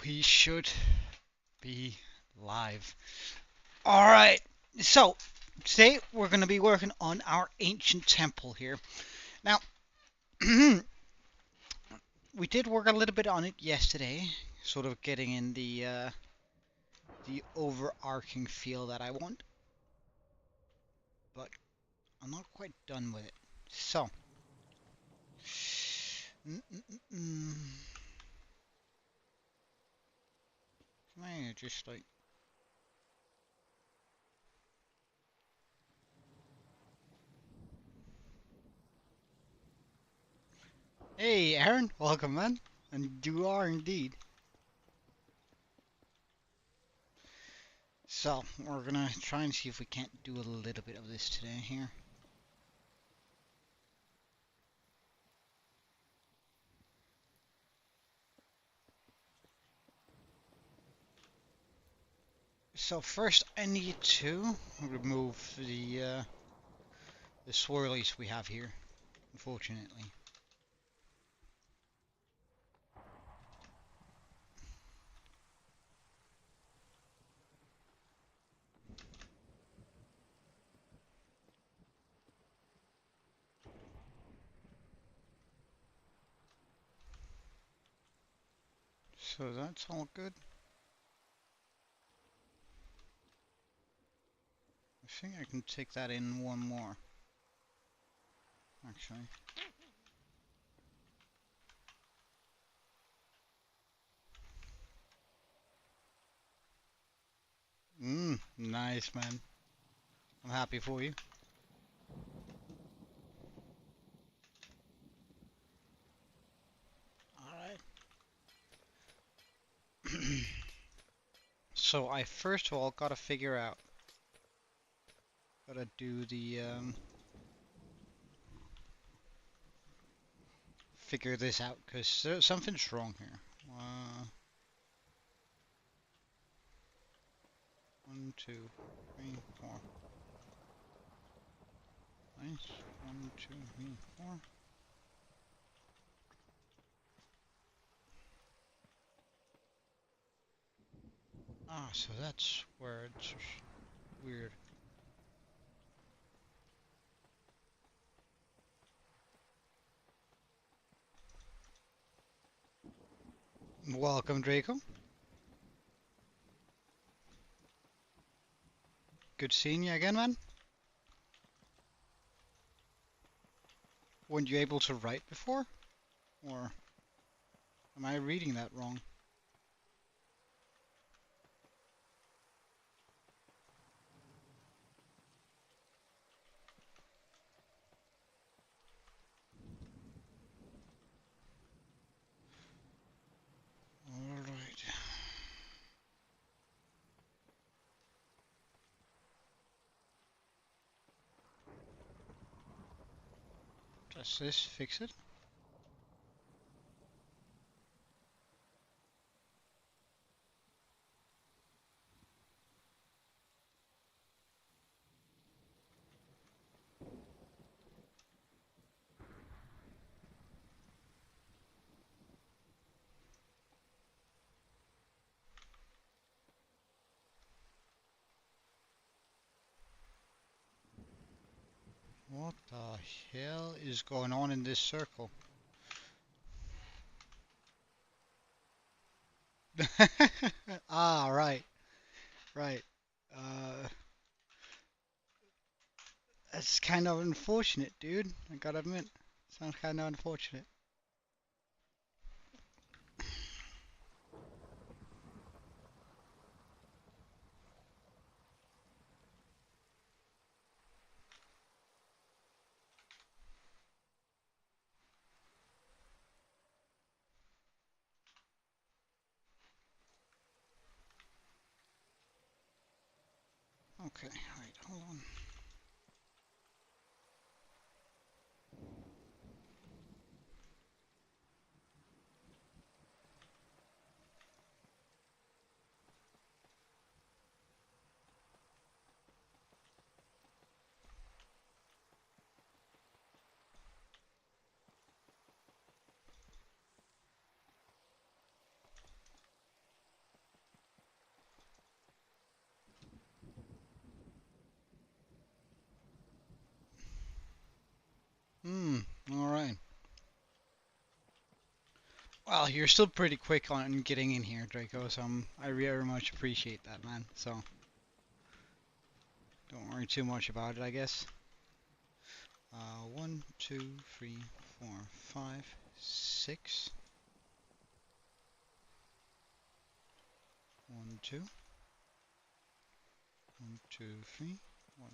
We should be live. Alright, so today we're going to be working on our ancient temple here. Now, we did work a little bit on it yesterday, sort of getting in the overarching feel that I want, but I'm not quite done with it. So, can I just like... Hey Aaron, welcome man, and you are indeed. So, we're gonna try and see if we can't do a little bit of this today here. So first I need to remove the swirlies we have here, unfortunately. So that's all good. I think I can take that in one more, actually. Nice man. I'm happy for you. Alright. So I first of all gotta figure out, gotta do the figure this out, because something's wrong here. 1, 2, 3, 4. Nice. 1, 2, 3, 4. Ah, so that's where it's weird. Welcome, Draco. Good seeing you again, man. Weren't you able to write before? Or am I reading that wrong? Alright. Does this fix it? What the hell is going on in this circle? Ah, right. Right. Uh, that's kind of unfortunate, dude. I gotta admit. Sounds kind of unfortunate. Okay, wait, hold on. Well, you're still pretty quick on getting in here, Draco, so I very much appreciate that, man. So, don't worry too much about it, I guess. 1, 2, 3, 4, 5, 6. 1, 2. 1, 2, 3. 1.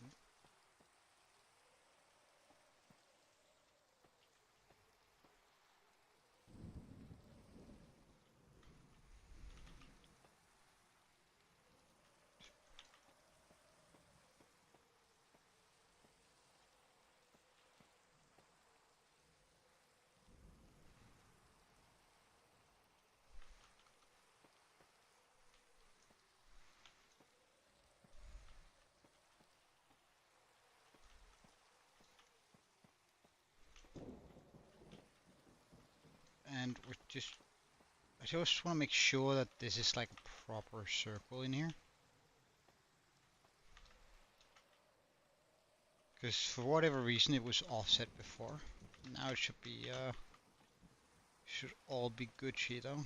And I just want to make sure that this is like a proper circle in here. Because for whatever reason it was offset before. Now it should all be Gucci though.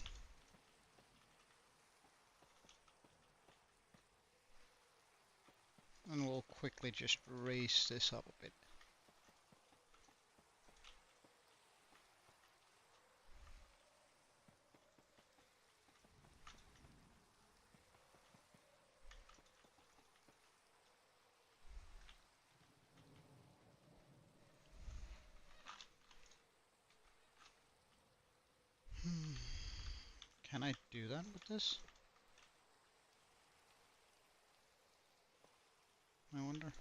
And we'll quickly just raise this up a bit. Can I do that with this? I wonder.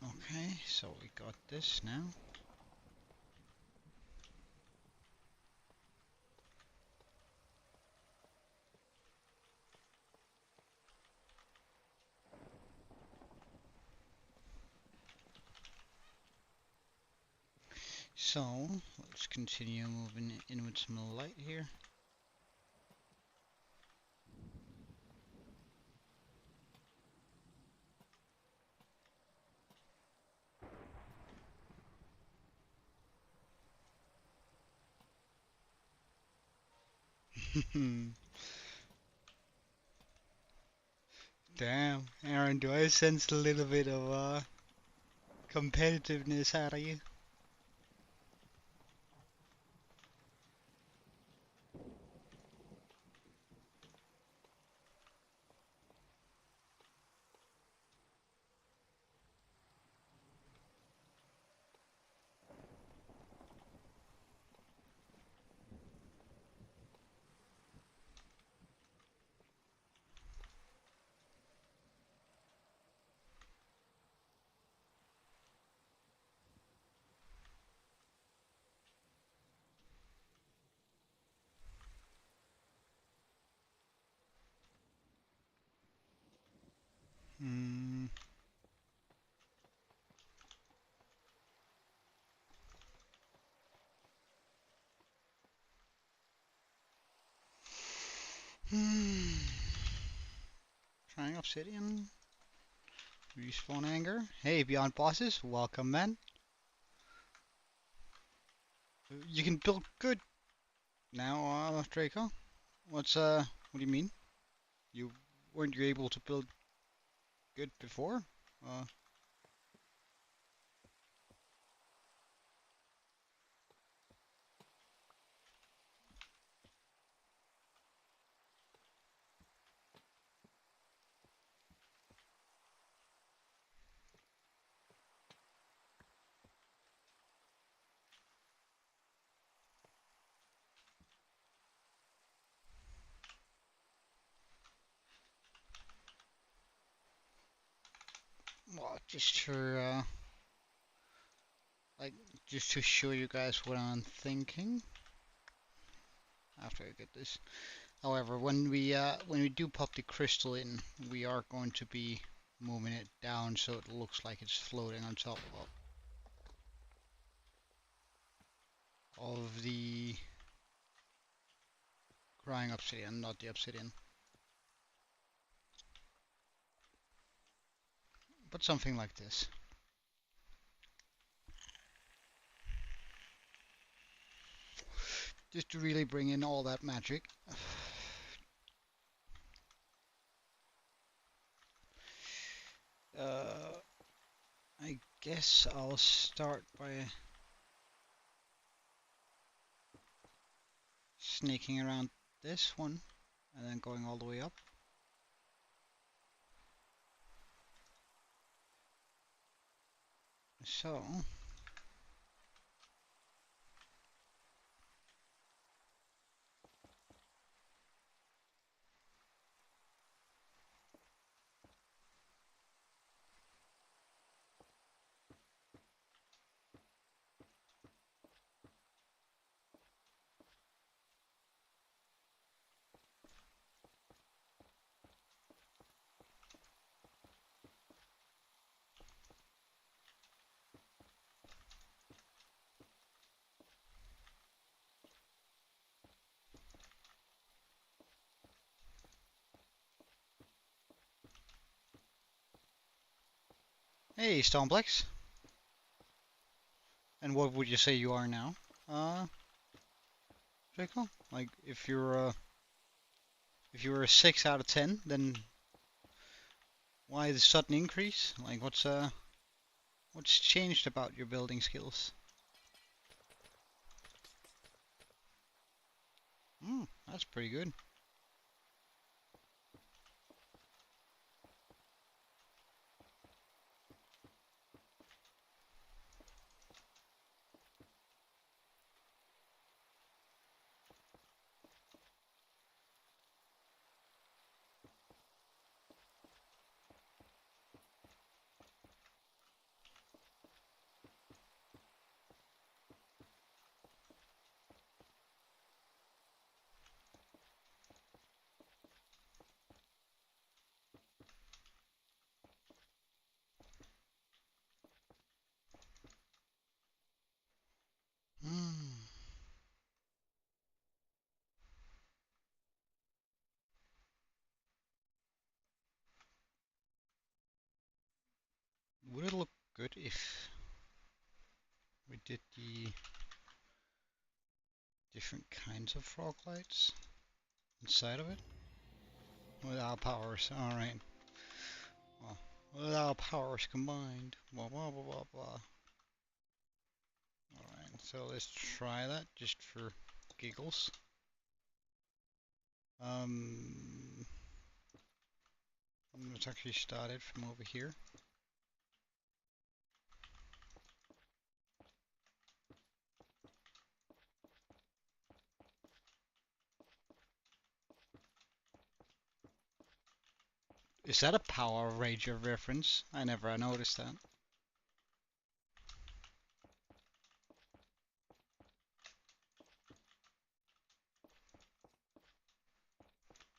Okay, so we got this now. So let's continue moving in with some light here. Damn, Aaron, do I sense a little bit of competitiveness out of you? Hmm. Trying obsidian. Respawn anger. Hey, Beyond Bosses, welcome, man. You can build good now, Draco. What do you mean? Weren't you able to build good before? Uh, Well, just for like just to show you guys what I'm thinking after I get this. However, when we do pop the crystal in, we are going to be moving it down so it looks like it's floating on top of the crying obsidian, not the obsidian. But something like this. Just to really bring in all that magic. I guess I'll start by sneaking around this one and then going all the way up. So, hey, Stoneplex. And what would you say you are now? Draco? Like, if you were a 6 out of 10, then why the sudden increase? Like, what's changed about your building skills? That's pretty good. Hmm. Would it look good if we did the different kinds of frog lights inside of it? Without powers, alright. Well, without powers combined. Blah blah blah blah blah. Alright, so let's try that just for giggles. Let's actually start it from over here. Is that a Power Ranger reference? I never noticed that.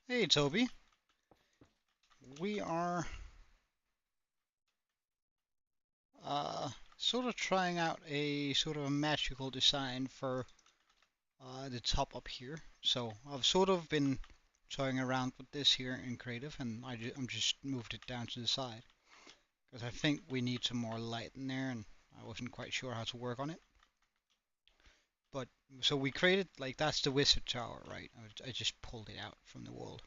Hey Toby, we are sort of trying out a sort of a magical design for the top up here. So I've sort of been toying around with this here in creative, and I'm just moved it down to the side because I think we need some more light in there, and I wasn't quite sure how to work on it. But so we created, like, that's the wizard tower, right? I just pulled it out from the world.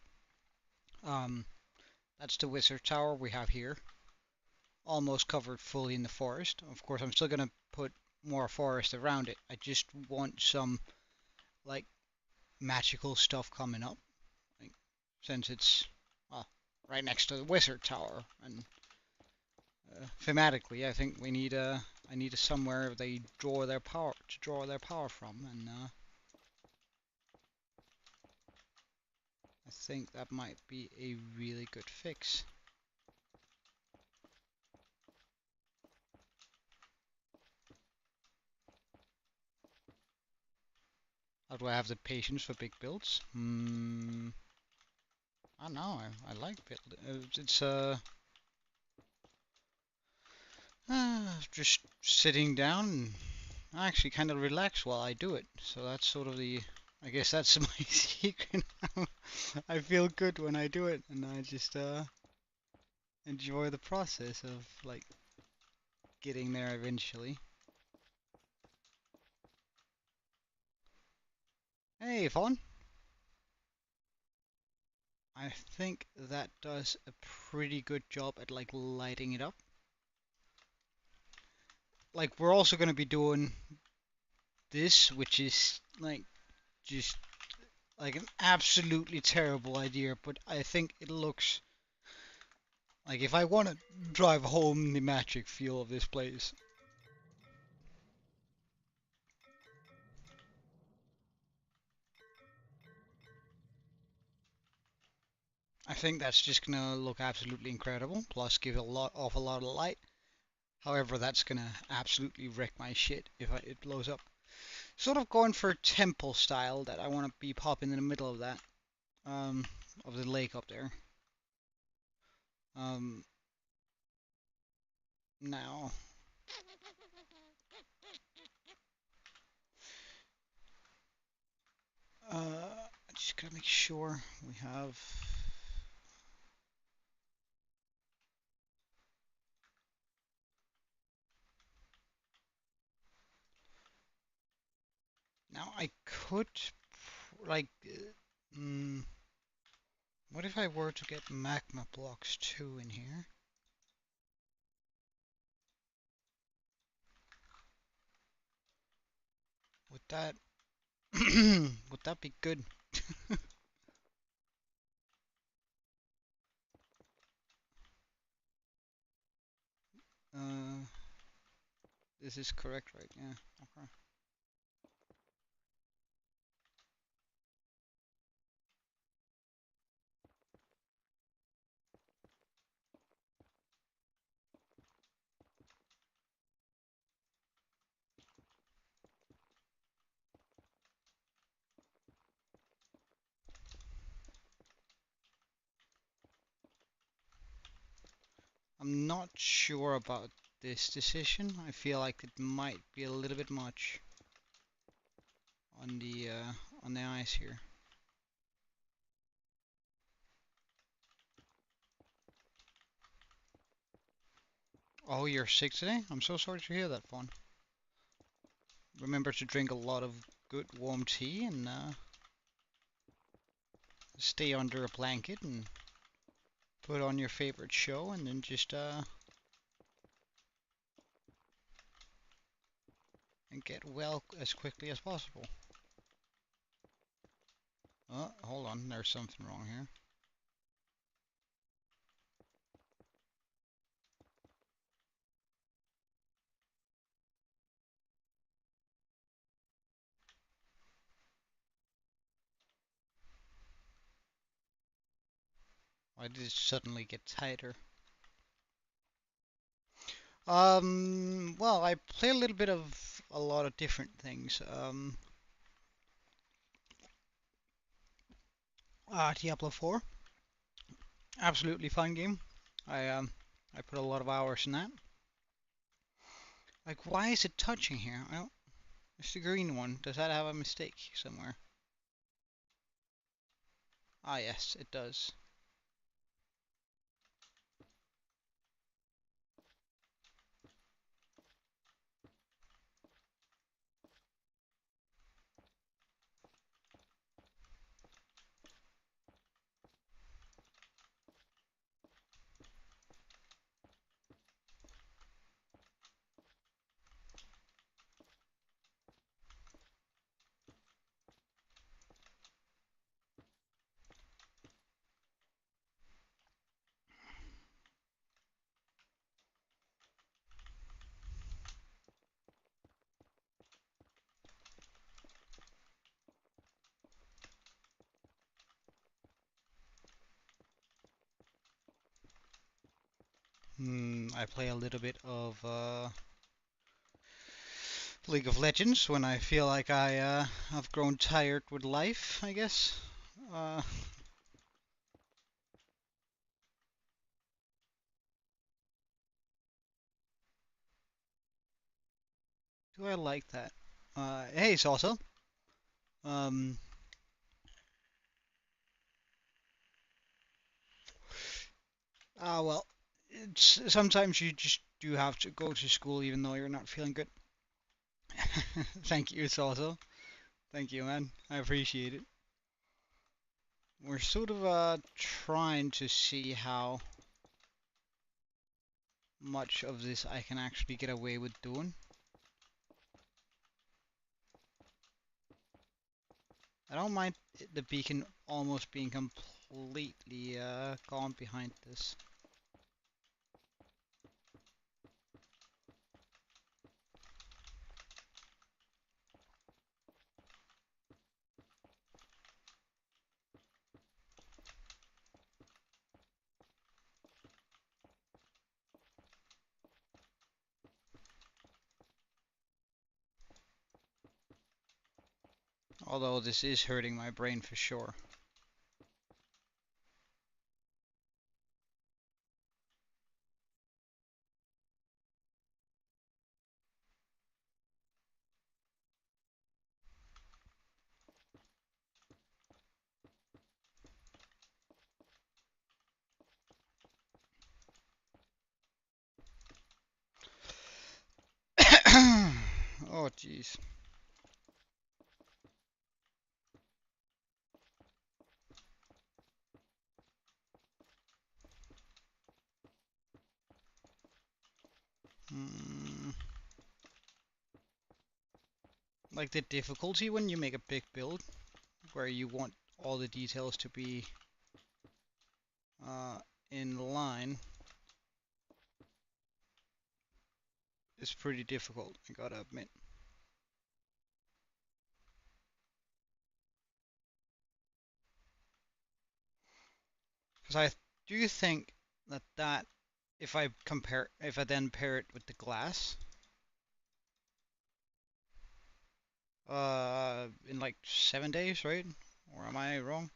That's the wizard tower we have here, almost covered fully in the forest. Of course, I'm still gonna put more forest around it. I just want some, like, magical stuff coming up, like, since it's well right next to the wizard tower, and thematically, I think we need I need a somewhere they draw their power from, and I think that might be a really good fix. How do I have the patience for big builds? I don't know. I like build. It's just sitting down and I actually kind of relax while I do it. So that's sort of the. I guess that's my secret. I feel good when I do it, and I just enjoy the process of like getting there eventually. Hey, Fawn. I think that does a pretty good job at like lighting it up. Like we're also going to be doing this, which is like just like an absolutely terrible idea, but I think it looks like if I want to drive home the magic feel of this place, I think that's just gonna look absolutely incredible. Plus, give a lot, awful lot of light. However, that's gonna absolutely wreck my shit if it blows up. Sort of going for temple style. That I want to be popping in the middle of that, um, of the lake up there. Um, now, I just gotta make sure we have. Now I could like. What if I were to get magma blocks too in here? Would that would that be good? Uh, this is correct, right? Yeah. Okay. I'm not sure about this decision. I feel like it might be a little bit much on the ice here. Oh, you're sick today? I'm so sorry to hear that, Fawn. Remember to drink a lot of good warm tea and stay under a blanket and put on your favorite show and then just and get well as quickly as possible. Oh, hold on, there's something wrong here. Why did it suddenly get tighter? Well, I play a little bit of a lot of different things. Diablo 4, absolutely fun game. I put a lot of hours in that. Like, why is it touching here? I don't. It's the green one. Does that have a mistake somewhere? Ah, yes, it does. I play a little bit of League of Legends when I feel like I've grown tired with life, I guess. Uh, do I like that? Hey, Salsa. Um, well, it's sometimes you just do have to go to school even though you're not feeling good. Thank you, Salsa. Thank you, man. I appreciate it. We're sort of trying to see how much of this I can actually get away with doing. I don't mind the beacon almost being completely gone behind this. Although this is hurting my brain for sure. Oh, jeez. Hmm. Like the difficulty when you make a big build, where you want all the details to be uh, in line, is pretty difficult, I gotta admit. Because I do think that if I then pair it with the glass, in like 7 days, right? Or am I wrong?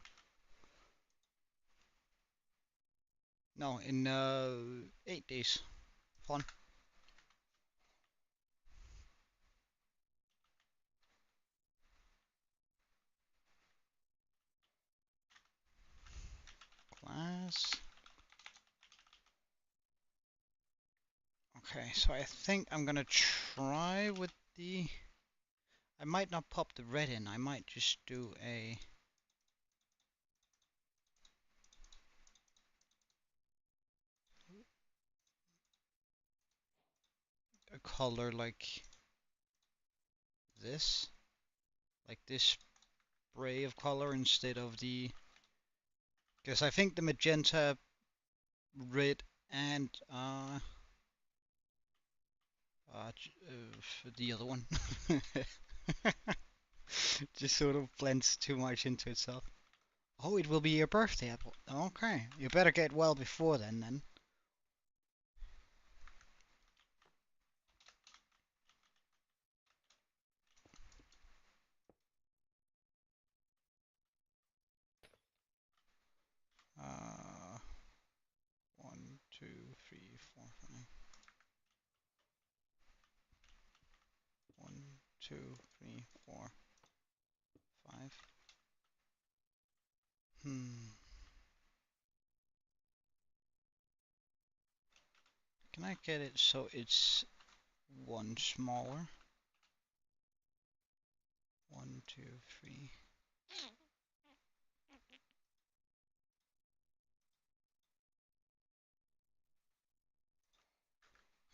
No, in 8 days. Fun. Glass. Okay, so I think I'm gonna try with the. I might not pop the red in. I might just do a color this, like this spray of color instead of the. Because I think the magenta, red, and the other one just sort of blends too much into itself. Oh, it will be your birthday. Okay, you better get well before then. Uh, 1, 2, 3, 4, 5. 1, 2, 3, 4, 5. Can I get it so it's one smaller? 1, 2, 3.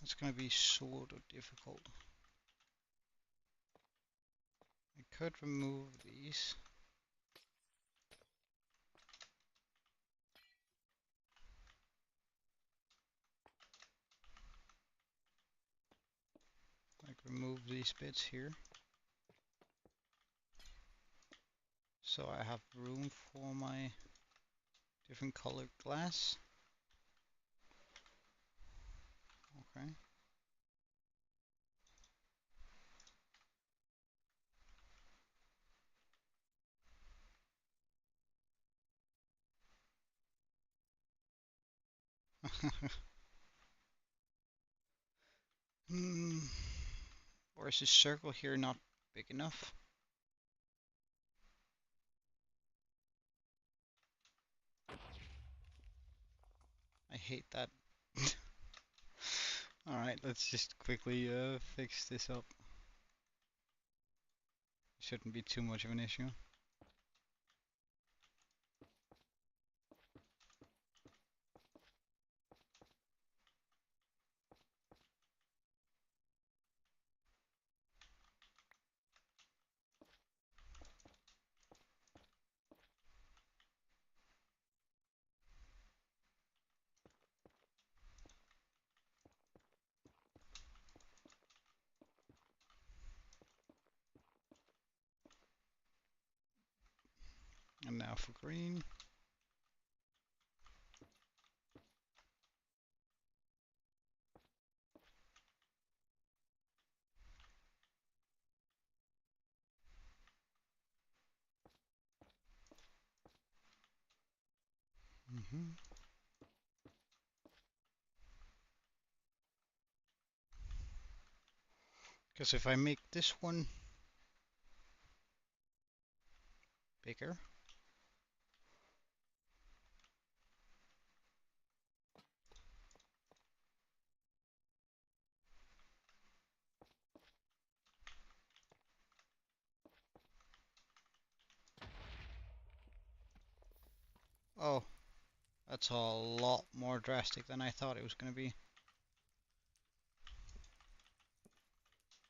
That's gonna be sort of difficult. I could remove these. Like remove these bits here. So I have room for my different colored glass. Okay. Hmm. Or is this circle here not big enough? I hate that. Alright, let's just quickly fix this up. Shouldn't be too much of an issue. And now for green. Because if I make this one bigger, oh, that's a lot more drastic than I thought it was going to be.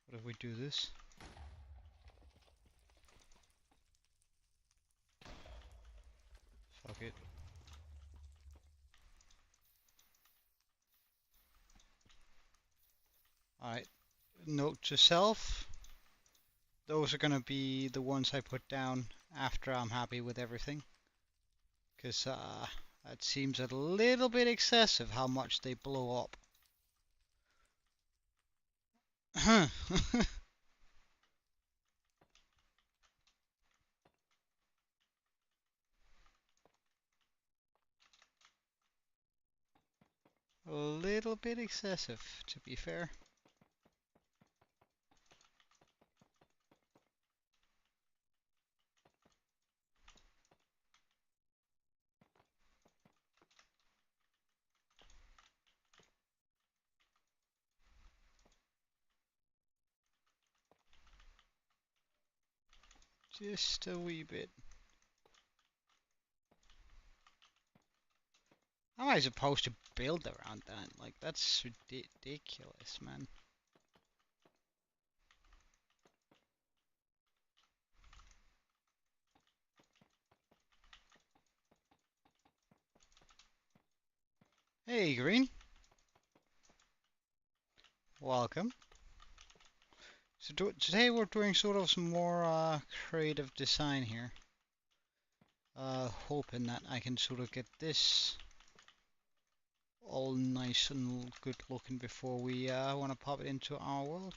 What if we do this? Fuck it. Alright, note to self. Those are going to be the ones I put down after I'm happy with everything. Because that seems a little bit excessive how much they blow up. A little bit excessive, to be fair. Just a wee bit. How am I supposed to build around that? Like, that's ridiculous, man. Hey, Green. Welcome. So today we're doing sort of some more creative design here. Hoping that I can sort of get this all nice and good looking before we want to pop it into our world.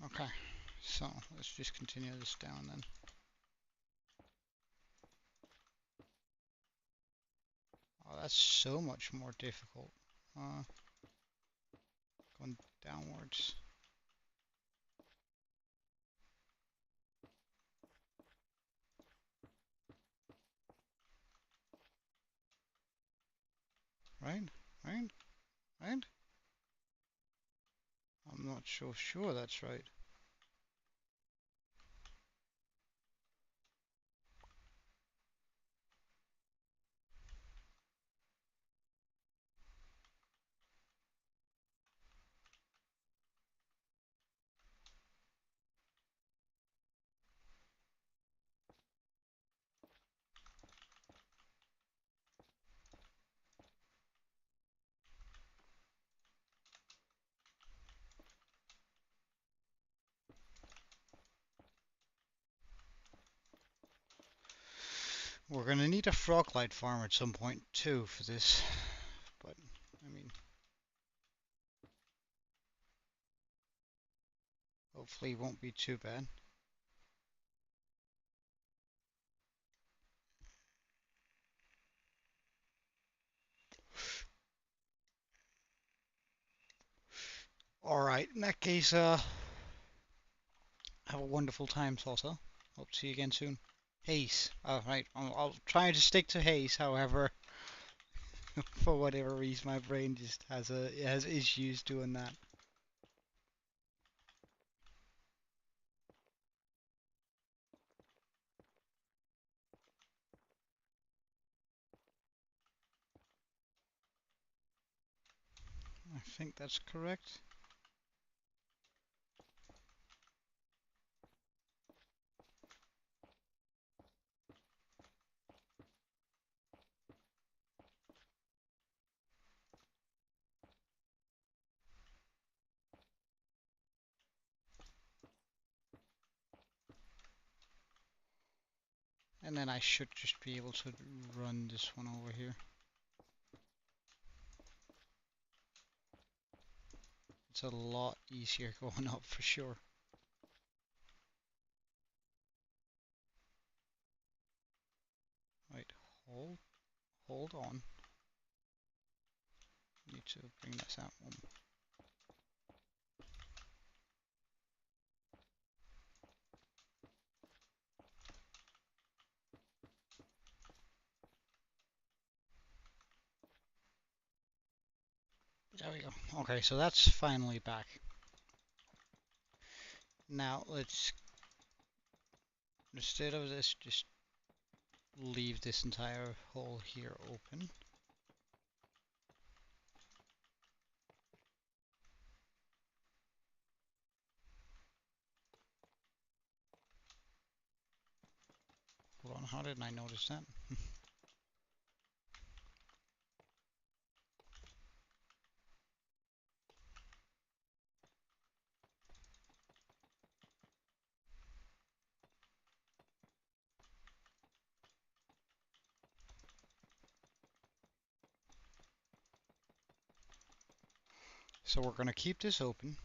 Okay, so let's just continue this down then. Oh, that's so much more difficult. Going downwards. Right? Right? Right? I'm not so sure that's right. We're gonna need a frog light farm at some point too for this, but I mean, hopefully it won't be too bad. Alright, in that case, have a wonderful time, Salsa. Hope to see you again soon. Haze. Alright, I'll try to stick to haze, however, for whatever reason my brain just has issues doing that. I think that's correct. And then I should just be able to run this one over here. It's a lot easier going up for sure. Wait, hold on. Need to bring this out one. There we go. Okay, so that's finally back. Now let's, instead of this, just leave this entire hole here open. Hold on, how didn't I notice that? So we're going to keep this open.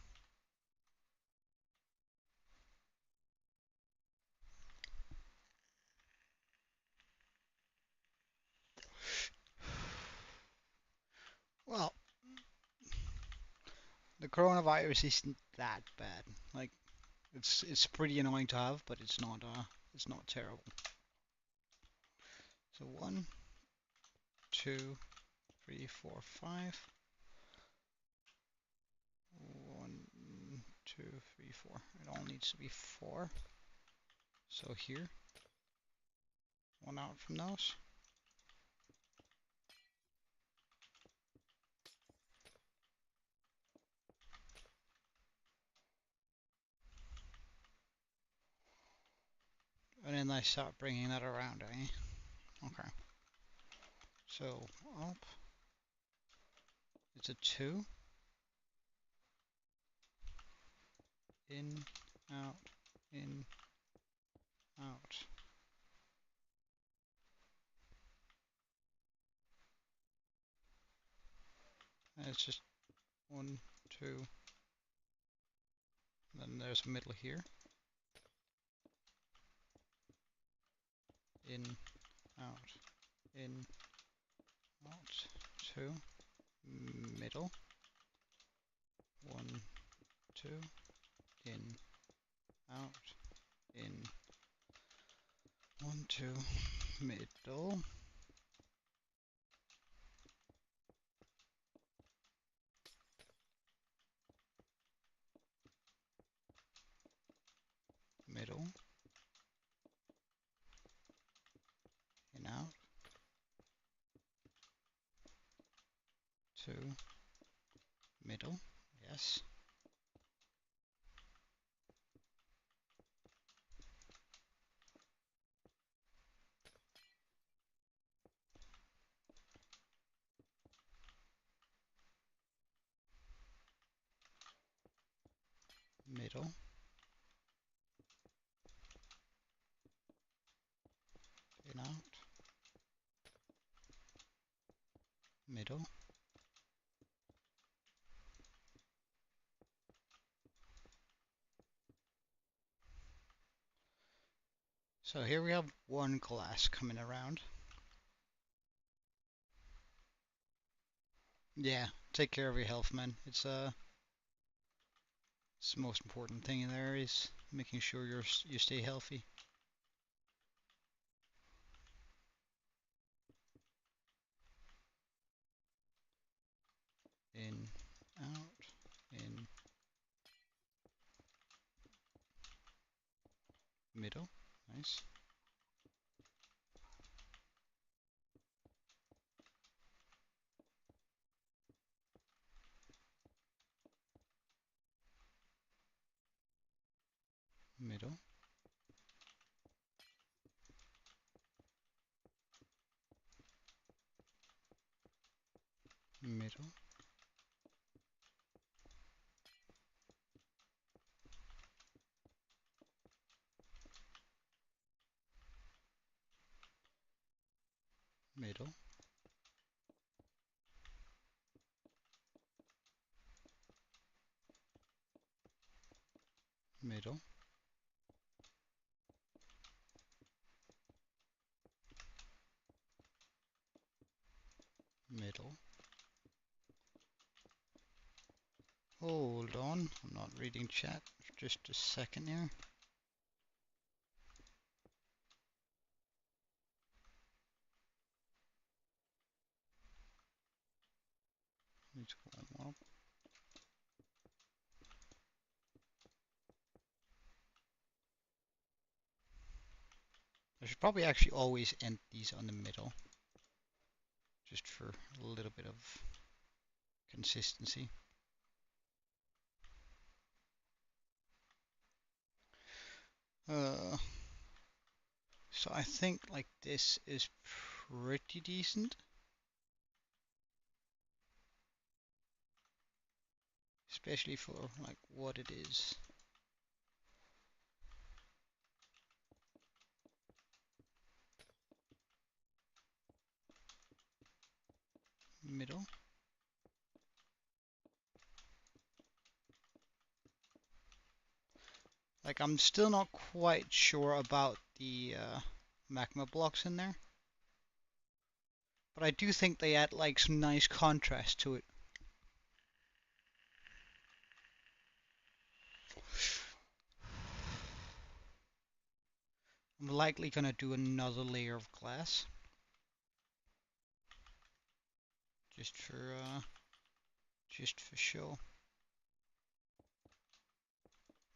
Well, the coronavirus isn't that bad. Like, it's pretty annoying to have, but it's not terrible. So 1, 2, 3, 4, 5. 1, 2, 3, 4. It all needs to be 4. So here, 1 out from those. And then I start bringing that around, eh? Okay. So up, it's a 2. In, out, in, out. And it's just 1, 2. Then there's a middle here. In, out, in, out. 2. Middle. 1, 2. In, out, in. 1, 2. Middle. Middle. In, out. 2. Middle. Yes. Middle. In, out. middle, so here we have one glass coming around. Yeah, take care of your health, man. It's the most important thing in there is making sure you stay healthy. In, out, in, middle. Nice. Middle. Middle. Middle. Middle. Middle. Hold on, I'm not reading chat. Just a second here. Need to warm up. I should probably actually always end these on the middle, just for a little bit of consistency. So I think like this is pretty decent, especially for like what it is. Middle. Like I'm still not quite sure about the magma blocks in there, but I do think they add like some nice contrast to it. I'm likely gonna do another layer of glass, just for show.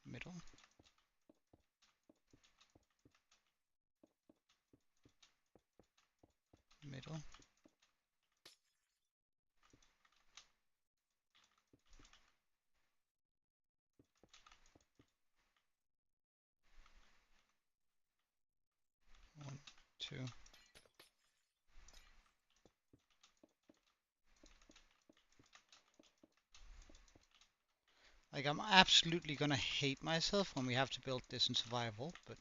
Middle. Middle. One, two. Like I'm absolutely gonna hate myself when we have to build this in survival, but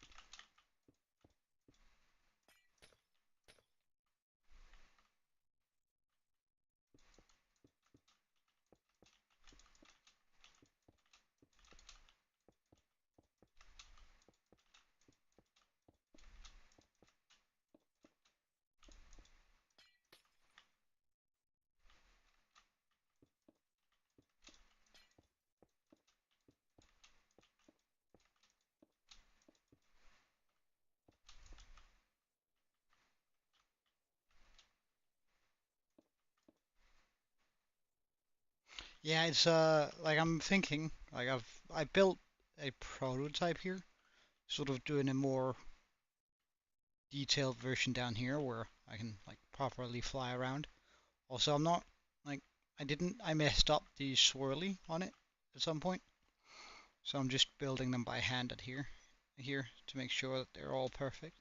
yeah, it's like I'm thinking like I built a prototype here, sort of doing a more detailed version down here where I can like properly fly around. Also, I'm not like I messed up the swirly on it at some point, so I'm just building them by hand at here to make sure that they're all perfect.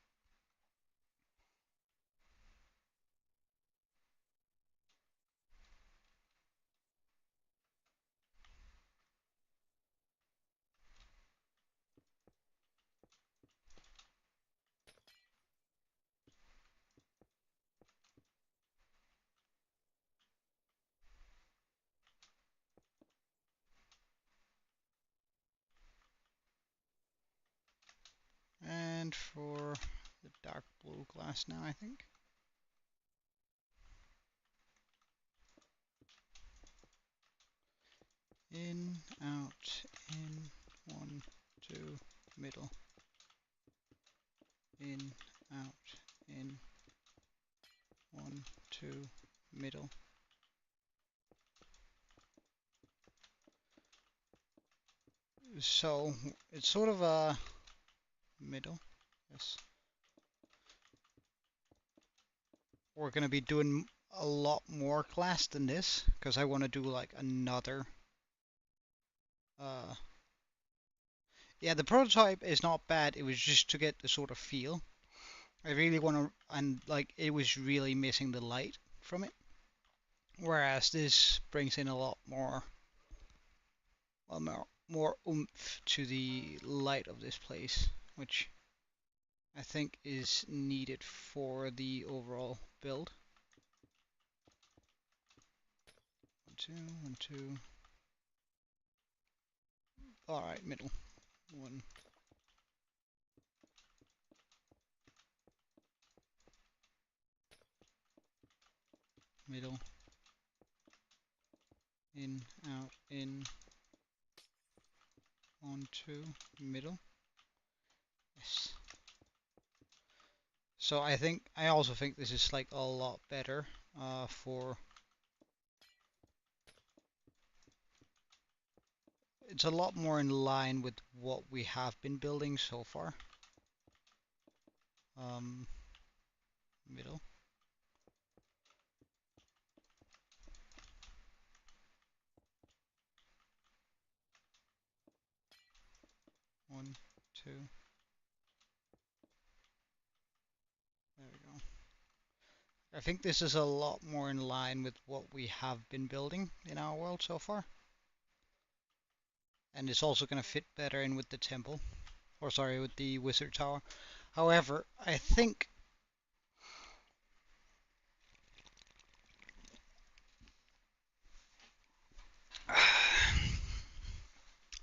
designed for the dark blue glass now, I think. In, out, in, 1, 2, middle. In, out, in, 1, 2, middle. So it's sort of a middle, yes. We're gonna be doing a lot more glass than this because I want to do like another. Yeah, the prototype is not bad. It was just to get the sort of feel. I really want to, and like it was really missing the light from it. Whereas this brings in a lot more, well, more oomph to the light of this place, which I think is needed for the overall build. 1, 2, 1, 2. All right, middle. 1. Middle. In, out, in. 1, 2. Middle. Yes. So I also think this is like a lot better for. It's a lot more in line with what we have been building so far. Middle. One, two. There we go. I think this is a lot more in line with what we have been building in our world so far. And it's also going to fit better in with the temple. Or sorry, with the wizard tower. However, I think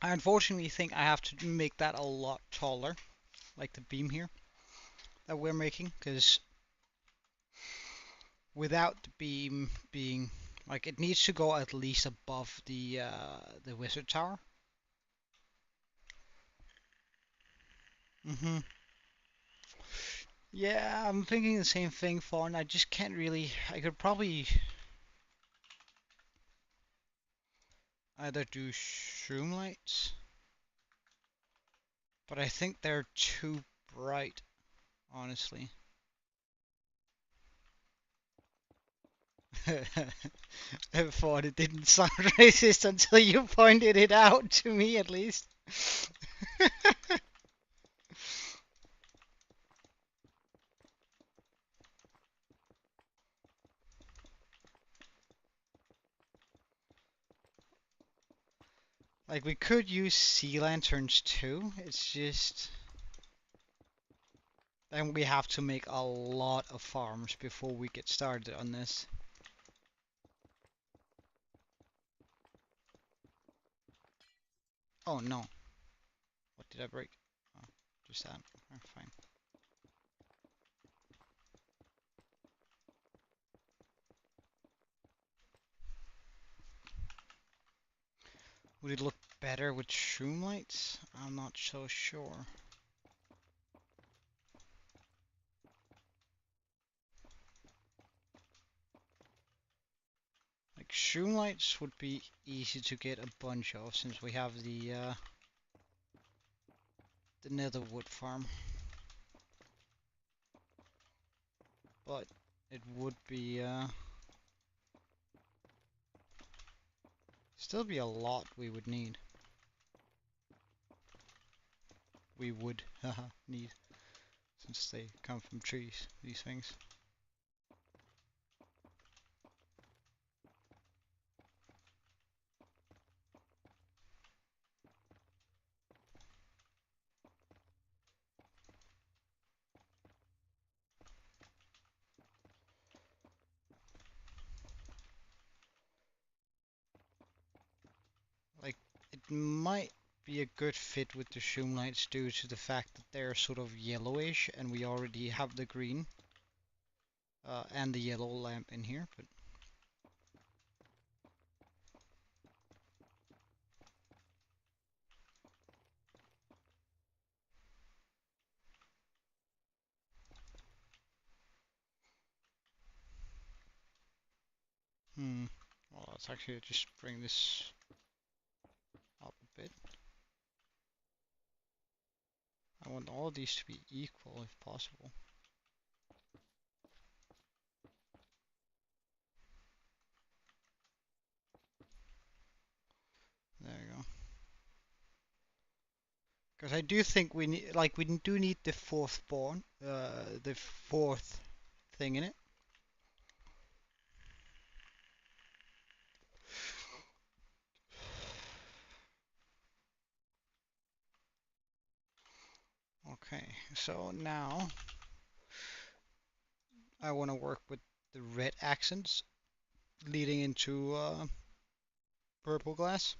I unfortunately think I have to make that a lot taller, like the beam here that we're making, because without the beam being like it needs to go at least above the wizard tower. Yeah, I'm thinking the same thing, Fawn. I just can't really. I could probably either do shroom lights, but I think they're too bright, honestly. I thought it didn't sound racist until you pointed it out to me, at least. Like, we could use sea lanterns too, it's just. Then we have to make a lot of farms before we get started on this. Oh no. What did I break? Oh, just that. Oh, fine. Would it look better with shroom lights? I'm not so sure. Like shroom lights would be easy to get a bunch of since we have the netherwood farm. But it would be still be a lot we would need. We would need since they come from trees, these things. Like it might be a good fit with the shroom lights due to the fact that they're sort of yellowish and we already have the green and the yellow lamp in here, but well, let's actually just bring this up a bit. I want all of these to be equal if possible. There you go. Because I do think we need, like, we do need the fourth the fourth thing in it. Okay, so now I want to work with the red accents leading into purple glass.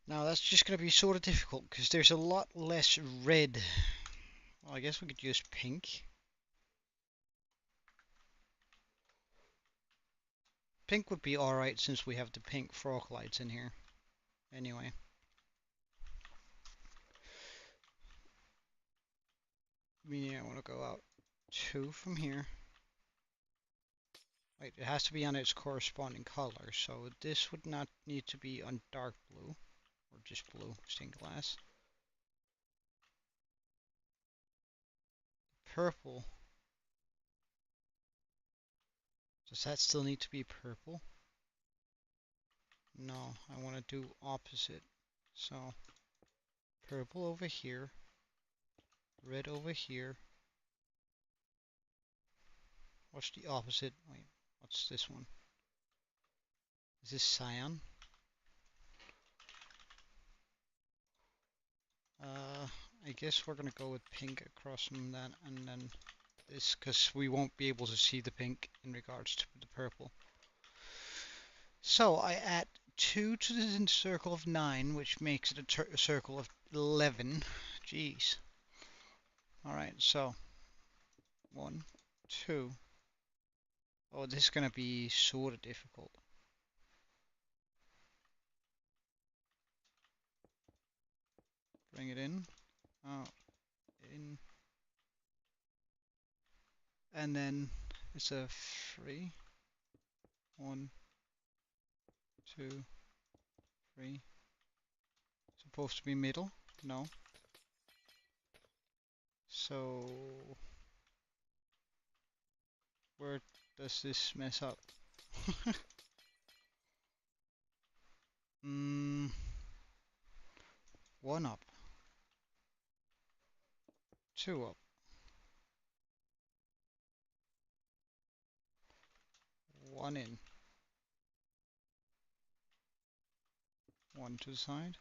Now that's just going to be sort of difficult because there's a lot less red. Well, I guess we could use pink. Pink would be alright since we have the pink frog lights in here. Anyway. Meaning I want to go out 2 from here. Wait, it has to be on its corresponding color, so this would not need to be on dark blue, or just blue stained glass. Purple. Does that still need to be purple? No, I want to do opposite. So, purple over here, red over here. What's the opposite? Wait, what's this one? Is this cyan? I guess we're gonna go with pink across from that, and then this, because we won't be able to see the pink in regards to the purple. So I add 2 to the circle of 9, which makes it a circle of 11. Jeez. Alright, so 1, 2. Oh, this is gonna be sort of difficult. Bring it in, out, in, and then it's a 3. 1, 2, 3. Supposed to be middle? No. So where does this mess up? 1 up. 2 up. 1 in. 1 to the side.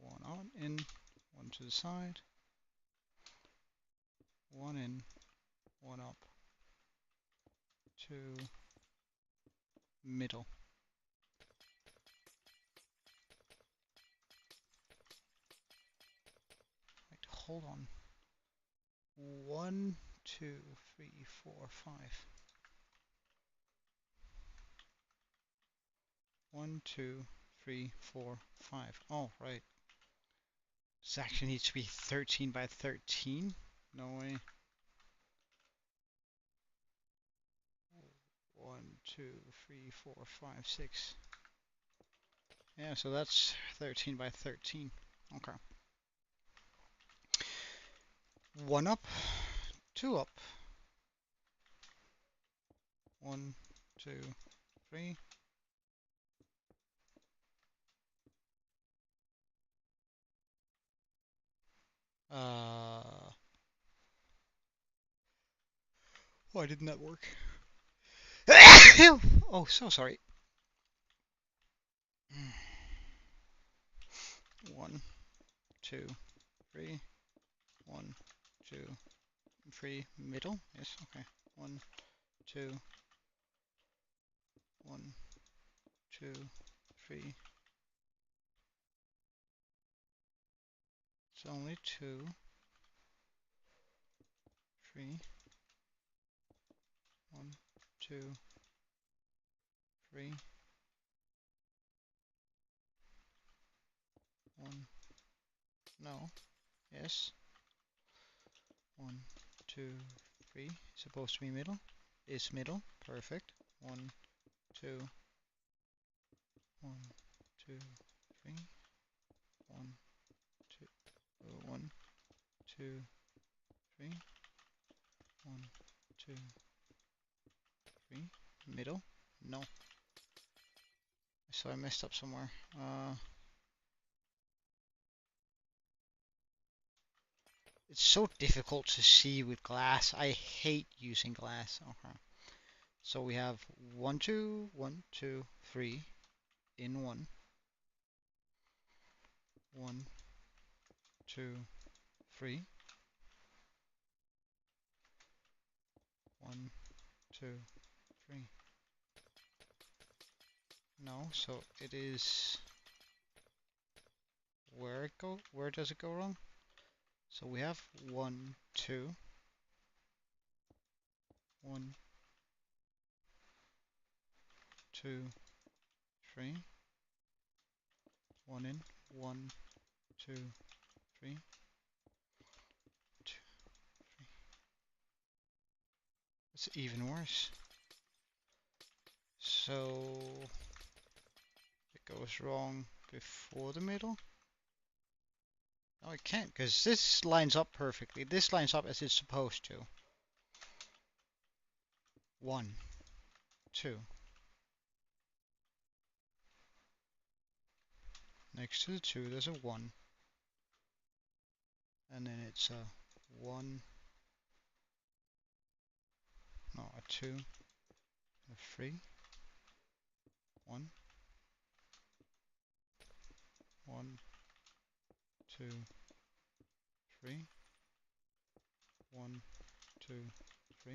1 out, in. 1 to the side. 1 in. 1 up. 2. Middle. Wait, hold on. 1, 2, 3, 4, 5. 1, 2, 3, 4, 5. Oh, right. This actually needs to be 13 by 13? No way. 1, 2, 3, 4, 5, 6. Yeah, so that's 13 by 13. Okay. 1 up, 2 up. 1, 2, 3. Why didn't that work? Oh, so sorry. 1, 2, 3. 1, 2, 3. Middle? Yes, okay. 1, 2. 1, 2, 3. only 2, 3, 1, 2, 3, 1, no, yes, 1, 2, 3, supposed to be middle, is middle, perfect, 1, 2, 1, 2, 3, 1, 2, 1, 2, 3, 1, 2, 3, middle, no, so I messed up somewhere, it's so difficult to see with glass. I hate using glass. Okay. So we have 1, 2, 1, 2, 3 in 1. 1, 2, 3. 1, 2, 3. No, so it is where does it go wrong? So we have 1, 2, 1, 2, 3. 1 in, 1, 2, 3, 2, 3. It's even worse. So it goes wrong before the middle. No, it can't, because this lines up perfectly. This lines up as it's supposed to. 1, 2. Next to the 2, there's a 1. And then it's a 1, no, a 2, and a 3. 1, 1, 2, 3. 1, 2, 3.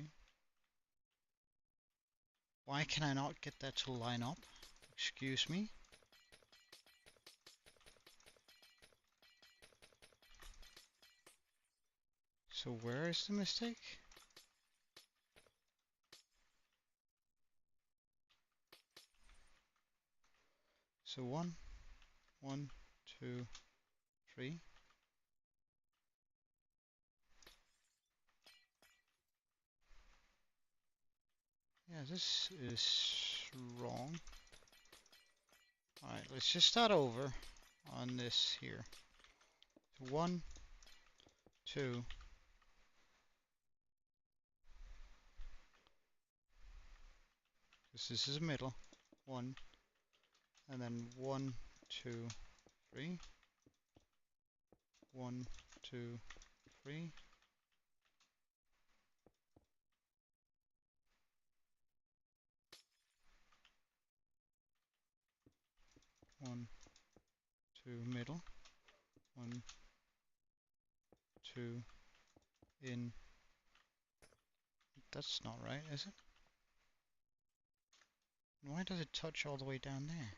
Why can I not get that to line up? Excuse me? So where is the mistake? So 1, 1, 2, 3. Yeah, this is wrong. Alright, let's just start over on this here. So 1, 2. This is the middle. 1. And then 1, 2, 3. 1, 2, 3. 1, 2, middle. 1, 2, in. That's not right, is it? Why does it touch all the way down there?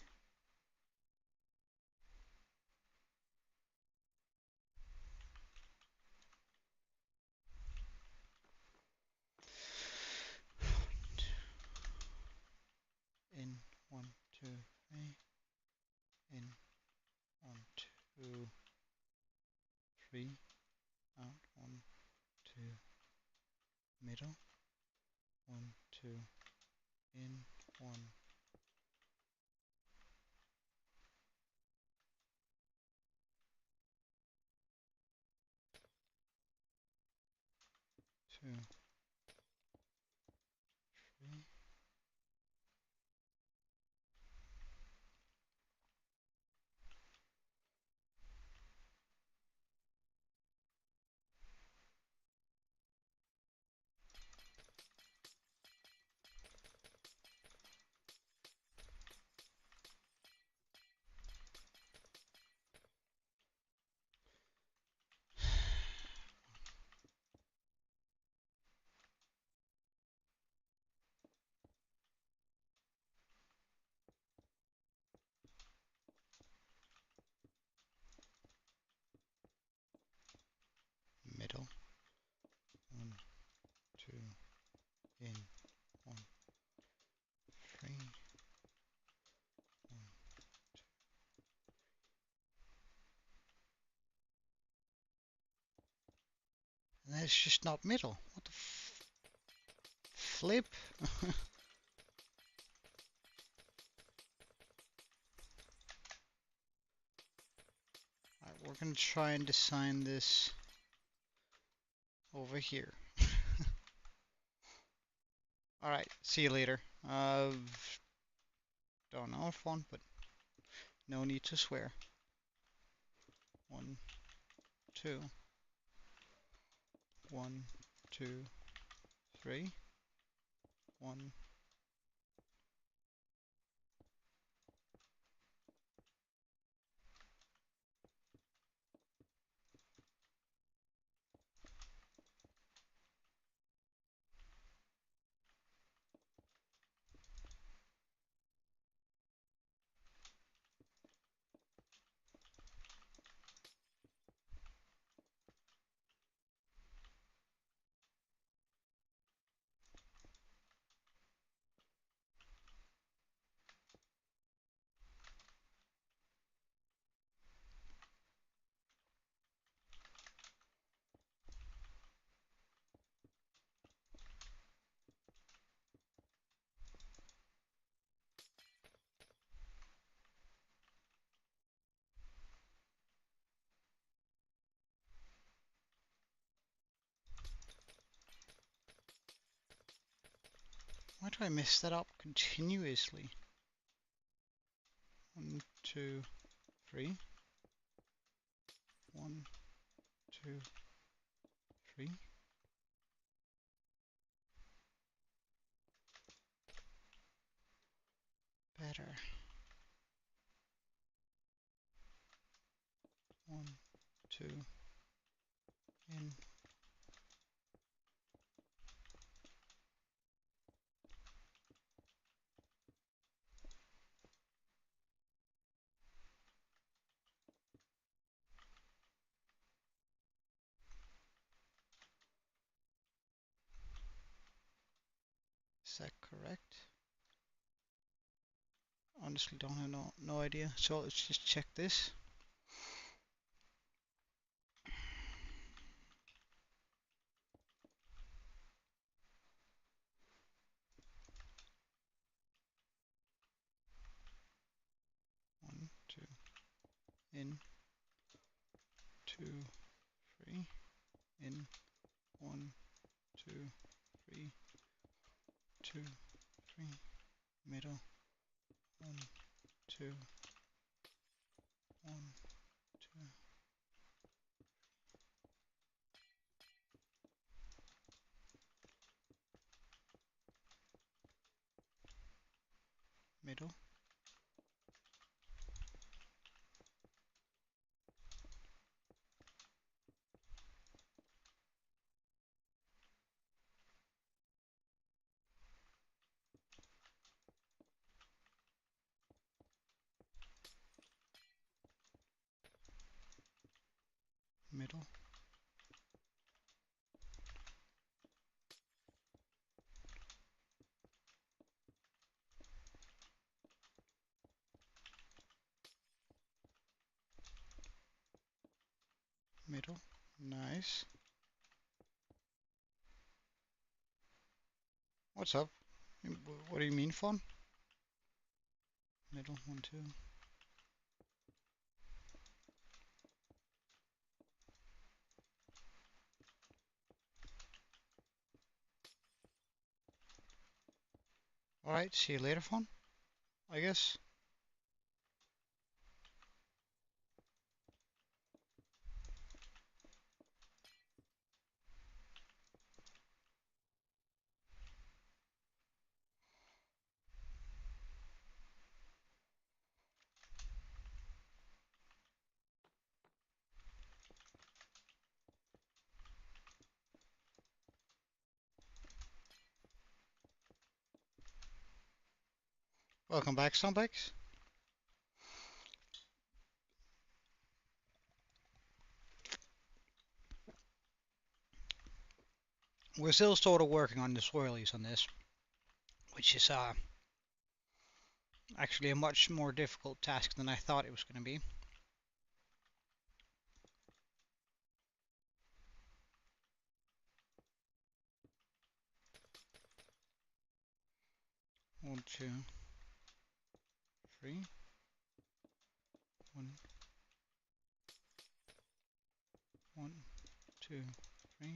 In 1, 2, 3. In 1, 2, 3. Out 1, 2. Middle. 1, 2. In 1, 2, 3. it's just not middle. What the flip? Alright, we're gonna try and design this over here. Alright, see you later. Don't know if one, but no need to swear. 1, 2, 1, 2, 3, 1. Why do I mess that up continuously? 1, 2, 3. 1, 2, 3. Better. 1, 2, in. Is that correct? Honestly, don't have no idea. So let's just check this. One, two, in, 2, 3, in, 1, 2, 3, 2, 3, middle, 1, 2, 1, 2, middle, middle, middle. Nice. What's up? What do you mean fun? Middle, 1, 2. Alright, see you later, fun, I guess. Welcome back, Stompbikes. We're still sort of working on the swirlies on this, which is actually a much more difficult task than I thought it was going to be. 1, 2, 3. 1, 1, 2, 3.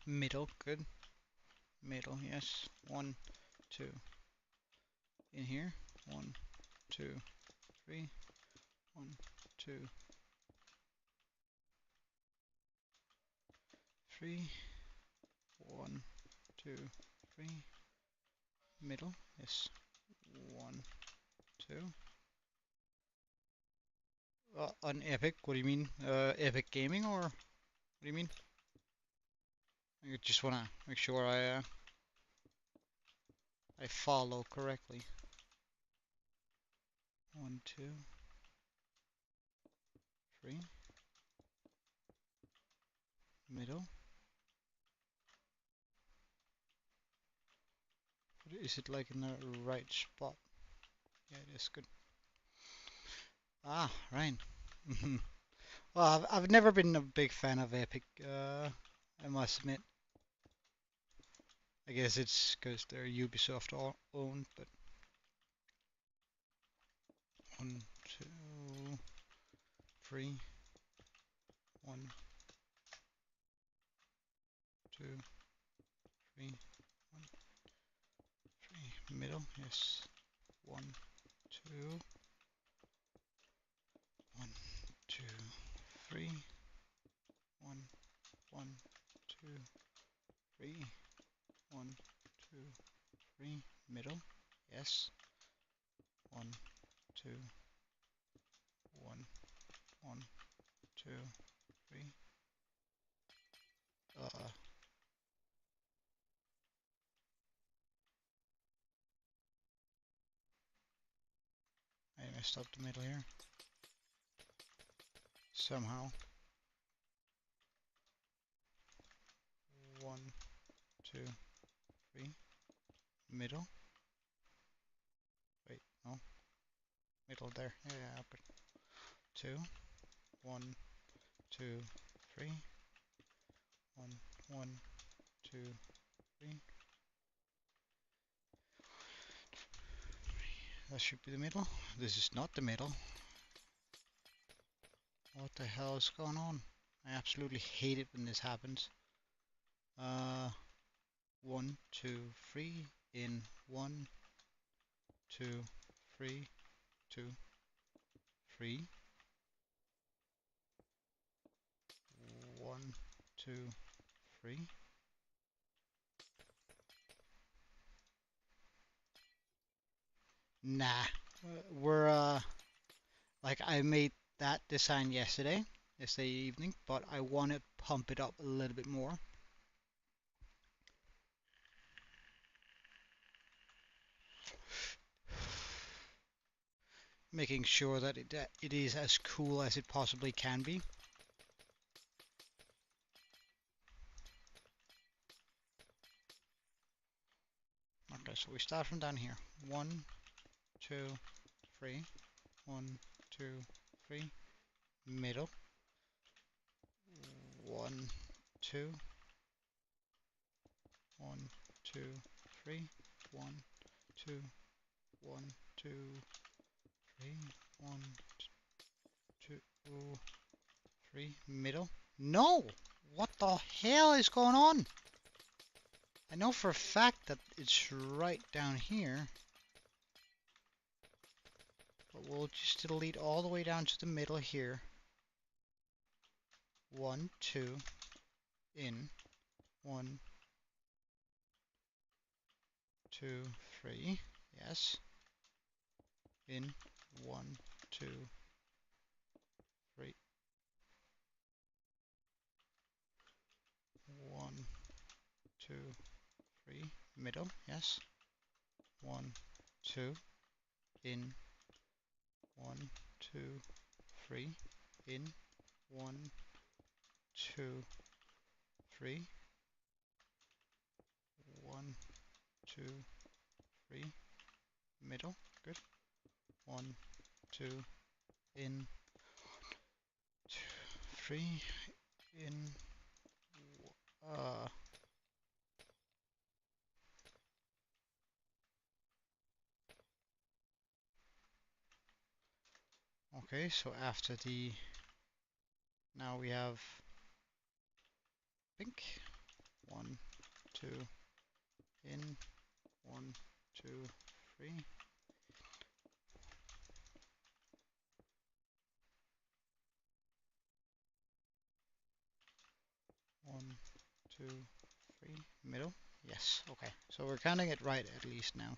Middle, good. Middle, yes. 1, 2. In here. 1, 2, 3. 1, 2, 3. 1, 2, 3. Middle, yes. 1, 2. On Epic, what do you mean? Epic Gaming, or what do you mean? I just wanna make sure I follow correctly. 1, 2, 3. Middle. Is it like in the right spot? Yeah, it is good. Ah, right. Well, I've never been a big fan of Epic, I must admit. I guess it's because they're Ubisoft owned, but 1, 2, 3. 1, 2, 3. 1, 3. Middle, yes. 1, 2. 1, 2, 3. 1, 1, 2, 3. 1, 2, 3. Middle, yes. 1, 2, 1, 1, 2, 3. I messed up the middle here. Somehow. 1, 2, 3. Middle. Wait, no. Middle there. Yeah, but 2. 1, 2, 3. 1, 1, 2, 3. That should be the middle. This is not the middle. What the hell is going on? I absolutely hate it when this happens. 1, 2, 3. In 1, 2, 3, 2, 3. 1, 2, 3. Nah. We're like I made that design yesterday evening, but I want to pump it up a little bit more. Making sure that it is as cool as it possibly can be. Okay, so we start from down here. 1, 2, 3. 1, 2, 3. Middle. 1, 2. 1, 2, 3. 1, 2, 1, 2, 3. 1, 2, 3. Middle. No! What the hell is going on? I know for a fact that it's right down here. But we'll just delete all the way down to the middle here. 1, 2. In. 1, 2, 3. Yes. In. 1, 2, 3. 1, 2, 3. Middle. Yes. 1, 2. In. 1, 2, 3. In. 1, 2, 3. 1, 2, 3. Middle. Good. 1, 2. In. 2, 3 in okay, so after the now we have pink 1 2 in 1 2 3 1 2 3 middle. Yes, okay, so we're counting it right at least now.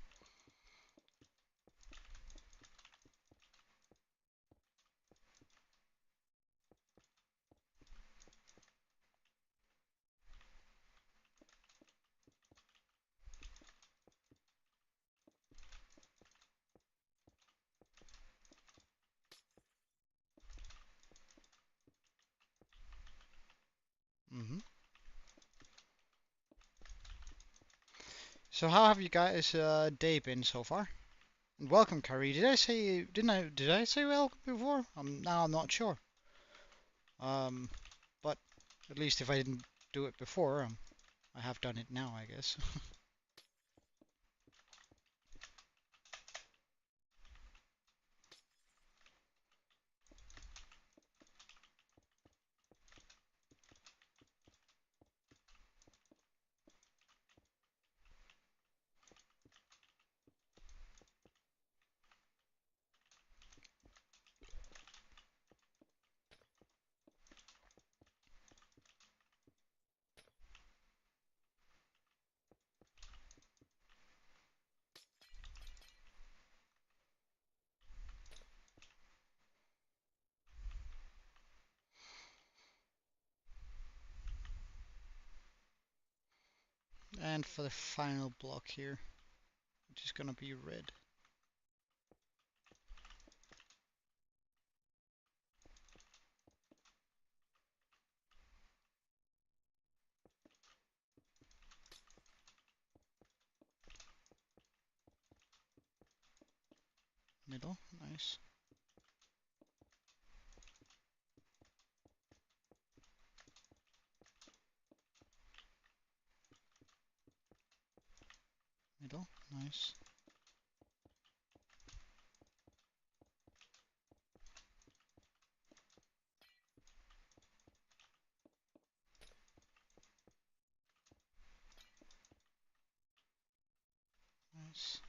So how have you guys day been so far? And welcome, Curry. Did I say welcome before? Now I'm not sure. But at least if I didn't do it before, I have done it now, I guess. And for the final block here, which is gonna be red. Middle, nice. Middle, nice. Nice.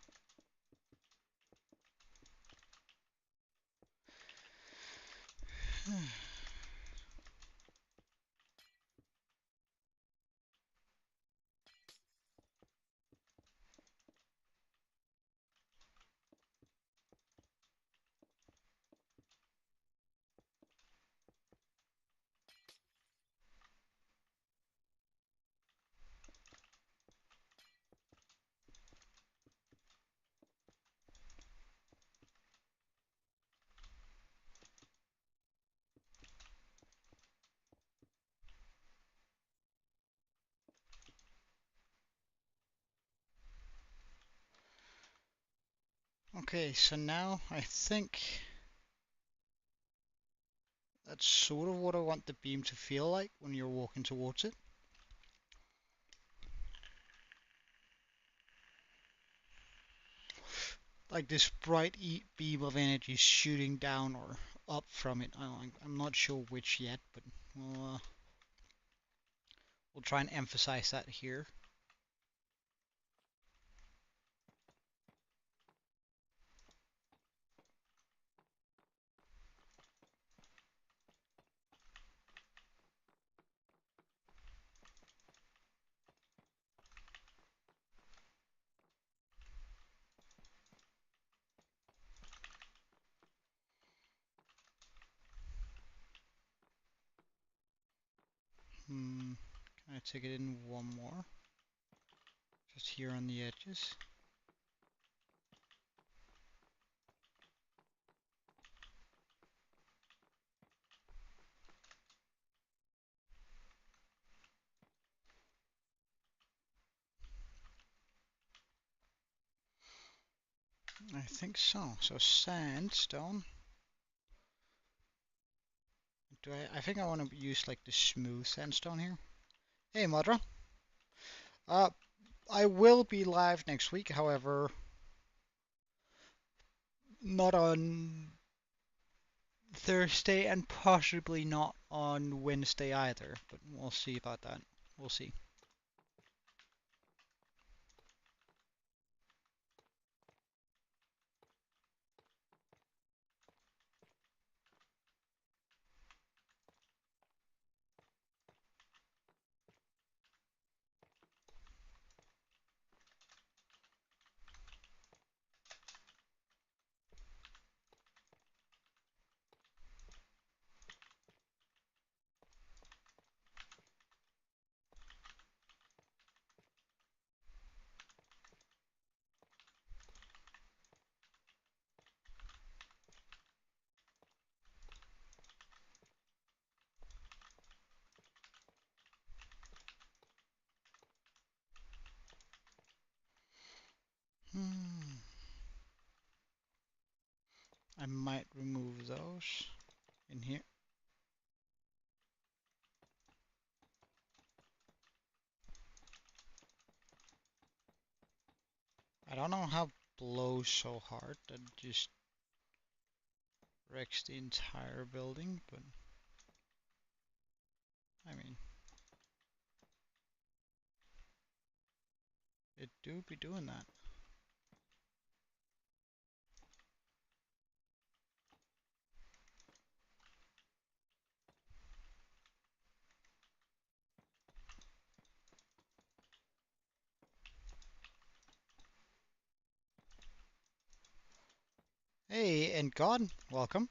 Okay, so now I think that's sort of what I want the beam to feel like when you're walking towards it. Like this bright beam of energy shooting down or up from it. I'm not sure which yet, but we'll try and emphasize that here. Can I take it in one more? Just here on the edges. I think so. So sandstone. I think I want to use like the smooth sandstone here. Hey, Modra. Uh, I will be live next week, however, not on Thursday and possibly not on Wednesday either, but we'll see about that. We'll see. I might remove those in here. I don't know how it blows so hard that it just wrecks the entire building, but I mean, it do be doing that. Hey, and God, welcome.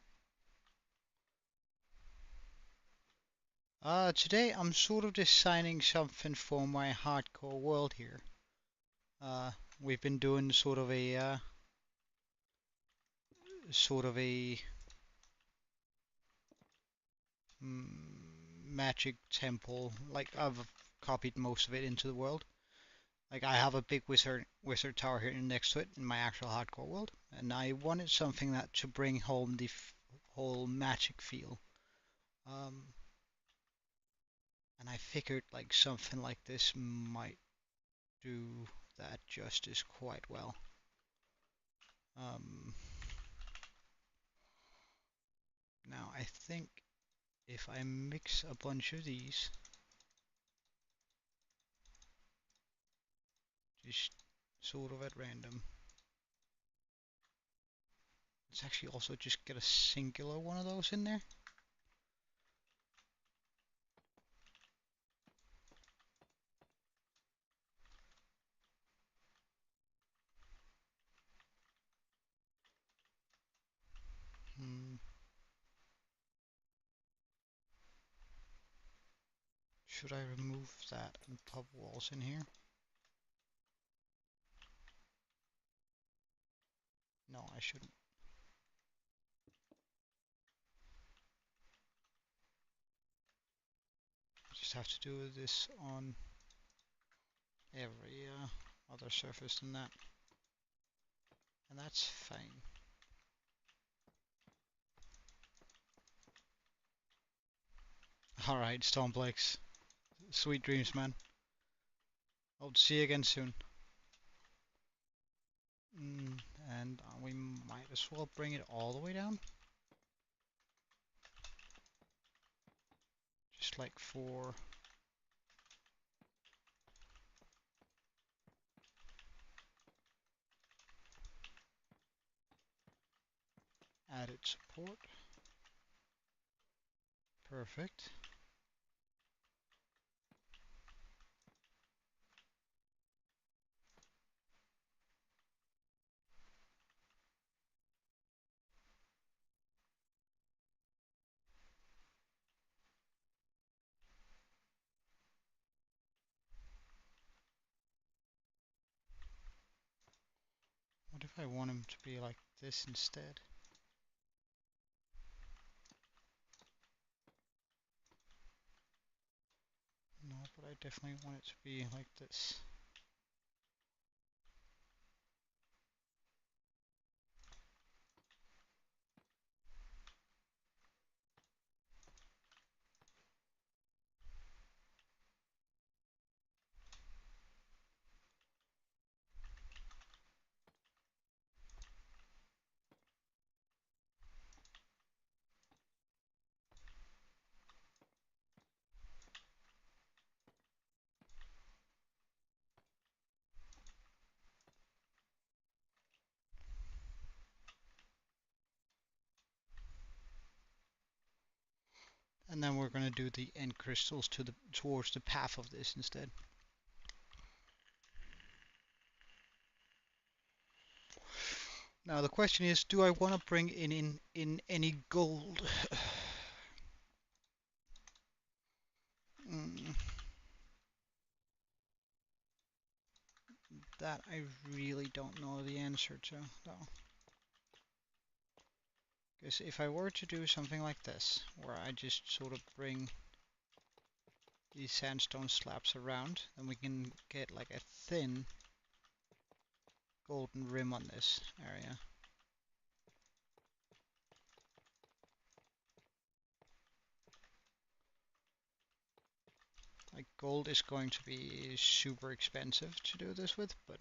Today I'm sort of designing something for my hardcore world here. Uh, we've been doing sort of a magic temple. Like I've copied most of it into the world. Like I have a big wizard tower here next to it in my actual hardcore world, and I wanted something that to bring home the whole magic feel. Um, and I figured like something like this might do that justice quite well. Um, Now I think if I mix a bunch of these, just sort of at random, let's actually also just get a singular one of those in there. Hmm. Should I remove that and pop walls in here? No, I shouldn't. I just have to do this on every other surface than that. And that's fine. Alright, Stormplex. Sweet dreams, man. I'll see you again soon. And we might as well bring it all the way down. Just like for added support. Perfect. What if I want him to be like this instead? No, but I definitely want it to be like this. And then we're gonna do the end crystals towards the path of this instead. Now the question is, do I want to bring in any gold? That I really don't know the answer to, though. Because if I were to do something like this, where I just sort of bring these sandstone slabs around, then we can get like a thin golden rim on this area. Like gold is going to be super expensive to do this with, but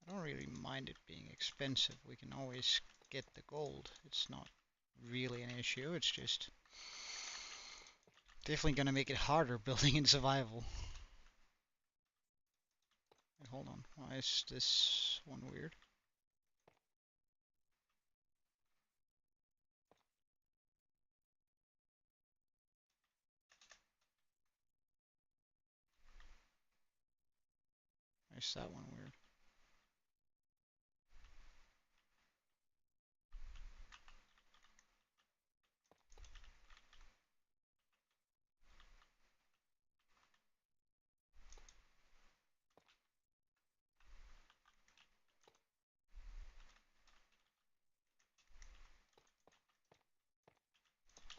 I don't really mind it being expensive. We can always get the gold. It's not really an issue. It's just definitely going to make it harder building in survival. Wait, hold on. Why is this one weird? Why is that one weird?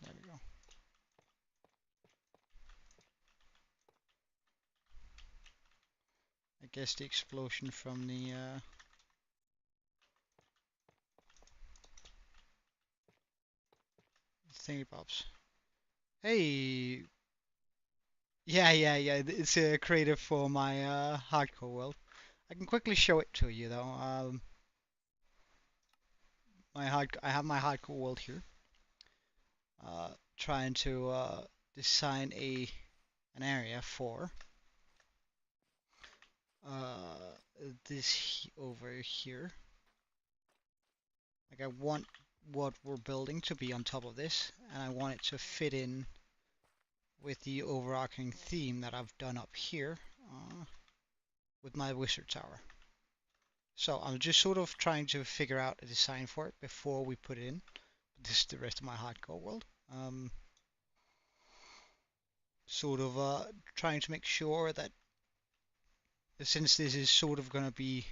There we go. I guess the explosion from the thingy pops. Hey, yeah. It's a creative for my hardcore world. I can quickly show it to you though. I have my hardcore world here. Trying to design an area for this over here. Like I want what we're building to be on top of this, and I want it to fit in with the overarching theme that I've done up here with my wizard tower. So I'm just sort of trying to figure out a design for it before we put it in. This is the rest of my hardcore world. Sort of trying to make sure that since this is sort of going to be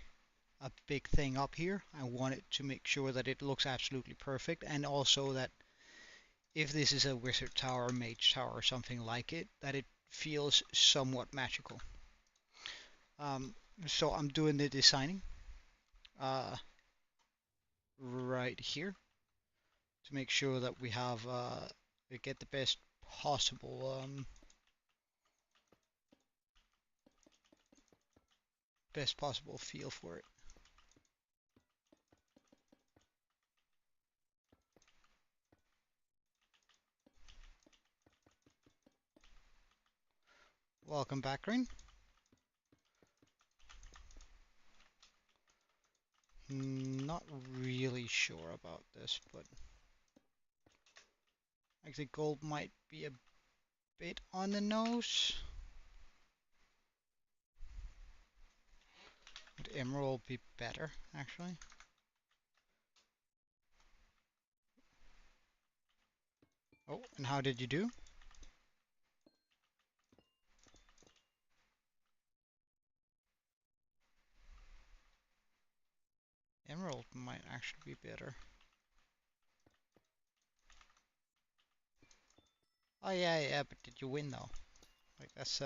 a big thing up here, I want it to make sure that it looks absolutely perfect, and also that if this is a wizard tower, mage tower, or something like it, that it feels somewhat magical. So I'm doing the designing right here to make sure that we have we get the best possible feel for it. Welcome back, Green. Not really sure about this, but actually gold might be a bit on the nose. Would emerald be better, actually? Oh, and how did you do? Emerald might actually be better. Oh yeah, but did you win though? Like that's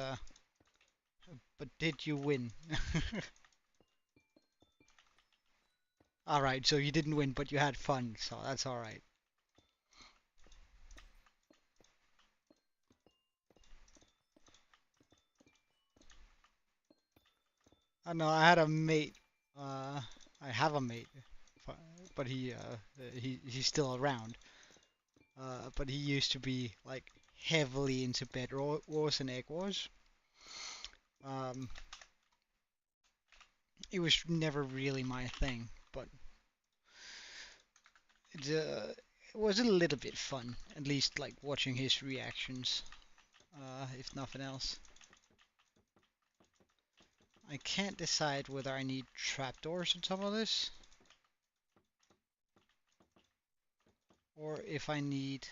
but did you win? Alright, so you didn't win, but you had fun, so that's alright. I know I had a mate, I have a mate, but he's still around. But he used to be like heavily into Bedrock wars and egg wars. Um, it was never really my thing, but it was a little bit fun, at least like watching his reactions, if nothing else. I can't decide whether I need trapdoors on top of this, or if I need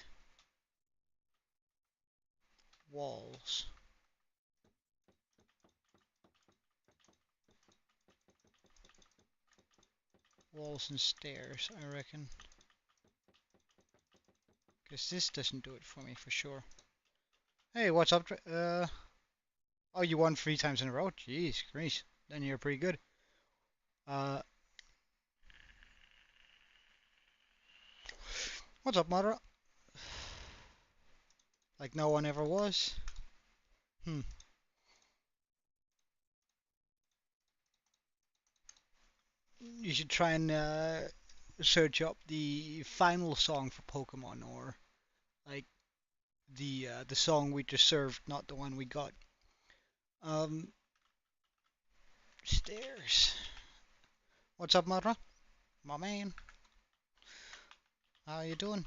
walls. Walls and stairs, I reckon. Because this doesn't do it for me, for sure. Hey, what's up? Oh, you won 3 times in a row? Jeez, Grace. Then you're pretty good. What's up, Mother? Like no one ever was? Hmm. You should try and search up the final song for Pokemon, or like the song we deserved, not the one we got. Um, Stairs. What's up, Mother? My man. How you doing?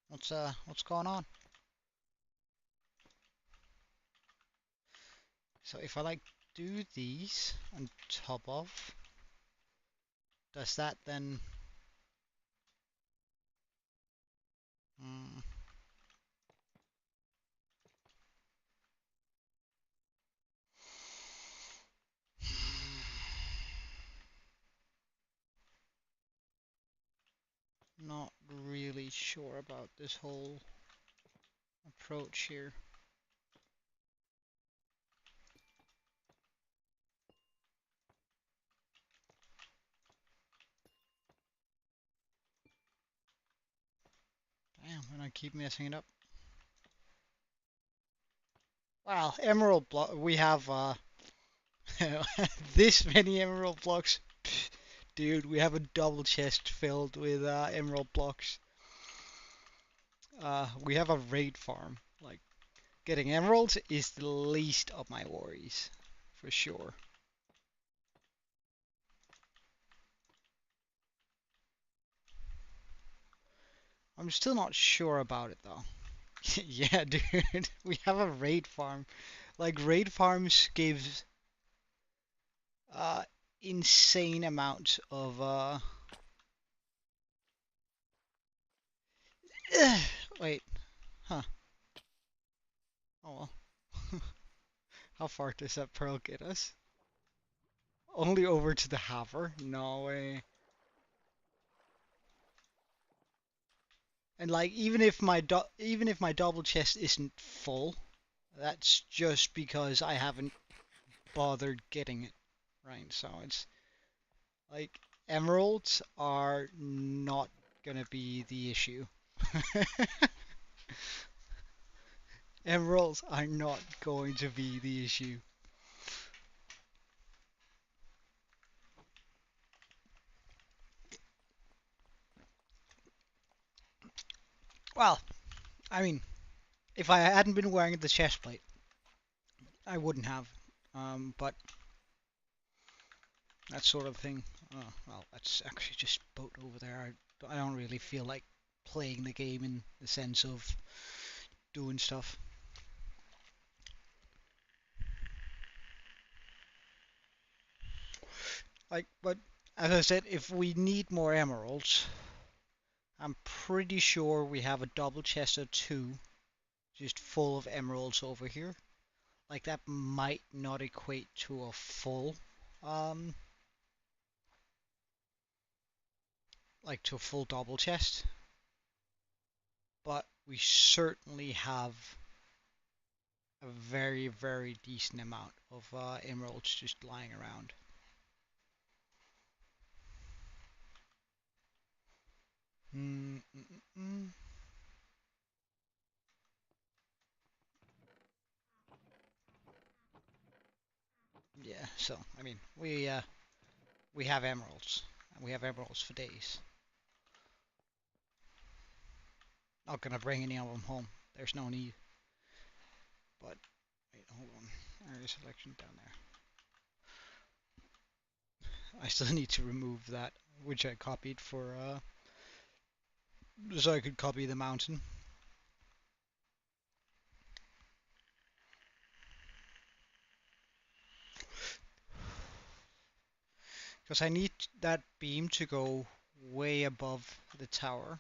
What's going on? So if I like do these on top of, does that then? Mm, not really sure about this whole approach here. Damn, and I keep messing it up. Wow, emerald block. We have this many emerald blocks. Dude, we have a double chest filled with emerald blocks. We have a raid farm. Like, getting emeralds is the least of my worries, for sure. I'm still not sure about it though. Yeah, dude, we have a raid farm. Like, raid farms gives uh insane amounts of wait, huh. Oh well. How far does that pearl get us? Only over to the Haver? No way. And like, even if my double chest isn't full, that's just because I haven't bothered getting it, right? So it's like, emeralds are not gonna be the issue. Emeralds are not going to be the issue. Well, I mean, if I hadn't been wearing the chest plate, I wouldn't have. But that sort of thing. Oh, well, that's actually just boat over there. I don't really feel like playing the game in the sense of doing stuff. Like, but as I said, if we need more emeralds, I'm pretty sure we have a double chest or two just full of emeralds over here. Like, that might not equate to a full, um, like to a full double chest, but we certainly have a very, very decent amount of emeralds just lying around. Mm, mm, mm, mm. Yeah, so I mean, we have emeralds, and we have emeralds for days. Not gonna bring any of them home. There's no need. But wait, hold on. Area selection down there. I still need to remove that, which I copied for so I could copy the mountain. Because I need that beam to go way above the tower.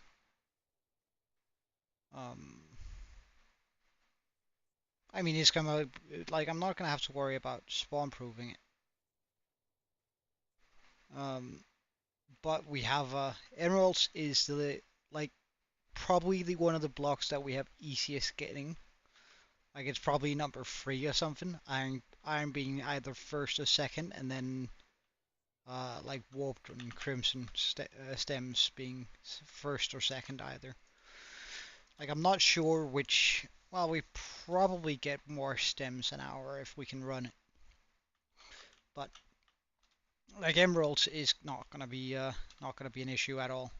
I mean, it's gonna, like, I'm not gonna have to worry about spawn proofing it. But we have, emeralds is the, like, probably the one of the blocks that we have easiest getting. Like, it's probably number 3 or something. Iron being either first or second, and then, like, warped and crimson stems being first or second either. Like, I'm not sure which. Well, we probably get more stems an hour if we can run it. But like emeralds is not gonna be an issue at all.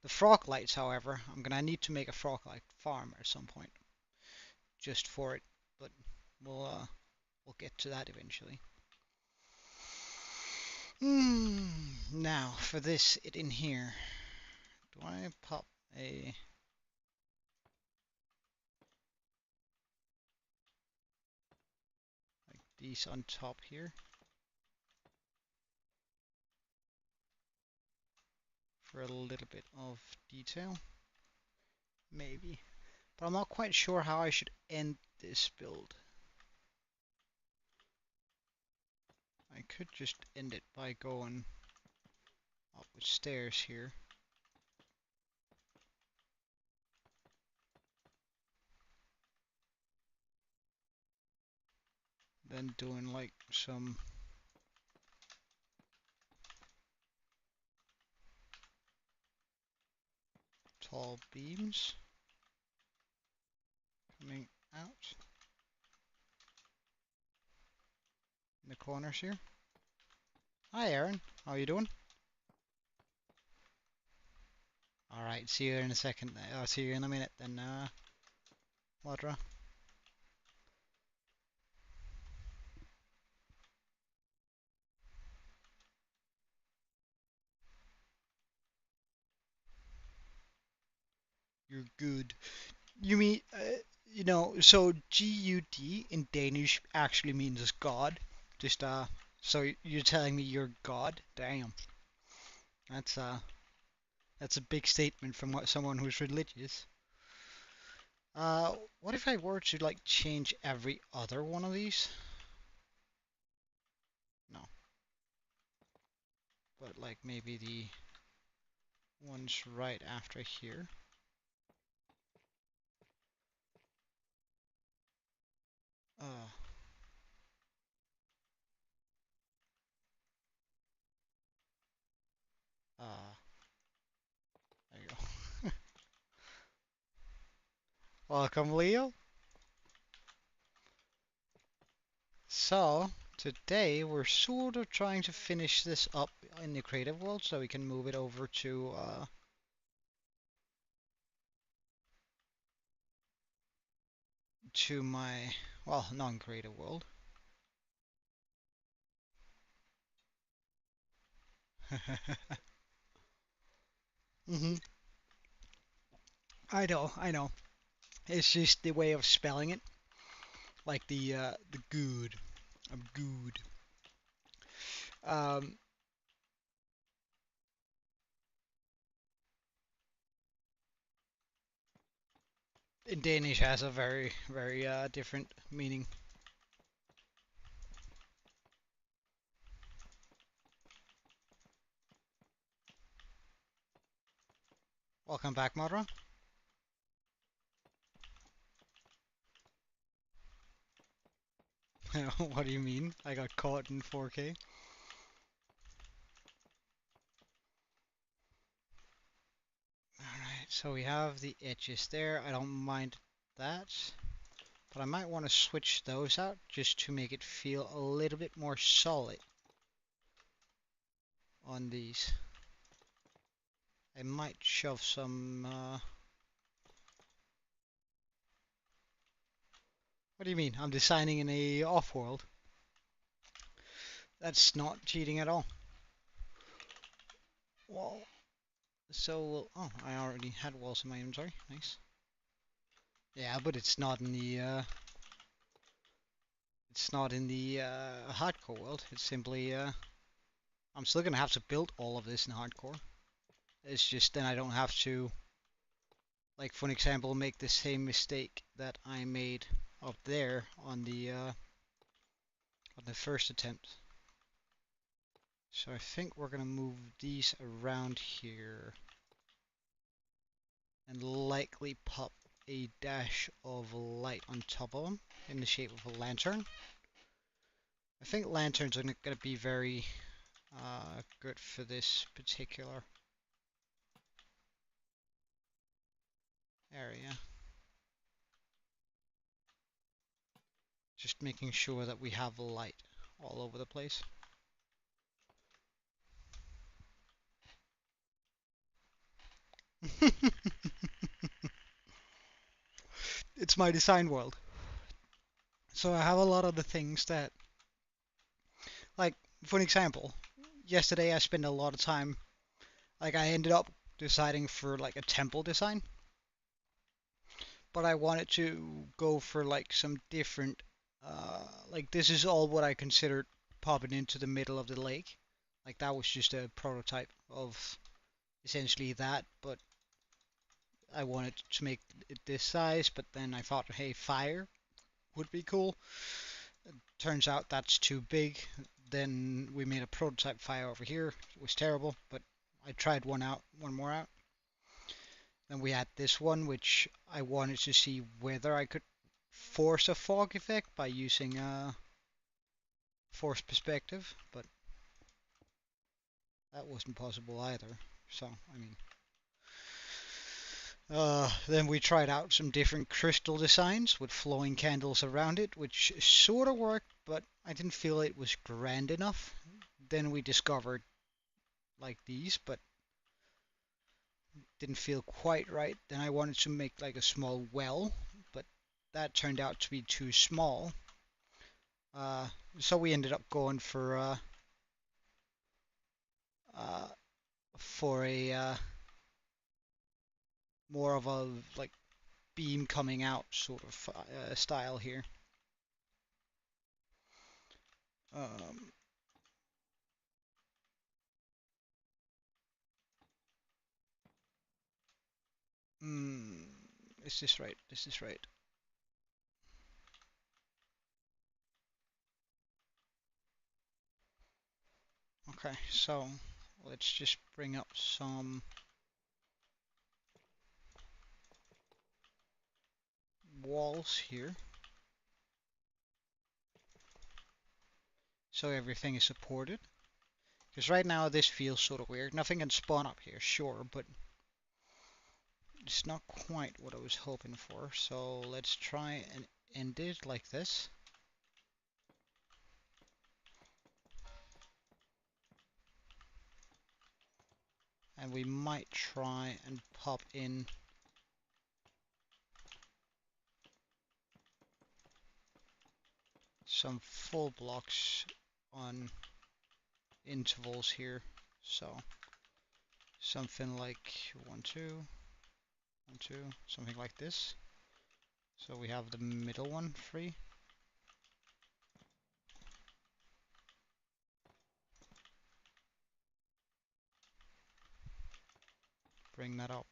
The frog lights, however, I'm gonna need to make a frog light farm at some point just for it. But we'll get to that eventually. Now for this it in here. Do I pop a like these on top here for a little bit of detail? Maybe. But I'm not quite sure how I should end this build. I could just end it by going up the stairs here. Then doing like some tall beams coming out in the corners here. Hi Aaron, how are you doing? Alright, see you in a second. I'll see you in a minute then, Wadra. You're good. You mean, so G-U-D in Danish actually means God. Just, so you're telling me you're God? Damn. That's, that's a big statement from someone who's religious. What if I were to, like, change every other one of these? No. But, like, maybe the ones right after here. Uh, there you go. Welcome, Leo. So, today we're sort of trying to finish this up in the creative world so we can move it over to my, well, non-creative world. hmm I know. It's just the way of spelling it. Like the good. I'm good. Um, in Danish has a very, very different meaning. Welcome back, Madra. What do you mean? I got caught in 4K. Alright, so we have the edges there. I don't mind that. But I might want to switch those out just to make it feel a little bit more solid on these. I might shove some... What do you mean? I'm designing in a off-world. That's not cheating at all. Well, So, oh, I already had walls in my inventory. Nice. Yeah, but it's not in the hardcore world. It's simply I'm still gonna have to build all of this in hardcore. It's just then I don't have to, like for an example, make the same mistake that I made up there on the first attempt. So I think we're gonna move these around here and likely pop a dash of light on top of them in the shape of a lantern. I think lanterns are going to be very good for this particular area. Just making sure that we have light all over the place. It's my design world. So I have a lot of the things that, like, for an example, yesterday I spent a lot of time, like I ended up deciding for like a temple design, but I wanted to go for like some different, like this is all what I considered popping into the middle of the lake. Like that was just a prototype of essentially that, but I wanted to make it this size, but then I thought, hey, fire would be cool. Turns out that's too big. Then we made a prototype fire over here. It was terrible, but I tried one more out. Then we had this one, which I wanted to see whether I could force a fog effect by using a force perspective, but that wasn't possible either. So, I mean, then we tried out some different crystal designs with flowing candles around it, which sort of worked, but I didn't feel it was grand enough. Then we discovered like these, but didn't feel quite right. Then I wanted to make like a small well, but that turned out to be too small. Uh, so we ended up going uh, for a more of a like beam coming out sort of style here. Um, mm, is this right? This is right. Okay, so let's just bring up some walls here. So everything is supported. Because right now this feels sort of weird. Nothing can spawn up here, sure, but it's not quite what I was hoping for. So let's try and end it like this. And we might try and pop in some full blocks on intervals here. So something like 1, 2, 1, 2, something like this. So we have the middle one free. Bring that up.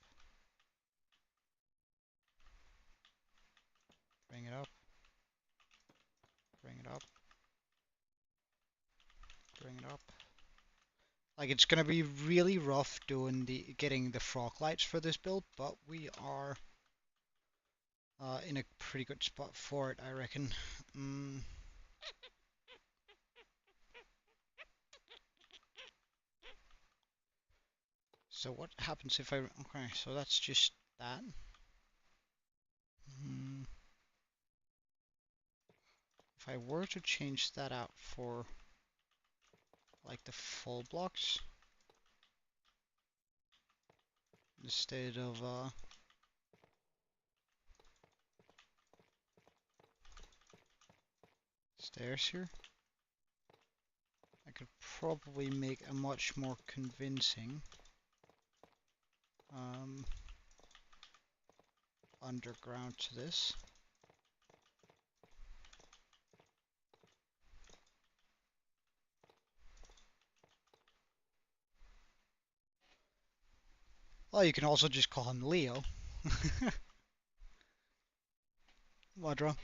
Bring it up. Bring it up. Bring it up. Like it's gonna be really rough doing getting the frog lights for this build, but we are in a pretty good spot for it, I reckon. So what happens if I... Okay, so that's just that. If I were to change that out for like the full blocks instead of stairs here, I could probably make a much more convincing um, underground to this. Well, you can also just call him Leo. Modra.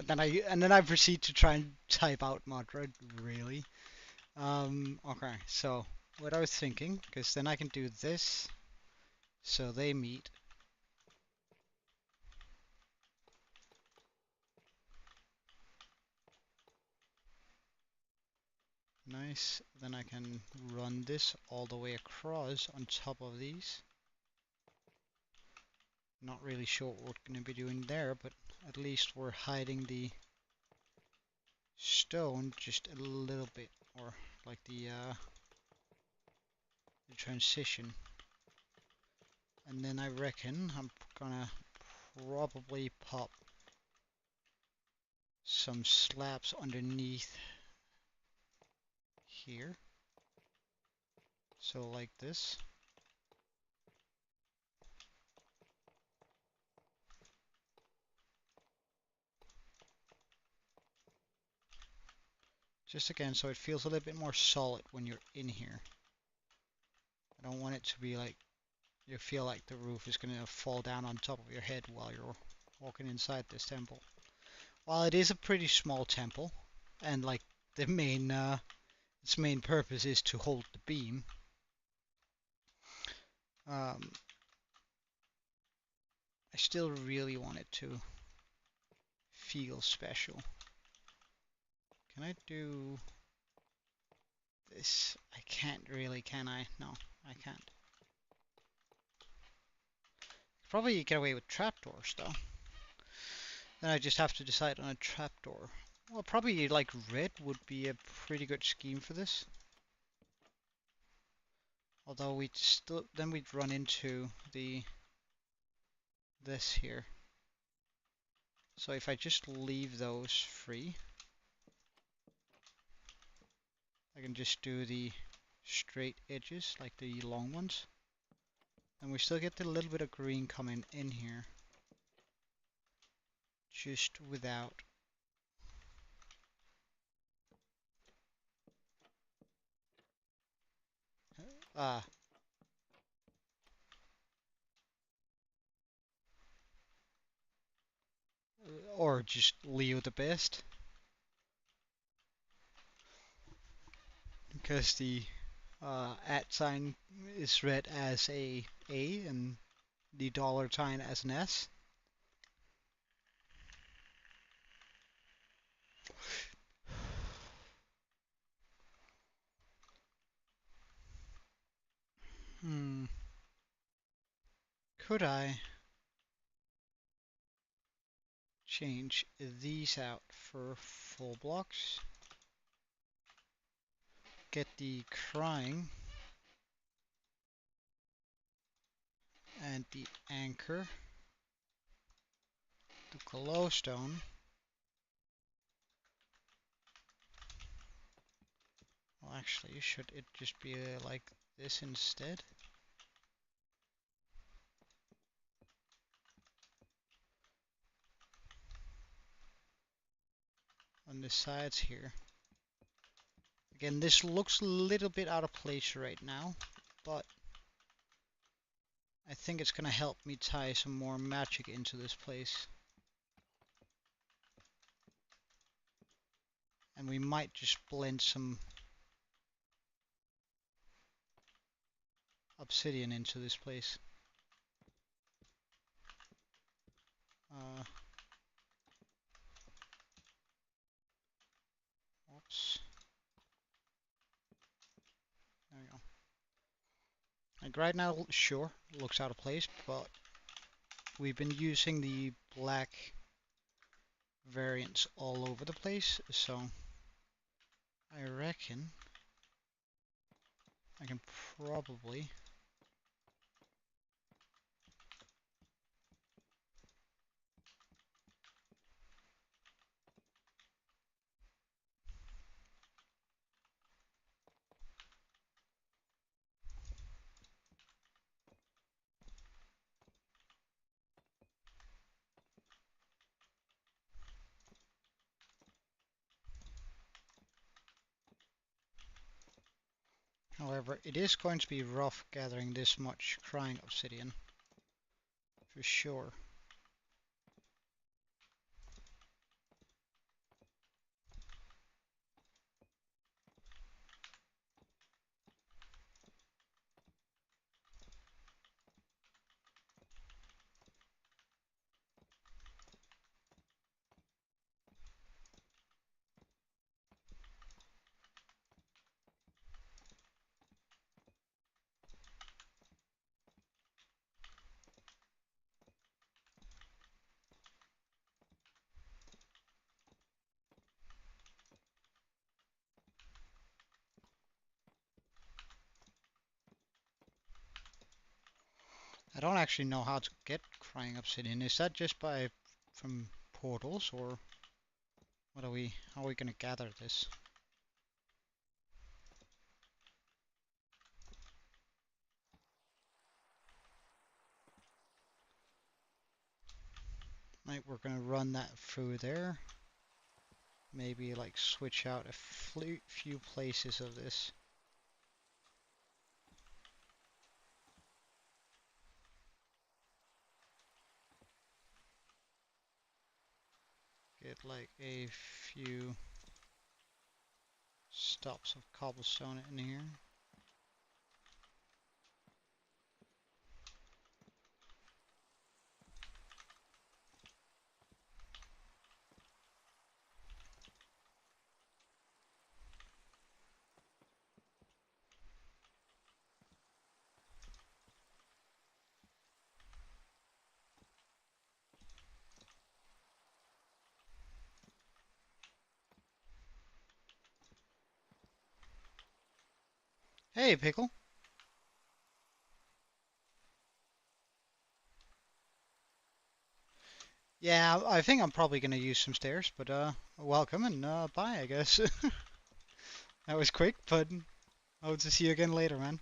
then I proceed to try and type out Modra. Really? Okay. So what I was thinking, because then I can do this, so they meet. Nice. Then I can run this all the way across on top of these. Not really sure what we're going to be doing there, but at least we're hiding the stone just a little bit, or like the transition. And then I reckon I'm gonna probably pop some slabs underneath here. So like this. Just again, so it feels a little bit more solid when you're in here. I don't want it to be like you feel like the roof is gonna fall down on top of your head while you're walking inside this temple. While it is a pretty small temple, and like the main its main purpose is to hold the beam. Um, I still really want it to feel special. Can I do this? I can't really, can I? No, I can't. Probably get away with trapdoors though. Then I just have to decide on a trapdoor. Well, probably like red would be a pretty good scheme for this. Although we'd still, then we'd run into this here. So if I just leave those free, I can just do the straight edges, like the long ones. And we still get a little bit of green coming in here. Just without. Ah. Or just Leo the best. Because the at sign is read as a and the dollar sign as an S. Could I change these out for full blocks? Get the crying and the anchor, the glowstone. Well, actually, should it just be like this instead? On the sides here. Again, this looks a little bit out of place right now, but I think it's gonna help me tie some more magic into this place. And we might just blend some obsidian into this place. Oops. There we go. Like right now, sure, looks out of place, but we've been using the black variants all over the place, so I reckon I can probably However, it is going to be rough gathering this much crying obsidian, for sure. I don't actually know how to get crying obsidian. Is that just from portals, or how are we gonna gather this? Like, we're gonna run that through there. Maybe like switch out a few places of this. Get like a few stops of cobblestone in here. Hey, Pickle. Yeah, I think I'm probably gonna use some stairs, but welcome and bye, I guess. That was quick, but I hope to see you again later, man.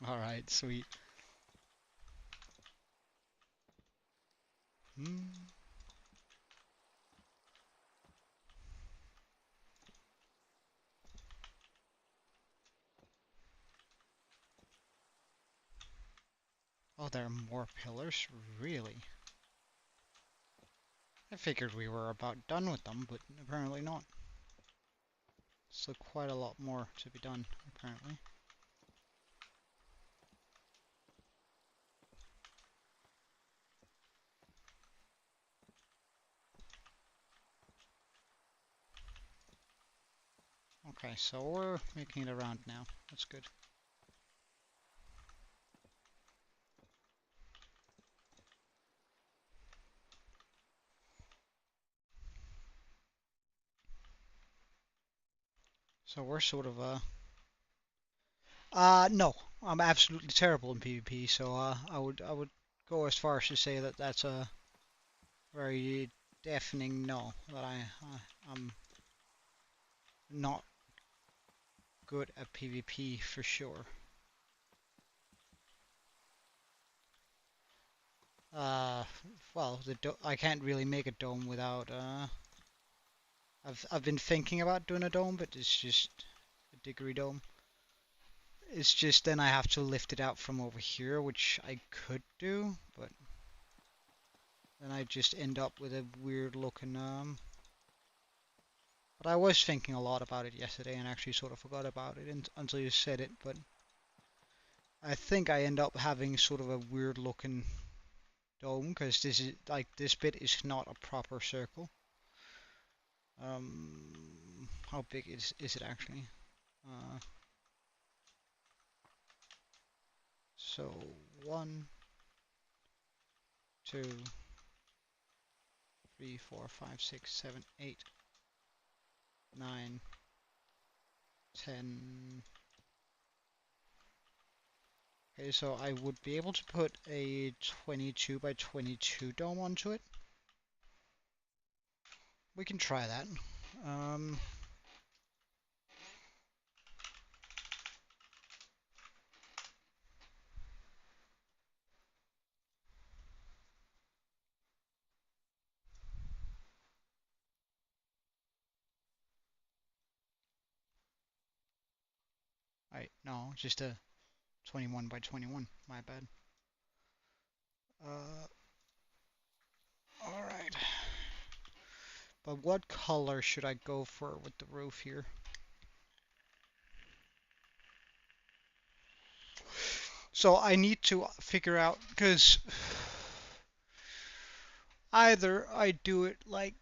Alright, sweet. Hmm. Oh, there are more pillars? Really? I figured we were about done with them, but apparently not. Still quite a lot more to be done, apparently. Okay, so we're making it around now. That's good. So we're sort of no, I'm absolutely terrible in PvP. So I would go as far as to say that that's a very deafening no. That I'm not good at PvP for sure. Uh, well, I can't really make a dome without I've been thinking about doing a dome, but it's just a degree dome. It's just then I have to lift it out from over here, which I could do, but then I just end up with a weird looking But I was thinking a lot about it yesterday and actually sort of forgot about it until you said it, but I think I end up having sort of a weird looking dome because this is like this bit is not a proper circle. How big is it actually? Uh, so 1, 2, 3, 4, 5, 6, 7, 8, 9, 10, Okay, so I would be able to put a 22 by 22 dome onto it. We can try that. No, just a 21 by 21. My bad. All right. But what color should I go for with the roof here? So I need to figure out, because either I do it like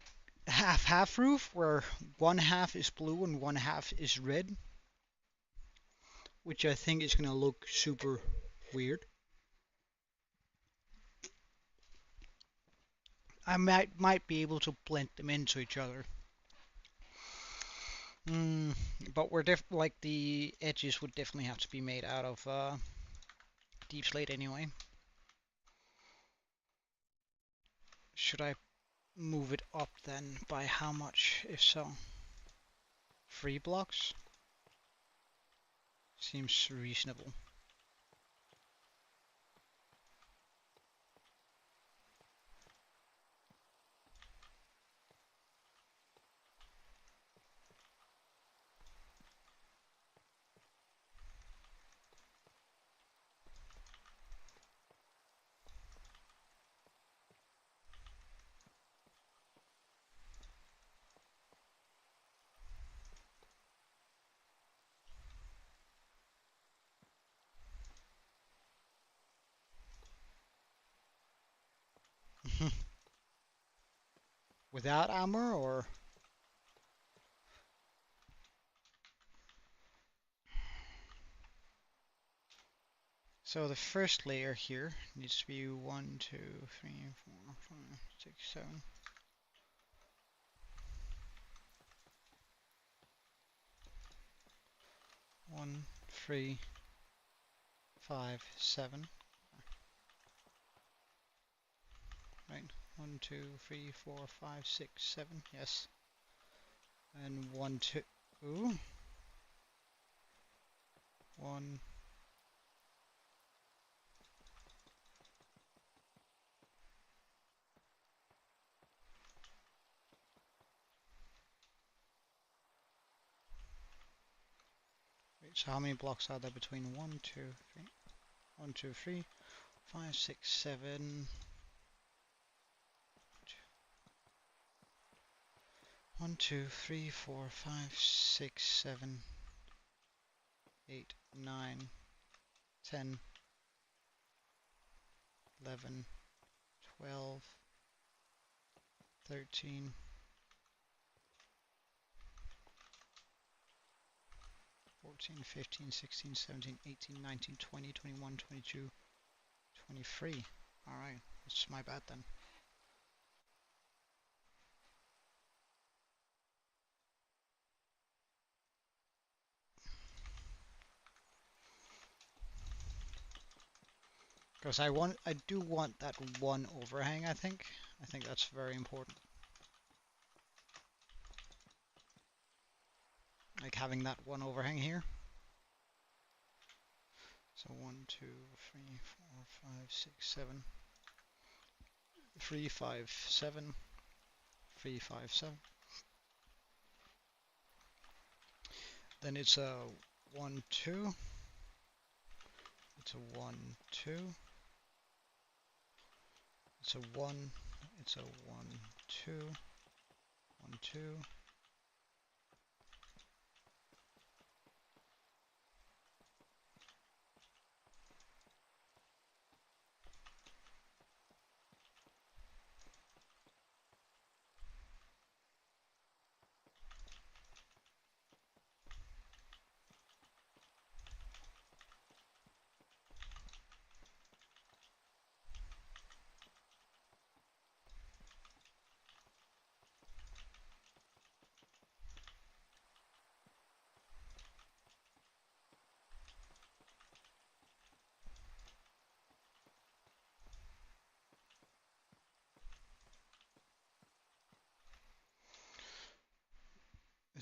half-half roof, where one half is blue and one half is red, which I think is gonna look super weird. I might be able to blend them into each other. But we're like the edges would definitely have to be made out of deep slate anyway. Should I move it up then? By how much, if so? 3 blocks? Seems reasonable. Without armor, or? So the first layer here needs to be 1, 2, 3, 4, 5, 6, 7. 1, 3, 5, 7. Right. 1, 2, 3, 4, 5, 6, 7. Yes. And 1, 2. Ooh. 1. Wait, so how many blocks are there between 1, 2, 3? 1, 2, 3, 5, 6, 7. 1, 2, 3, 4, 5, 6, 7, 8, 9, 10, 11, 12, 13, 14, 15, 16, 17, 18, 19, 20, 21, 22, 23. Alright, that's my bad then. Because I do want that one overhang, I think. I think that's very important. Like having that one overhang here. So 1, 2, 3, 4, 5, 6, 7. 3, 5, 7. 3, 5, 7. Then it's a 1, 2. It's a 1, 2. It's a 1. It's a 1, 2. 1, 2.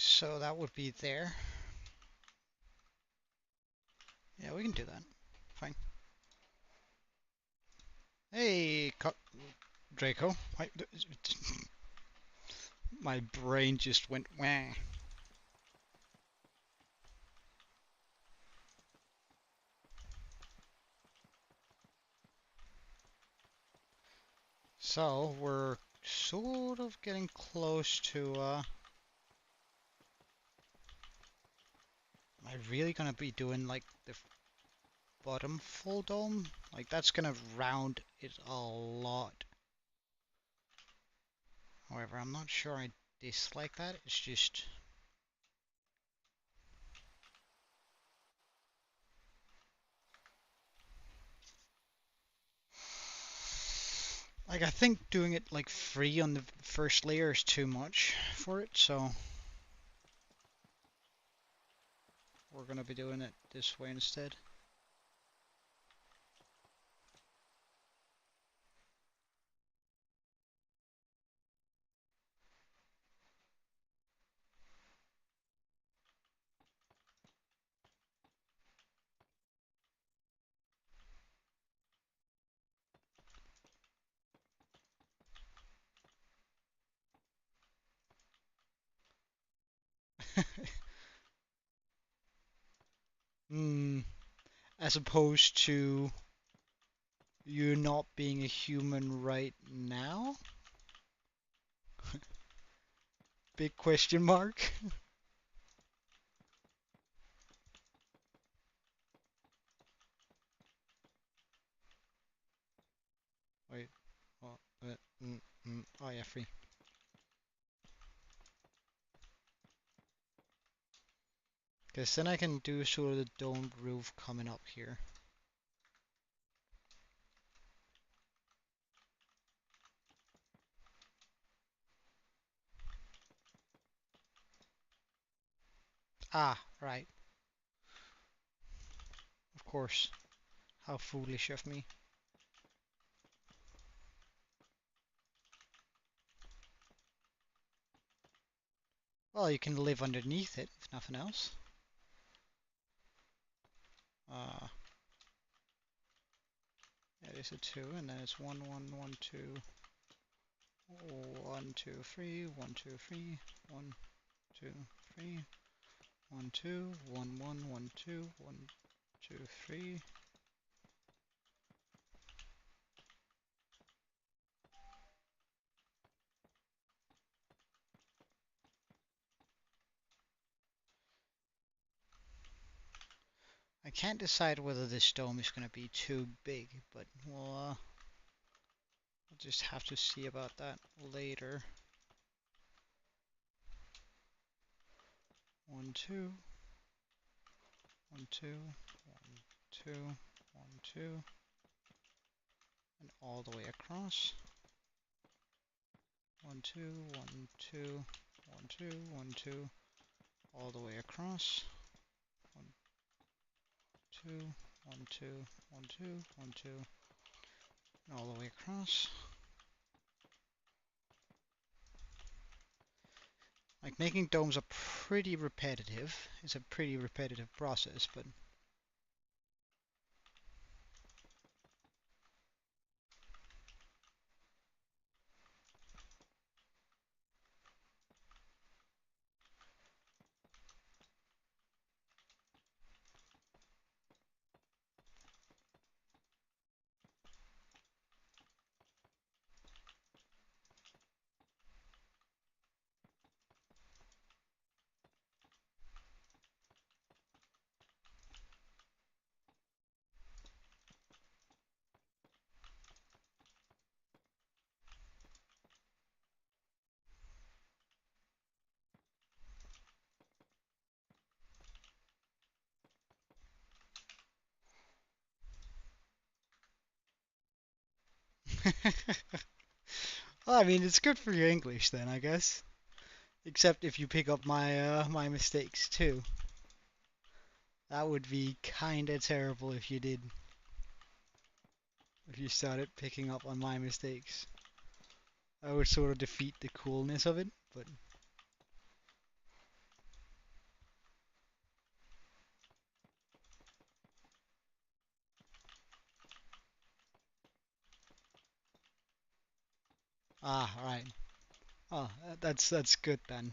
So that would be there. Yeah, we can do that. Fine. Hey, Draco. My brain just went wah. So we're sort of getting close to. Am I really gonna be doing like the bottom full dome? Like that's gonna round it a lot. However, I'm not sure I dislike that. It's just. Like, I think doing it like free on the first layer is too much for it, so we're gonna be doing it this way instead. Hmm, as opposed to you not being a human right now? Big question mark. Wait, oh, oh yeah, free. Because then I can do sort of the domed roof coming up here. Ah, right. Of course. How foolish of me. Well, you can live underneath it, if nothing else. Uh, yeah, there's a 2, and then it's 1, 1, 1, 2, 1, 2, 3, 1, 2, 3, 1, 2, 3, 1, 2, 1, 1, 1, 2, 1, 2, 3. I can't decide whether this dome is going to be too big, but we'll just have to see about that later. 1, 2, 1, 2, 1, 2, 1, 2, and all the way across. 1, 2, 1, 2, 1, 2, 1, 2, all the way across. 1, 2, 1, 2, 1, 2, 1, 2, and all the way across. Like, making domes are pretty repetitive. It's a pretty repetitive process, but well, I mean, it's good for your English then, I guess. Except if you pick up my mistakes too. That would be kinda terrible if you did. If you started picking up on my mistakes. That would sort of defeat the coolness of it, but Ah, right. Oh, that's good then.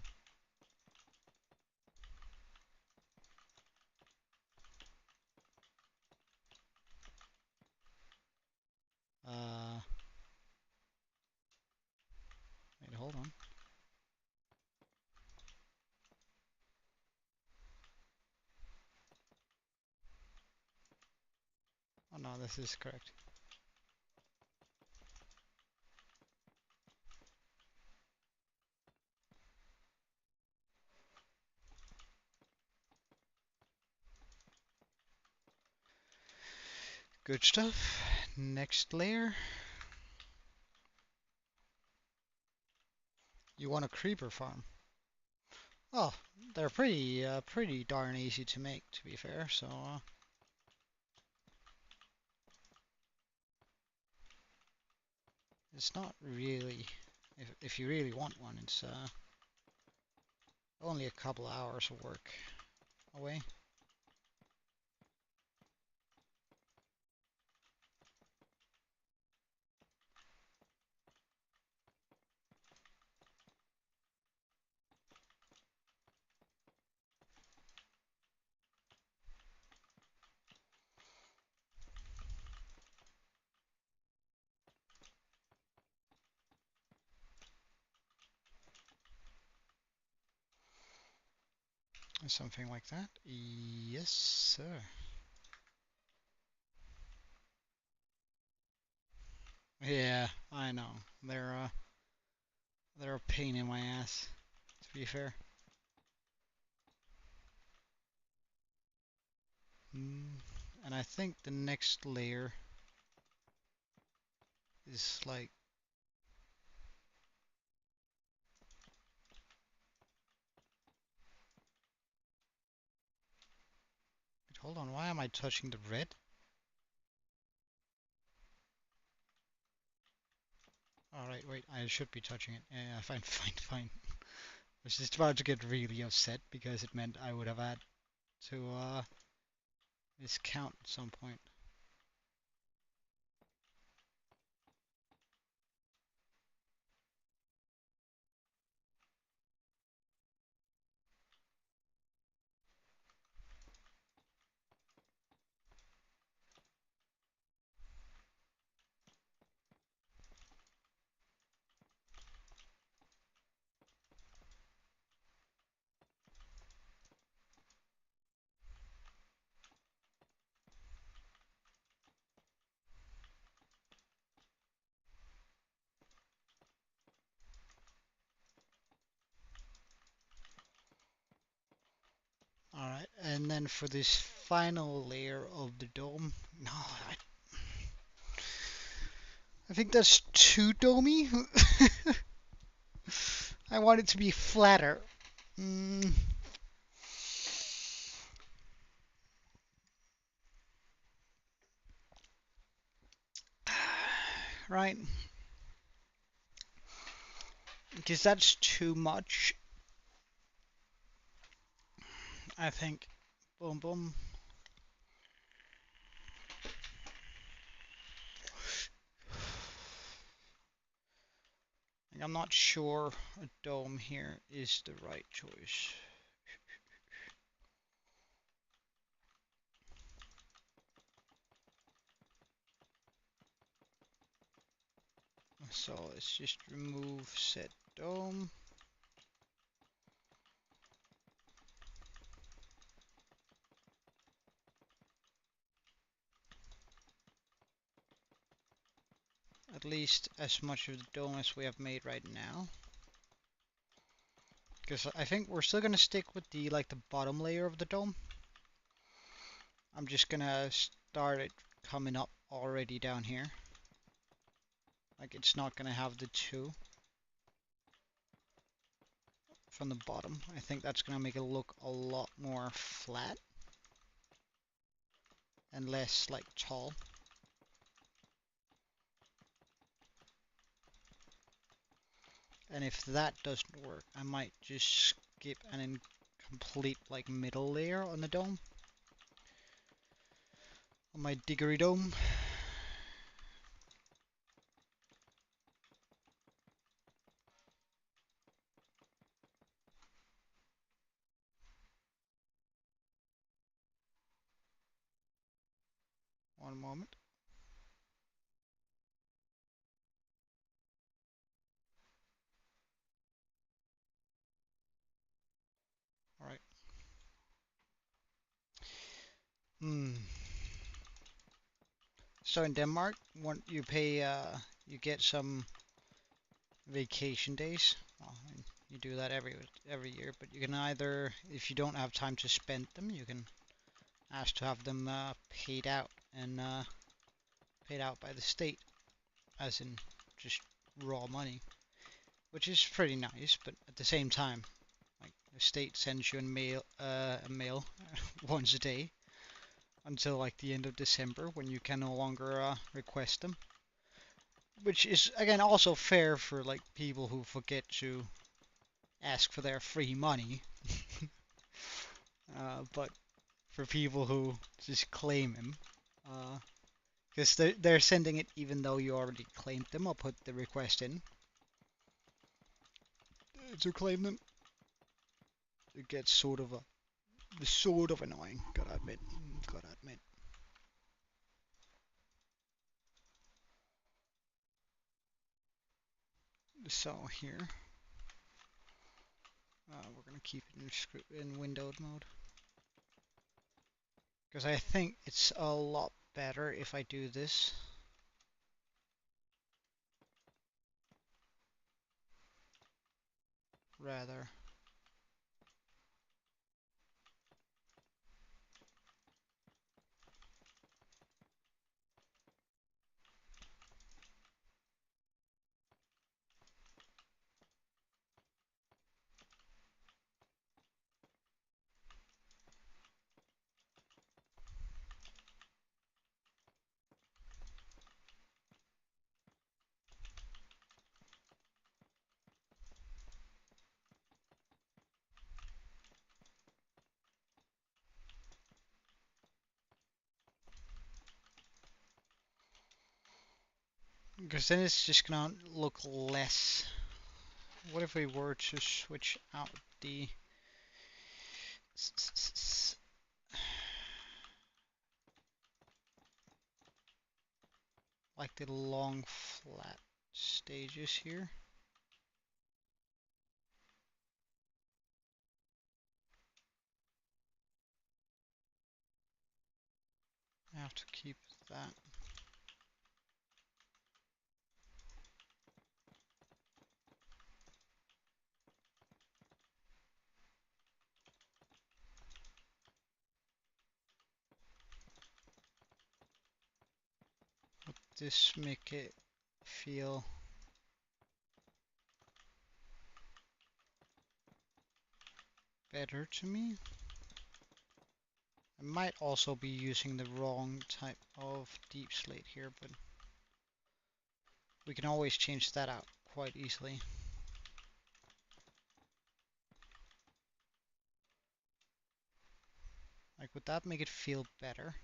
Uh, wait, hold on. Oh no, this is correct. Good stuff. Next layer. You want a creeper farm? Oh, they're pretty darn easy to make, to be fair. So it's not really. If you really want one, it's only a couple hours of work away. Something like that. Yes, sir. Yeah, I know. They're a pain in my ass, to be fair. And I think the next layer is like. Wait, hold on, why am I touching the red? Alright, wait, I should be touching it. Yeah, fine, fine, fine. I was just about to get really upset because it meant I would have had to miscount at some point. Alright, and then for this final layer of the dome, no, I think that's too domey. I want it to be flatter. Mm, right, because that's too much, I think. Boom, boom. I'm not sure a dome here is the right choice. So let's just remove set dome. At least as much of the dome as we have made right now. Because I think we're still gonna stick with the bottom layer of the dome. I'm just gonna start it coming up already down here. Like it's not gonna have the two from the bottom. I think that's gonna make it look a lot more flat and less like tall. And if that doesn't work, I might just skip an incomplete like middle layer on the dome. On my diggery dome. One moment. All right. So in Denmark, when you pay, you get some vacation days. Well, you do that every year, but you can either, if you don't have time to spend them, you can ask to have them paid out and paid out by the state, as in just raw money, which is pretty nice. But at the same time, like the state sends you a mail once a day until like the end of December when you can no longer request them, which is again also fair for like people who forget to ask for their free money. But for people who just claim them, because they're sending it even though you already claimed them or put the request in to claim them, it gets sort of annoying. Gotta admit, gotta admit. So here, we're gonna keep it in windowed mode because I think it's a lot better if I do this. Rather because then it's just gonna look less. What if we were to switch out the like the long flat stages here? I have to keep that. Would this make it feel better to me? I might also be using the wrong type of deep slate here, but we can always change that out quite easily. Like, would that make it feel better?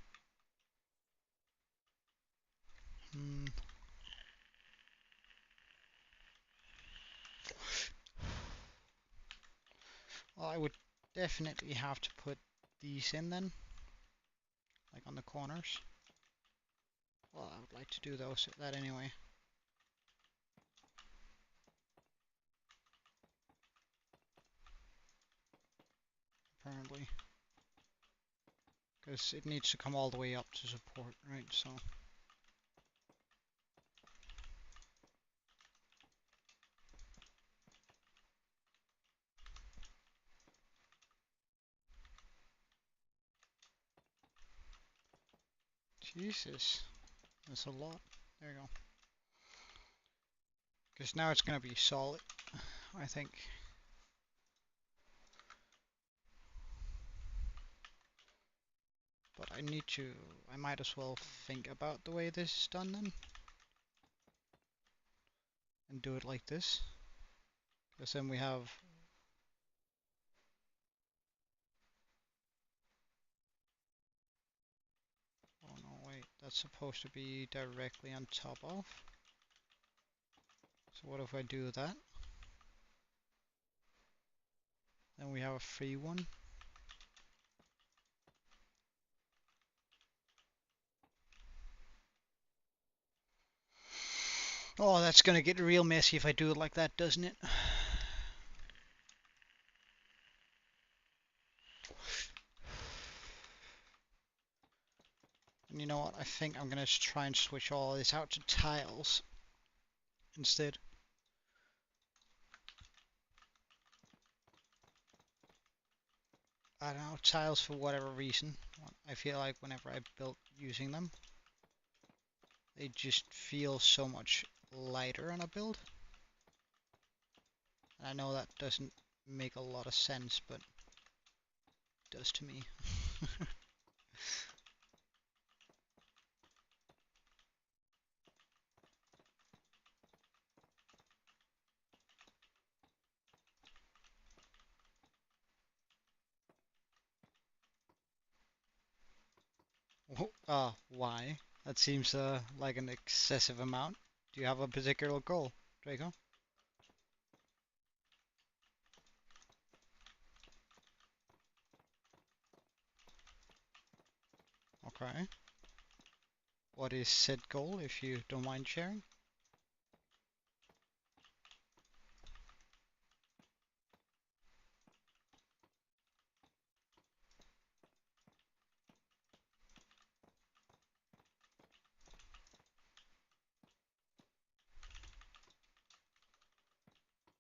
Well, I would definitely have to put these in then, like on the corners. Well, I would like to do that anyway. Apparently. Because it needs to come all the way up to support, right? So. Jesus. That's a lot. There you go. Because now it's going to be solid, I think. But I might as well think about the way this is done then. And do it like this. Because then we have... Oh no, wait, that's supposed to be directly on top of. So what if I do that? Then we have a free one. Oh, that's gonna get real messy if I do it like that, doesn't it? And you know what? I think I'm gonna try and switch all this out to tiles instead. I don't know, tiles for whatever reason. I feel like whenever I build using them, they just feel so much lighter on a build. And I know that doesn't make a lot of sense, but it does to me. Why? That seems like an excessive amount. Do you have a particular goal, Draco? Okay. What is said goal, if you don't mind sharing?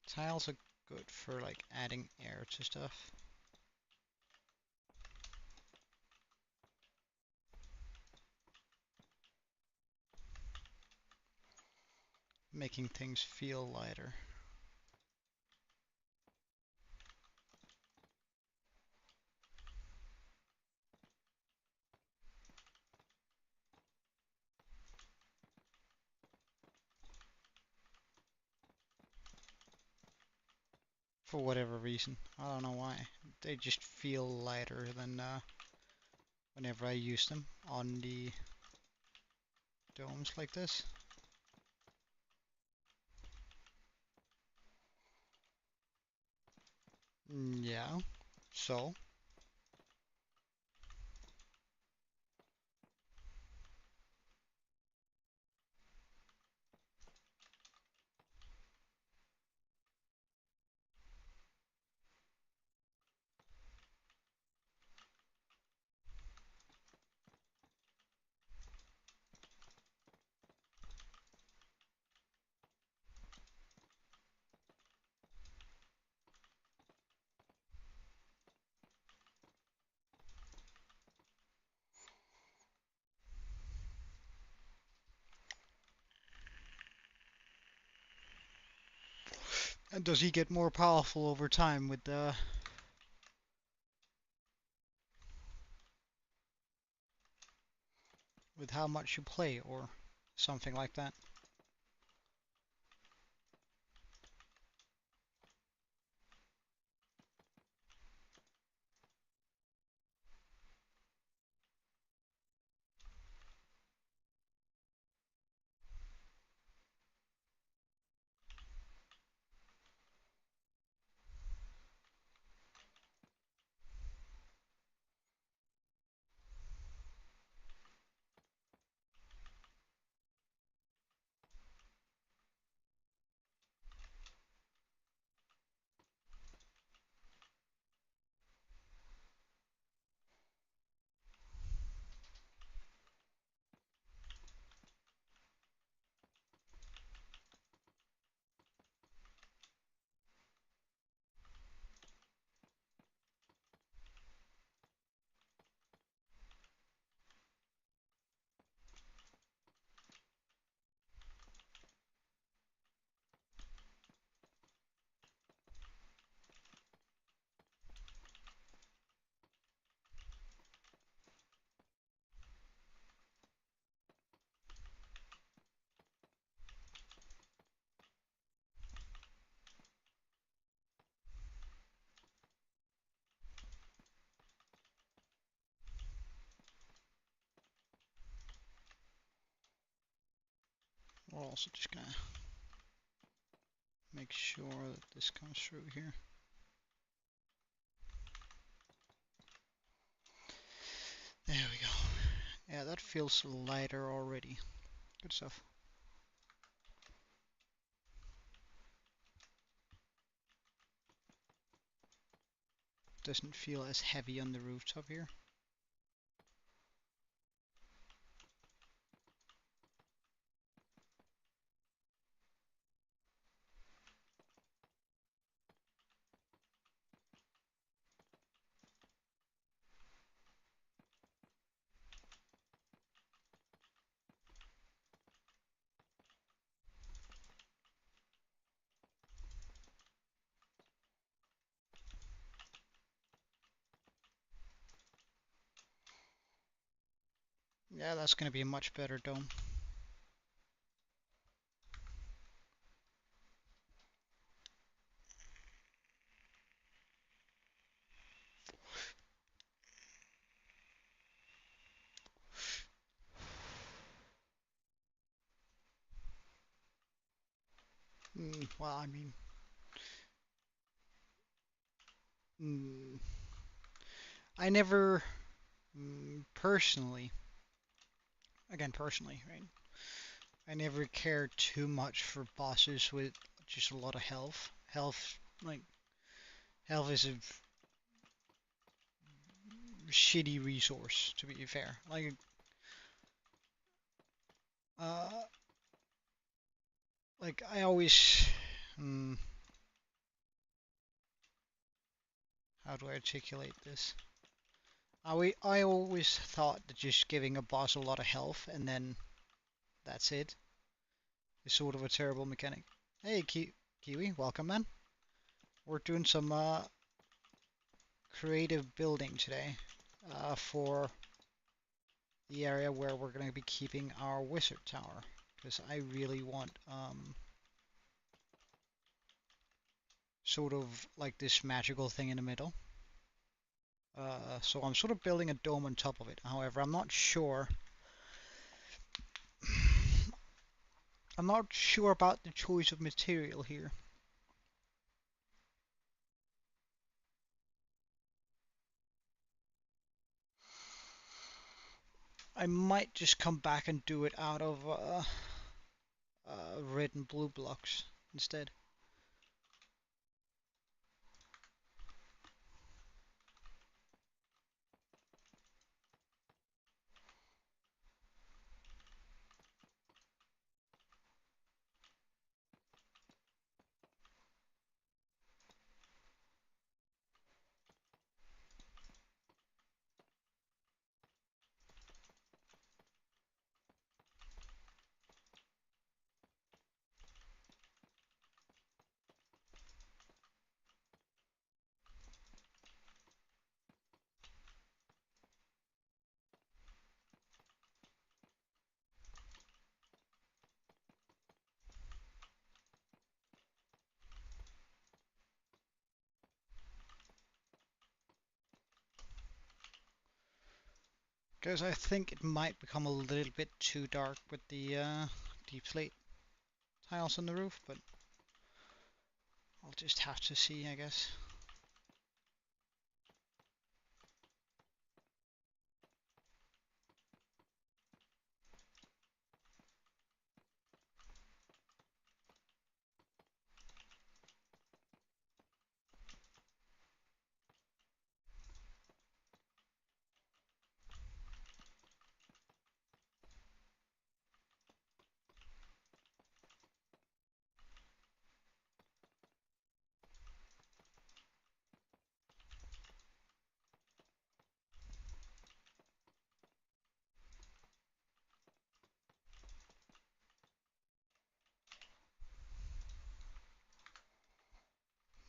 Tiles are good for like adding air to stuff. Making things feel lighter. For whatever reason. I don't know why. They just feel lighter than whenever I use them on the domes like this. Yeah, so and does he get more powerful over time with how much you play or something like that? We're also just gonna make sure that this comes through here. There we go. Yeah, that feels lighter already. Good stuff. Doesn't feel as heavy on the rooftop here. Yeah, that's going to be a much better dome. Well, I mean, mm, I never personally, again personally, right? I never cared too much for bosses with just a lot of health. Like, health is a shitty resource, to be fair. Uh, like I always, how do I articulate this? I always thought that just giving a boss a lot of health and then that's it is sort of a terrible mechanic. Hey, Kiwi, welcome, man. We're doing some creative building today for the area where we're going to be keeping our wizard tower, because I really want sort of like this magical thing in the middle. So I'm sort of building a dome on top of it. However, I'm not sure about the choice of material here. I might just come back and do it out of red and blue blocks instead. Because I think it might become a little bit too dark with the deep slate tiles on the roof, but I'll just have to see, I guess.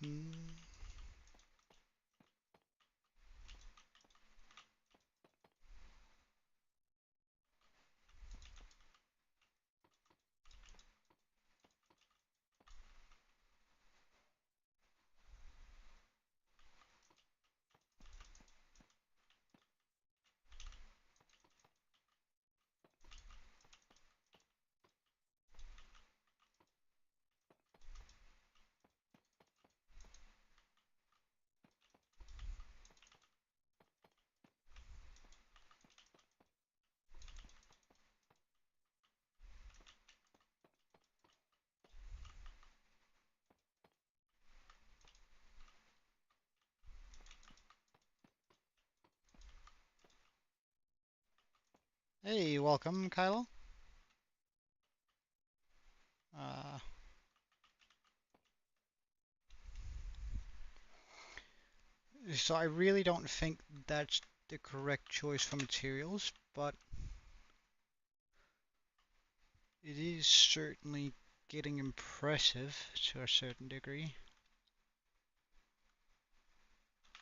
Hmm. Hey, welcome, Kyle. Uh, so I really don't think that's the correct choice for materials, but it is certainly getting impressive to a certain degree.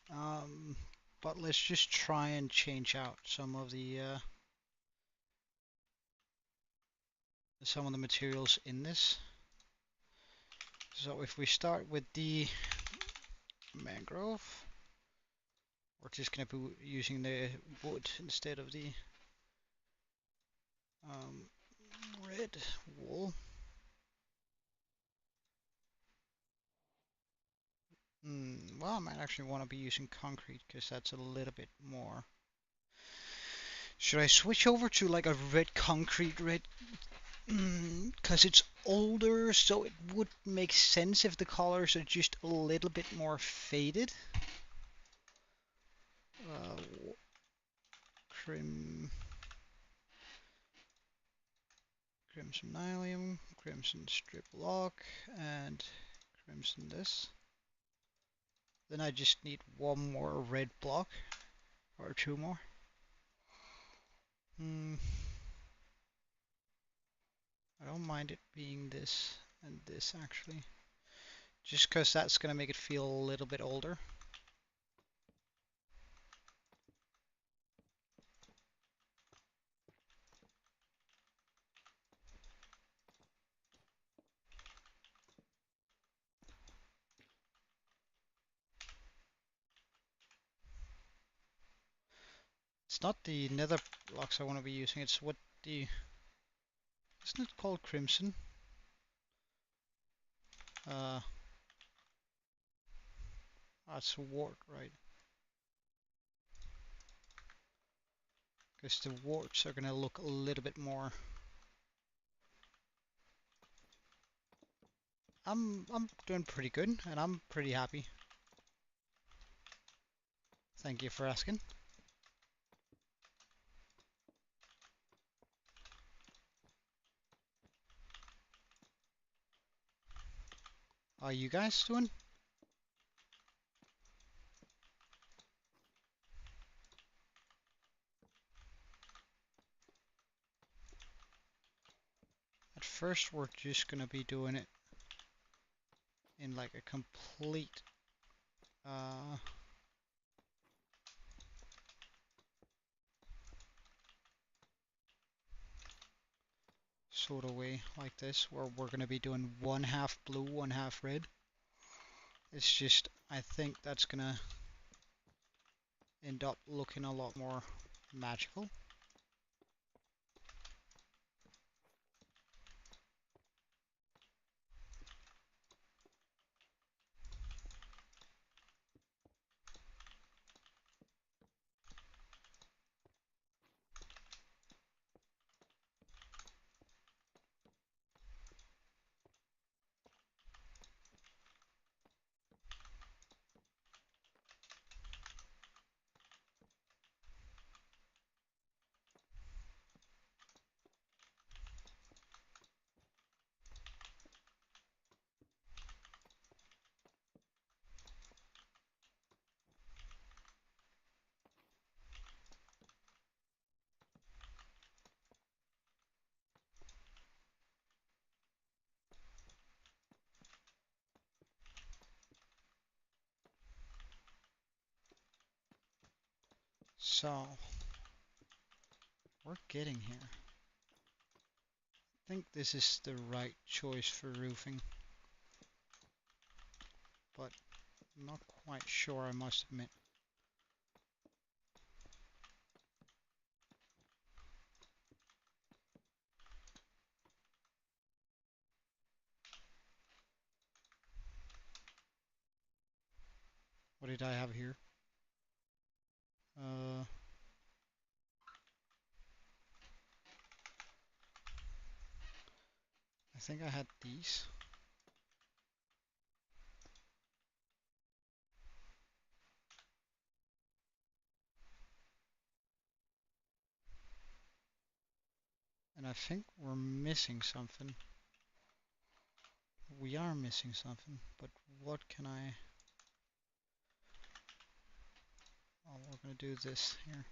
Um, but let's just try and change out some of the materials in this. So if we start with the mangrove, we're just going to be using the wood instead of the um, red wool. Well, I might actually want to be using concrete because that's a little bit more. Should I switch over to like a red concrete red? Because it's older, so it would make sense if the colors are just a little bit more faded. Crim, crimson nylium, crimson strip lock, and crimson this. Then I just need one more red block, or two more. I don't mind it being this and this actually. Just because that's going to make it feel a little bit older. It's not the nether blocks I want to be using, it's what the... Isn't it called crimson? That's wart, right? Because the warts are going to look a little bit more... I'm doing pretty good, and I'm pretty happy. Thank you for asking. How are you guys doing? At first we're just going to be doing it in like a complete sort of way like this, where we're going to be doing one half blue, one half red. It's just, I think that's going to end up looking a lot more magical. So, we're getting here. I think this is the right choice for roofing, but I'm not quite sure, I must admit. What did I have here? I think I had these. I think we're missing something. We are missing something, but what can I... Oh, we're gonna do this here.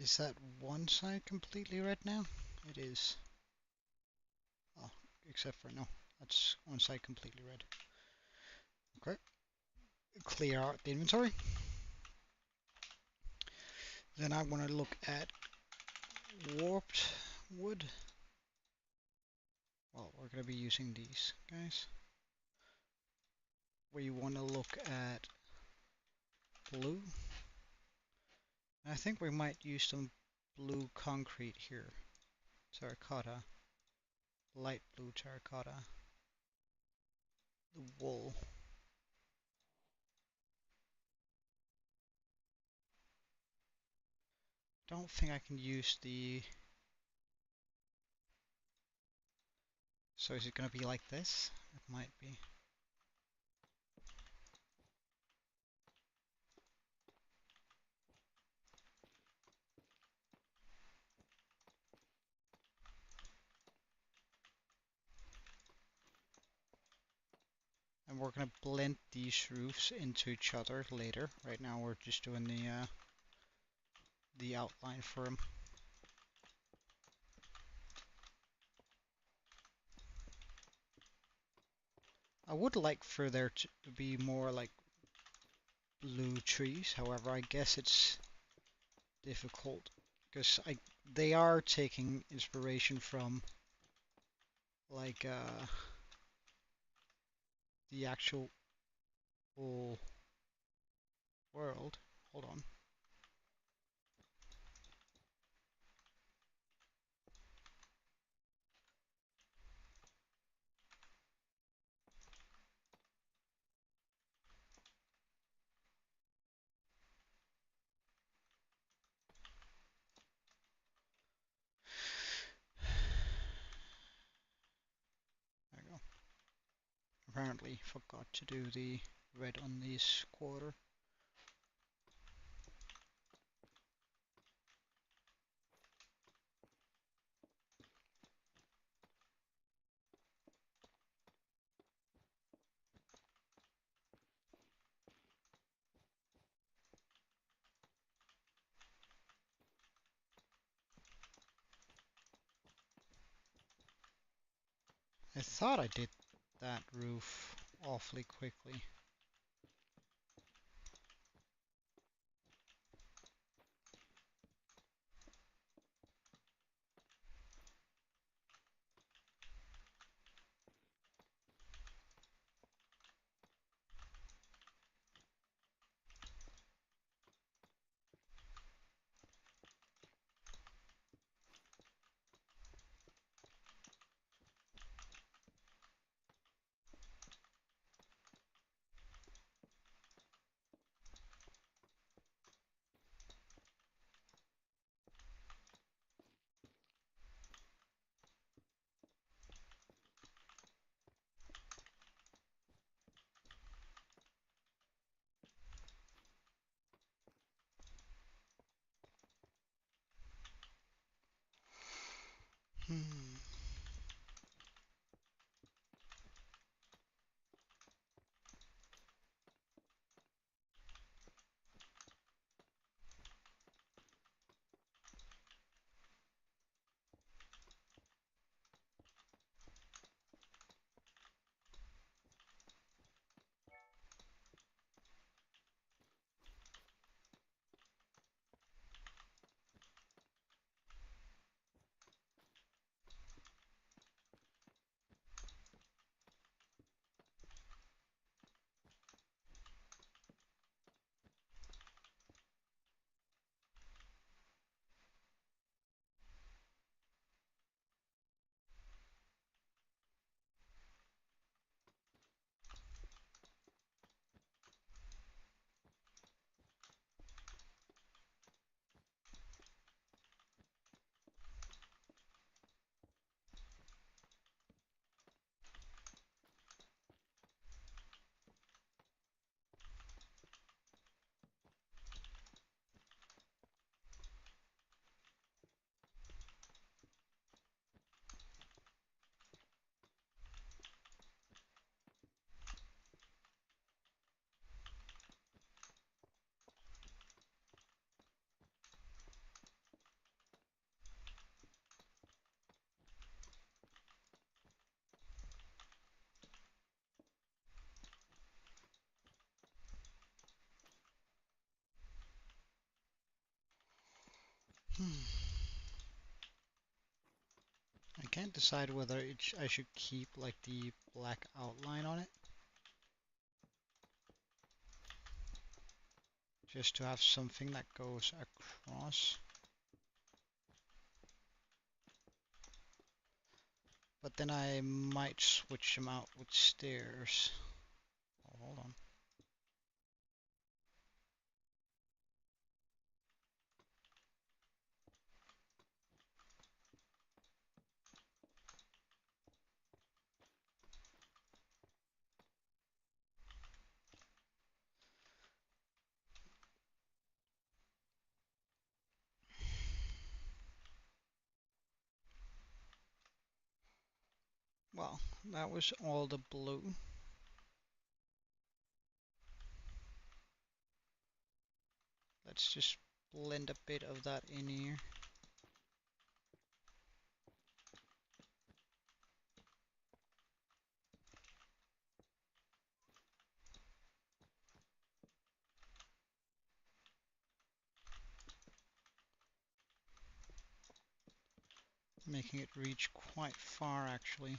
Is that one side completely red now? It is. Oh, except for no. That's one side completely red. Okay. Clear out the inventory. Then I want to look at warped wood. Well, we're going to be using these guys. We want to look at blue. I think we might use some blue concrete here. Terracotta. Light blue terracotta. The wool. Don't think I can use the... So is it going to be like this? It might be. And we're going to blend these roofs into each other later. Right now we're just doing the outline for them. I would like for there to be more like blue trees. However, I guess it's difficult because they are taking inspiration from like the actual whole world. Hold on. There we go. Apparently forgot to do the red on this quarter. I thought I did that roof awfully quickly. I can't decide whether I should keep like the black outline on it, just to have something that goes across. But then I might switch them out with stairs. Oh, hold on. Well, that was all the blue. Let's just blend a bit of that in here. Making it reach quite far actually.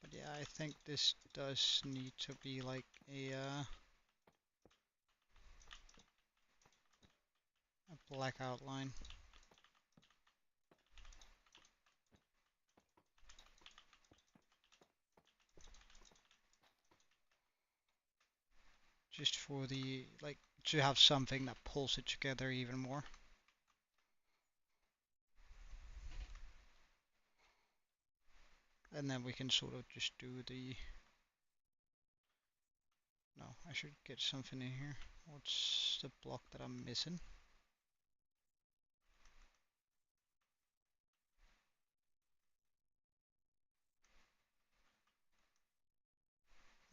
But yeah, I think this does need to be like a black outline. Just for the, like, to have something that pulls it together even more. And then we can sort of just do the... No, I should get something in here. What's the block that I'm missing?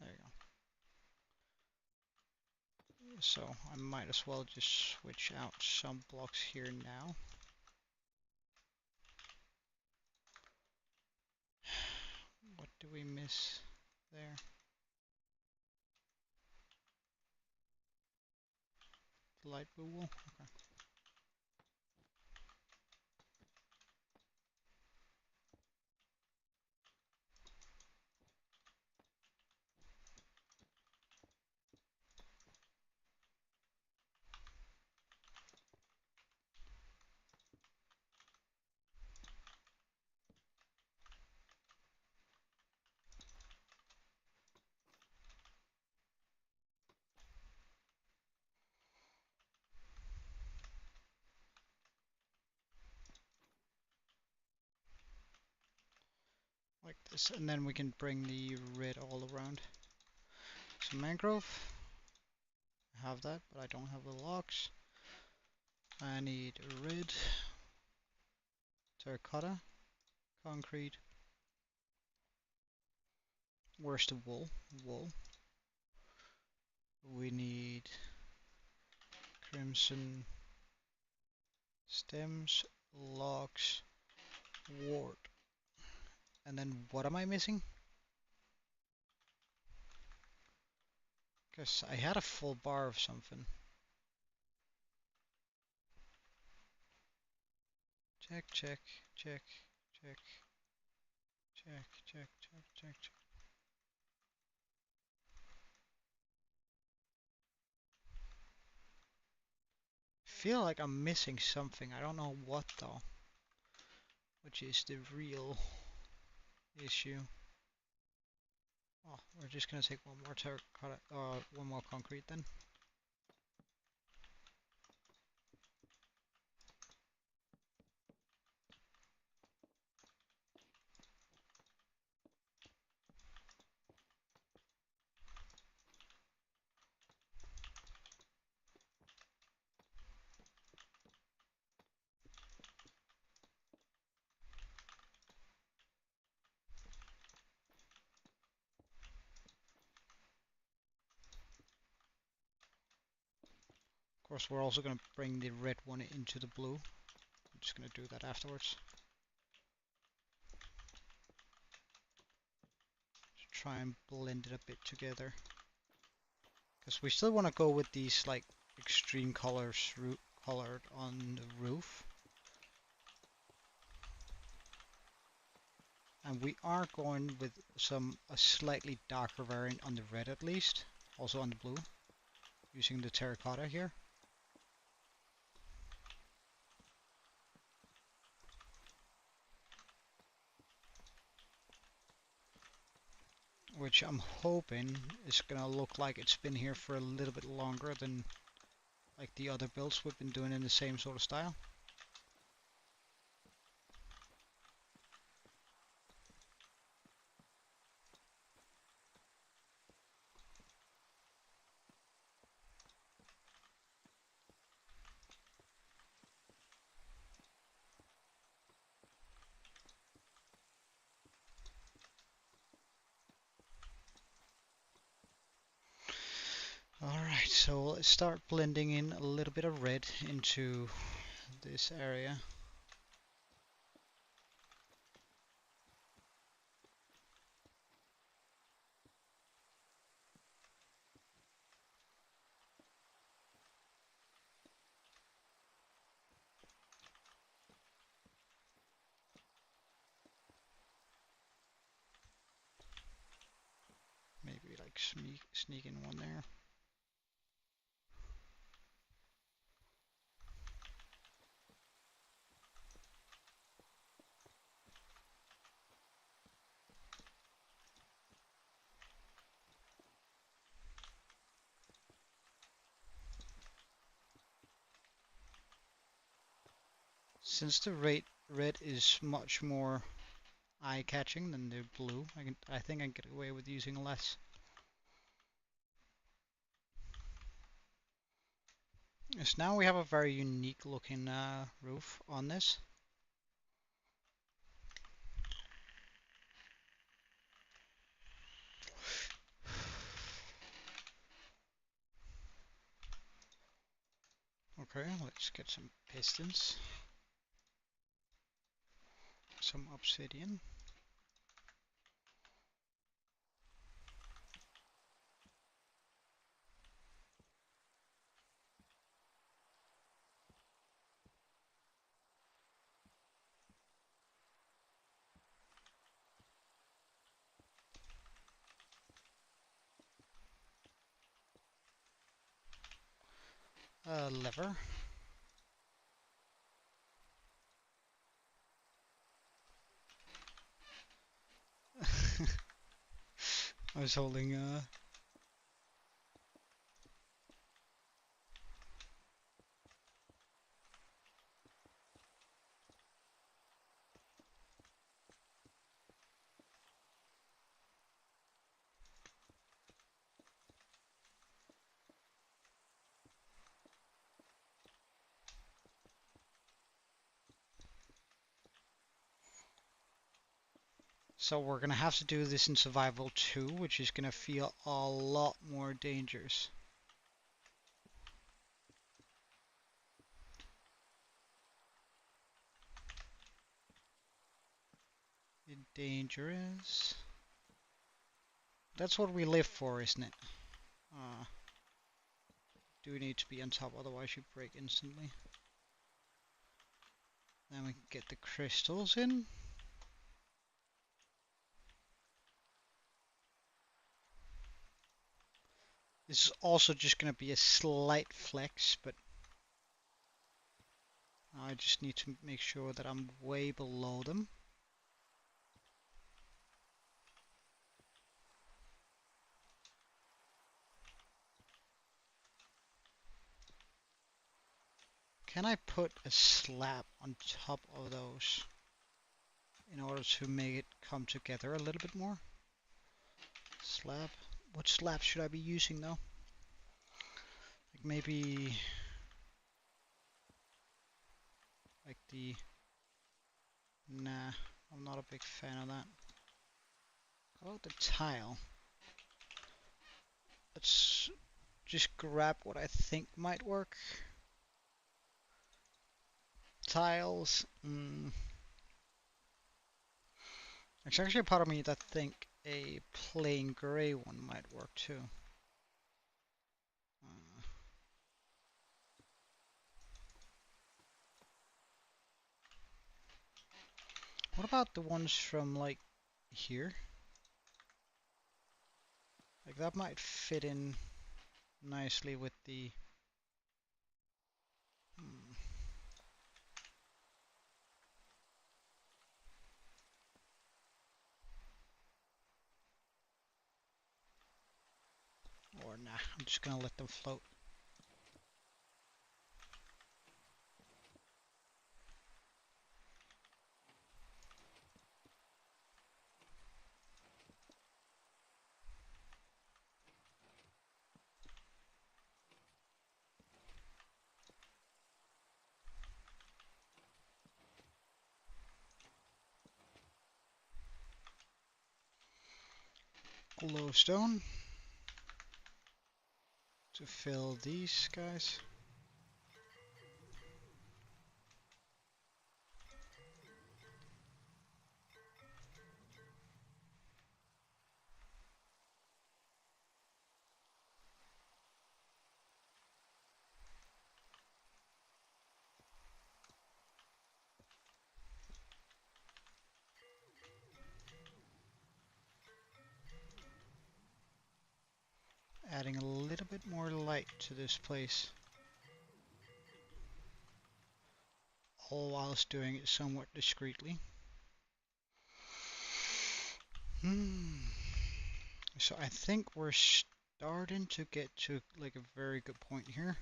There you go. So I might as well just switch out some blocks here now. What do we miss there? The light blue wool? Okay. Like this, and then we can bring the red all around. So mangrove, I have that, but I don't have the locks. I need red, terracotta, concrete. Where's the wool? Wool. We need crimson stems, logs, wart. And then what am I missing? Because I had a full bar of something. Check, check, check, check, check, check, check, check, check. Feel like I'm missing something. I don't know what though. Which is the real issue. Oh, we're just gonna take one more terracotta, one more concrete then. Of course, we're also gonna bring the red one into the blue. I'm just gonna do that afterwards. try and blend it a bit together. Because we still want to go with these like extreme colors colored on the roof. And we are going with a slightly darker variant on the red at least. Also on the blue. Using the terracotta here. Which I'm hoping is gonna look like it's been here for a little bit longer than like the other builds we've been doing in the same sort of style. Alright, so let's start blending in a little bit of red into this area. Maybe like sneak in one there. Since the red is much more eye-catching than the blue, I think I can get away with using less. Yes, now we have a very unique looking roof on this. Okay, let's get some pistons. Some obsidian. Lever. I was holding So we're gonna have to do this in survival 2, which is gonna feel a lot more dangerous. Dangerous. That's what we live for, isn't it? Do need to be on top, otherwise you break instantly. Then we can get the crystals in. This is also just going to be a slight flex, but I just need to make sure that I'm way below them. Can I put a slab on top of those in order to make it come together a little bit more? Slab. What slab should I be using though? Like maybe like the... Nah, I'm not a big fan of that. How about the tile? Let's just grab what I think might work. Tiles. There's actually a part of me that think a plain gray one might work too. What about the ones from like here? Like that might fit in nicely with the or nah, I'm just gonna let them float. Glowstone to fill these guys. Adding a little bit more light to this place, all whilst doing it somewhat discreetly. So I think we're starting to get to like a very good point here.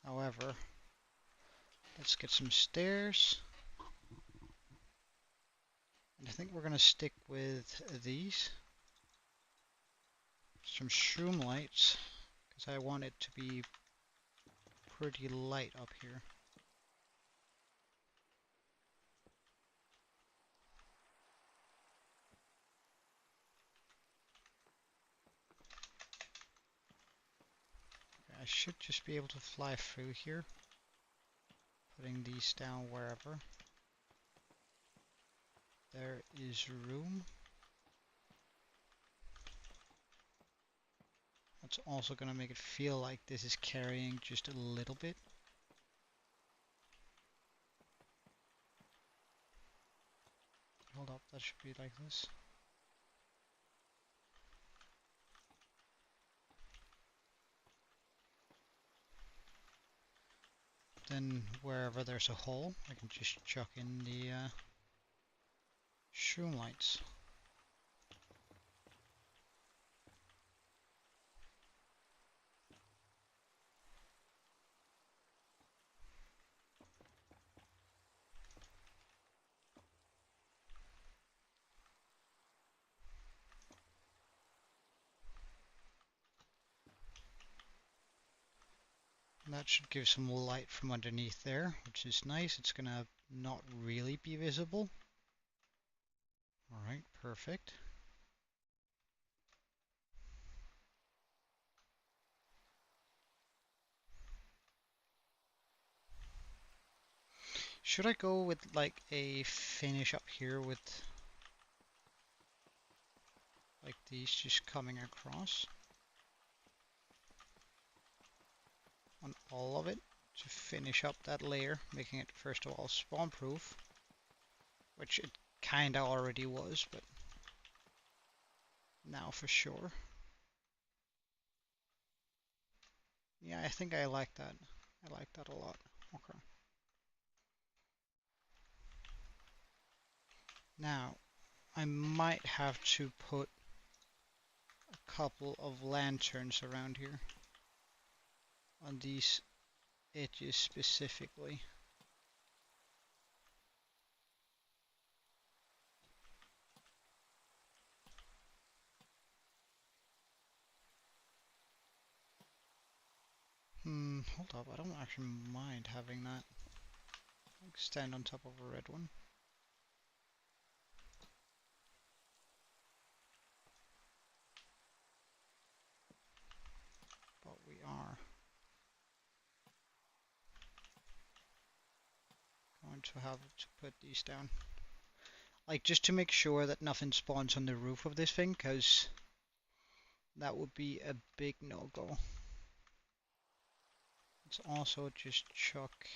However, let's get some stairs. And I think we're going to stick with these. Some shroom lights, because I want it to be pretty light up here. I should just be able to fly through here, putting these down wherever. There is room. That's also going to make it feel like this is carrying just a little bit. Hold up, that should be like this. Then wherever there's a hole, I can just chuck in the shroom lights. And that should give some light from underneath there, which is nice. It's gonna not really be visible. Alright, perfect. Should I go with like a finish up here with like these just coming across on all of it to finish up that layer, making it first of all spawn proof, which it kinda already was, but now for sure. Yeah, I think I like that. I like that a lot. Okay. Now, I might have to put a couple of lanterns around here on these edges specifically. Hold up, I don't actually mind having that. Like stand on top of a red one. But we are going to have to put these down. Like, just to make sure that nothing spawns on the roof of this thing, because that would be a big no-go. Let's also just chuck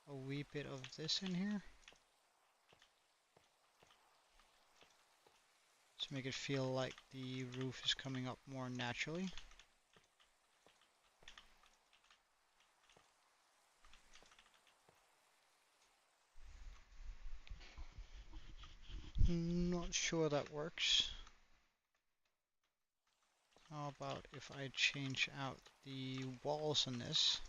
a wee bit of this in here to make it feel like the roof is coming up more naturally. Not sure that works. How about if I change out the walls on this?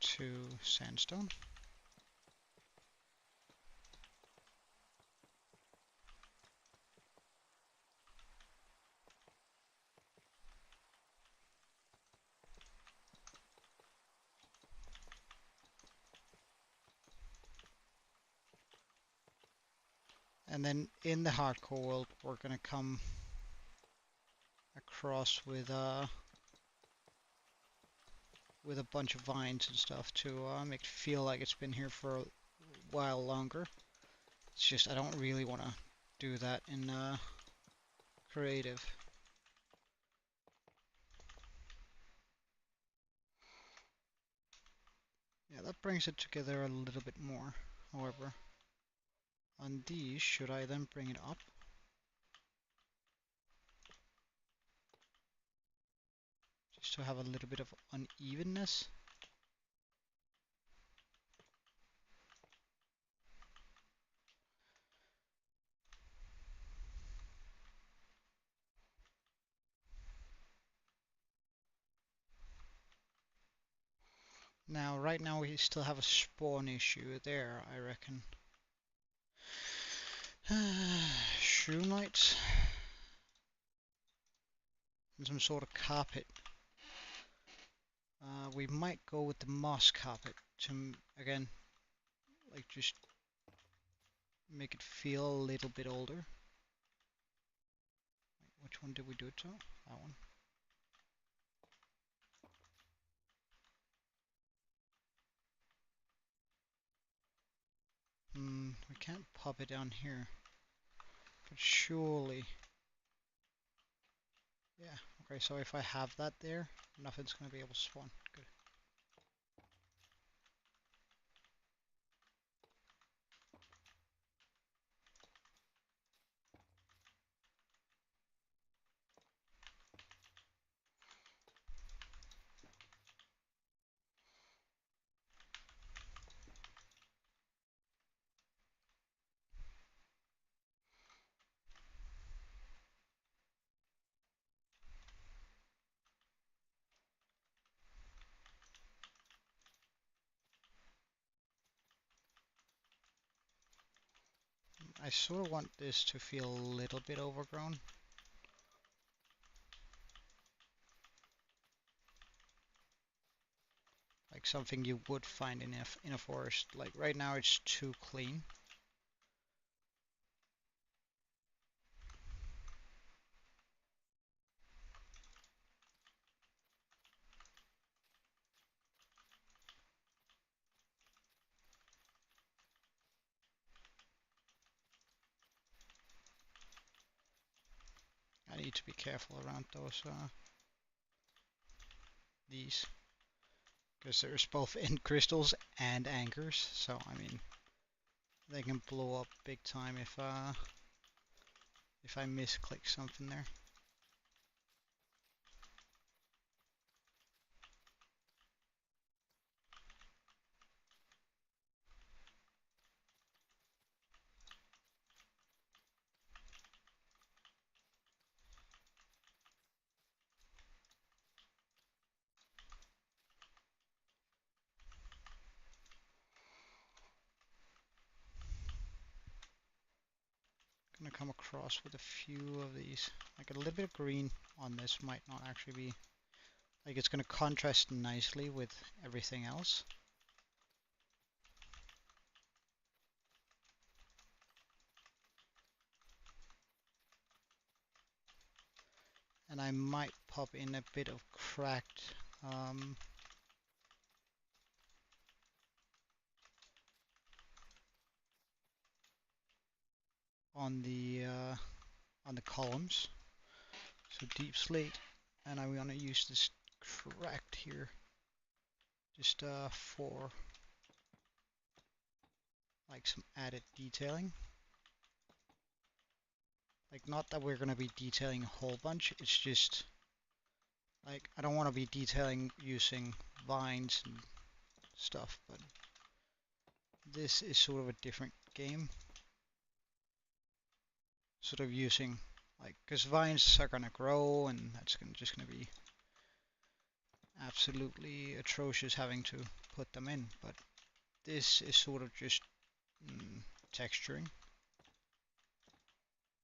To sandstone. And then in the hardcore world, we're gonna come across with a bunch of vines and stuff to make it feel like it's been here for a while longer. It's just I don't really want to do that in creative. Yeah, that brings it together a little bit more. However, on these, should I then bring it up? Just to have a little bit of unevenness. Now, right now we still have a spawn issue there, I reckon. Shroom lights. And some sort of carpet. We might go with the moss carpet to, again, like just make it feel a little bit older. Wait, which one did we do it to? That one. We can't pop it down here. But surely... Yeah, okay, so if I have that there, nothing's going to be able to spawn. Good. I sort of want this to feel a little bit overgrown. Like something you would find in a forest. Like right now it's too clean. I need to be careful around those these, because there's both end crystals and anchors, so I mean they can blow up big time if I misclick something there. Gonna come across with a few of these. Like a little bit of green on this might not actually be, like it's gonna contrast nicely with everything else. And I might pop in a bit of cracked on the columns. So deep slate, and I want to use this cracked here just for like some added detailing. Like, not that we're going to be detailing a whole bunch, it's just like I don't want to be detailing using vines and stuff, but this is sort of a different game. Sort of using, like, because vines are going to grow and that's just going to be absolutely atrocious having to put them in, but this is sort of just texturing.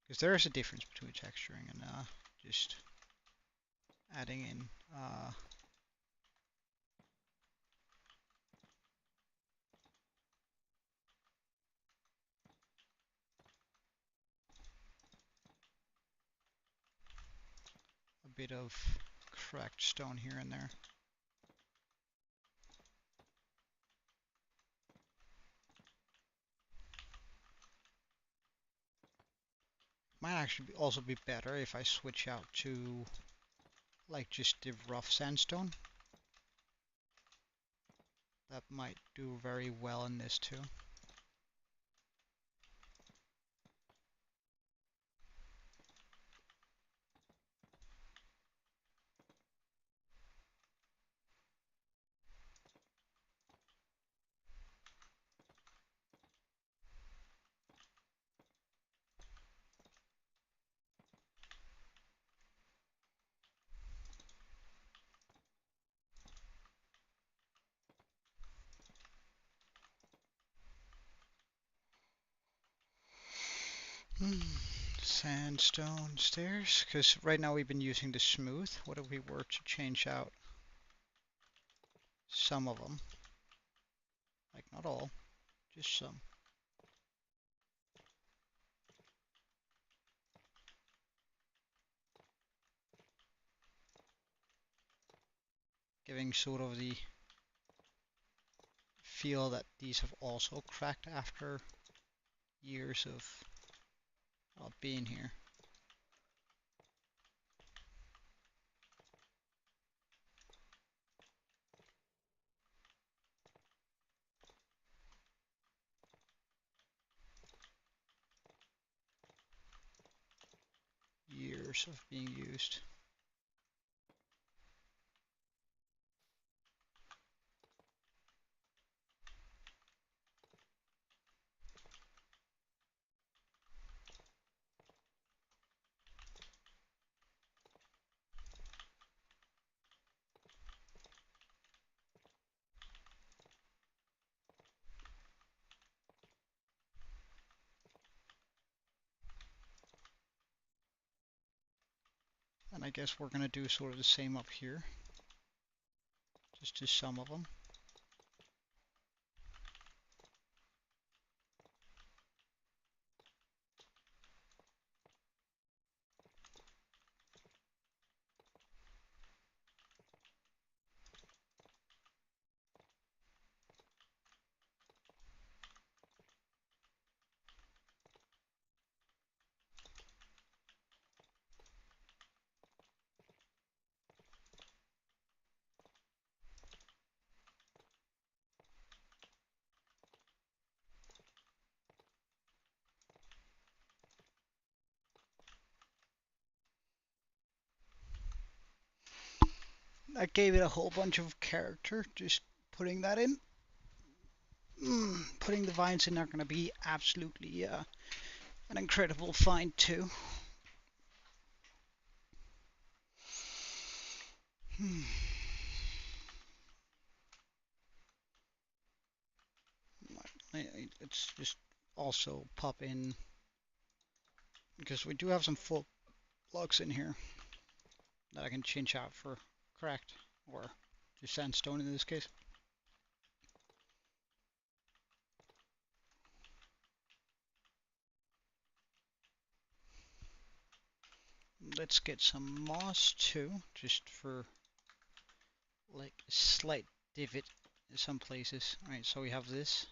Because there is a difference between texturing and just adding in a bit of cracked stone here and there. Might actually also be better if I switch out to like just the rough sandstone. That might do very well in this too. Sandstone stairs, because right now we've been using the smooth. What if we were to change out some of them? Like, not all, just some. Giving sort of the feel that these have also cracked after years of being here. Years of being used. And I guess we're going to do sort of the same up here. Just to some of them. That gave it a whole bunch of character, just putting that in. Putting the vines in are going to be absolutely an incredible find too. Let's just also pop in, because we do have some full blocks in here that I can change out for cracked, or just sandstone in this case. let's get some moss too, just for like a slight divot in some places. Alright, so we have this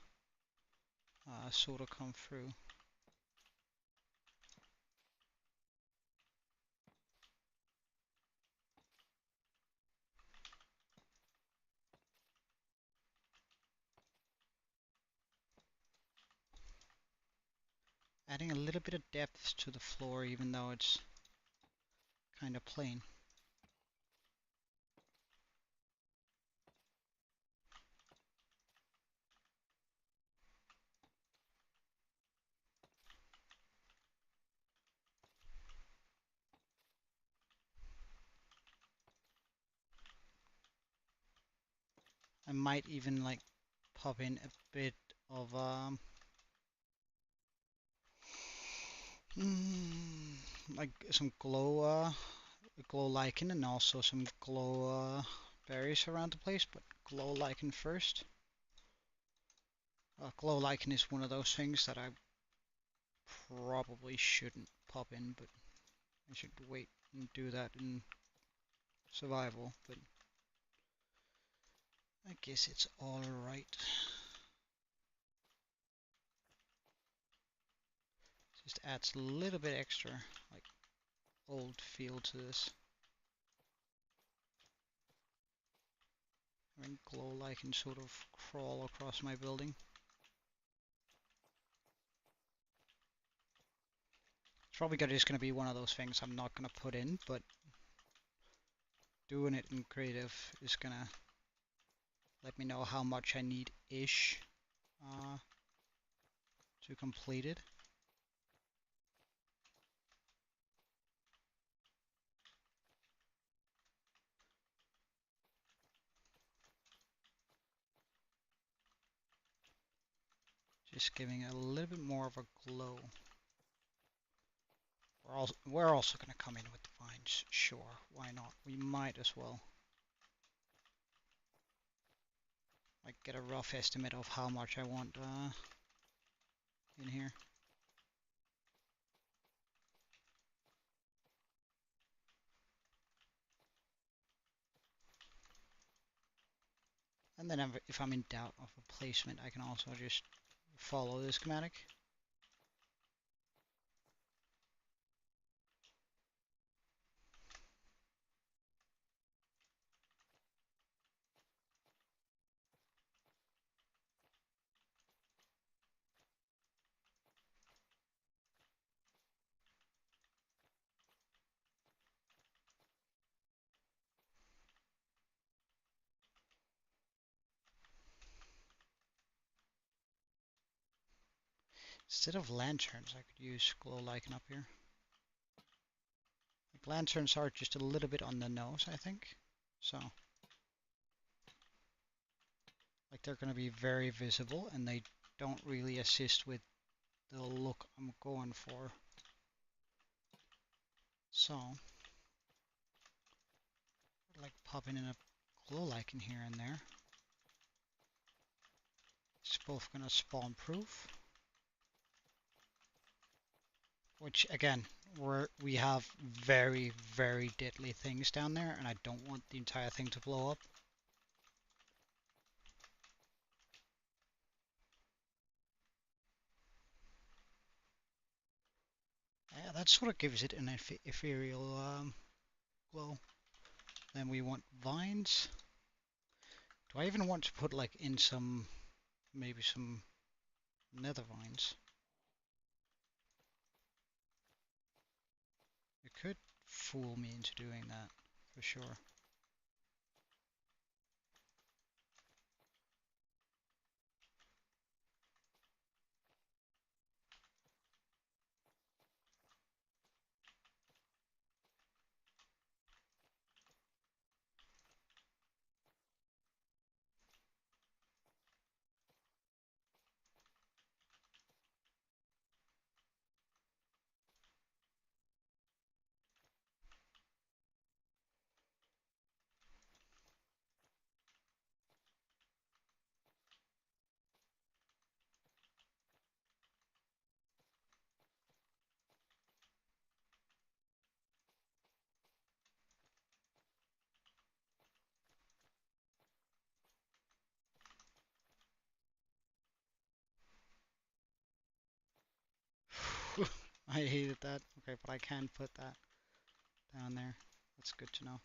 sort of come through. Adding a little bit of depth to the floor even though it's kind of plain. I might even like pop in a bit of like some glow lichen and also some glow berries around the place, but glow lichen first. Glow lichen is one of those things that I probably shouldn't pop in, but I should wait and do that in survival, but I guess it's alright. Just adds a little bit extra, like, old feel to this. Having glow lichen sort of crawl across my building. It's probably just going to be one of those things I'm not going to put in, but doing it in creative is going to let me know how much I need-ish to complete it. Just giving it a little bit more of a glow. We're also going to come in with the vines, sure, why not? We might as well. Like get a rough estimate of how much I want in here. And then if I'm in doubt of a placement, I can also just follow the schematic. Instead of lanterns, I could use glow lichen up here. Like lanterns are just a little bit on the nose, I think. So, like they're going to be very visible, and they don't really assist with the look I'm going for. So, like popping in a glow lichen here and there. It's both going to spawn proof. Which again, we have very, very deadly things down there, and I don't want the entire thing to blow up. Yeah, that sort of gives it an ethereal glow. Then we want vines. Do I even want to put like in some, maybe some nether vines? It could fool me into doing that, for sure. I hated that. Okay, but I can put that down there. That's good to know.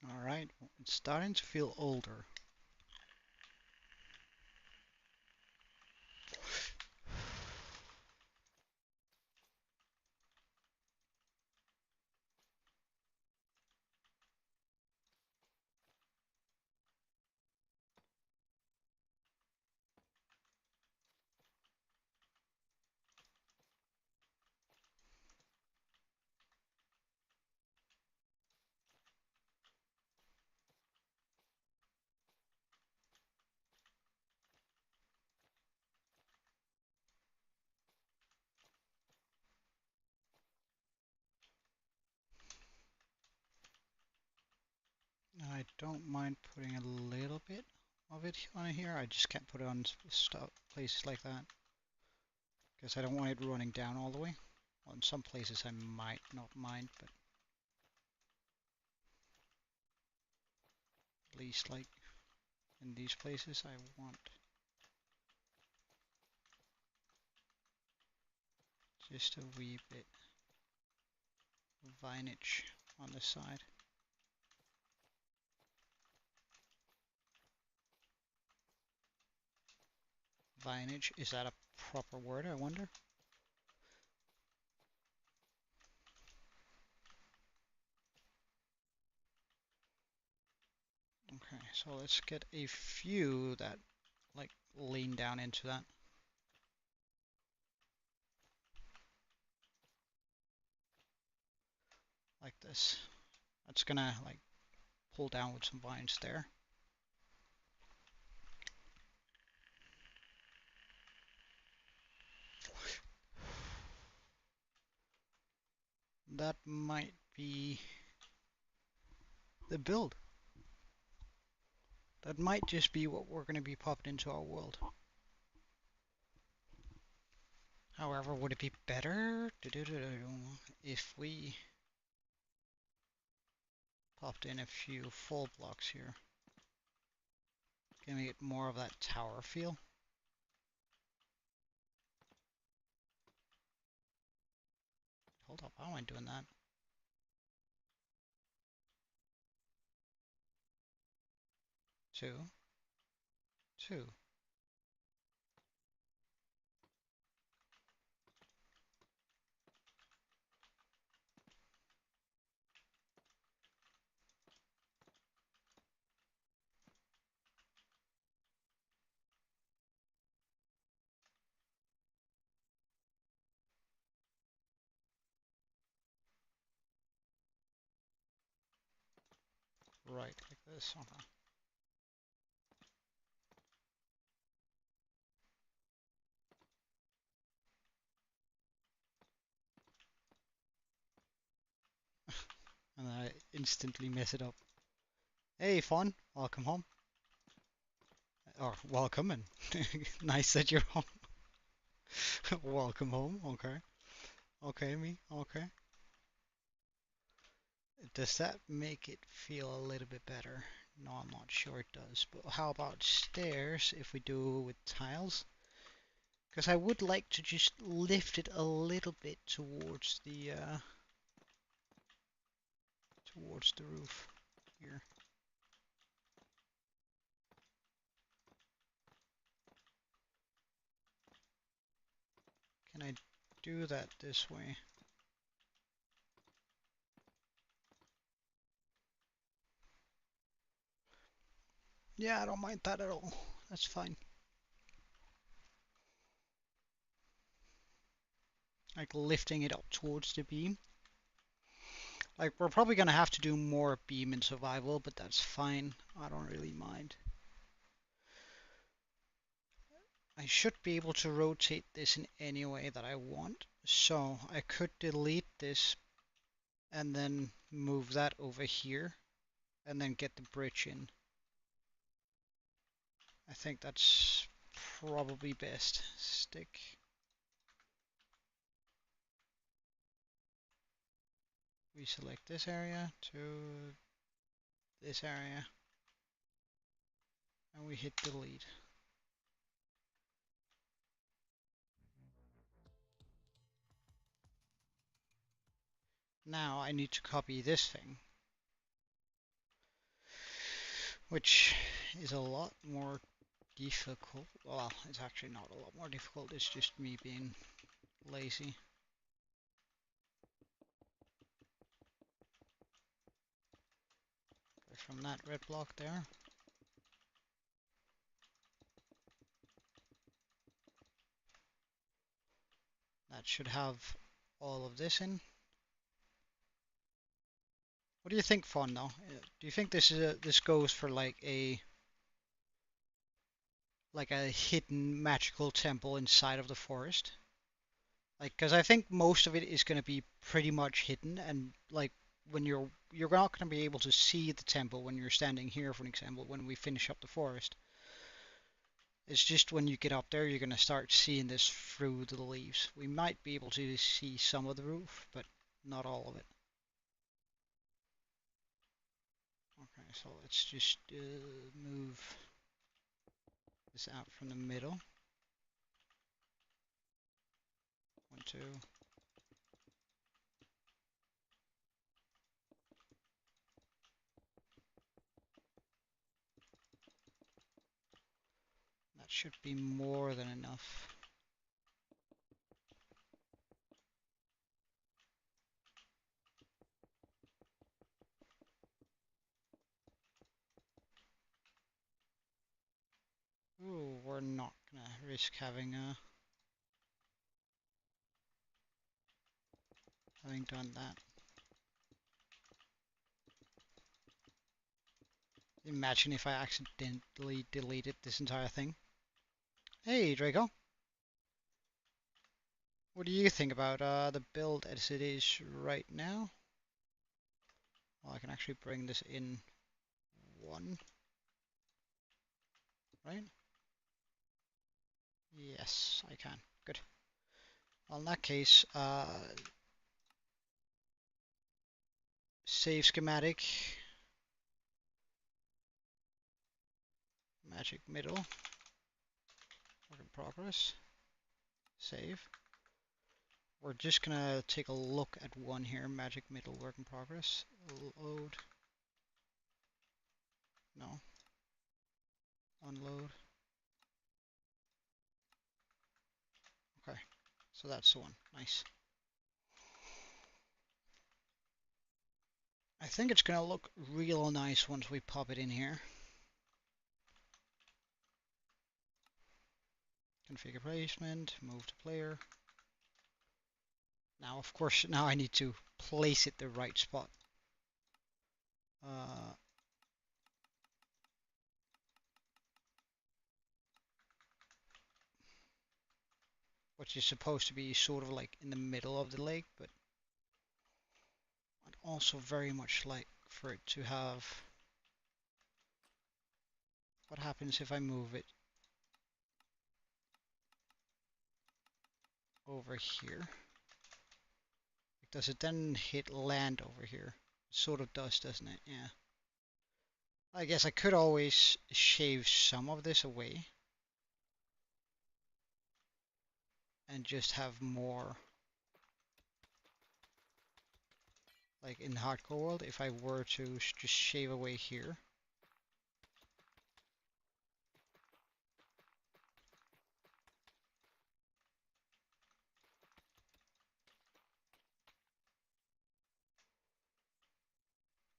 Alright, it's starting to feel older. I don't mind putting a little bit of it on here. I just can't put it on stuff places like that because I don't want it running down all the way. Well, in some places I might not mind, but at least like in these places I want just a wee bit of vinage on the side. Vinage, is that a proper word, I wonder? Okay, so let's get a few that like lean down into that. Like this. That's gonna like pull down with some vines there. That might be the build. That might just be what we're going to be popping into our world. However, would it be better if we popped in a few full blocks here? Can we get more of that tower feel? Hold up, how am I doing that? Two, two. Right, like this. Okay. And I instantly mess it up. Hey, Fawn, welcome home. Or welcome and nice that you're home. Welcome home. Okay. Okay, me. Okay. Does that make it feel a little bit better? No, I'm not sure it does. But how about stairs if we do with tiles? Because I would like to just lift it a little bit towards the roof here. Can I do that this way? Yeah, I don't mind that at all. That's fine. Like lifting it up towards the beam. Like we're probably gonna have to do more beam in survival, but that's fine. I don't really mind. I should be able to rotate this in any way that I want. So I could delete this and then move that over here and then get the bridge in. I think that's probably best. Stick. We select this area to this area and we hit delete. Now I need to copy this thing, which is a lot more difficult. Well, it's actually not a lot more difficult, it's just me being lazy. From that red block there. That should have all of this in. What do you think, Fawn, though? Do you think this goes for like a hidden magical temple inside of the forest? Like, because I think most of it is going to be pretty much hidden, and like when you're not going to be able to see the temple when you're standing here, for example, when we finish up the forest. It's just when you get up there, you're going to start seeing this through the leaves. We might be able to see some of the roof, but not all of it. Okay, so let's just move this out from the middle. 1, 2. That should be more than enough. Ooh, we're not gonna risk having done that. Imagine if I accidentally deleted this entire thing. Hey, Draco. What do you think about the build as it is right now? Well, I can actually bring this in 1, right? Yes, I can. Good. Well, in that case, save schematic, magic middle, work in progress, save. We're just gonna take a look at one here, magic middle, work in progress, load, no, unload. Okay, so that's the one, nice. I think it's gonna look real nice once we pop it in here. Configure placement, move to player. Now, of course, now I need to place it the right spot. Which is supposed to be sort of like in the middle of the lake, but also very much like for it to have... What happens if I move it over here? Does it then hit land over here? It sort of does, doesn't it? Yeah. I guess I could always shave some of this away and just have more, like in hardcore world, if I were to just shave away here.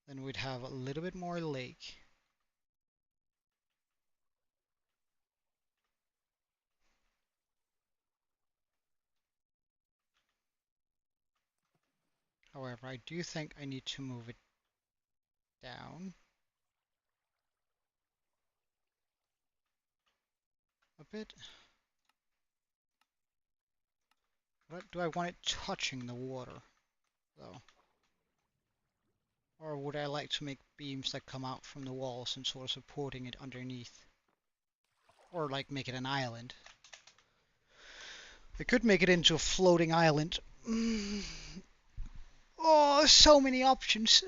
Then we'd have a little bit more lake. However, I do think I need to move it down a bit. What do I want it touching the water, though? Or would I like to make beams that come out from the walls and sort of supporting it underneath? Or like make it an island? I could make it into a floating island. Oh, so many options.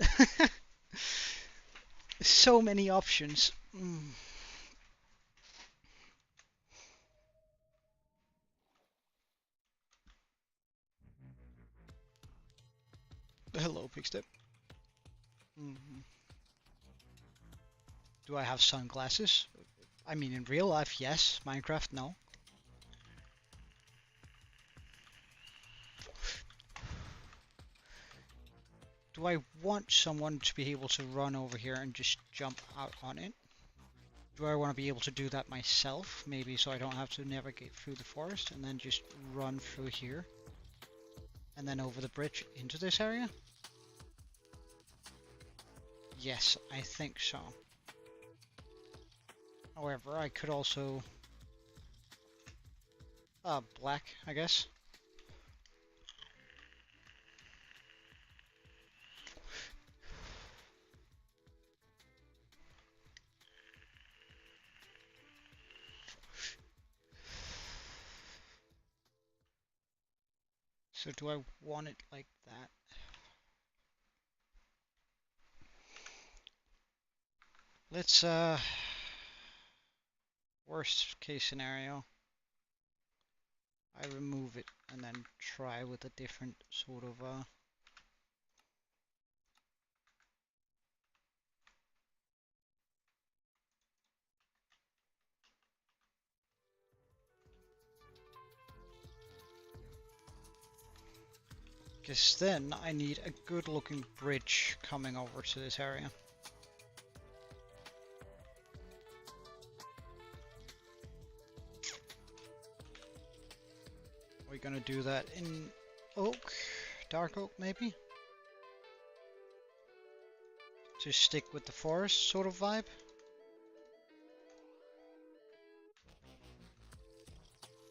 So many options. Hello, Pigstep. Do I have sunglasses? I mean, in real life, yes. Minecraft, no. Do I want someone to be able to run over here and just jump out on it? Do I want to be able to do that myself? Maybe so I don't have to navigate through the forest and then just run through here. And then over the bridge into this area? Yes, I think so. However, I could also... black, I guess. So do I want it like that? Let's, worst case scenario, I remove it and then try with a different sort of, because then I need a good looking bridge coming over to this area. We're gonna do that in oak, dark oak maybe? To stick with the forest sort of vibe.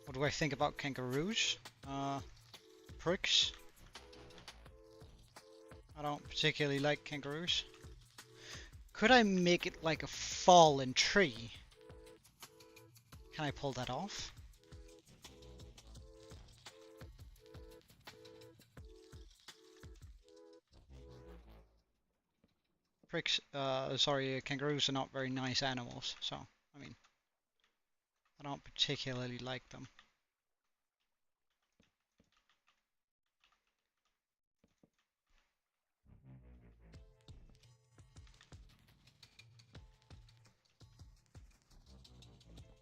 What do I think about kangaroos? Pricks. I don't particularly like kangaroos. Could I make it like a fallen tree? Can I pull that off? Pricks, sorry, kangaroos are not very nice animals, so, I mean, I don't particularly like them.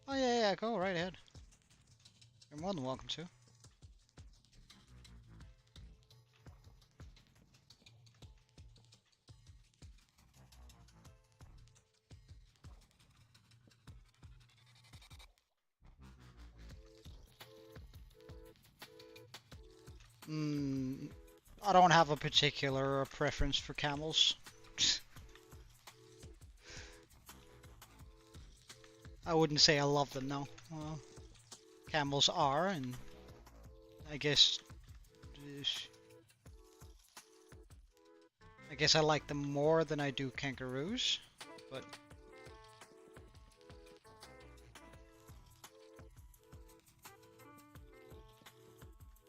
Oh yeah, go right ahead. You're more than welcome to. I don't have a particular preference for camels. I wouldn't say I love them, no. Well, camels are, and I guess I guess I like them more than I do kangaroos, but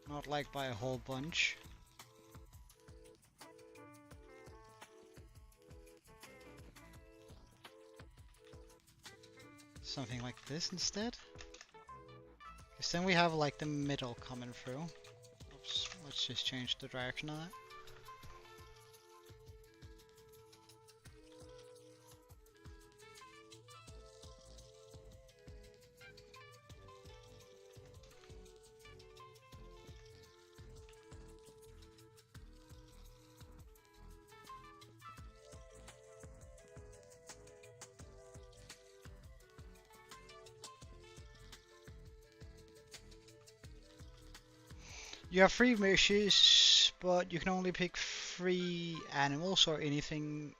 not like by a whole bunch. Something like this instead. Because then we have like the middle coming through. Oops, let's just change the direction of that. You have 3 wishes, but you can only pick 3 animals or anything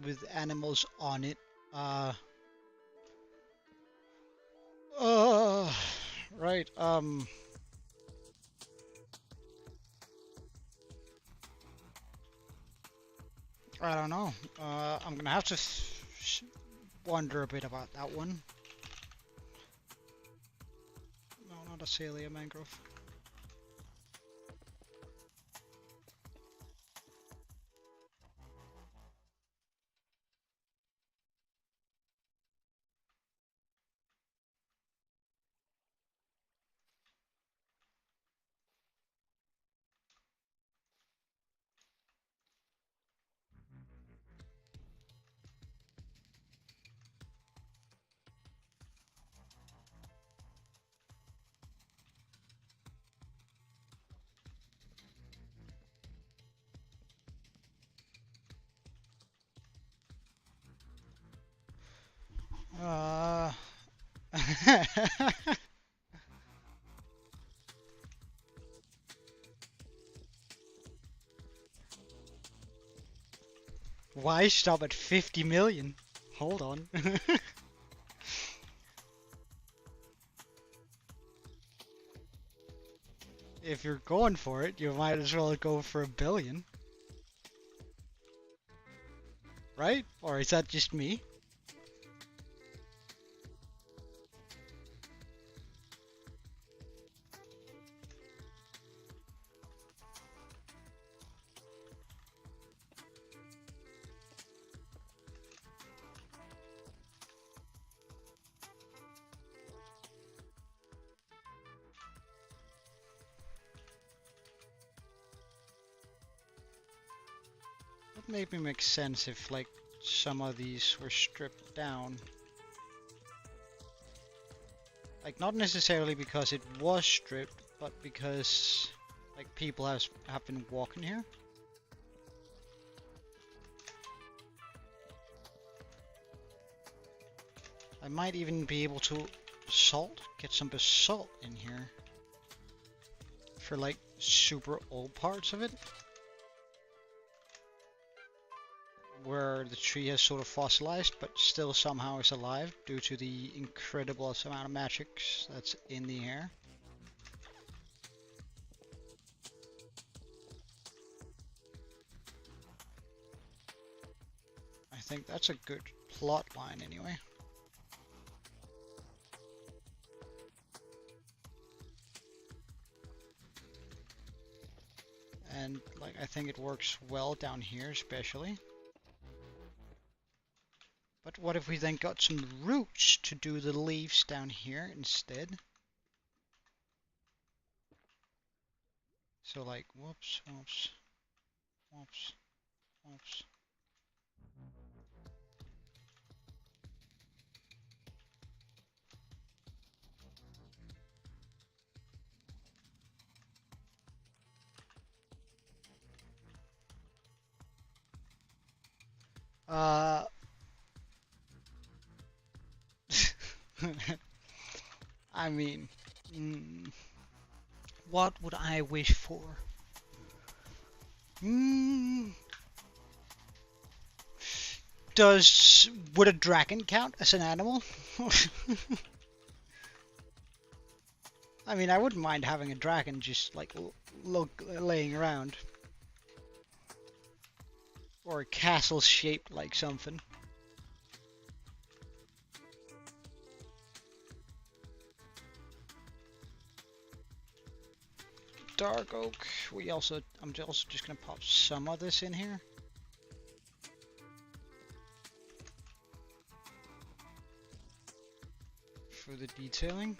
with animals on it. Right, I don't know. I'm gonna have to wonder a bit about that one. No, not a Celia mangrove. Why stop at 50 million? Hold on. If you're going for it, you might as well go for $1 billion. Right? Or is that just me? That maybe makes sense if like some of these were stripped down. Like not necessarily because it was stripped, but because like people have been walking here. I might even be able to get some basalt in here for like super old parts of it, where the tree has sort of fossilized but still somehow is alive due to the incredible amount of magic that's in the air. I think that's a good plot line anyway. And like I think it works well down here especially. But what if we then got some roots to do the leaves down here instead? So like whoops, whoops, whoops, whoops. I mean, what would I wish for? Would a dragon count as an animal? I mean, I wouldn't mind having a dragon just like laying around. Or a castle shaped like something. Dark oak. I'm also just gonna pop some of this in here. For the detailing.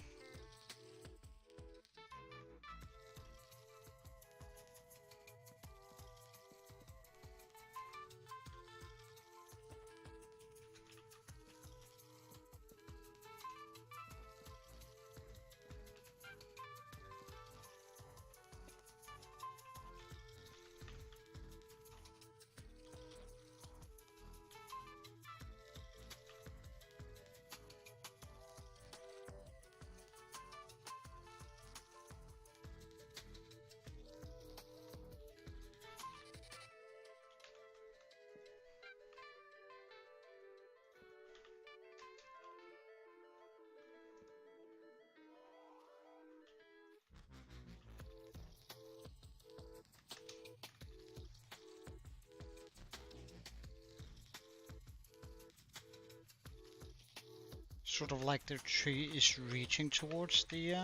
Sort of like the tree is reaching towards the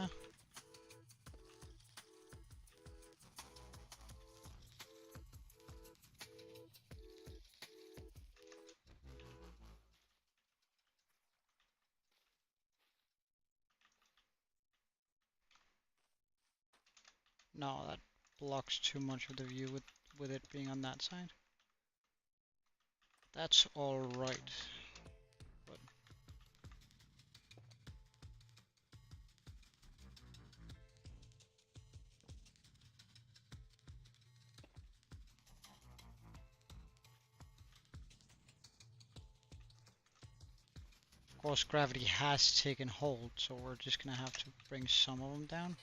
No, that blocks too much of the view with it being on that side. That's all right. But of course, gravity has taken hold, so we're just gonna have to bring some of them down.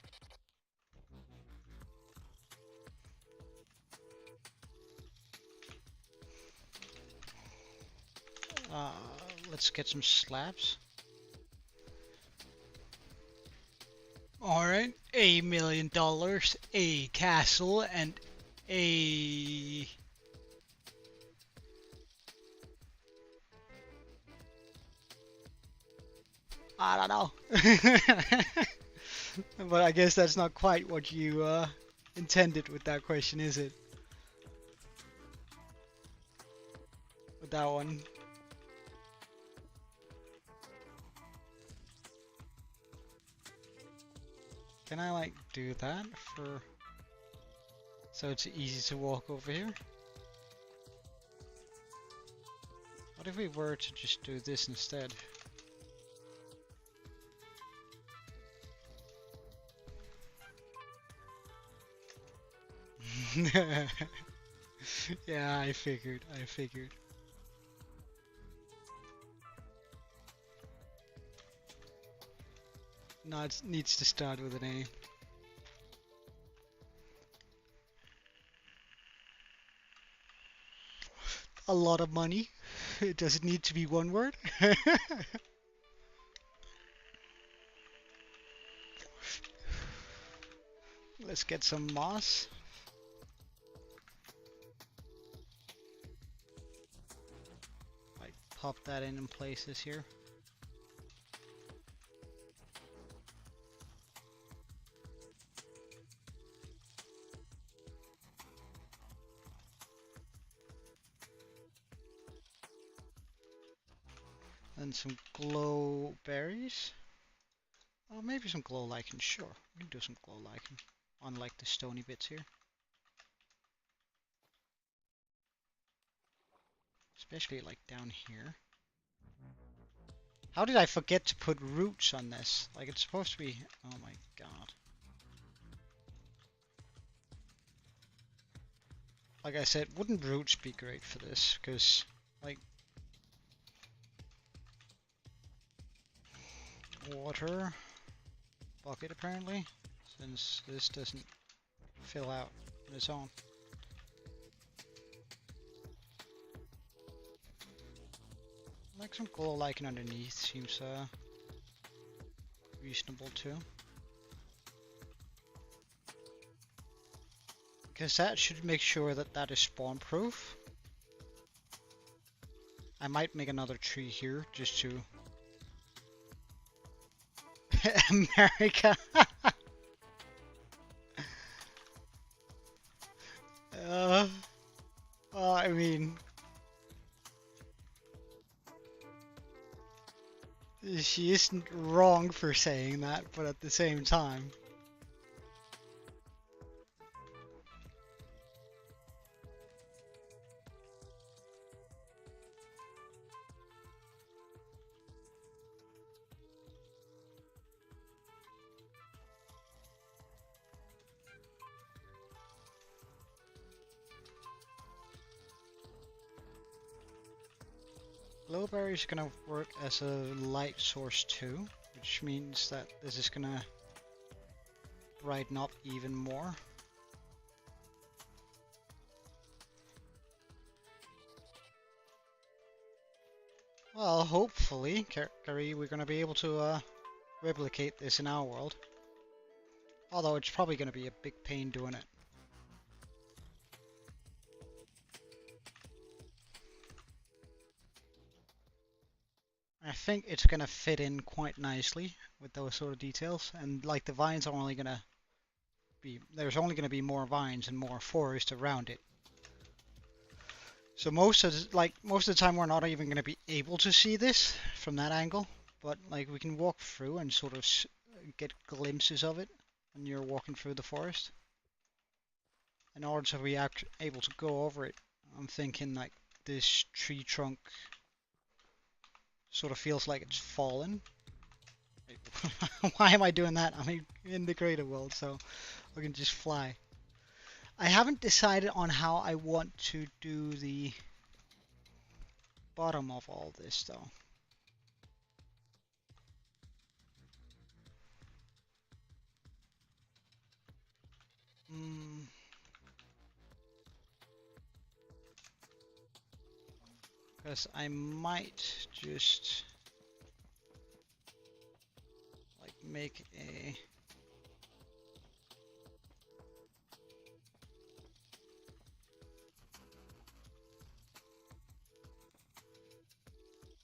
Let's get some slabs. Alright, $1 million, a castle, and a... I don't know. But I guess that's not quite what you intended with that question, is it? With that one. Can I like do that for so it's easy to walk over here? What if we were to just do this instead? Yeah, I figured. No, it needs to start with an A. A lot of money. Does it need to be one word? Let's get some moss. Like pop that in places here. And some glow berries. Oh, maybe some glow lichen. Sure, we can do some glow lichen on like the stony bits here. Especially like down here. How did I forget to put roots on this? Like it's supposed to be... Oh my god. Like I said, wouldn't roots be great for this? Because, like... Water... bucket apparently, since this doesn't fill out on its own. Like some glow lichen underneath seems reasonable too. Because that should make sure that that is spawn proof. I might make another tree here just to America. uh, well, I mean, she isn't wrong for saying that, but at the same time. Glowberry is gonna work as a light source too, which means that this is gonna brighten up even more. Well, hopefully, Carrie, we're gonna be able to replicate this in our world. Although it's probably gonna be a big pain doing it. I think it's gonna fit in quite nicely with those sort of details, and like the vines are only gonna be, there's only gonna be more vines and more forest around it. So most of the time we're not even gonna be able to see this from that angle, but like we can walk through and sort of get glimpses of it when you're walking through the forest. In order to be able to go over it, I'm thinking like this tree trunk sort of feels like it's fallen. Why am I doing that? I'm in the creative world, so I can just fly. I haven't decided on how I want to do the bottom of all this, though. Because I might just like make a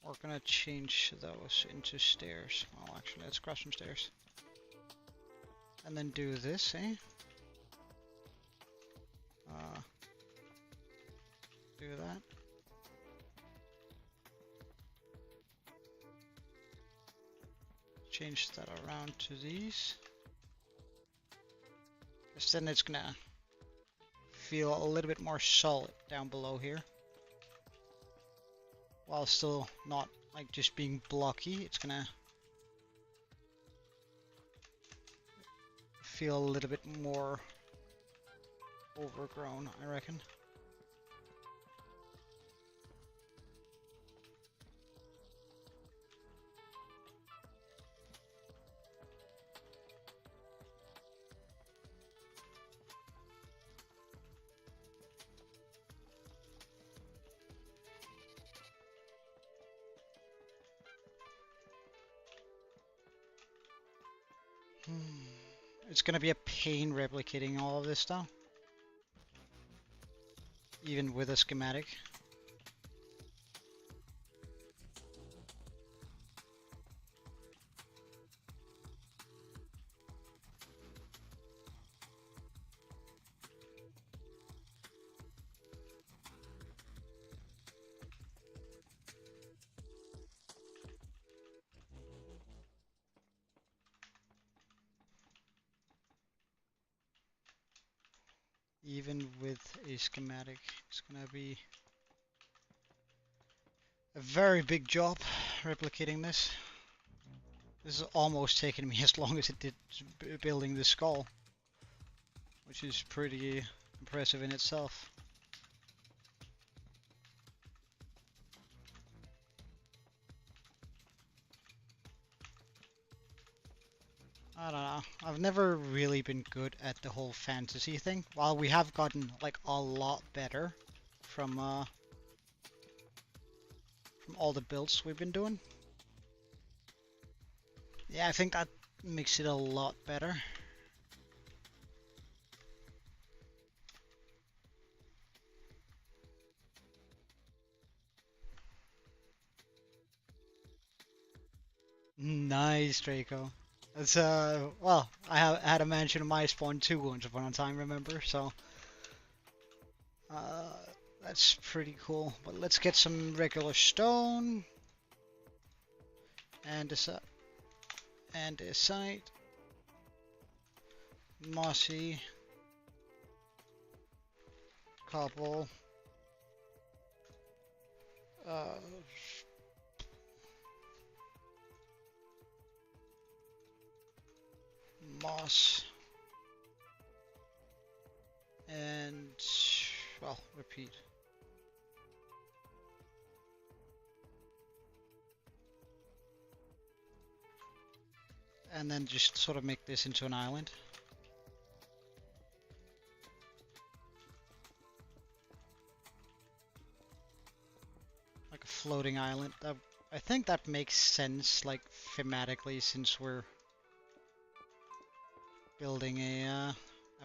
we're gonna change those into stairs. Well, actually, let's grab some stairs. And then do this, eh? Do that. Change that around to these. Because then it's gonna feel a little bit more solid down below here. While still not like just being blocky, it's gonna feel a little bit more overgrown, I reckon. It's gonna be a pain replicating all of this stuff, even with a schematic. Even with a schematic, it's gonna be a very big job replicating this. This is almost taken me as long as it did building the skull, which is pretty impressive in itself. I don't know. I've never really been good at the whole fantasy thing. While we have gotten like a lot better from all the builds we've been doing. Yeah, I think that makes it a lot better. Nice, Draco. That's well, I had a mansion of my spawn too once upon a time, remember? So uh, that's pretty cool. But let's get some regular stone and a site, mossy, cobble, uh, moss, and well, repeat. And then just sort of make this into an island. Like a floating island. I think that makes sense, like, thematically, since we're building a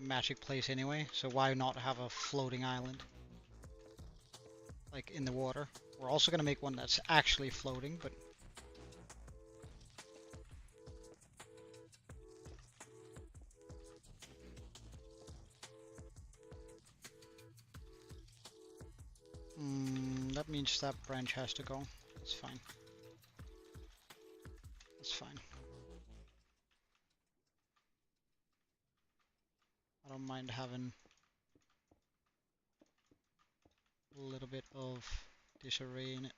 magic place anyway. So why not have a floating island? Like, in the water. We're also gonna make one that's actually floating, but... that means that branch has to go. That's fine. That's fine. I don't mind having a little bit of disarray in it.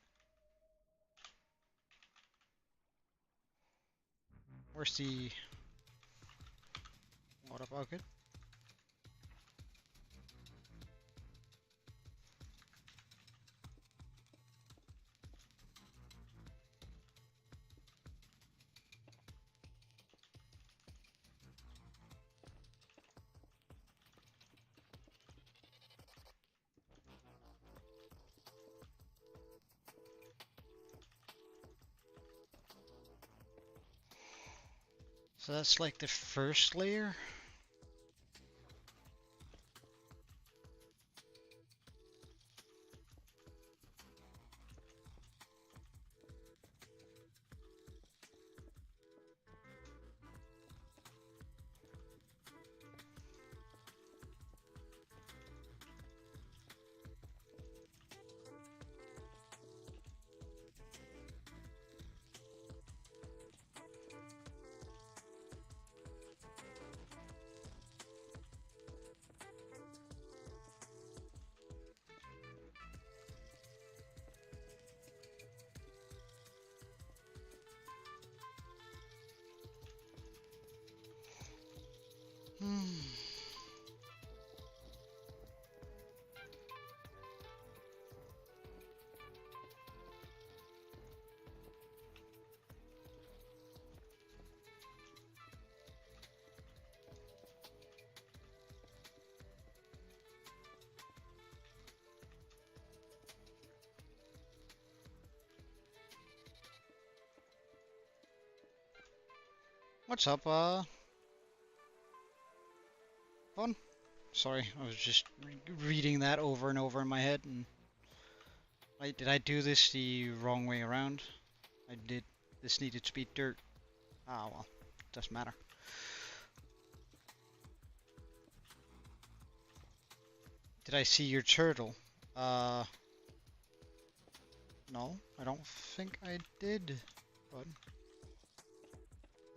Where's the water bucket? So that's like the first layer. What's up, Fun? Sorry, I was just reading that over and over in my head, and did I do this the wrong way around? I did. This needed to be dirt. Ah, well, doesn't matter. Did I see your turtle? No, I don't think I did, but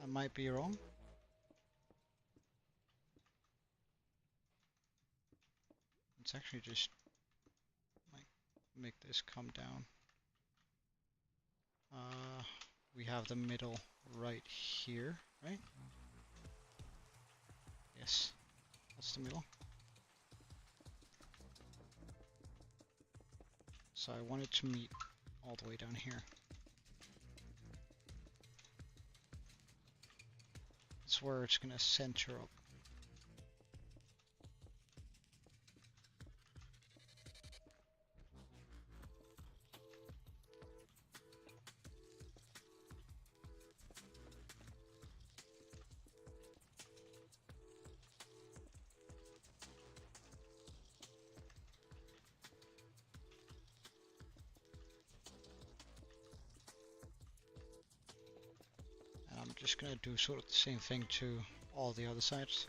I might be wrong. Let's actually just like make this come down. We have the middle right here, right? Yes, that's the middle. So I want it to meet all the way down here. That's where it's gonna center up. just gonna do sort of the same thing to all the other sides.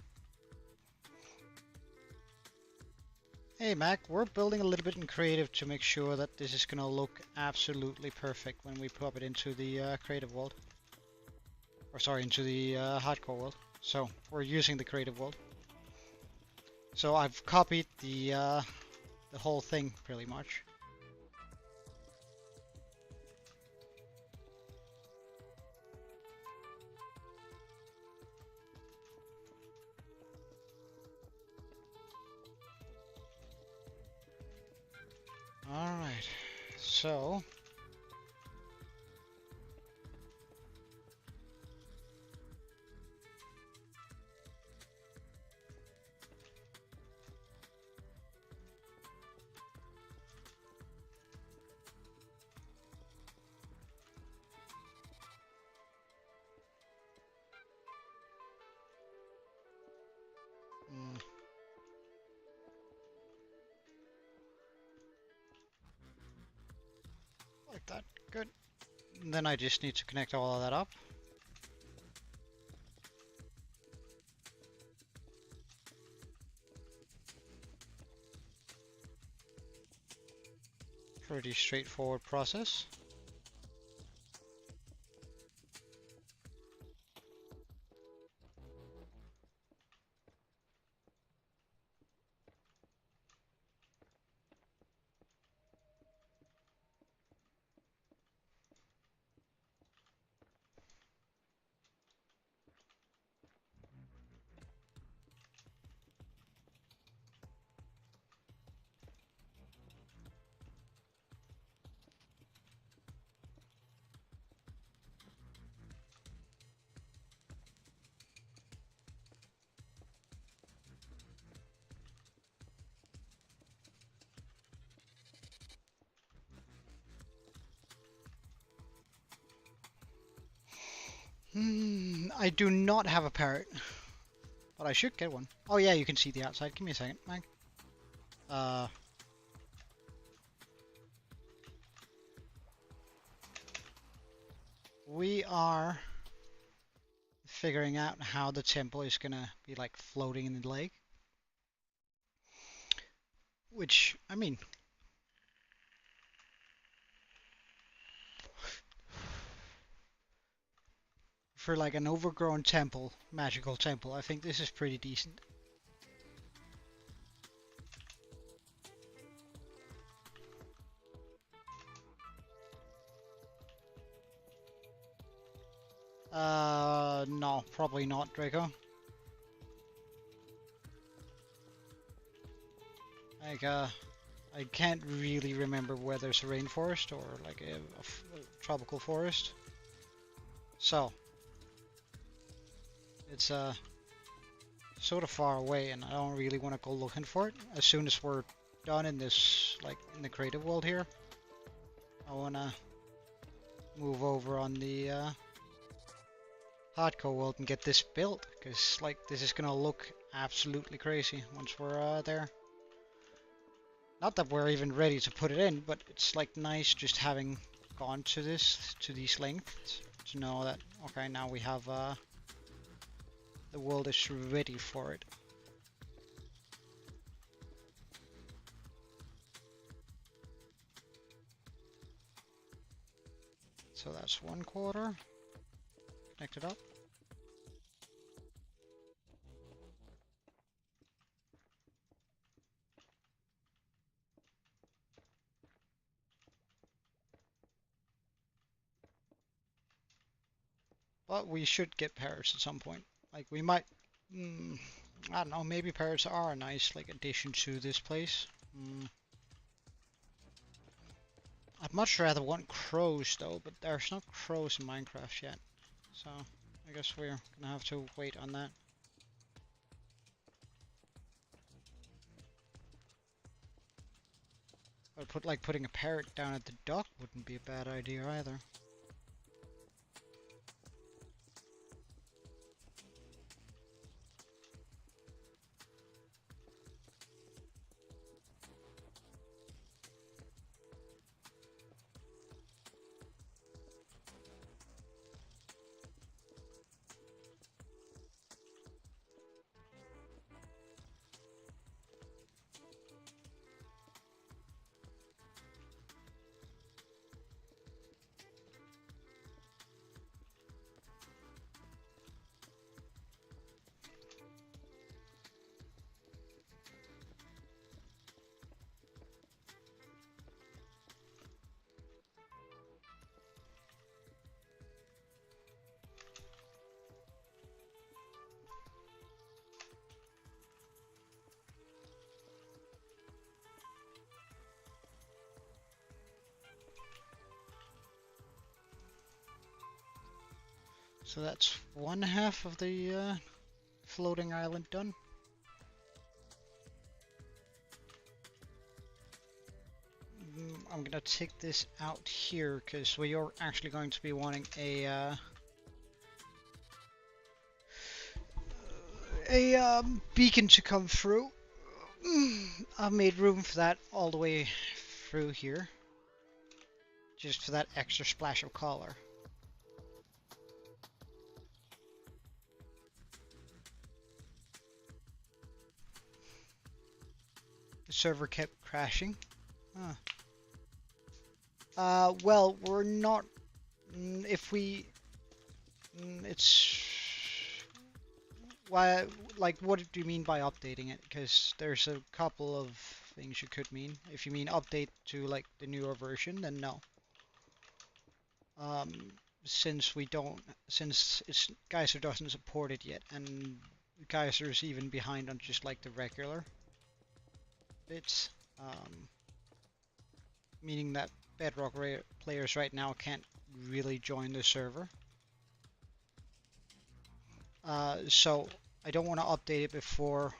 Hey Mac, we're building a little bit in creative to make sure that this is gonna look absolutely perfect when we pop it into the creative world. Or sorry, into the hardcore world. So we're using the creative world. So I've copied the whole thing pretty much. Alright, so like that, good. And then I just need to connect all of that up. Pretty straightforward process. I do not have a parrot, but I should get one. Oh yeah, you can see the outside. Give me a second, Mike. We are figuring out how the temple is gonna be like floating in the lake. Which, I mean, for like an overgrown temple, magical temple, I think this is pretty decent. No, probably not, Draco. Like, I can't really remember where there's a rainforest or like a tropical forest. So, it's sort of far away and I don't really want to go looking for it. As soon as we're done in this, like in the creative world here, I want to move over on the hardcore world and get this built, because like this is gonna look absolutely crazy once we're there. Not that we're even ready to put it in, but it's like nice just having gone to these lengths to know that okay, now we have the world is ready for it. So that's 1/4 connected up. But we should get parrots at some point. Like we might, I don't know, maybe parrots are a nice like addition to this place. I'd much rather want crows though, but there's no crows in Minecraft yet. So I guess we're gonna have to wait on that. But putting a parrot down at the dock wouldn't be a bad idea either. So that's one half of the floating island done. I'm gonna take this out here because we are actually going to be wanting a beacon to come through. I've made room for that all the way through here, just for that extra splash of color. The server kept crashing. Huh. Well, we're not. If we, it's why. Like, what do you mean by updating it? Because there's a couple of things you could mean. If you mean update to like the newer version, then no. Since it's Geyser doesn't support it yet, and Geyser's even behind on just like the regular bits, meaning that Bedrock players right now can't really join the server. So I don't want to update it before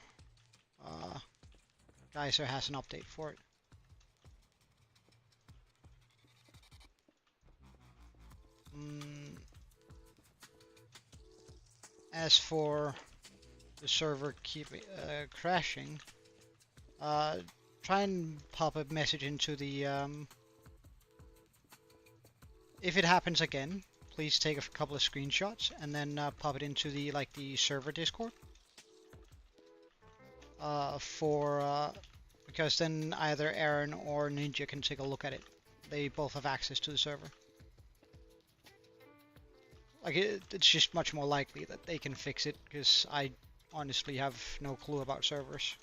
Geyser has an update for it. As for the server crashing, try and pop a message into the if it happens again, please take a couple of screenshots and then pop it into the server Discord. Because then either Aaron or Ninja can take a look at it. They both have access to the server. Like it's just much more likely that they can fix it, because I honestly have no clue about servers.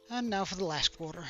And now for the last quarter.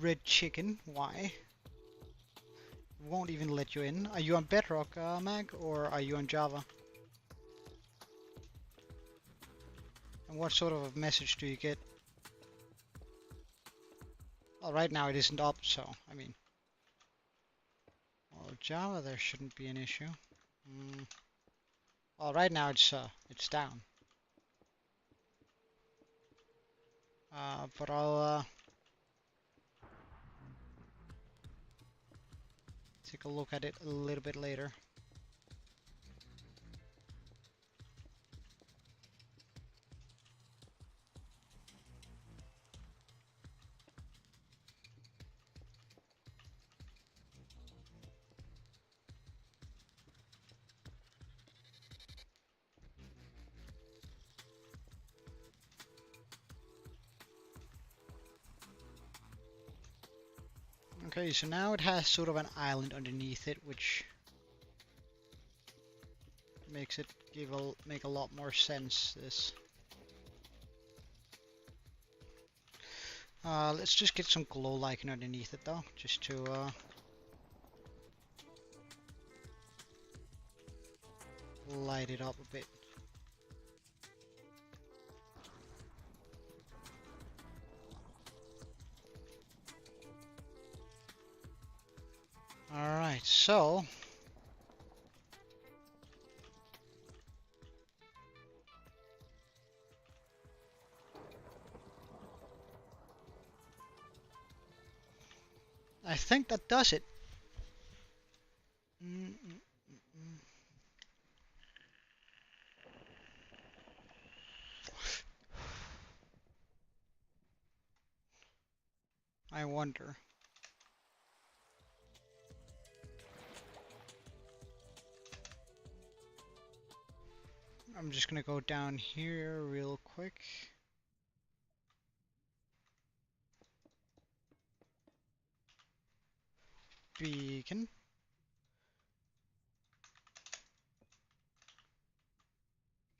Red chicken, why? Won't even let you in. Are you on Bedrock, Mag, or are you on Java? And what sort of a message do you get? Well, right now it isn't up, so, I mean... Well, Java, there shouldn't be an issue. Well, right now it's down. But I'll, take a look at it a little bit later. Okay, so now it has sort of an island underneath it, which makes it make a lot more sense. Let's just get some glow lichen underneath it though, just to light it up a bit. Alright, so I think that does it. I wonder. I'm just gonna go down here real quick. Beacon.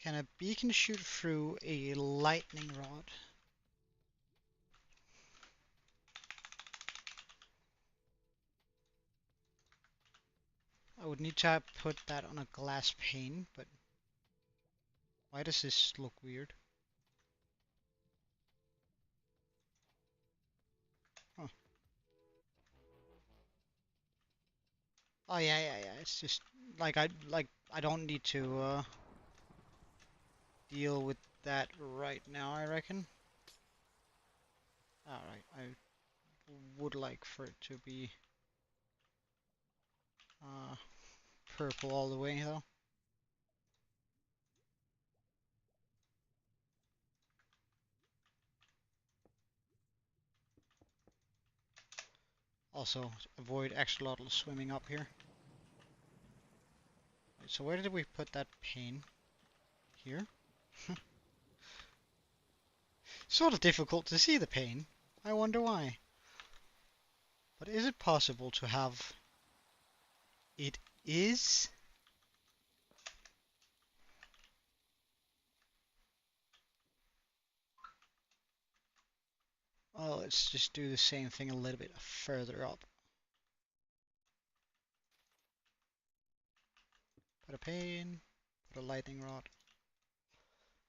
Can a beacon shoot through a lightning rod? I would need to put that on a glass pane, but why does this look weird? Huh. Oh yeah. It's just like I don't need to deal with that right now, I reckon. Alright, I would like for it to be purple all the way though. Also, avoid axolotl swimming up here. Right, so where did we put that pane? Here? Sort of difficult to see the pane. I wonder why. But is it possible to have... It is... Oh, let's just do the same thing a little bit further up. Put a pane, put a lightning rod.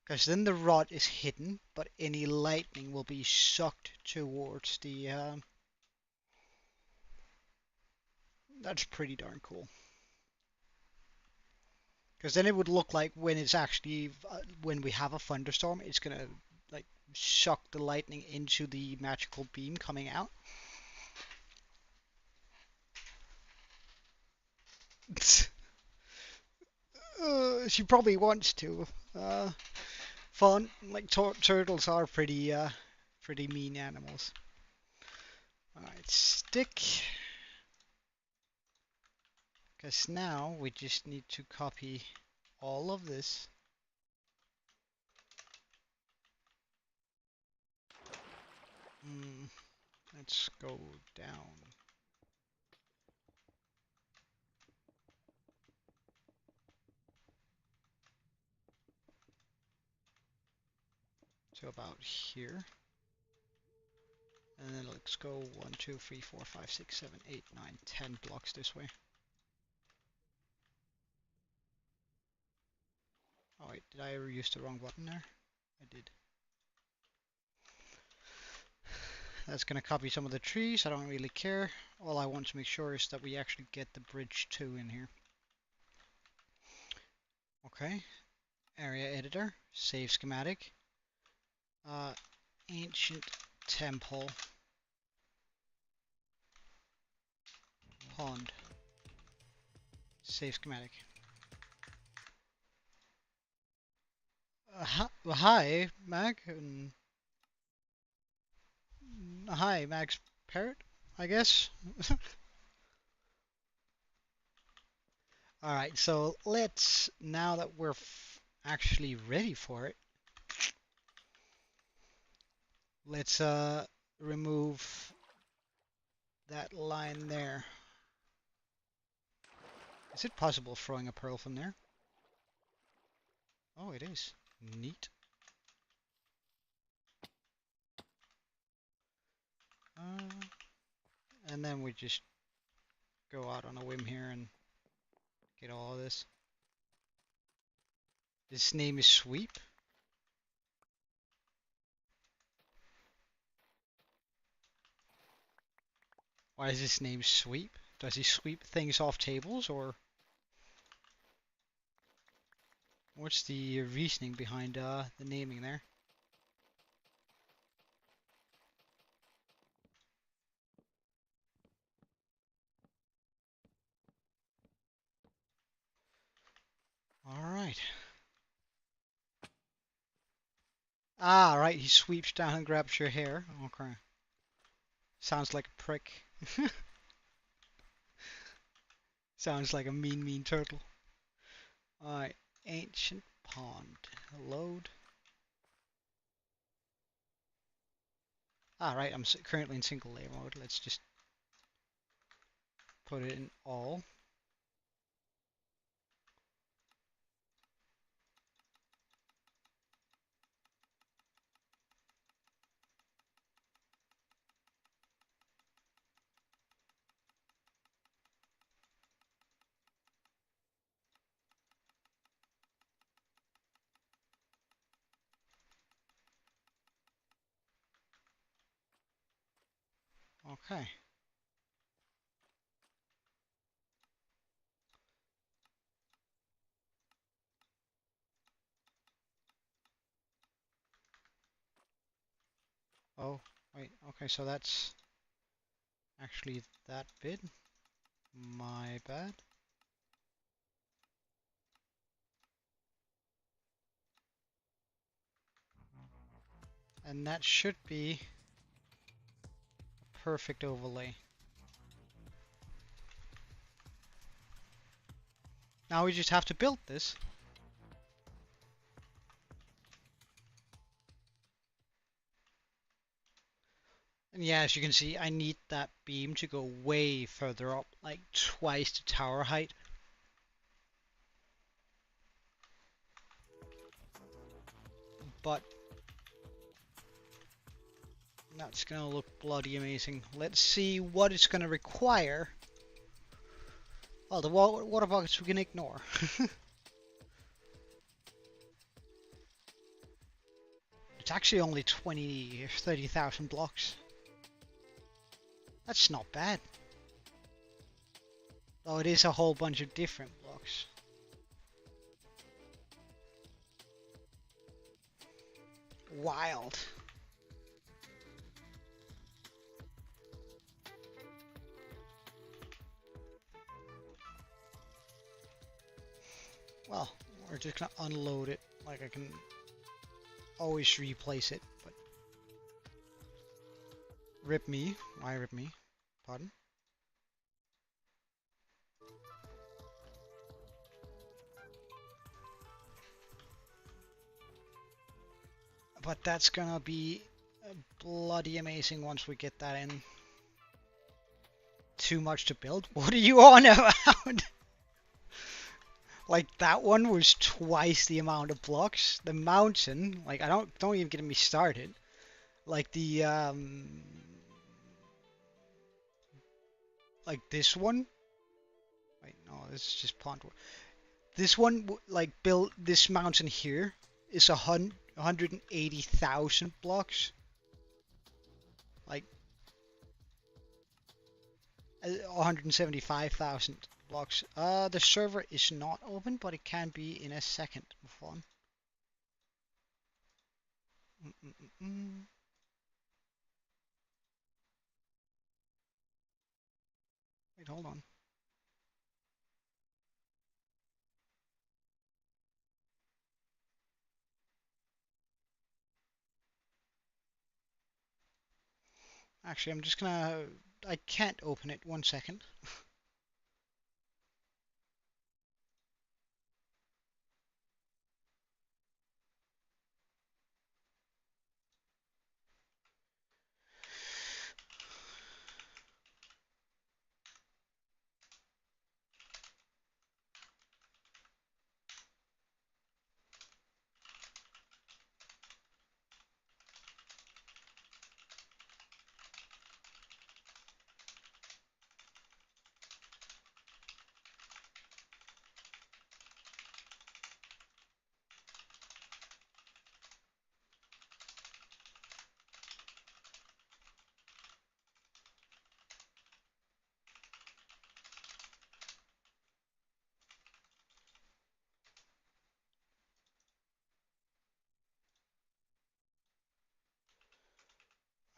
Because then the rod is hidden, but any lightning will be sucked towards the... That's pretty darn cool. Because then it would look like when it's actually... when we have a thunderstorm, it's gonna like suck the lightning into the magical beam coming out. She probably wants to. Fun. Like turtles are pretty mean animals. Alright, stick. Because now we just need to copy all of this. Let's go down. To about here. And then let's go 1, 2, 3, 4, 5, 6, 7, 8, 9, 10 blocks this way. Oh wait, did I ever use the wrong button there? I did. That's gonna copy some of the trees, I don't really care. All I want to make sure is that we actually get the bridge 2 in here. Okay, area editor, save schematic. Ancient temple. Pond. Save schematic. Hi, Mag. Hi, Mag's parrot, I guess. Alright, so let's, now that we're actually ready for it, let's remove that line there. Is it possible throwing a pearl from there? Oh, it is. Neat. And then we just go out on a whim here and get all of this. This name is Sweep. Why is his name Sweep? Does he sweep things off tables, or what's the reasoning behind the naming there? Alright. Ah, right, he sweeps down and grabs your hair. Okay. Sounds like a prick. Sounds like a mean turtle. Alright, ancient pond. Load. Ah, right, I'm currently in single layer mode. Let's just put it in all. Okay. Oh, wait, okay, so that's actually that bit. My bad. And that should be a perfect overlay. Now we just have to build this. And yeah, as you can see, I need that beam to go way further up, like twice the tower height. But that's gonna look bloody amazing. Let's see what it's gonna require. Well, the water buckets we can ignore. It's actually only 20 or 30,000 blocks. That's not bad. Though it is a whole bunch of different blocks. Wild. Well, we're just gonna unload it. Like I can always replace it, but rip me. Why rip me? Pardon? But that's gonna be bloody amazing once we get that in. Too much to build? What are you on about? Like that one was twice the amount of blocks. The mountain, like I don't even get me started. Like the like this one. Wait, no, this is just pond. This one, like build this mountain here, is 180,000 blocks. Like 175,000 blocks. The server is not open, but it can be in a second. Fun. Wait, hold on. Actually, I'm just gonna. I can't open it. 1 second.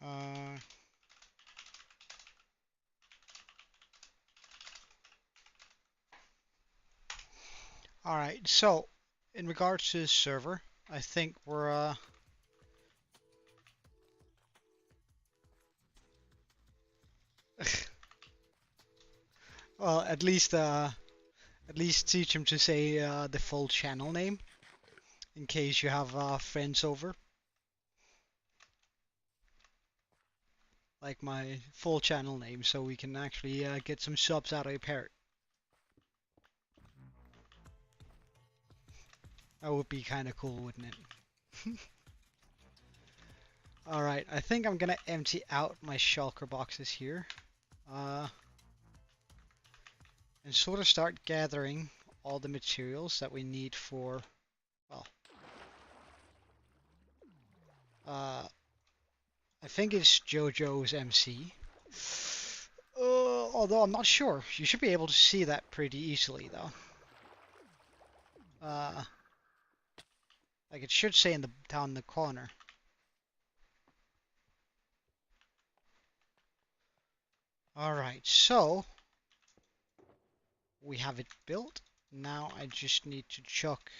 Uh, all right. So, in regards to the server, I think we're Well, at least teach him to say the full channel name in case you have friends over. Like my full channel name, so we can actually get some subs out of a parrot. That would be kind of cool, wouldn't it? Alright, I think I'm gonna empty out my shulker boxes here. And sort of start gathering all the materials that we need for, well, I think it's JoJo's MC. Although I'm not sure. You should be able to see that pretty easily, though. Like it should say in the down the corner. Alright, so we have it built. Now I just need to chuck.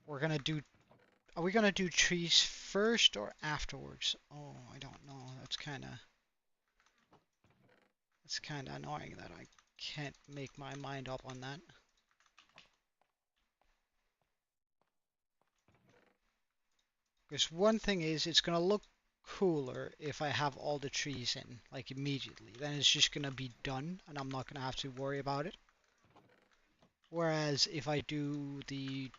We're gonna do. Are we gonna do trees first or afterwards? Oh, I don't know. That's kind of annoying that I can't make my mind up on that. Because one thing is, it's gonna look cooler if I have all the trees in, like immediately. Then it's just gonna be done, and I'm not gonna have to worry about it. Whereas if I do the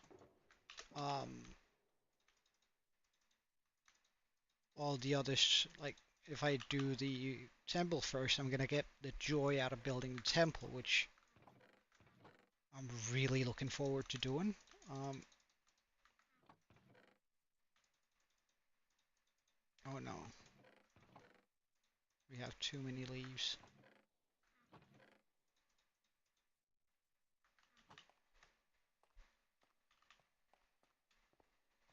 all the others, like if I do the temple first, I'm gonna get the joy out of building the temple, which I'm really looking forward to doing. Oh no, we have too many leaves.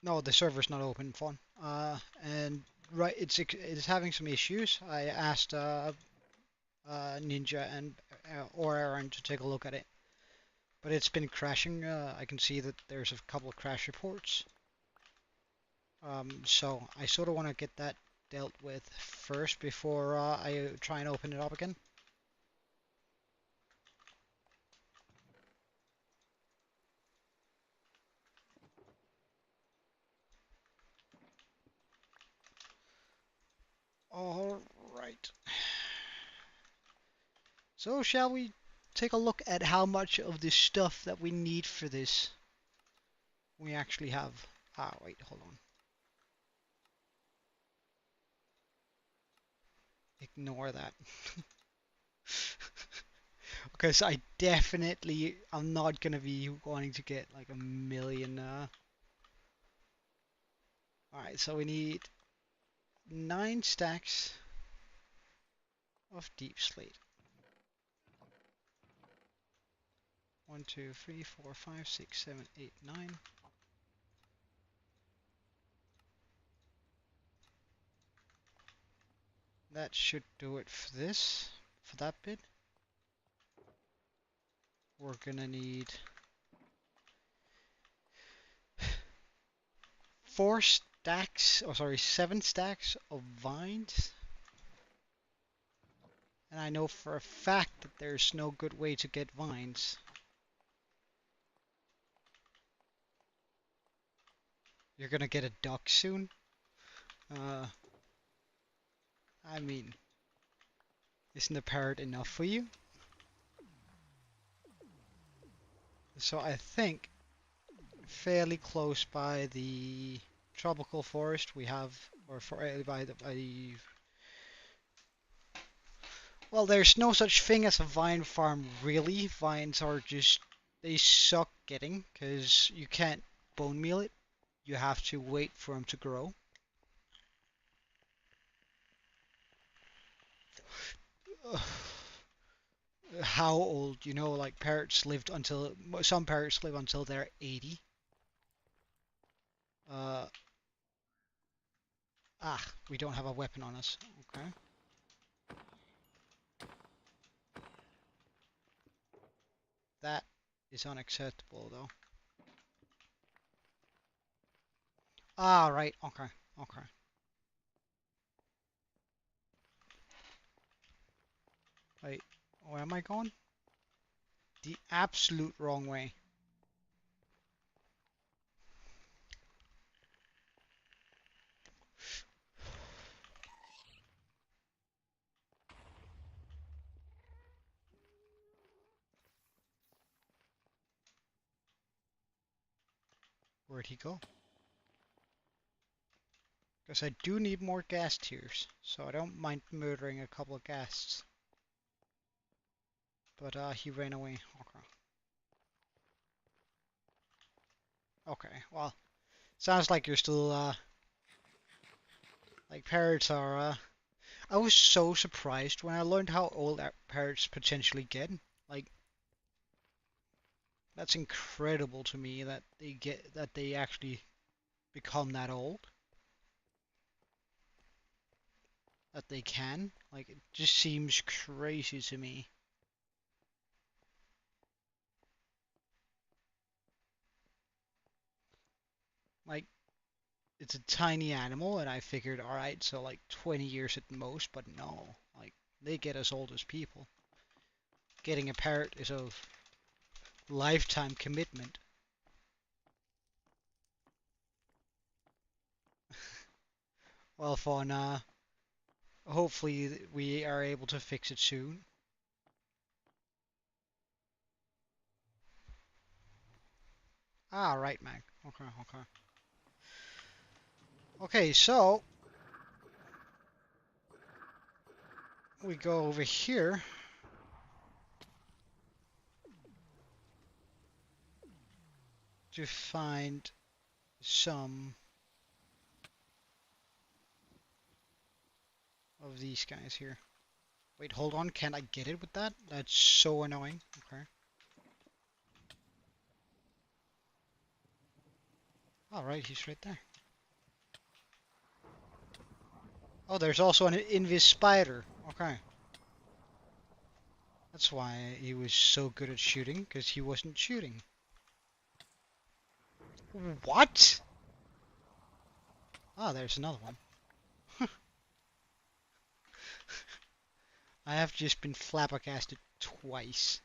No, the server's not open, fun. And right, it's having some issues. I asked Ninja and or Aaron to take a look at it, but it's been crashing. I can see that there's a couple of crash reports. So I sort of want to get that dealt with first before I try and open it up again. All right. So shall we take a look at how much of the stuff that we need for this we actually have? Ah, wait, hold on. Ignore that. Because I definitely am not gonna be wanting to get like a million. Alright, so we need 9 stacks of deep slate. 1, 2, 3, 4, 5, 6, 7, 8, 9. That should do it for this, for that bit. We're gonna need 4 stacks, oh sorry, 7 stacks of vines. And I know for a fact that there's no good way to get vines. You're gonna get a duck soon? I mean, isn't a parrot enough for you? So I think fairly close by the tropical forest we have, or by the well, there's no such thing as a vine farm really. Vines are just, they suck getting because you can't bone meal it. You have to wait for them to grow. How old? You know, like parrots lived until, some parrots live until they're 80. Uh, we don't have a weapon on us. Okay. That is unacceptable though. Ah, right. Okay. Okay. Right. Where am I going? The absolute wrong way. Where'd he go? Because I do need more gas tiers, so I don't mind murdering a couple of ghasts. But he ran away. Okay. Okay, well, sounds like you're still like parrots are. I was so surprised when I learned how old parrots potentially get. Like, that's incredible to me that they actually become that old. That they can. Like, it just seems crazy to me. Like, it's a tiny animal, and I figured, alright, so like 20 years at most, but no. Like, they get as old as people. Getting a parrot is a lifetime commitment. Well, fun, hopefully we are able to fix it soon. Ah, right, Mag. Okay, okay. Okay, so we go over here. To find some of these guys here. Wait, hold on. Can't I get it with that? That's so annoying. Okay. Alright, he's right there. Oh, there's also an invis spider. Okay. That's why he was so good at shooting, because he wasn't shooting. What? Ah, there's another one. I have just been flabbergasted twice.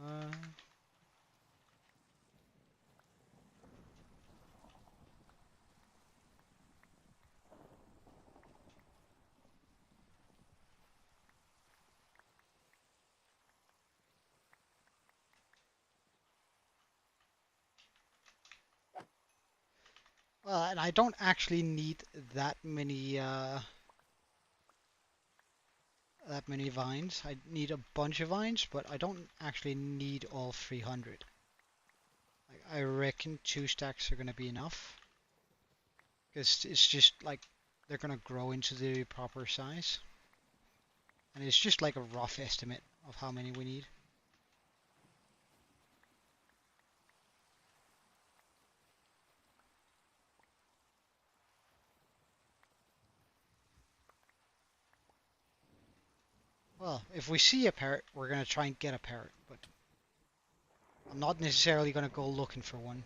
Uh, well, and I don't actually need that many vines. I need a bunch of vines, but I don't actually need all 300. Like, I reckon 2 stacks are gonna be enough. Because it's just like they're gonna grow into the proper size. And it's just like a rough estimate of how many we need. Well, if we see a parrot, we're gonna try and get a parrot, but I'm not necessarily gonna go looking for one.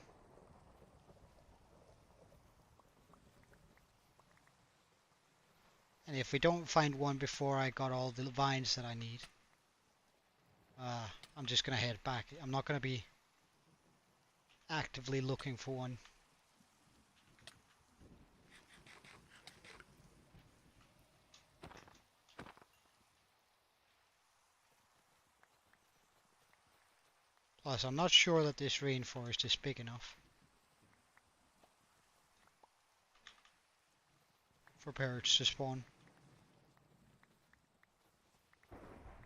And if we don't find one before I got all the vines that I need, I'm just gonna head back. I'm not gonna be actively looking for one. Plus, I'm not sure that this rainforest is big enough for parrots to spawn.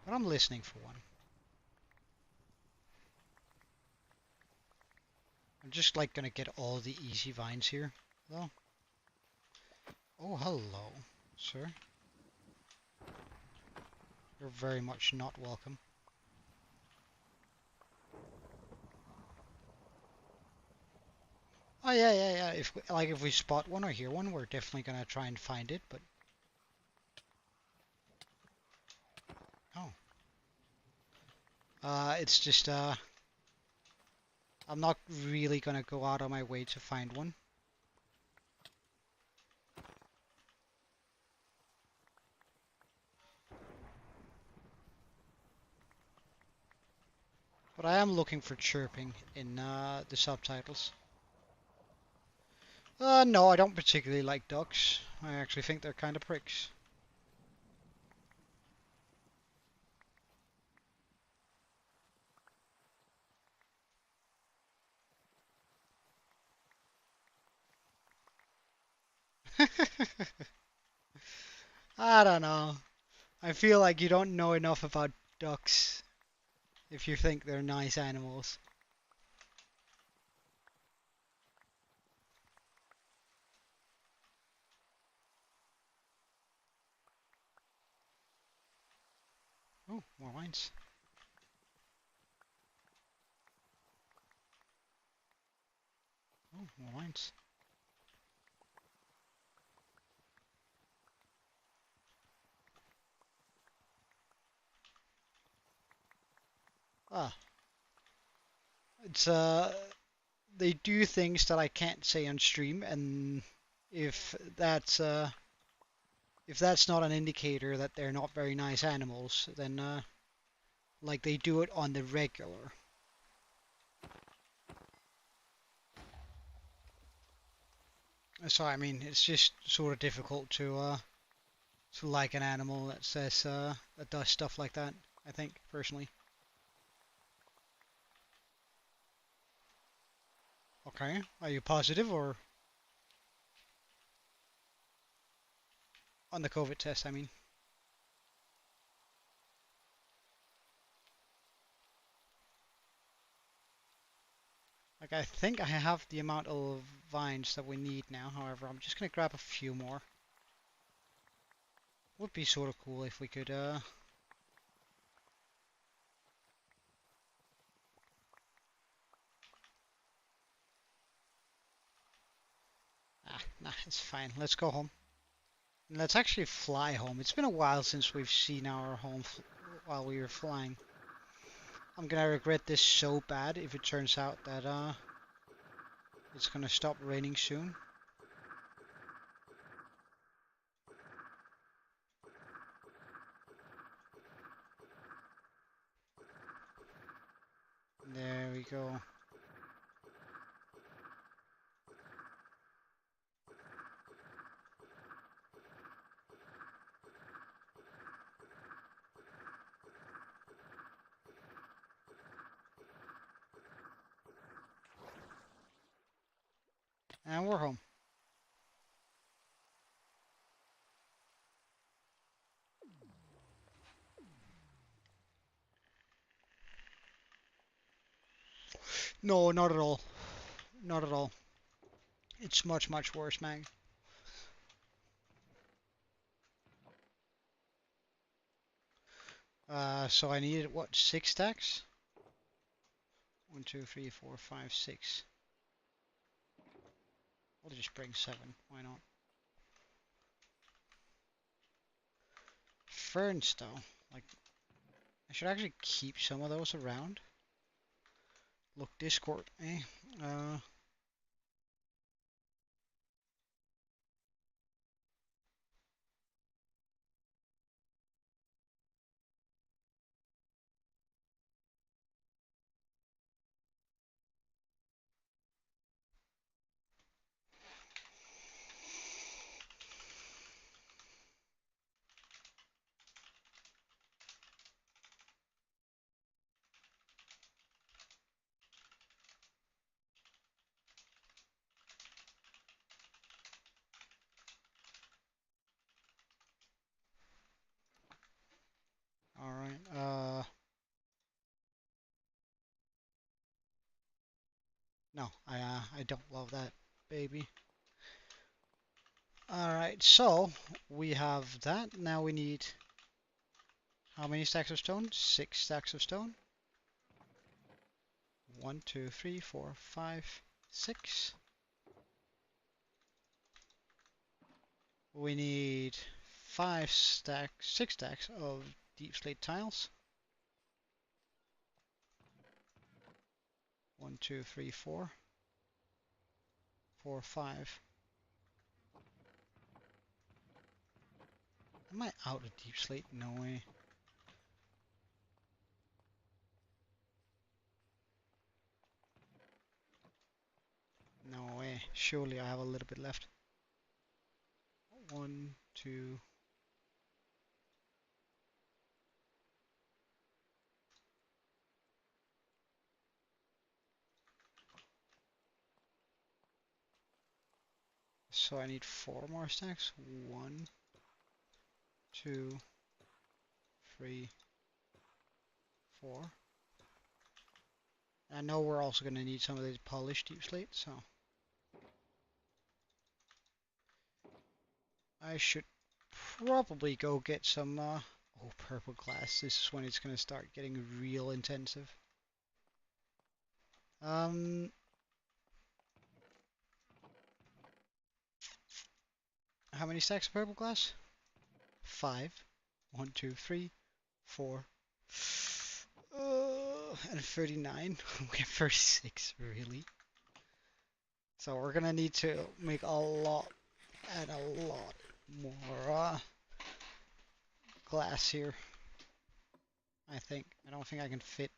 But I'm listening for one. I'm just like gonna get all the easy vines here, though. Oh, hello, sir. You're very much not welcome. Oh yeah. If we spot one or hear one, we're definitely gonna try and find it. But oh, it's just I'm not really gonna go out of my way to find one. But I am looking for chirping in the subtitles. No, I don't particularly like ducks. I actually think they're kind of pricks. I don't know. I feel like you don't know enough about ducks if you think they're nice animals. Oh, more lines. Oh, more lines. Ah, it's they do things that I can't say on stream, and if that's uh, if that's not an indicator that they're not very nice animals, then like they do it on the regular. So I mean, it's just sort of difficult to like an animal that says that does stuff like that. I think personally. Okay, are you positive or on the COVID test? I mean, like I think I have the amount of vines that we need now. However, I'm just gonna grab a few more. Would be sort of cool if we could nah, it's fine. Let's go home. Let's actually fly home. It's been a while since we've seen our home while we were flying. I'm gonna regret this so bad if it turns out that it's gonna stop raining soon. There we go. And we're home. No, not at all. Not at all. It's much, much worse, man. So I needed, what, 6 stacks? 1, 2, 3, 4, 5, 6. I'll just bring 7. Why not? Ferns, though. Like, I should actually keep some of those around. Look, Discord, eh? Uh, Alright, no, I don't love that, baby. Alright, so we have that. Now we need how many stacks of stone? 6 stacks of stone. 1, 2, 3, 4, 5, 6. We need 6 stacks of deep slate tiles. 1, 2, 3, 4, 4, 5. Am I out of deep slate? No way. surely I have a little bit left. 1, 2. So I need 4 more stacks. 1, 2, 3, 4. I know we're also going to need some of this polished deep slate, so I should probably go get some oh, purple glass. This is when it's going to start getting real intensive. How many stacks of purple glass? 5. 1, 2, 3, 4. And 39. We have 36, really. So we're gonna need to make a lot and a lot more glass here. I think. I don't think I can fit.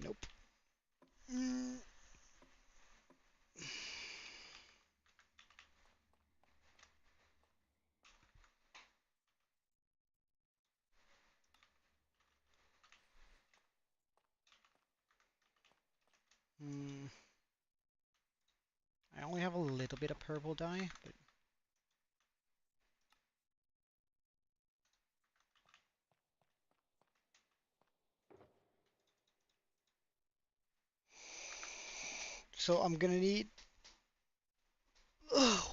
Nope. I only have a little bit of purple dye, but so I'm gonna need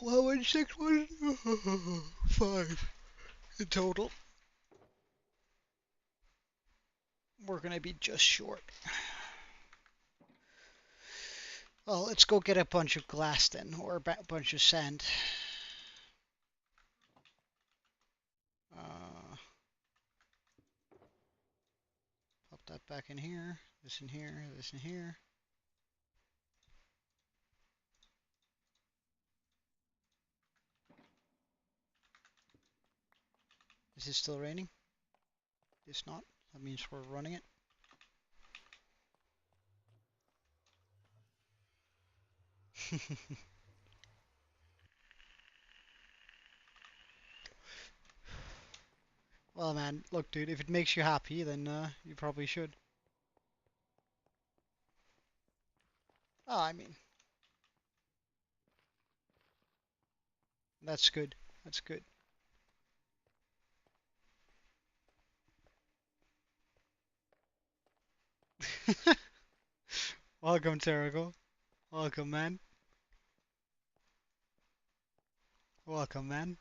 1, 6, 1, 5 in total. We're gonna be just short. Well, let's go get a bunch of glass then, or a bunch of sand. Pop that back in here, this in here, this in here. Is it still raining? It's not. That means we're running it. Well, man, look, dude, if it makes you happy, then you probably should. Oh, I mean, that's good. That's good. Welcome, Terrigal. Welcome, man. Welcome, man.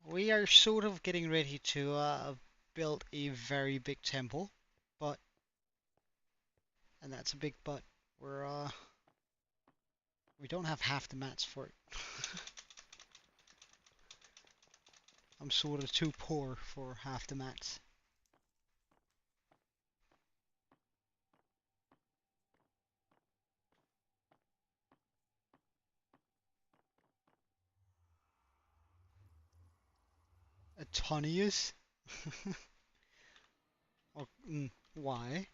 We are sort of getting ready to build a very big temple, but, and that's a big but, we don't have half the mats for it. I'm sort of too poor for half the mats. Antonius? Oh, why?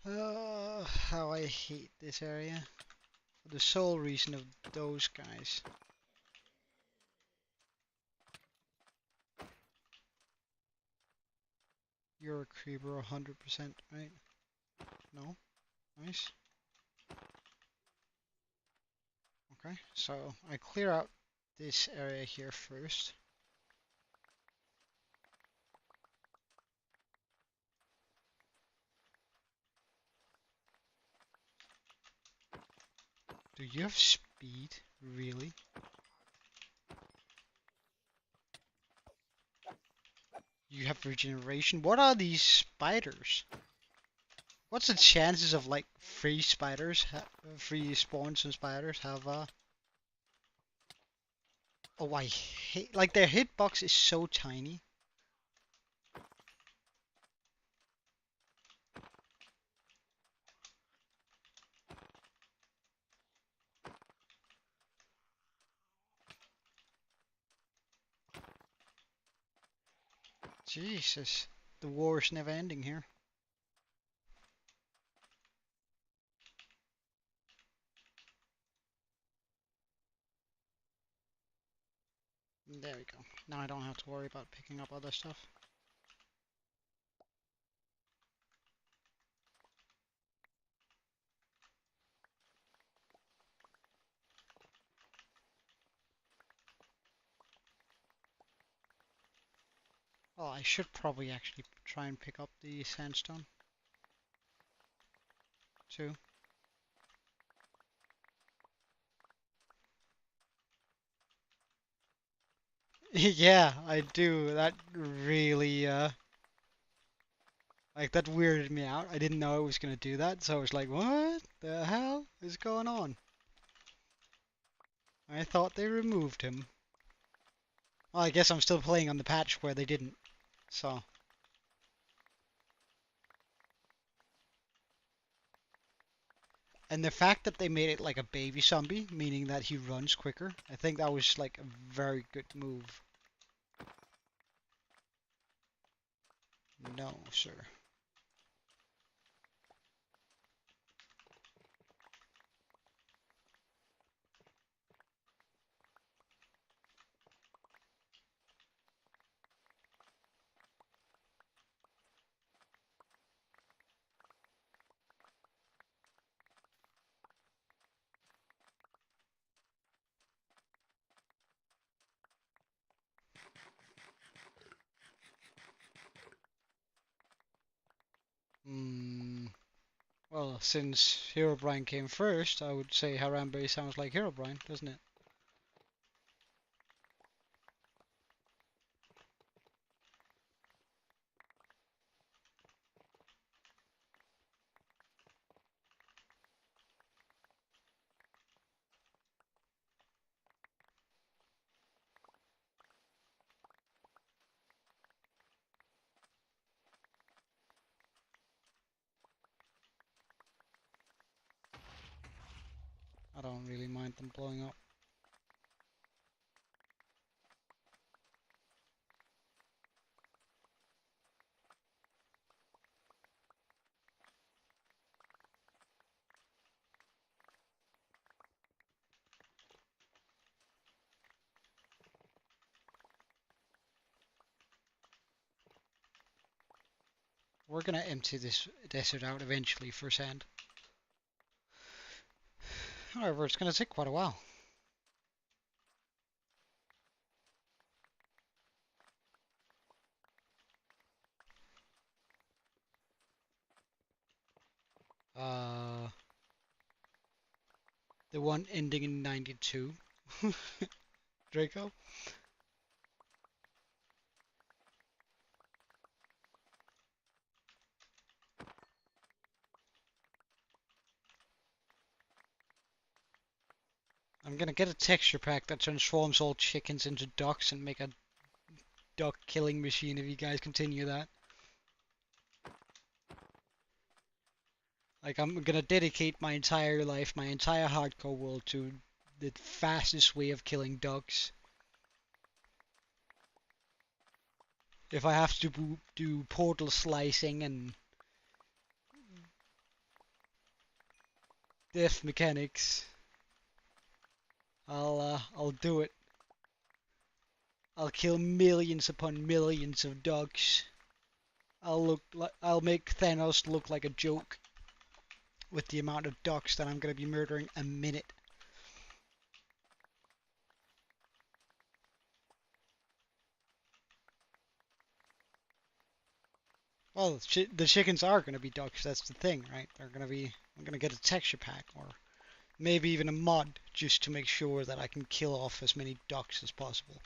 How I hate this area. For the sole reason of those guys. You're a creeper 100%, right? No? Nice. Okay, so I clear out this area here first. Do you have speed? Really? You have regeneration? What are these spiders? What's the chances of like free spiders, free spawns and spiders have oh, I hate, like their hitbox is so tiny. Jesus, the war's never ending here. There we go. Now I don't have to worry about picking up other stuff. Well, I should probably actually try and pick up the sandstone too. Yeah, I do. That really, like that weirded me out. I didn't know I was gonna do that, so I was like, what the hell is going on? I thought they removed him. Well, I guess I'm still playing on the patch where they didn't, so. And the fact that they made it like a baby zombie, meaning that he runs quicker, I think that was like a very good move. No, sir. Hmm. Well, since Herobrine came first, I would say Harambe sounds like Herobrine, doesn't it? I don't really mind them blowing up. We're gonna empty this desert out eventually for sand. However, it's gonna take quite a while. Uh, the one ending in 92. Draco? I'm gonna get a texture pack that transforms all chickens into ducks and make a duck killing machine if you guys continue that. Like, I'm gonna dedicate my entire life, my entire hardcore world to the fastest way of killing ducks. If I have to do portal slicing and death mechanics, I'll do it. I'll kill millions upon millions of ducks. I'll make Thanos look like a joke with the amount of ducks that I'm gonna be murdering a minute. Well, the chickens are gonna be ducks. That's the thing, right? They're gonna be. I'm gonna get a texture pack or maybe even a mod just to make sure that I can kill off as many ducks as possible.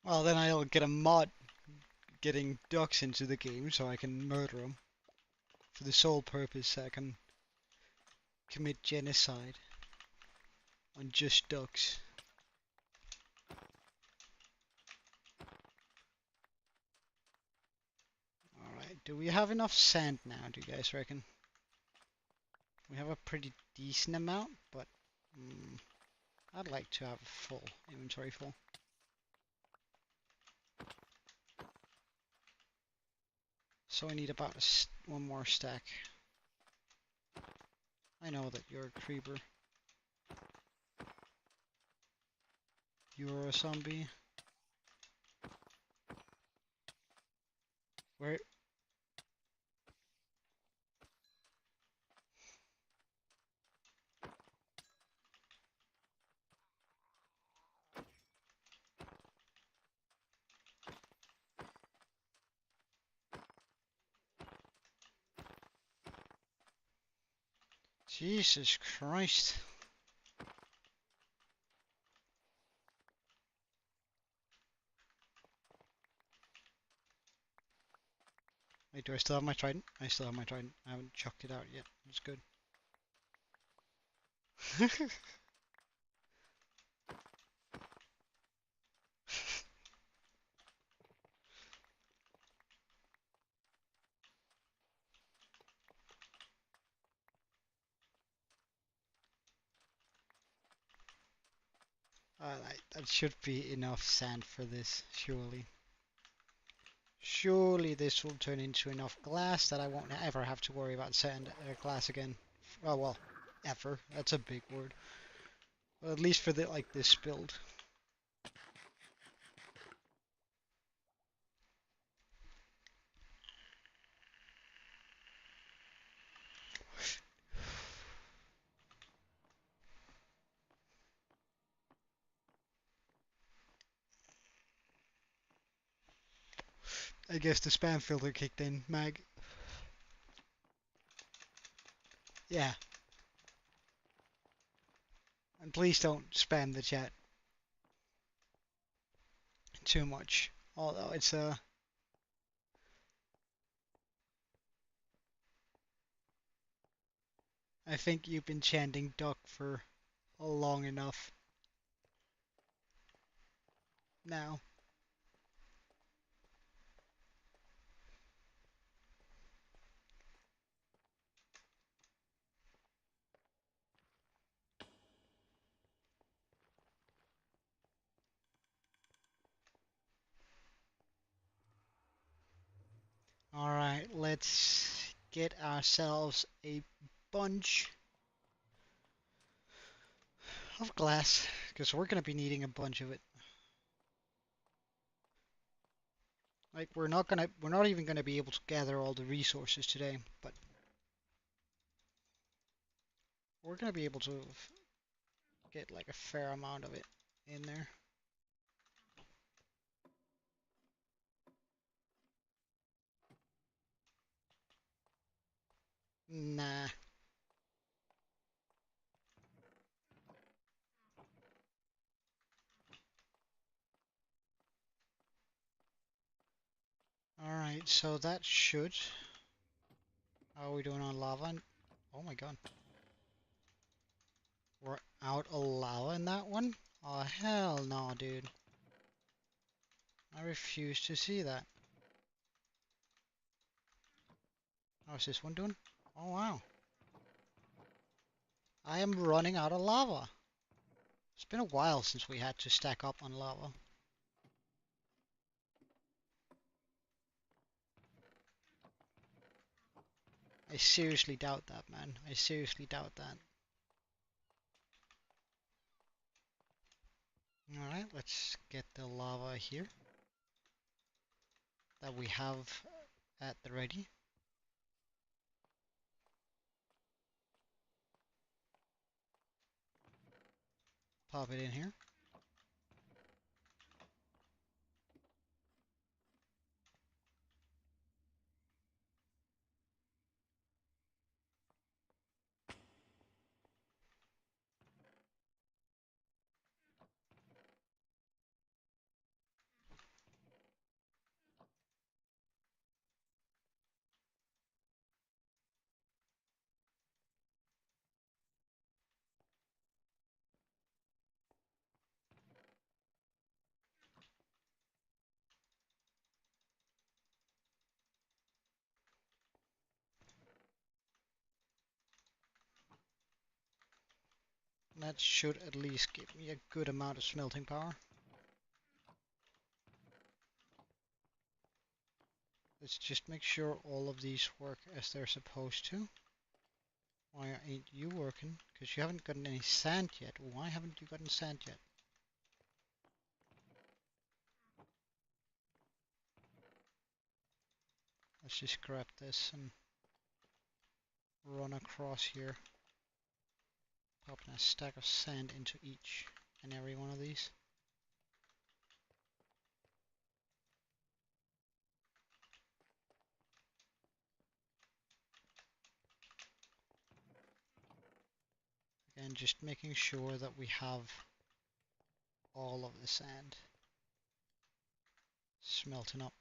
Well, then I'll get a mod getting ducks into the game so I can murder them for the sole purpose I can commit genocide on just ducks. Alright, do we have enough sand now, do you guys reckon? We have a pretty decent amount, but I'd like to have a full inventory full. So I need about one more stack. I know that you're a creeper. You're a zombie. Where? Jesus Christ. Wait, do I still have my trident? I still have my trident. I haven't chucked it out yet. That's good. That should be enough sand for this, surely. Surely this will turn into enough glass that I won't ever have to worry about sand glass again. Oh well, ever. That's a big word. Well, at least for the this build. I guess the spam filter kicked in, Mag. Yeah. And please don't spam the chat too much. Although it's I think you've been chanting duck for long enough now. Alright, let's get ourselves a bunch of glass, because we're going to be needing a bunch of it. Like, we're not even gonna be able to gather all the resources today, but we're gonna be able to get like a fair amount of it in there. Nah. Alright, so that should... How are we doing on lava? Oh my god. We're out of lava in that one? Oh hell no, dude. I refuse to see that. How's this one doing? Oh wow. I am running out of lava. It's been a while since we had to stack up on lava. I seriously doubt that, man. I seriously doubt that. Alright, let's get the lava here that we have at the ready. Pop it in here. That should at least give me a good amount of smelting power. Let's just make sure all of these work as they're supposed to. Why ain't you working? Because you haven't gotten any sand yet. Why haven't you gotten sand yet? Let's just grab this and run across here. Popping a stack of sand into each and every one of these. Again, just making sure that we have all of the sand smelting up.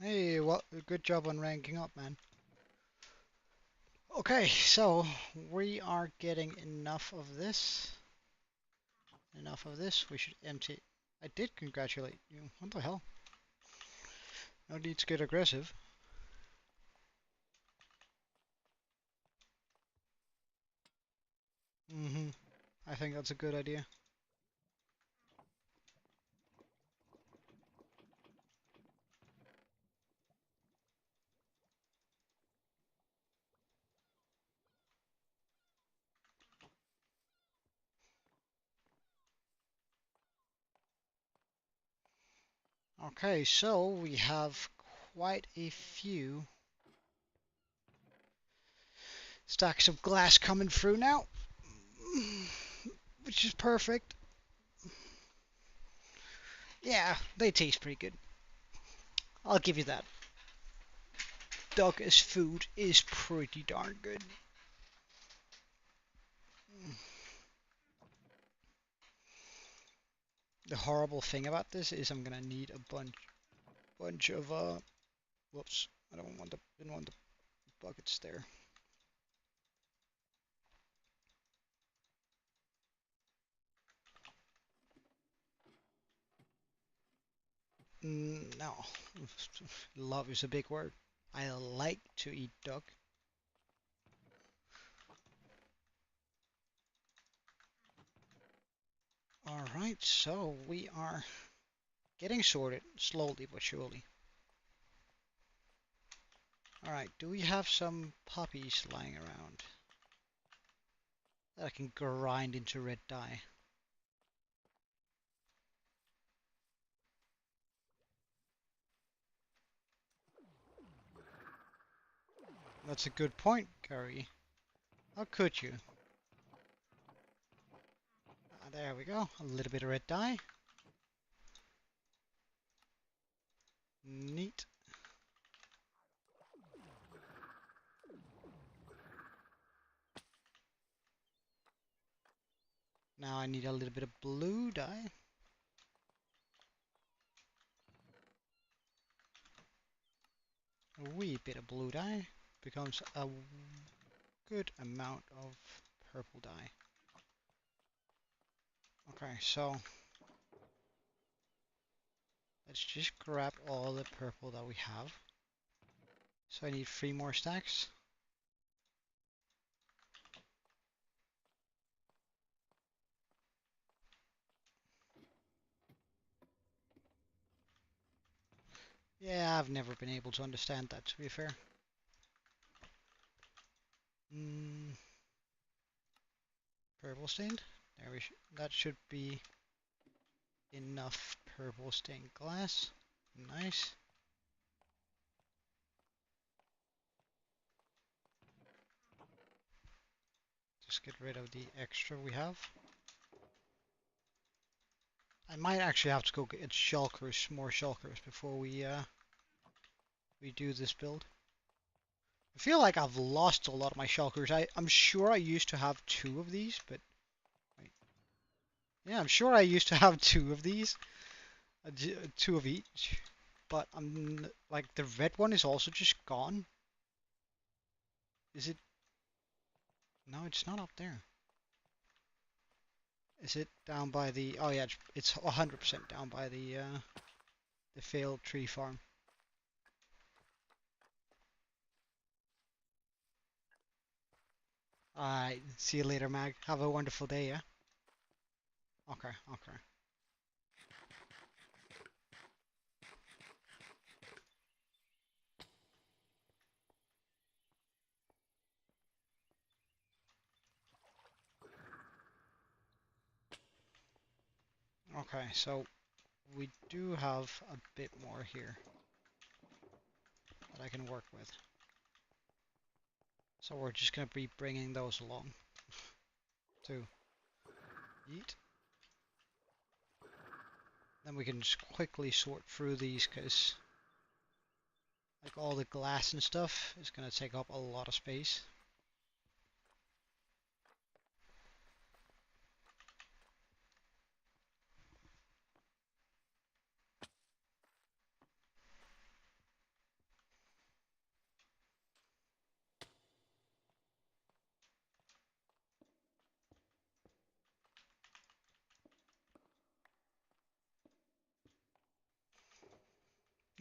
Hey, well, good job on ranking up, man. Okay, so we are getting enough of this. Enough of this. We should empty. I did congratulate you. What the hell? No need to get aggressive. I think that's a good idea. Okay, so we have quite a few stacks of glass coming through now, which is perfect. Yeah, they taste pretty good. I'll give you that. Duck as food is pretty darn good. The horrible thing about this is I'm gonna need a bunch of whoops, didn't want the buckets there. No, love is a big word. I like to eat duck. Alright, so we are getting sorted slowly but surely. Alright, do we have some poppies lying around that I can grind into red dye? That's a good point, Curry. How could you? There we go, a little bit of red dye. Neat. Now I need a little bit of blue dye. A wee bit of blue dye becomes a good amount of purple dye. Okay, so let's just grab all the purple that we have. So I need 3 more stacks. Yeah, I've never been able to understand that, to be fair. Purple stained. There we that should be enough purple stained glass. Nice. Just get rid of the extra we have. I might actually have to go get shulkers, more shulkers before we do this build. I feel like I've lost a lot of my shulkers. I'm sure I used to have 2 of these, but wait. Yeah, I'm sure I used to have 2 of these, 2 of each. But I'm like the red one is also just gone. Is it? No, it's not up there. Is it down by the? Oh yeah, it's 100% down by the failed tree farm. Alright, see you later, Mag. Have a wonderful day, yeah? Okay, okay. Okay, so we do have a bit more here that I can work with. So we're just going to be bringing those along to eat. Then we can just quickly sort through these because like all the glass and stuff is going to take up a lot of space.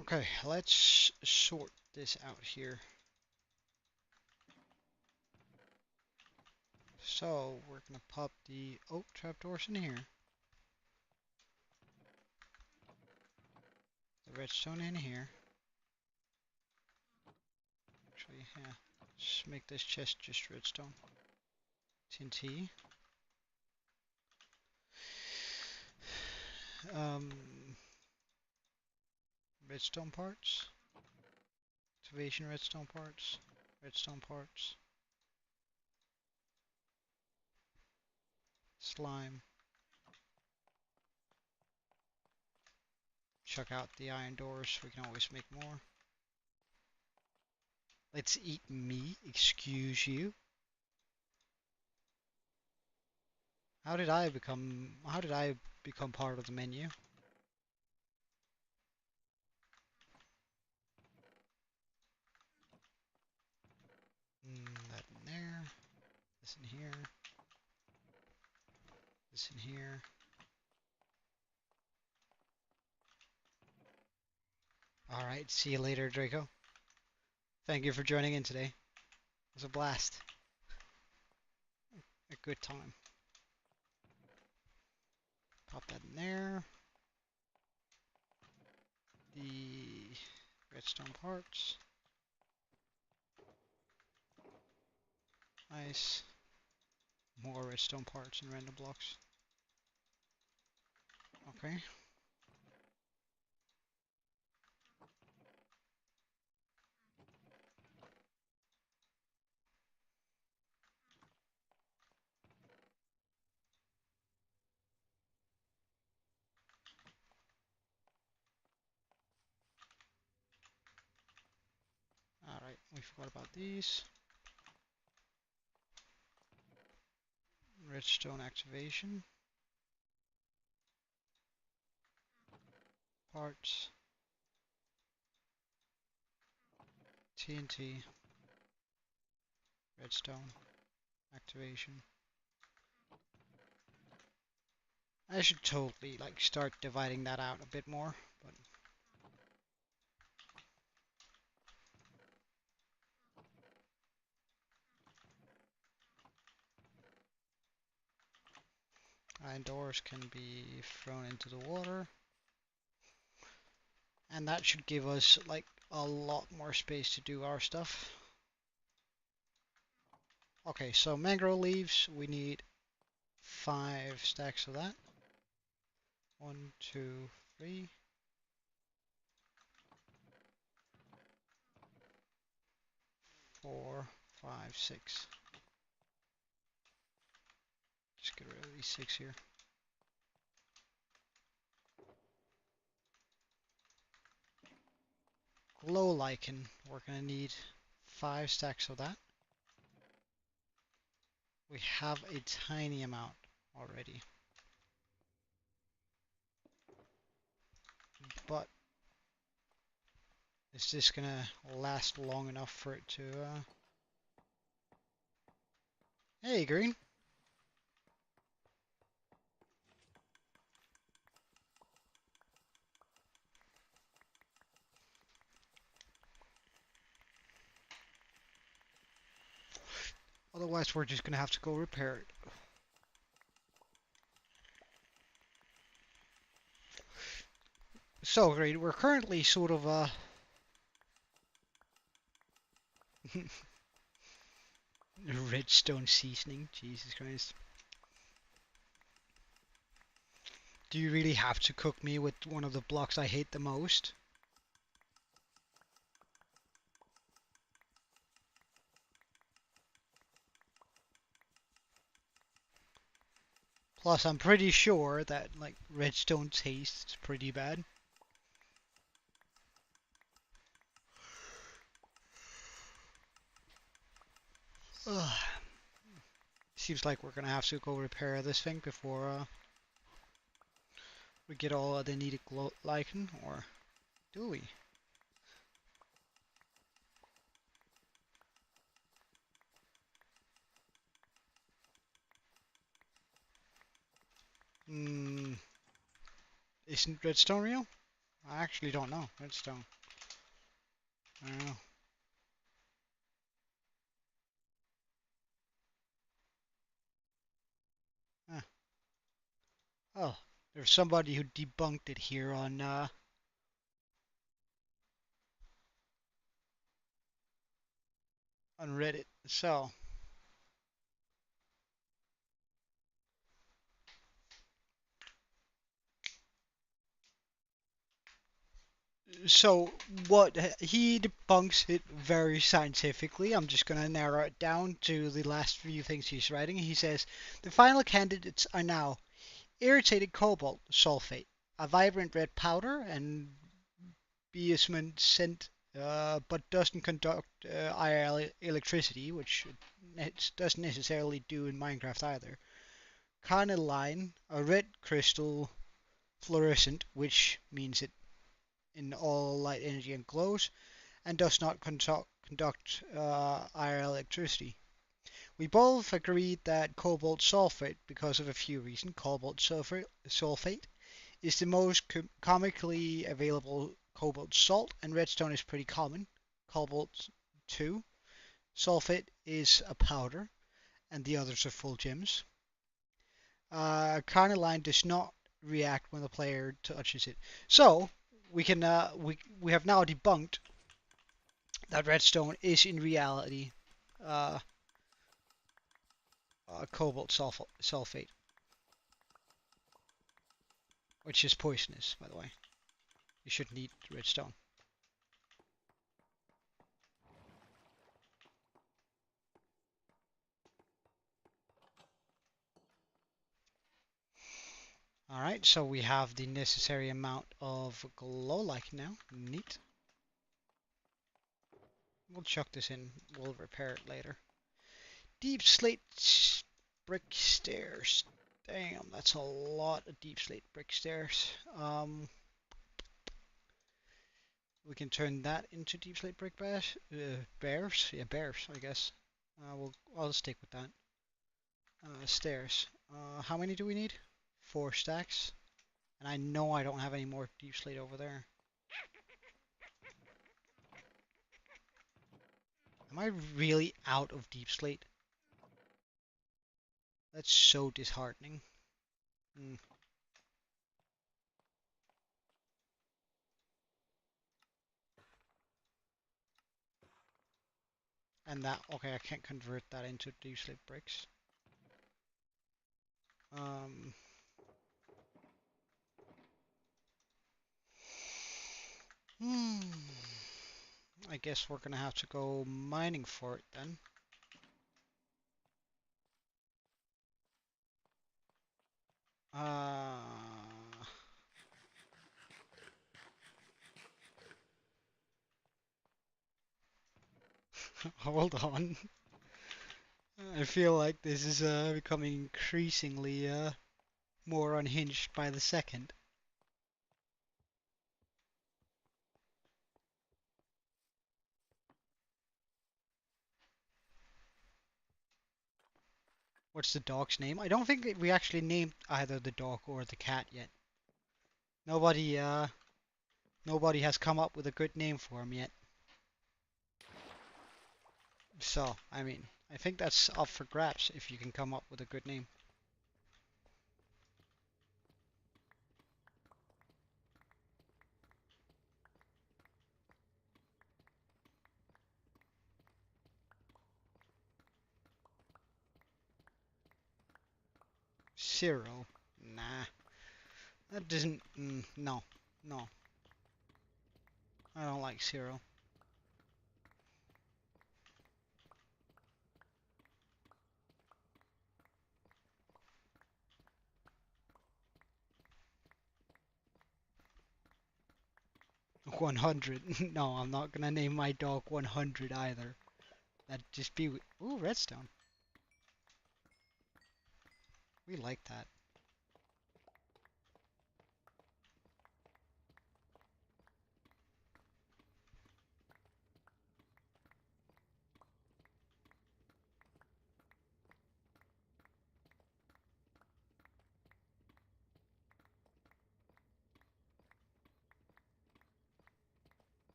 Okay, let's sort this out here. So we're going to pop the oak trapdoors in here. The redstone in here. Actually, yeah. Just make this chest just redstone. TNT. Redstone parts. Activation redstone parts. Redstone parts. Slime. Chuck out the iron doors. We can always make more. Let's eat meat. Excuse you. How did I become part of the menu? That in there. This in here. This in here. Alright, see you later, Draco. Thank you for joining in today. It was a blast. A good time. Pop that in there. The redstone parts. Nice. More redstone parts and random blocks. Okay. Alright, we forgot about these. Redstone activation. Parts. TNT. Redstone activation. I should totally like start dividing that out a bit more, but iron doors can be thrown into the water. And that should give us like a lot more space to do our stuff. Okay, so mangrove leaves, we need 5 stacks of that. 1, 2, 3. 4, 5, 6. Just get rid of these 6 here. Glow lichen, we're gonna need 5 stacks of that. We have a tiny amount already. But is this gonna last long enough for it to Hey, Green. Otherwise, we're just gonna have to go repair it. So great. We're currently sort of redstone seasoning. Jesus Christ. Do you really have to cook me with one of the blocks I hate the most? Plus, I'm pretty sure that like redstone tastes pretty bad. Ugh. Seems like we're gonna have to go repair this thing before we get all the needed lichen, or do we? Hmm. Isn't redstone real? I actually don't know. Redstone. I don't know. Huh. Oh, there's somebody who debunked it here on Reddit. So what he debunks it very scientifically. I'm just gonna narrow it down to the last few things he's writing. He says the final candidates are now irritated cobalt sulfate, a vibrant red powder, and basement scent, but doesn't conduct IRL electricity, which it doesn't necessarily do in Minecraft either. Carnelian, a red crystal fluorescent, which means it in all light energy and glows, and does not conduct IRL electricity. We both agreed that cobalt sulfate, because of a few reasons. Cobalt sulfate is the most comically available cobalt salt, and redstone is pretty common. Cobalt 2 sulfate is a powder, and the others are full gems. Carnelian does not react when the player touches it. So we have now debunked that redstone is in reality uh, cobalt sulfate, which is poisonous, by the way. You shouldn't eat redstone. Alright, so we have the necessary amount of glow lichen now. Neat. We'll chuck this in. We'll repair it later. Deep slate brick stairs. Damn, that's a lot of deep slate brick stairs. We can turn that into deep slate brick bears. Yeah, bears, I guess. I'll stick with that. Stairs. How many do we need? 4 stacks. And I know I don't have any more deep slate over there. Am I really out of deep slate? That's so disheartening. Mm. And that, okay, I can't convert that into deep slate bricks. Um, hmm. I guess we're gonna have to go mining for it then. Uh, hold on. I feel like this is becoming increasingly more unhinged by the second. What's the dog's name? I don't think that we actually named either the dog or the cat yet. Nobody nobody has come up with a good name for him yet. So, I mean, I think that's up for grabs if you can come up with a good name. Cyril? Nah, that doesn't. No, no, I don't like Cyril. 100. No, I'm not gonna name my dog 100 either. That'd just be. Ooh, redstone. We like that.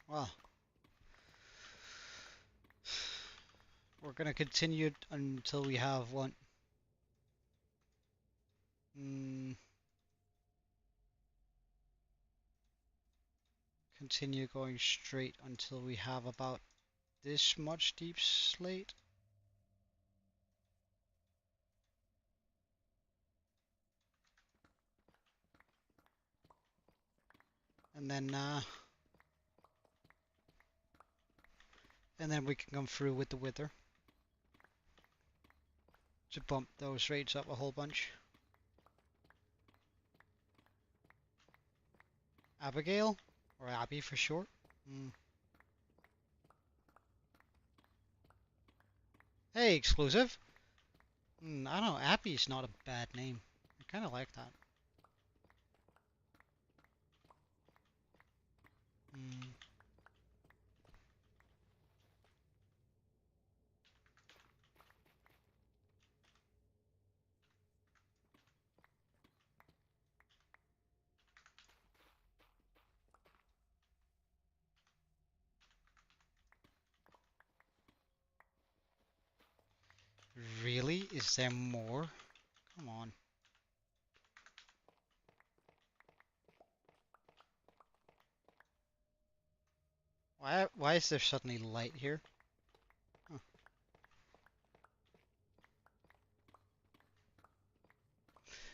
Well, we're gonna continue until we have one. Continue going straight until we have about this much deep slate. And then we can come through with the wither to bump those rates up a whole bunch. Abigail? Or Abby for short? Hey, exclusive! I don't know, Abby's not a bad name. I kinda like that. Really? Is there more? Come on. Why is there suddenly light here? Huh.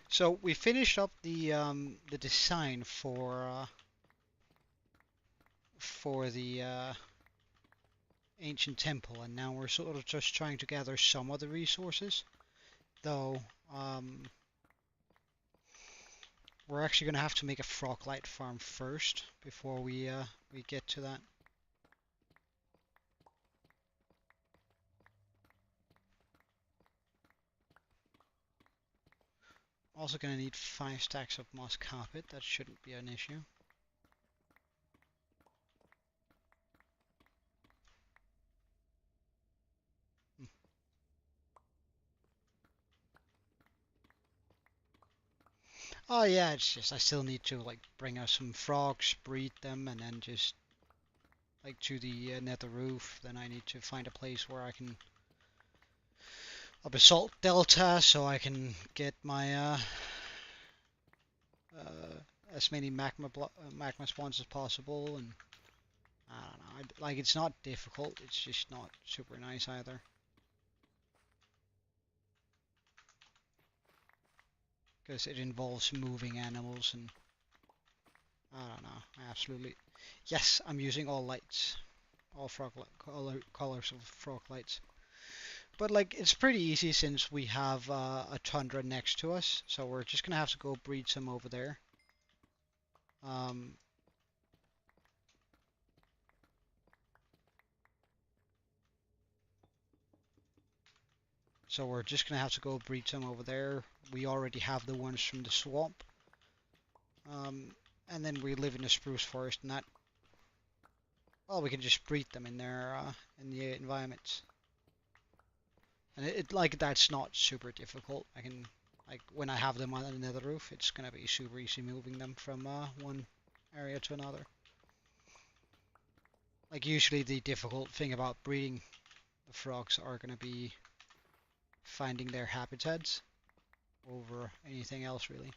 So we finished up the design for the ancient temple, and now we're sort of just trying to gather some of the resources. Though we're actually going to have to make a froglight farm first before we get to that. Also going to need 5 stacks of moss carpet. That shouldn't be an issue. Oh yeah, it's just I still need to like bring us some frogs, breed them, and then just like to the nether roof. Then I need to find a place where I can a basalt delta so I can get my as many magma spawns as possible. And I don't know, like it's not difficult. It's just not super nice either. Because it involves moving animals and I don't know, absolutely. Yes, I'm using all lights, all colors of frog lights. But like it's pretty easy since we have a tundra next to us, so we're just gonna have to go breed some over there. So we're just gonna have to go breed some over there. We already have the ones from the swamp. And then we live in the spruce forest, and that, well, we can just breed them in there in the environments. And it like that's not super difficult. I can like when I have them on another roof, it's gonna be super easy moving them from one area to another. Like usually the difficult thing about breeding the frogs are gonna be finding their habitats over anything else really.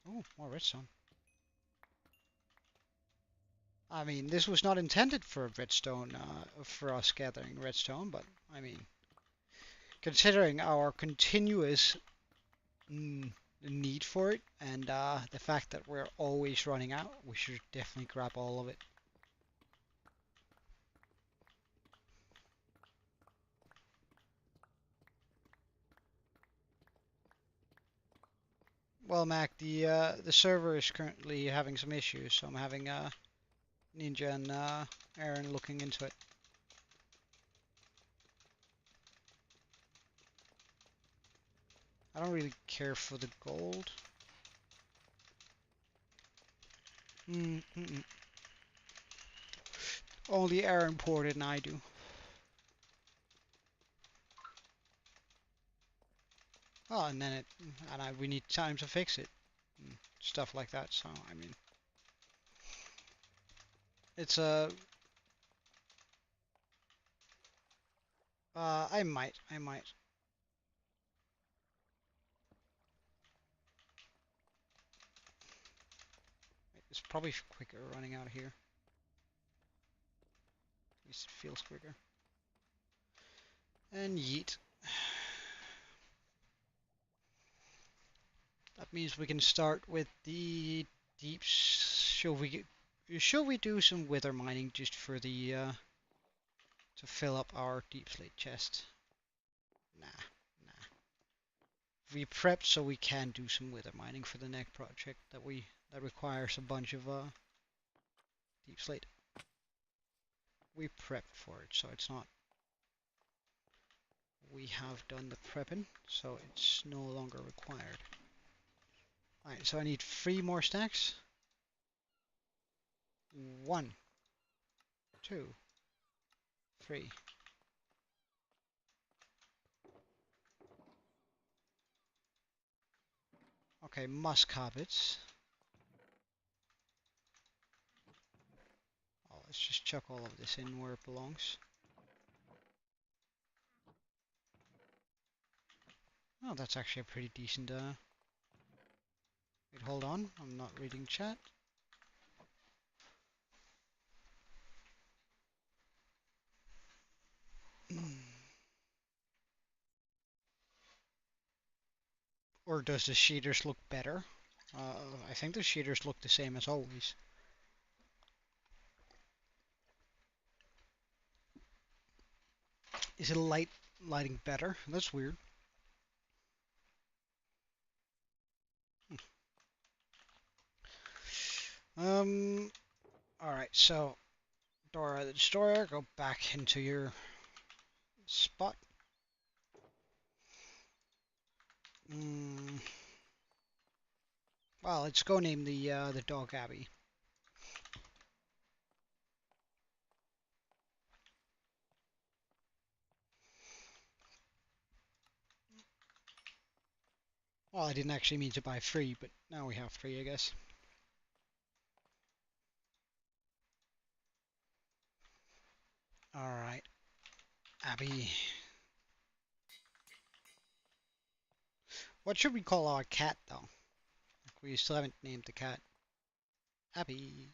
Oh, more redstone. I mean, this was not intended for redstone, for us gathering redstone, but I mean, considering our continuous need for it and the fact that we're always running out, we should definitely grab all of it. Well, Mac, the server is currently having some issues, so I'm having Ninja and Aaron looking into it. I don't really care for the gold. Only Aaron poured it and I do. Oh, and then we need time to fix it. Stuff like that, so I mean, it's a... I might. It's probably quicker running out of here. At least it feels quicker. And yeet. That means we can start with the deep. Should we do some wither mining just for the to fill up our deep slate chest? Nah. We prepped so we can do some wither mining for the next project that requires a bunch of deep slate. We prepped for it, so it's not. We have done the prepping, so it's no longer required. Alright, so I need 3 more stacks. 1, 2, 3. Okay, musk carpets. Oh, let's just chuck all of this in where it belongs. Oh, that's actually a pretty decent, wait, hold on, I'm not reading chat. Or does the shaders look better? I think the shaders look the same as always. Is it lighting better? That's weird. Alright, so Dora the Destroyer, go back into your spot. Well, let's go name the dog Abby. Well, I didn't actually mean to buy 3, but now we have 3, I guess. Alright, Abby. What should we call our cat, though? We still haven't named the cat. Abby.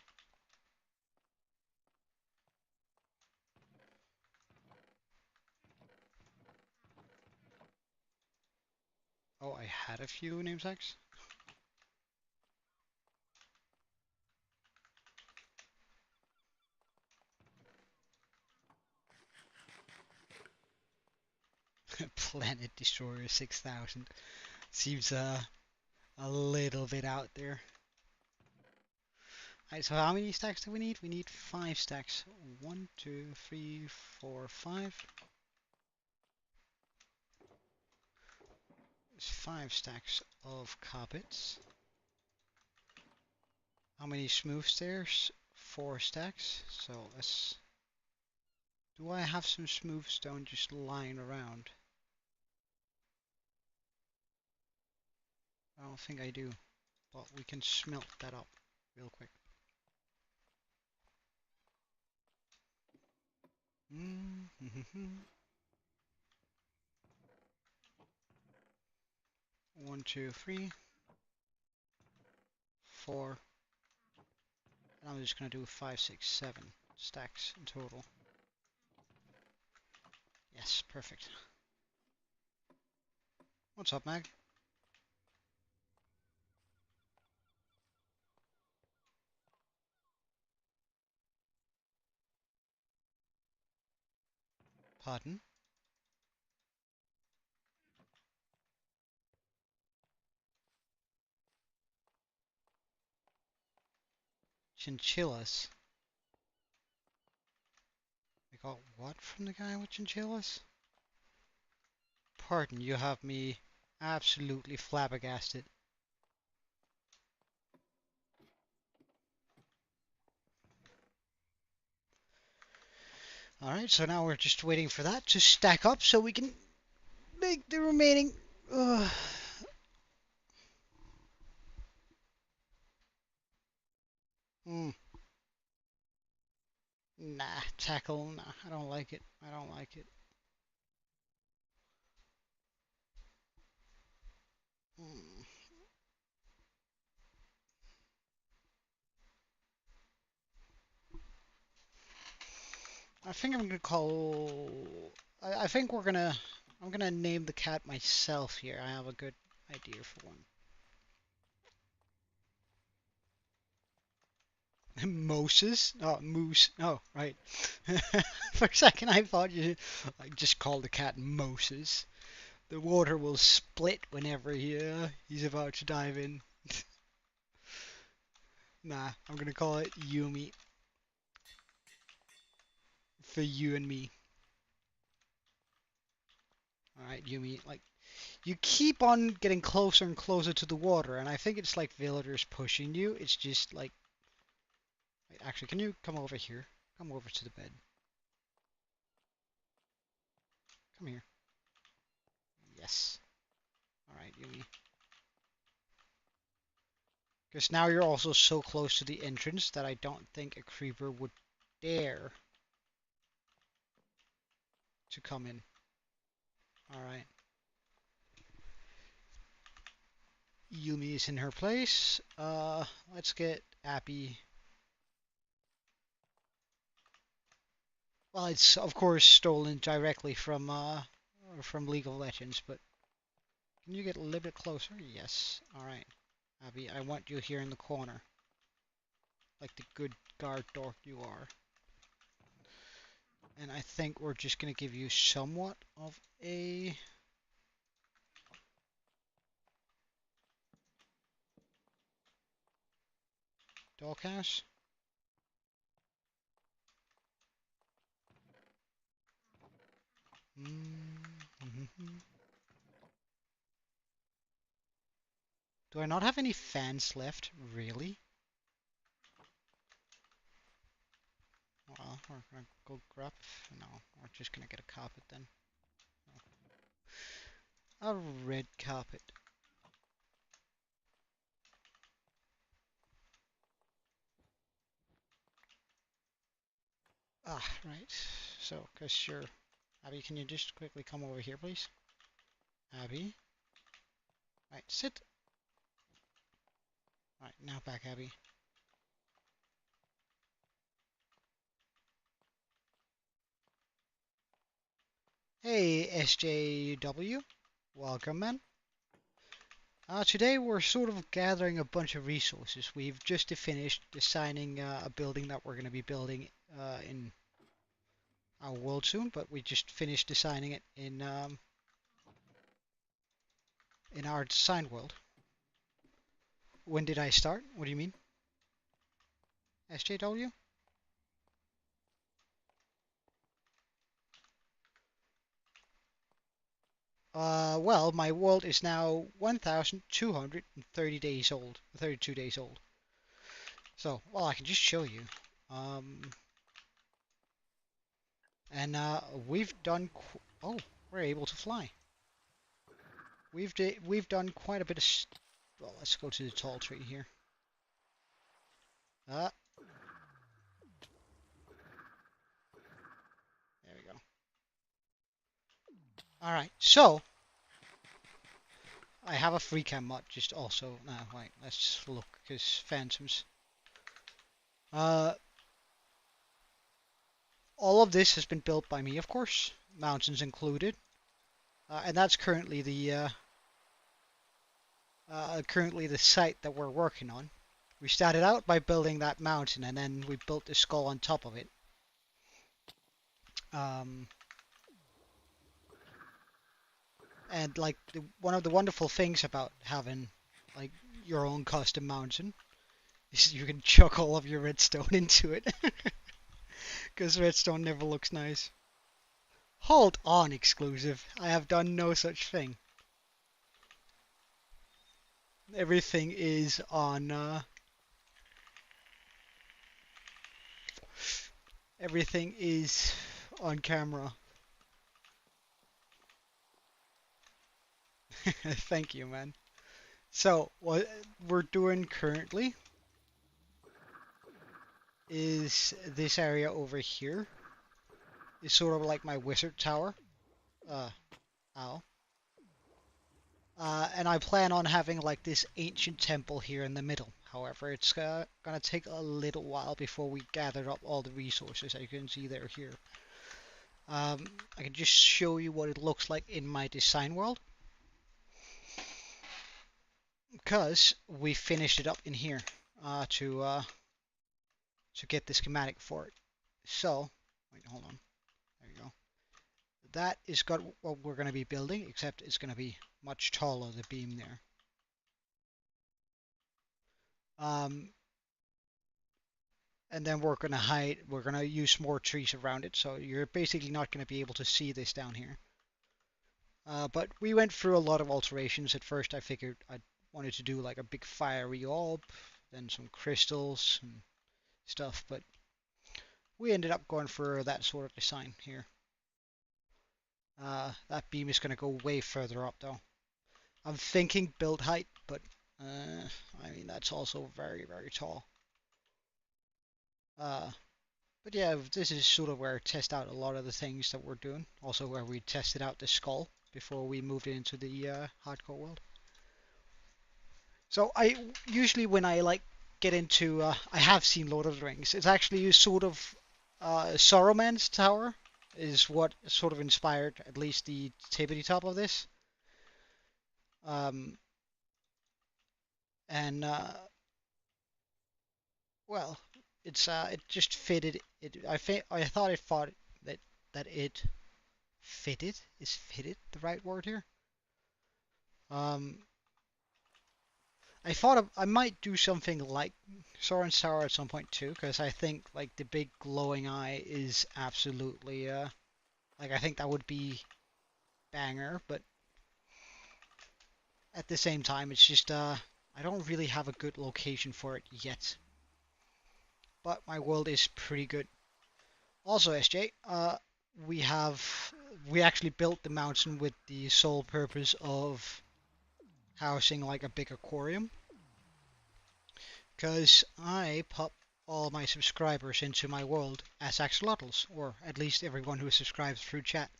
Oh, I had a few namesakes. Planet Destroyer 6000. Seems a little bit out there. Alright, so how many stacks do we need? We need 5 stacks. 1, 2, 3, 4, 5. There's 5 stacks of carpets. How many smooth stairs? 4 stacks. So let's... Do I have some smooth stone just lying around? I don't think I do. But we can smelt that up real quick. One, two, three, four. And I'm just gonna do 5, 6, 7 stacks in total. Yes, perfect. What's up, Mag? Pardon? Chinchillas? We got what from the guy with chinchillas? Pardon, you have me absolutely flabbergasted. Alright, so now we're just waiting for that to stack up so we can make the remaining... Nah, tackle, nah, I don't like it. I don't like it. I think I'm gonna call... I think I'm gonna name the cat myself here. I have a good idea for one. Moses? Oh, Moose. Oh, right. For a second I thought I just called the cat Moses. The water will split whenever he's about to dive in. Nah, I'm gonna call it Yumi. For you and me. Alright, Yumi, like, you keep on getting closer and closer to the water, and I think it's like villagers pushing you. It's just like... Wait, actually, can you come over here? Come over to the bed. Come here. Yes. Alright, Yumi. Because now you're also so close to the entrance that I don't think a creeper would dare to come in. Alright. Yumi is in her place. Let's get Abby. Well, it's of course stolen directly from League of Legends, but can you get a little bit closer? Yes. Alright. Abby, I want you here in the corner. Like the good guard dog you are. And I think we're just gonna give you somewhat of a... doghouse. Do I not have any fans left? Really? Well, we're gonna go grab... No, we're just gonna get a carpet then. No. A red carpet. Ah, right. So, cause you're... Abby, can you just quickly come over here, please? Abby? Right, sit. Right, now back, Abby. Hey, SJW. Welcome, man. Today we're sort of gathering a bunch of resources. We've just finished designing a building that we're going to be building in our world soon, but we just finished designing it in our design world. When did I start? What do you mean? SJW? Well, my world is now 1,230 days old, 32 days old. So, well, I can just show you. And we've done. Oh, we're able to fly. We've done quite a bit of. Well, let's go to the tall tree here. There Alright, so I have a free cam mod just also. No, wait, let's just look because phantoms. Uh, all of this has been built by me, of course, mountains included, and that's currently the site that we're working on. We started out by building that mountain, and then we built the skull on top of it. Um, and like one of the wonderful things about having like your own custom mountain is you can chuck all of your redstone into it, because redstone never looks nice. Hold on, exclusive. I have done no such thing. Everything is on. Everything is on camera. Thank you, man. So, what we're doing currently is this area over here is sort of like my wizard tower. Uh, ow. And I plan on having like this ancient temple here in the middle. However, it's gonna take a little while before we gather up all the resources that you can see there here. I can just show you what it looks like in my design world, because we finished it up in here to get the schematic for it. So, wait, hold on. There you go. That is got what we're going to be building, except it's going to be much taller, the beam there. And then we're going to use more trees around it, so you're basically not going to be able to see this down here. But we went through a lot of alterations. At first I figured I wanted to do like a big fiery orb, then some crystals and stuff, but we ended up going for that sort of design here. That beam is going to go way further up though. I'm thinking build height, but I mean that's also very, very tall. But yeah, this is sort of where I test out a lot of the things that we're doing. Also where we tested out the skull before we moved into the hardcore world. So I usually when I like get into, I have seen Lord of the Rings. It's actually sort of Saruman's tower is what sort of inspired at least the tippity top of this. Um, and well, it just fitted. I thought it thought that it fitted. Is fitted the right word here? Um, I thought I might do something like Soren's Tower at some point too, because I think like the big glowing eye is absolutely like I think that would be banger, but at the same time it's just I don't really have a good location for it yet. But my world is pretty good. Also, SJ, we actually built the mountain with the sole purpose of housing like a big aquarium, because I pop all my subscribers into my world as axolotls, or at least everyone who subscribes through chat.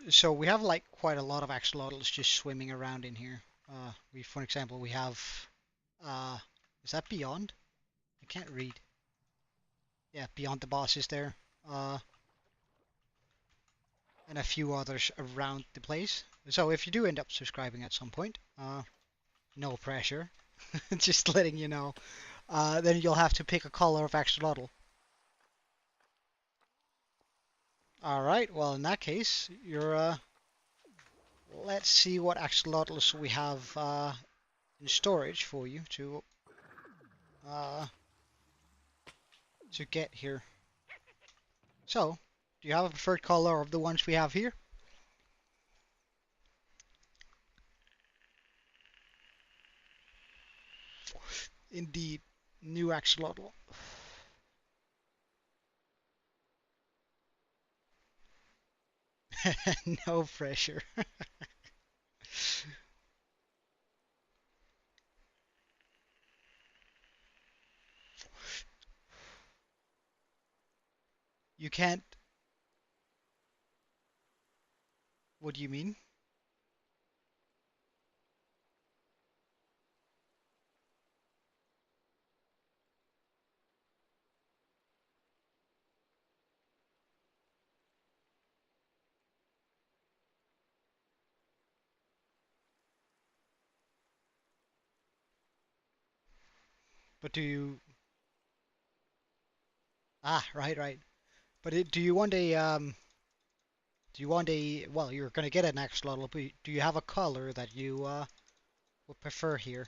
So we have like quite a lot of axolotls just swimming around in here. For example, we have, is that Beyond? I can't read. Yeah, Beyond the boss is there. And a few others around the place. So if you do end up subscribing at some point, no pressure, just letting you know, then you'll have to pick a color of axolotl. Alright, well in that case, let's see what axolotls we have in storage for you to get here. So, do you have a preferred color of the ones we have here? Indeed, new axolotl. No pressure. You can't. What do you mean? But do you... Ah, right. But do you want a do you want a well, you're gonna get an axolotl, but do you have a color that you would prefer here?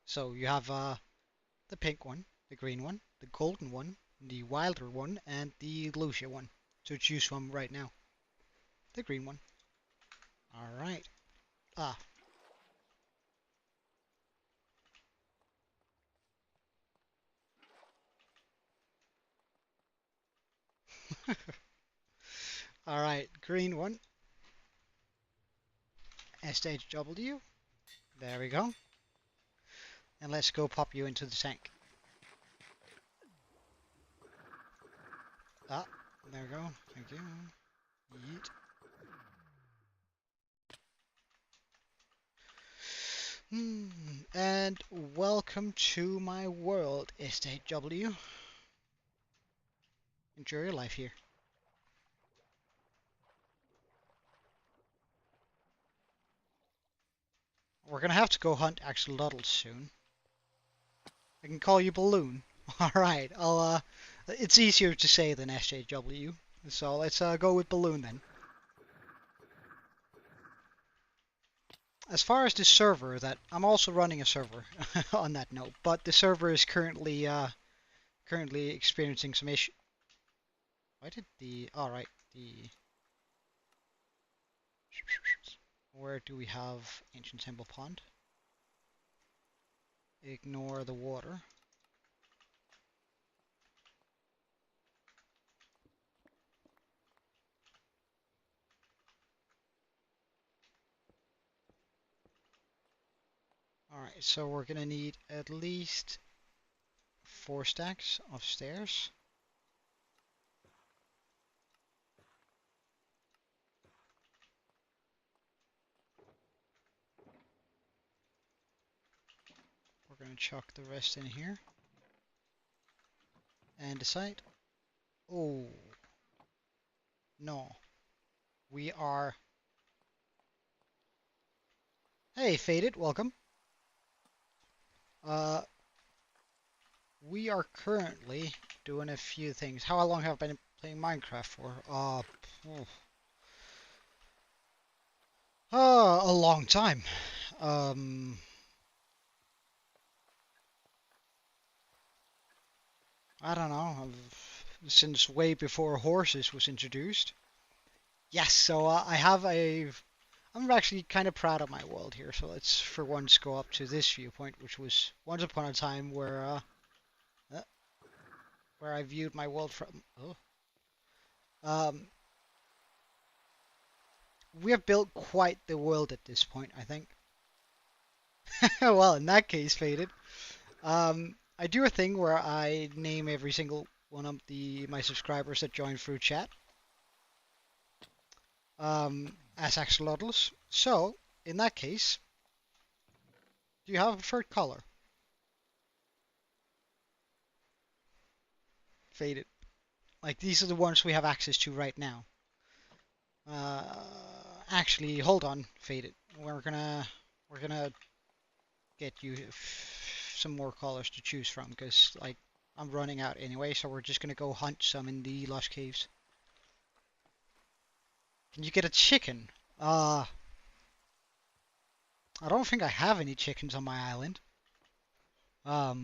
So you have the pink one, the green one, the golden one, the wilder one, and the Lucia one. So choose one right now. The green one. All right. Ah. All right. Green one. SHW. There we go. And let's go pop you into the tank. Ah. There we go. Thank you. Yeet. And welcome to my world, SHW. Enjoy your life here. We're gonna have to go hunt axolotls soon. I can call you Balloon. Alright, it's easier to say than SJW. So let's go with Balloon then. As far as the server, that I'm also running a server on that note, but the server is currently experiencing some issue. Why did the alright, the where do we have Ancient Temple Pond? Ignore the water. Alright, so we're gonna need at least 4 stacks of stairs. We're gonna chuck the rest in here. And decide. Oh, no. We are... Hey, Faded, welcome. We are currently doing a few things. How long have I been playing Minecraft for? A long time. I don't know. Since way before horses was introduced. Yes, so I have a... I'm actually kind of proud of my world here, so let's for once go up to this viewpoint, which was once upon a time where I viewed my world from... Oh. We have built quite the world at this point, I think. Well, in that case, Faded. I do a thing where I name every single one of my subscribers that join through chat as axolotls. So, in that case, do you have a preferred color? Faded. Like, these are the ones we have access to right now. Actually, hold on, Faded. We're gonna get you some more colors to choose from, because, like, I'm running out anyway, so we're just gonna go hunt some in the Lost Caves. Can you get a chicken? I don't think I have any chickens on my island. I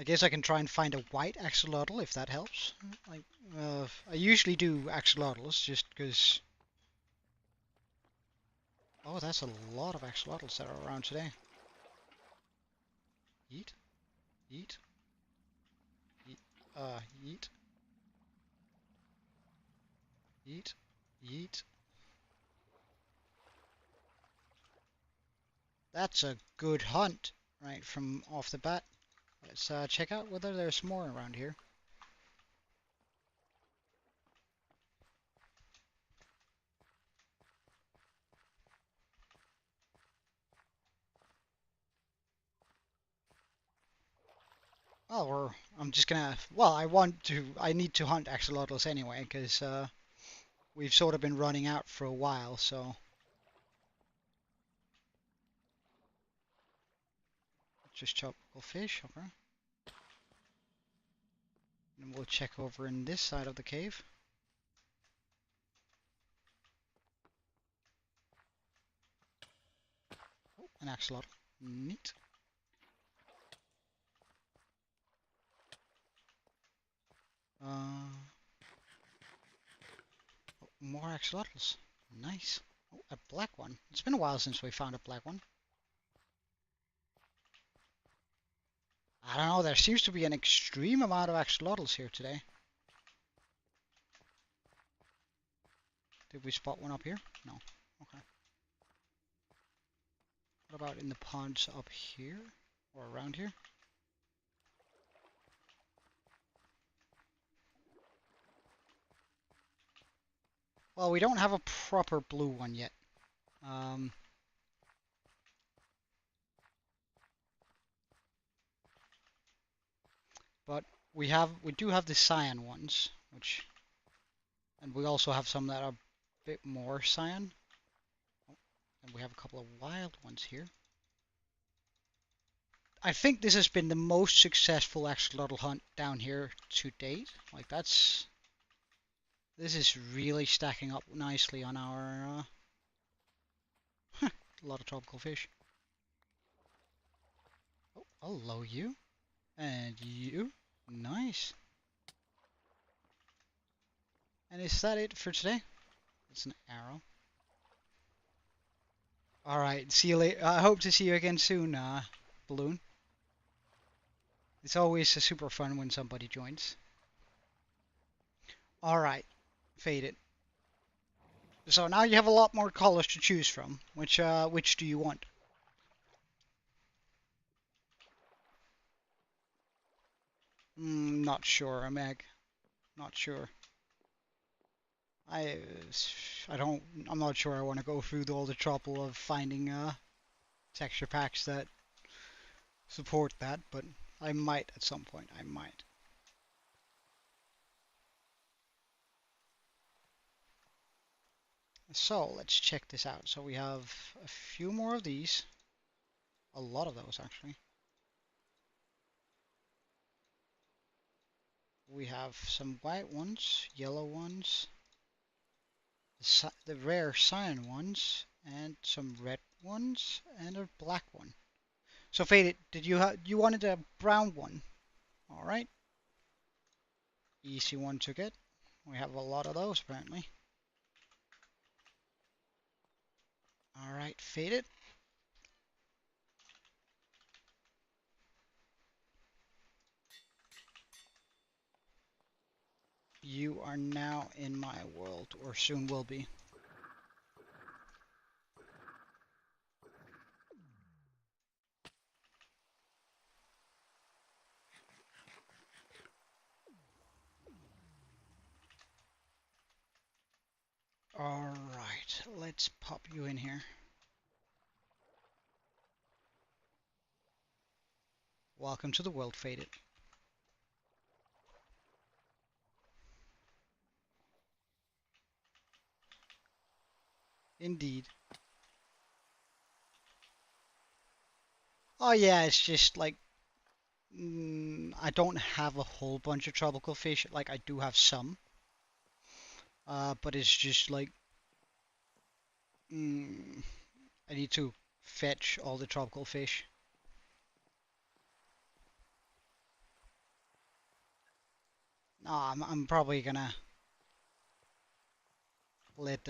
guess I can try and find a white axolotl if that helps. Like, I usually do axolotls just because... Oh, that's a lot of axolotls that are around today. Yeet. Yeet. Yeet. Yeet. Yeet. Yeet. That's a good hunt, right from off the bat. Let's check out whether there's more around here. Well, I'm just gonna. I need to hunt axolotls anyway, because we've sort of been running out for a while. So just tropical fish, okay. And we'll check over in this side of the cave. Oh, an axolotl. Neat. Uh, oh, more axolotls. Nice. Oh, a black one. It's been a while since we found a black one. I don't know, there seems to be an extreme amount of axolotls here today. Did we spot one up here? No. Okay. What about in the ponds up here? Or around here? Well, we don't have a proper blue one yet. Um, but we do have the cyan ones, and we also have some that are a bit more cyan. Oh, and we have a couple of wild ones here. I think this has been the most successful axolotl hunt down here to date. Like this is really stacking up nicely on our a lot of tropical fish. Oh, hello you. And you. Nice. And is that it for today? It's an arrow. Alright, see you later. I hope to see you again soon, Balloon. It's always super fun when somebody joins. Alright, faded. So now you have a lot more colors to choose from. Which do you want? Not sure, Meg. Not sure. I, I'm not sure I want to go through all the trouble of finding texture packs that support that, but I might at some point. I might. So let's check this out. So we have a few more of these. A lot of those, actually. We have some white ones, yellow ones, the rare cyan ones, and some red ones, and a black one. So Faded, you wanted a brown one? All right, easy one to get. We have a lot of those apparently. All right, Faded. You are now in my world, or soon will be. All right, let's pop you in here. Welcome to the world, Faded. Indeed. Oh yeah, it's just like I don't have a whole bunch of tropical fish. Like I do have some, but it's just like I need to fetch all the tropical fish. No, I'm probably gonna let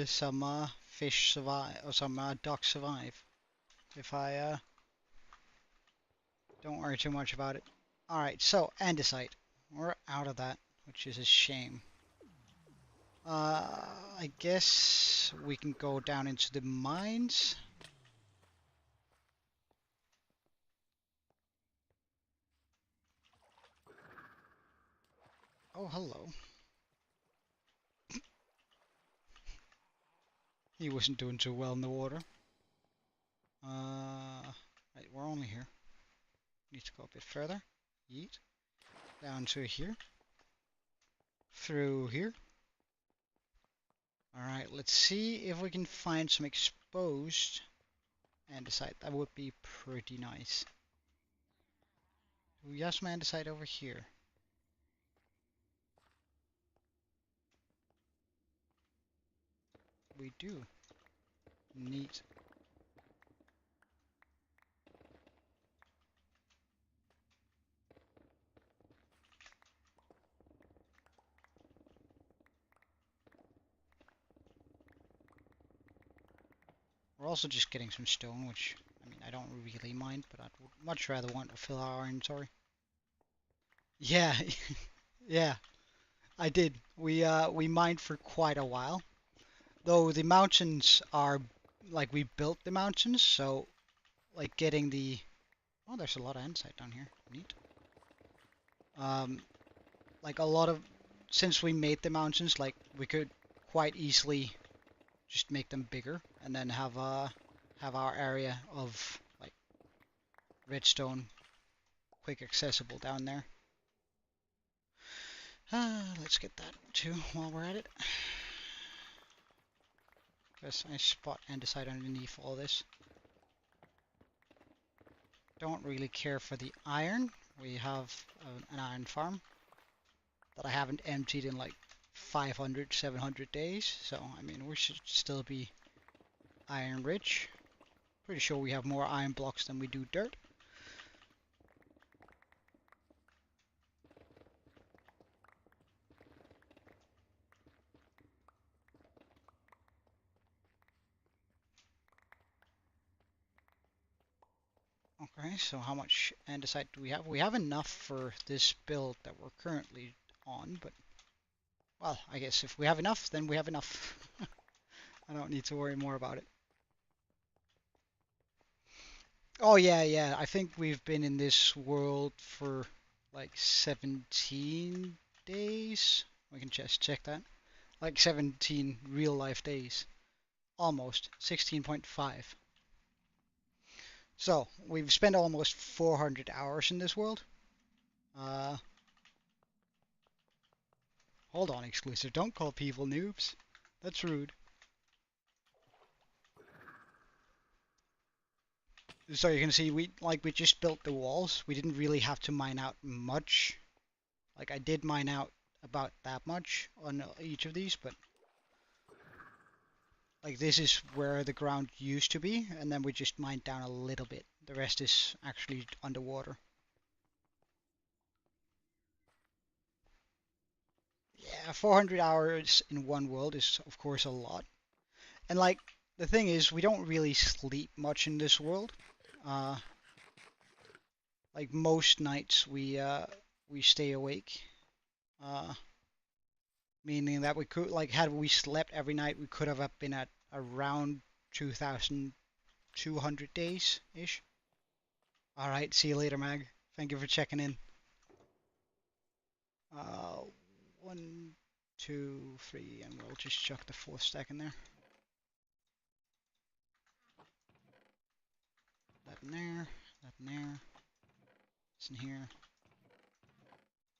some fish survive or some ducks survive if I don't worry too much about it. All right, so andesite, we're out of that, which is a shame. I guess we can go down into the mines. Oh, hello. He wasn't doing too well in the water. Right, we're only here. Need to go a bit further. Yeet. Down to here. Through here. Alright, let's see if we can find some exposed andesite. That would be pretty nice. We have some andesite over here. We do. Neat. We're also just getting some stone, which, I mean, I don't really mind, but I'd much rather want to fill our inventory. Yeah, yeah, I did. We mined for quite a while. Though the mountains are, like, we built the mountains, so, like, getting the... Oh, there's a lot of andesite down here. Neat. Like, a lot of... Since we made the mountains, like, we could quite easily just make them bigger, and then have our area of, like, redstone quick accessible down there. Let's get that too while we're at it. Because I spot andesite underneath all this. Don't really care for the iron. We have an iron farm that I haven't emptied in like 500, 700 days. So, I mean, we should still be iron rich. Pretty sure we have more iron blocks than we do dirt. Okay, so how much andesite do we have? We have enough for this build that we're currently on, but, well, I guess if we have enough, then we have enough. I don't need to worry more about it. Oh, yeah, yeah, I think we've been in this world for like 17 days. We can just check that. Like 17 real life days. Almost. 16.5. So, we've spent almost 400 hours in this world. Hold on, exclusive. Don't call people noobs. That's rude. So you can see we just built the walls. We didn't really have to mine out much. Like I did mine out about that much on each of these, but like this is where the ground used to be, and then we just mined down a little bit. The rest is actually underwater. Yeah, 400 hours in one world is of course a lot. And like the thing is, we don't really sleep much in this world. Like most nights we stay awake. Meaning that we could, like, had we slept every night, we could have been at around 2,200 days ish. All right, see you later, Mag. Thank you for checking in. Uh, 1, 2, 3, and we'll just chuck the 4th stack in there. That in there, that in there. It's in here.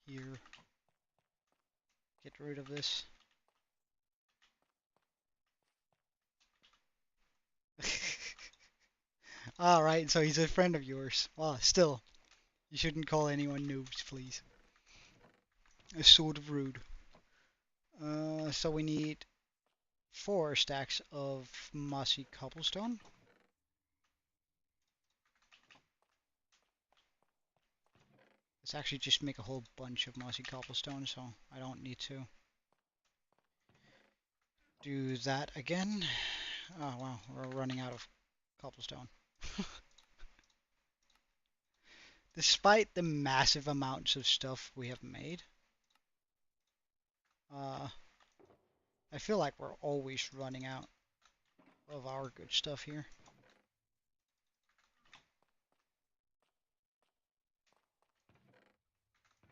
Here. Get rid of this. Alright, so he's a friend of yours. Well, still, you shouldn't call anyone noobs, please. It's sort of rude. So we need 4 stacks of mossy cobblestone. Let's actually just make a whole bunch of mossy cobblestone, so I don't need to do that again. Oh wow, we're running out of cobblestone. Despite the massive amounts of stuff we have made, I feel like we're always running out of our good stuff here.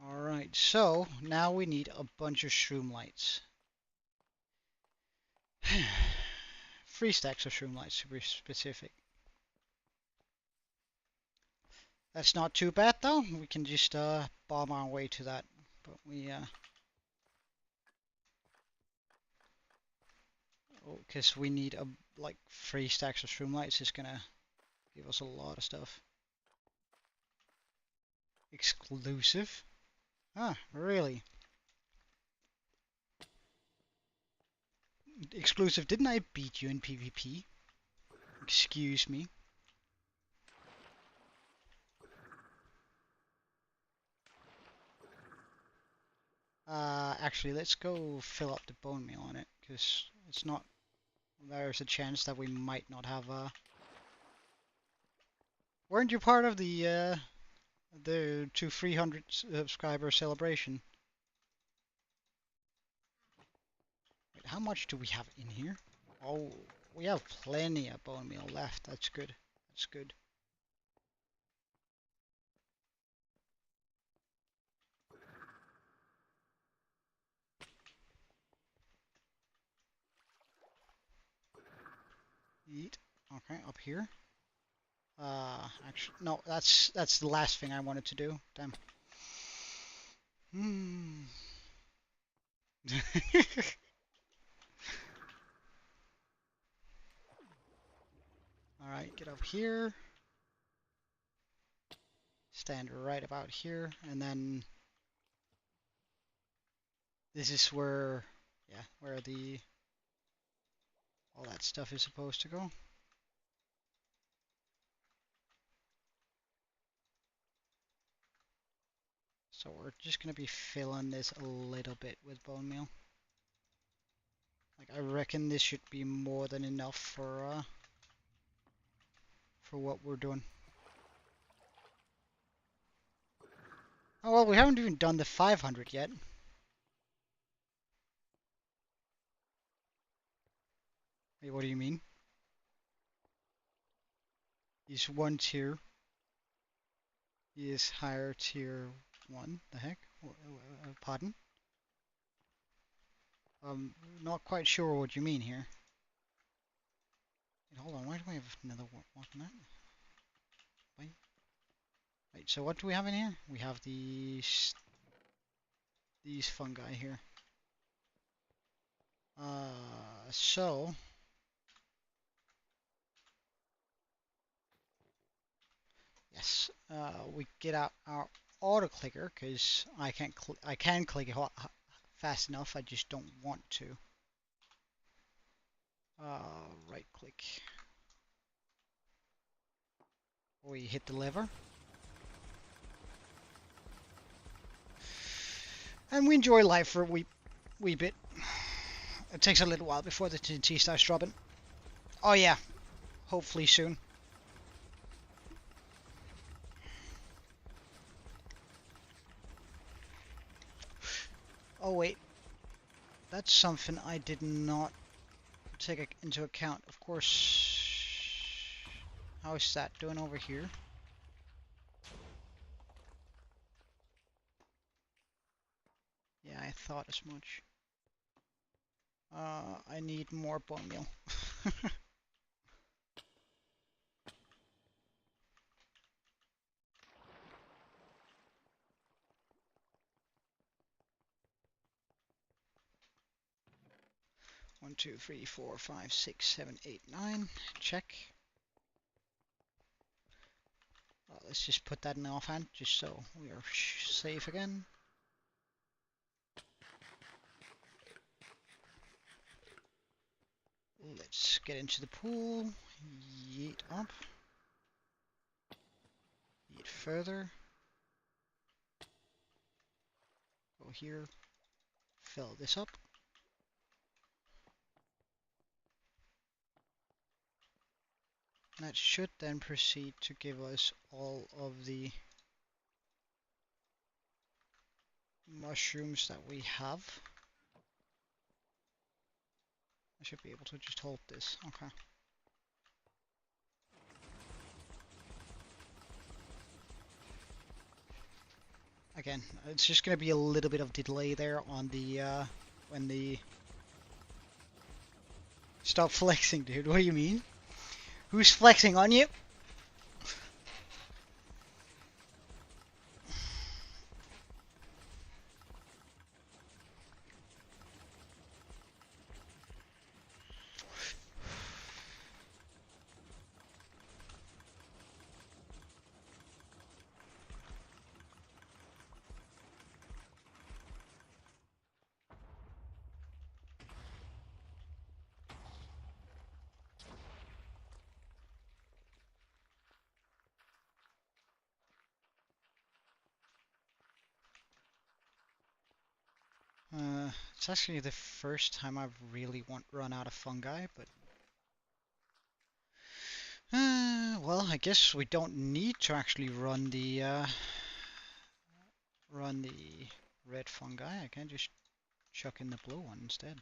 Alright, so now we need a bunch of shroom lights. 3 stacks of shroom lights to be specific. That's not too bad though. We can just bomb our way to that. But we because we need a like 3 stacks of Shroomlights is gonna give us a lot of stuff. Exclusive? Ah, really? Exclusive, didn't I beat you in PvP? Excuse me. Actually, let's go fill up the bone meal on it, because it's not... There's a chance that we might not have Weren't you part of the 300 subscriber celebration? Wait, how much do we have in here? Oh, we have plenty of bone meal left. That's good. That's good. Eat. Okay, up here. Actually, no, that's the last thing I wanted to do. Damn. Hmm. All right, get up here. Stand right about here, and then this is where, yeah, where the all that stuff is supposed to go. So we're just gonna be filling this a little bit with bone meal. Like I reckon this should be more than enough for what we're doing. Oh well, we haven't even done the 500 yet. Wait, what do you mean? He's 1 tier. He is higher tier 1. The heck? Pardon? Not quite sure what you mean here. Wait, hold on, why do we have another one on that? Wait, so what do we have in here? We have these fungi here. So yes, we get out our auto clicker because I can click it fast enough. I just don't want to. Right click. We hit the lever. And we enjoy life for a wee bit. It takes a little while before the TNT starts dropping. Oh yeah, hopefully soon. Oh wait, that's something I did not take into account. Of course, how is that doing over here? Yeah, I thought as much. I need more bone meal. One, two, three, four, five, six, seven, eight, 9. Check. Let's just put that in offhand, just so we are safe again. Let's get into the pool. Yeet up. Yeet further. Go here. Fill this up. That should then proceed to give us all of the mushrooms that we have. I should be able to just hold this. Okay. Again, it's just going to be a little bit of delay there on the when the... Stop flexing, dude. What do you mean? Who's flexing on you? It's actually the first time I've really run out of fungi, but well, I guess we don't need to actually run the red fungi. I can just chuck in the blue one instead,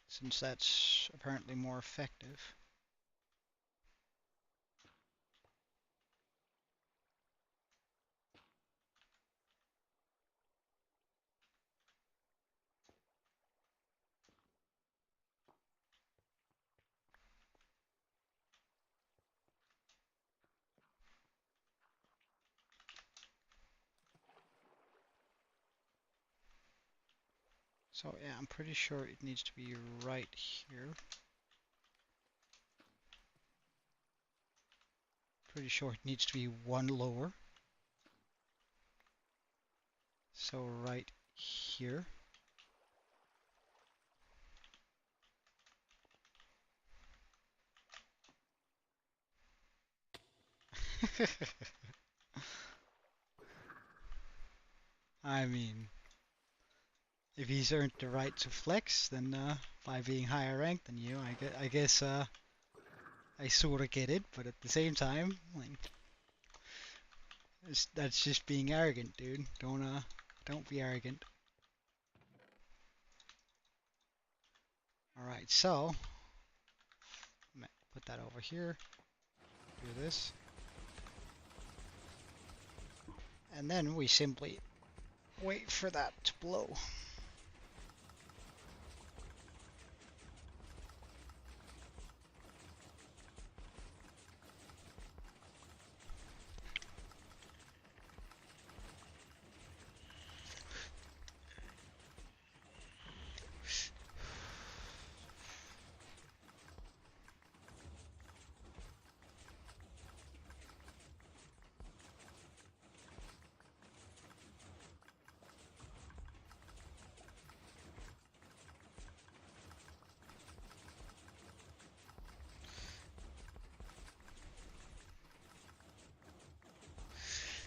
since that's apparently more effective. So yeah, I'm pretty sure it needs to be right here. Pretty sure it needs to be one lower. So right here. I mean, if he's earned the right to flex, then by being higher ranked than you, I guess I sort of get it. But at the same time, like, that's just being arrogant, dude. Don't be arrogant. All right, so put that over here. Do this, and then we simply wait for that to blow.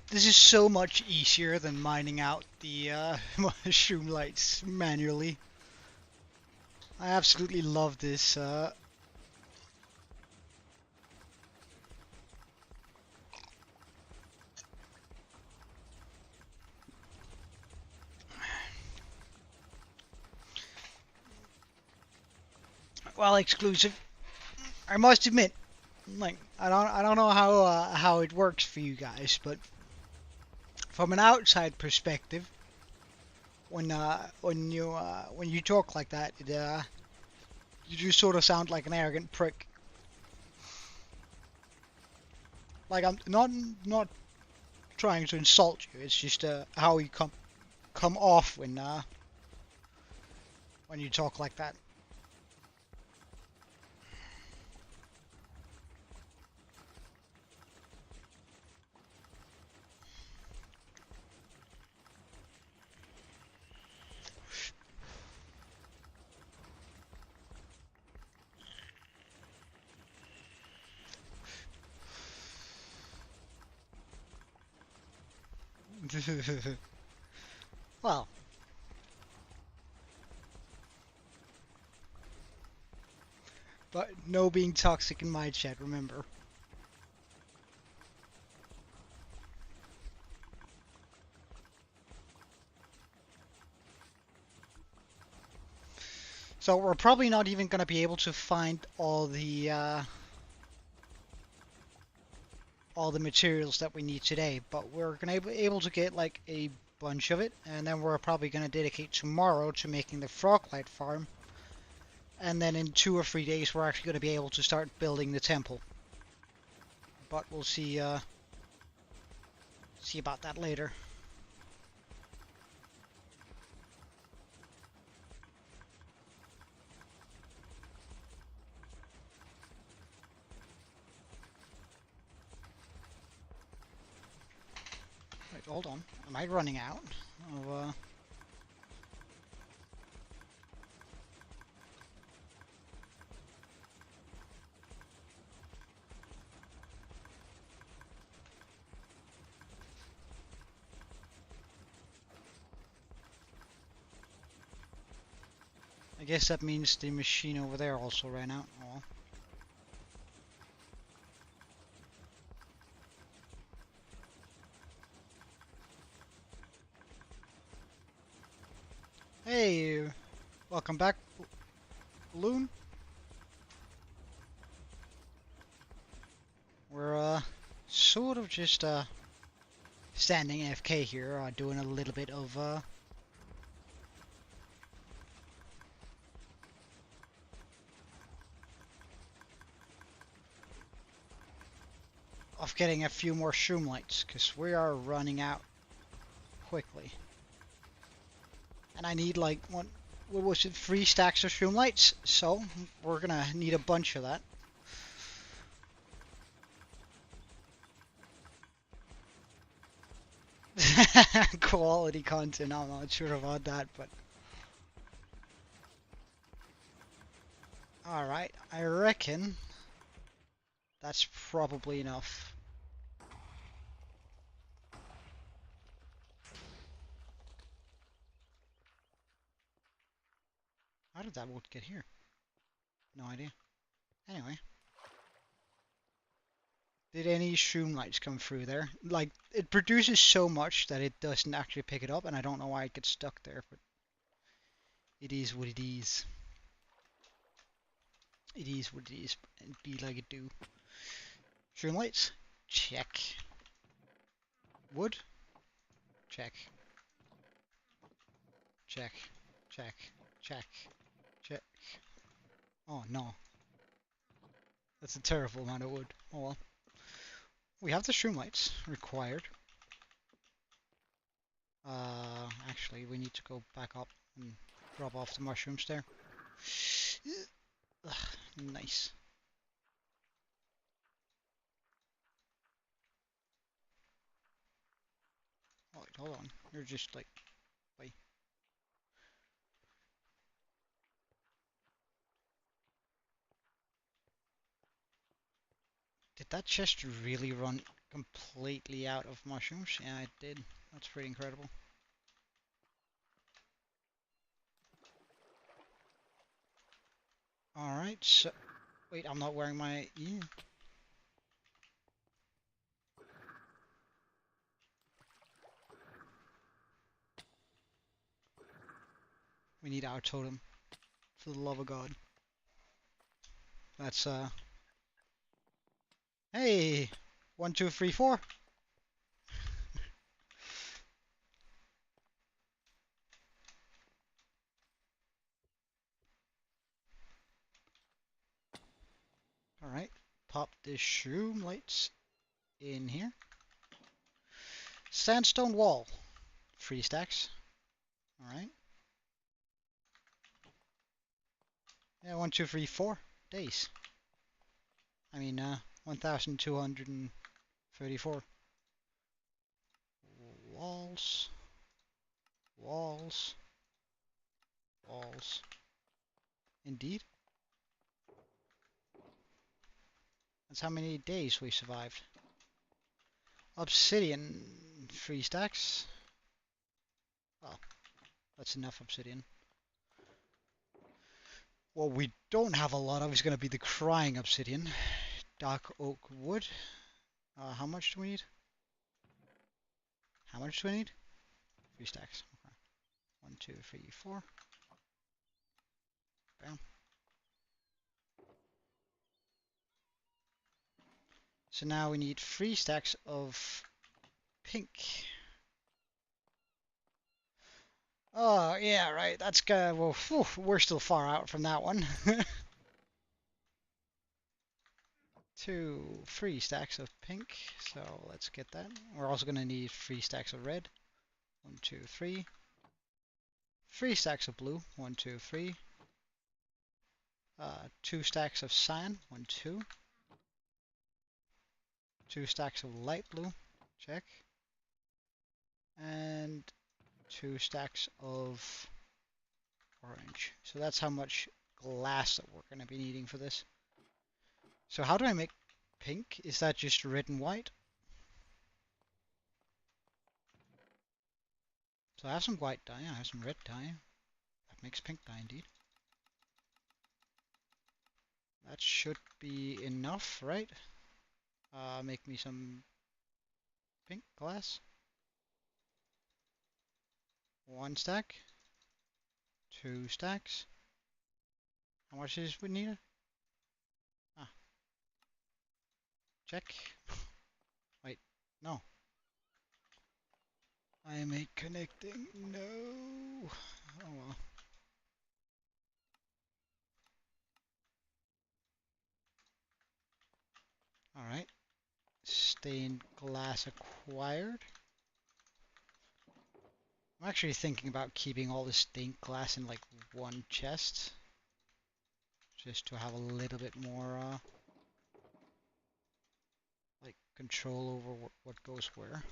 This is so much easier than mining out the mushroom lights manually. I absolutely love this. Well, exclusive. I must admit, like I don't know how it works for you guys, but from an outside perspective, when you talk like that, you just sort of sound like an arrogant prick. Like I'm not trying to insult you. It's just how you come off when you talk like that. Well, but no being toxic in my chat, remember. So we're probably not even going to be able to find all the materials that we need today, but we're going to be able to get like a bunch of it, and then we're probably going to dedicate tomorrow to making the Froglight farm, and then in 2 or 3 days we're actually going to be able to start building the temple. But we'll see about that later. Wait, hold on. Am I running out of guess that means the machine over there also ran out. Oh well. Hey, welcome back, Balloon. We're sort of just standing AFK here, doing a little bit of getting a few more shroom lights, because we are running out quickly. And I need like what was it, 3 stacks of shroom lights, so we're gonna need a bunch of that. Quality content, I'm not sure about that, but alright, I reckon that's probably enough. How did that wood get here? No idea. Anyway. Did any shroom lights come through there? Like, it produces so much that it doesn't actually pick it up, and I don't know why it gets stuck there, but it is what it is. It is what it is, and be like it do. Shroom lights? Check. Wood? Check. Check. Check. Check. Check. Oh no. That's a terrible amount of wood. Oh well. We have the shroom lights required. Actually, we need to go back up and drop off the mushrooms there. Ugh, nice. Oh, wait, hold on. You're just like, wait. Did that chest really run completely out of mushrooms? Yeah, it did. That's pretty incredible. Alright, so... Wait, I'm not wearing my... Yeah. We need our totem. For the love of God. That's, Hey! 1, 2, 3, 4! Alright. Pop the shroom lights in here. Sandstone wall. 3 stacks. Alright. Yeah, 1, 2, 3, 4 days. I mean, 1,234. Walls. Walls. Walls. Indeed. That's how many days we survived. Obsidian. 3 stacks. Oh, that's enough obsidian. What we don't have a lot of is going to be the crying obsidian. Dark oak wood. How much do we need? How much do we need? 3 stacks. Okay. 1, 2, 3, 4. Bam. So now we need 3 stacks of pink. Oh, yeah, right. That's good. Well, whew, we're still far out from that one. 2, 3 stacks of pink. So let's get that. We're also going to need 3 stacks of red. 1, 2, 3. 3 stacks of blue. 1, 2, 3. 2 stacks of cyan. 1, 2. 2 stacks of light blue. Check. And 2 stacks of orange. So that's how much glass that we're going to be needing for this. So how do I make pink? Is that just red and white? So I have some white dye, I have some red dye. That makes pink dye indeed. That should be enough, right? Make me some pink glass. 1 stack. 2 stacks. How much is we need? Ah, check. Wait, no. I am connecting. No. Oh well. Alright. Stained glass acquired. I'm actually thinking about keeping all the stained glass in like one chest. Just to have a little bit more like control over what goes where.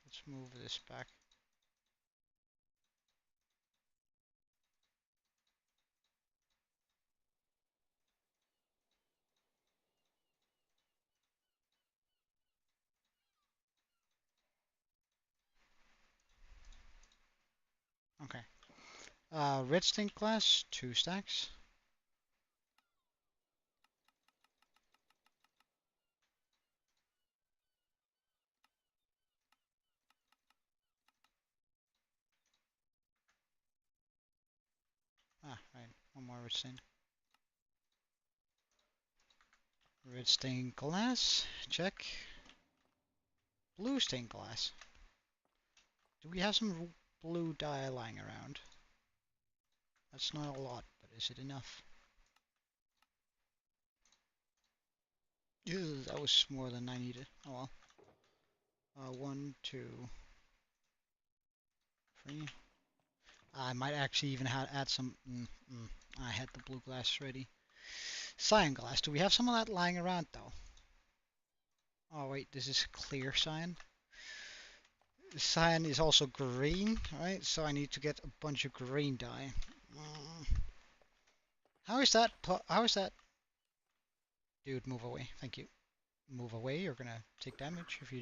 Let's move this back. Okay. Red stained glass, 2 stacks. Ah, right. One more red stained. Red stained glass, check. Blue stained glass. Do we have some blue dye lying around? That's not a lot, but is it enough? Ew, that was more than I needed. Oh well. 1, 2, 3. I might actually even add some. I had the blue glass ready. Cyan glass. Do we have some of that lying around though? Oh wait, this is clear cyan. Cyan is also green, right? So I need to get a bunch of green dye. How is that? How is that? Dude, move away. Thank you. Move away. You're gonna take damage if you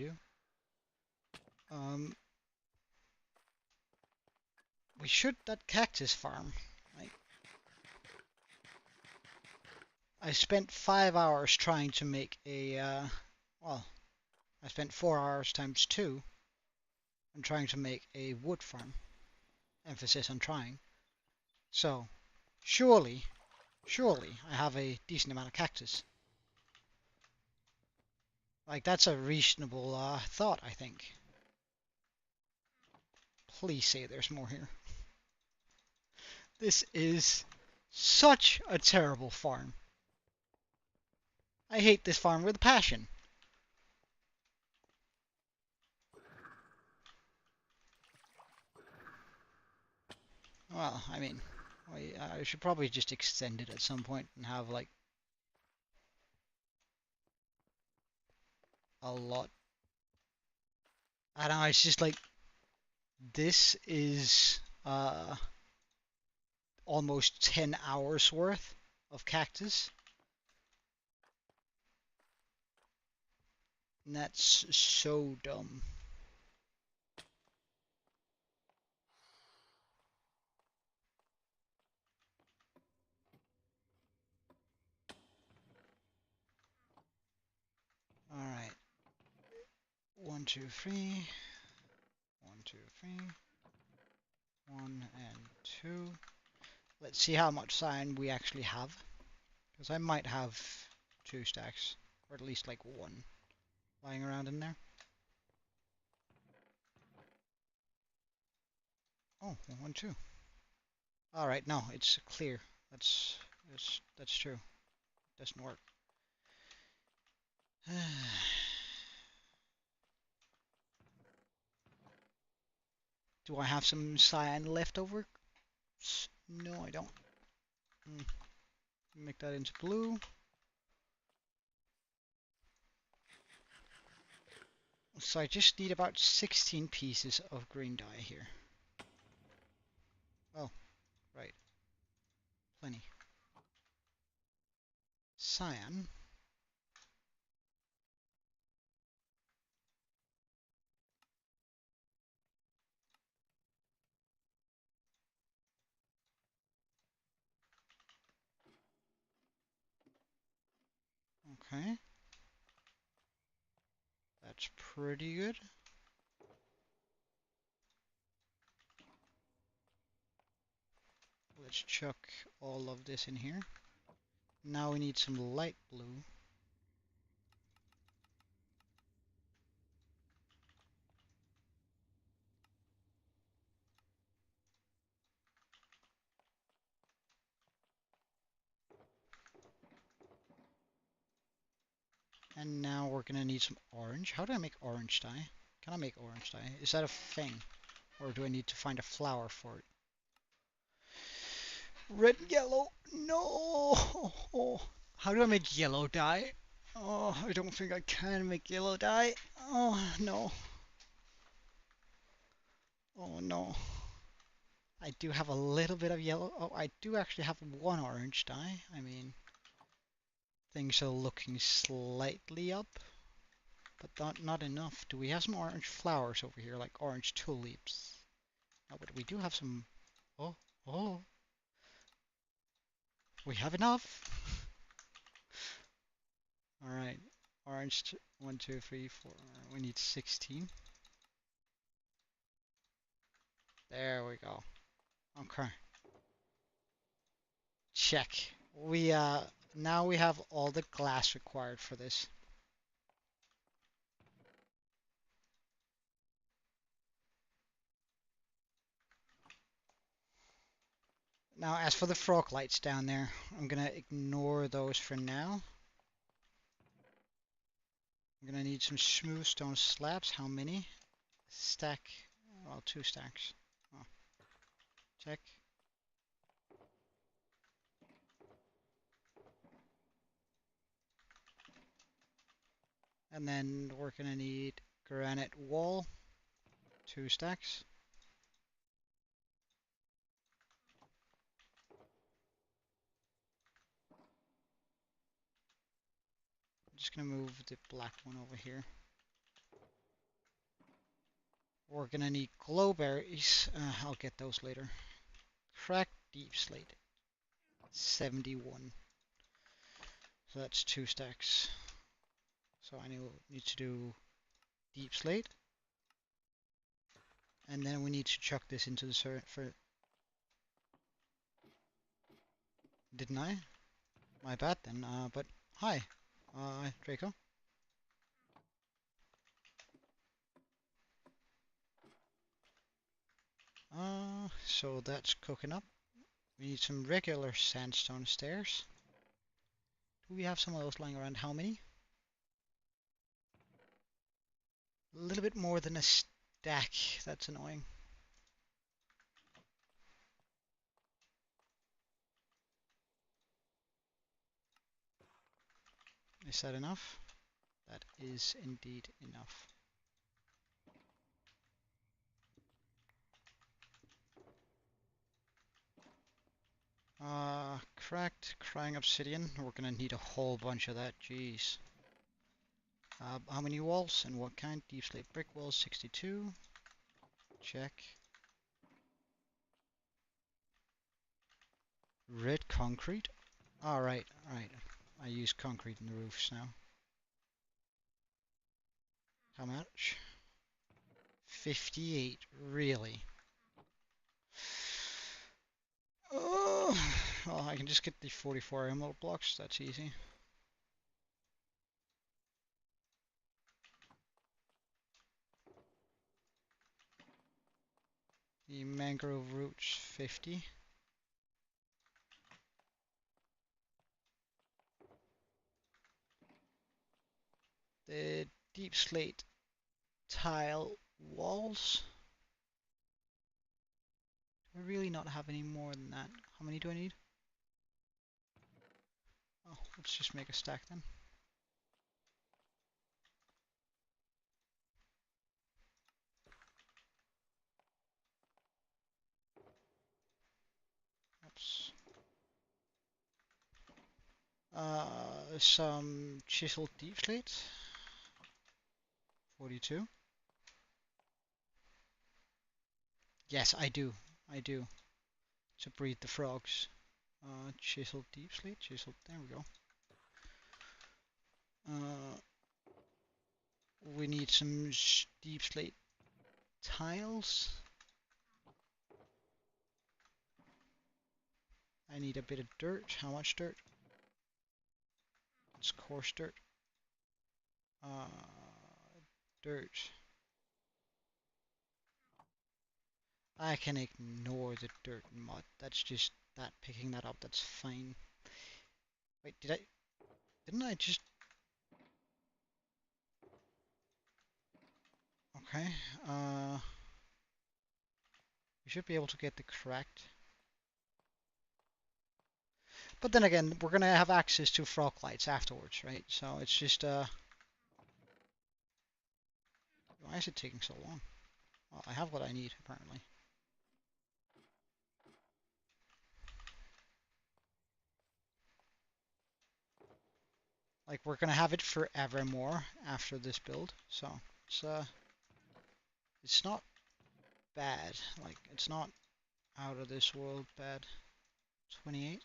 do. We should that cactus farm. Right? I spent 5 hours trying to make a. Well, I spent 4 hours times 2 on trying to make a wood farm. Emphasis on trying. So, surely I have a decent amount of cactus. Like, that's a reasonable thought, I think. Please say there's more here. This is such a terrible farm. I hate this farm with a passion. Well, I mean, I should probably just extend it at some point and have, like, a lot. I don't know, it's just like, this is almost 10 hours worth of cactus. And that's so dumb. Alright. 1, 2, 3. 1, 2, 3. 1 and 2. Let's see how much cyan we actually have. Because I might have 2 stacks. Or at least like 1 lying around in there. Oh, 1, 2. Alright, no, it's clear. That's true. It doesn't work. Do I have some cyan left over? No, I don't. Make that into blue. So I just need about 16 pieces of green dye here. Oh, right. Plenty. Cyan. Okay. That's pretty good. Let's chuck all of this in here. Now we need some light blue. And now we're gonna need some orange. How do I make orange dye? Can I make orange dye? Is that a thing? Or do I need to find a flower for it? Red and yellow. No. How do I make yellow dye? Oh, I don't think I can make yellow dye. Oh, no. Oh, no. I do have a little bit of yellow. Oh, I do actually have one orange dye. I mean, things are looking slightly up, but not enough. Do we have some orange flowers over here, like orange tulips? No, but we do have some. Oh, oh. We have enough. All right. Orange, 1, 2, 3, 4. We need 16. There we go. Okay. Check. We now we have all the glass required for this. Now, as for the frog lights down there, I'm gonna ignore those for now. I'm gonna need some smooth stone slabs. How many? Stack. Well, 2 stacks. Oh, check. And then we're gonna need granite wall. 2 stacks. I'm just gonna move the black one over here. We're gonna need glowberries. I'll get those later. Cracked deep slate. 71. So that's 2 stacks. So I need to do deep slate. And then we need to chuck this into the for. Didn't I? My bad then. But hi, Draco. So that's cooking up. We need some regular sandstone stairs. Do we have some of those lying around? How many? A little bit more than a stack. That's annoying. Is that enough? That is indeed enough. Cracked crying obsidian. We're gonna need a whole bunch of that. Jeez. How many walls and what kind? Deep slate brick walls, 62. Check. Red concrete. Alright, right. I use concrete in the roofs now. How much? 58. Really? Oh, well, I can just get the 44 emerald blocks. That's easy. The mangrove roots, 50. The deep slate tile walls. Do I really not have any more than that? How many do I need? Oh, let's just make a stack then. Oops. Some chiseled deep slate. 42. Yes, I do. I do. To breed the frogs. Chiseled deep slate. Chiseled. There we go. Uh, we need some deep slate tiles. I need a bit of dirt. How much dirt? It's coarse dirt. Uh, dirt. I can ignore the dirt and mud. That's just that picking that up. That's fine. Wait, didn't I just? Okay. We should be able to get the correct. But then again, we're gonna have access to frog lights afterwards, right? So it's just why is it taking so long? Well, I have what I need apparently. Like we're gonna have it forevermore after this build, so it's not bad. Like it's not out of this world bad. 28.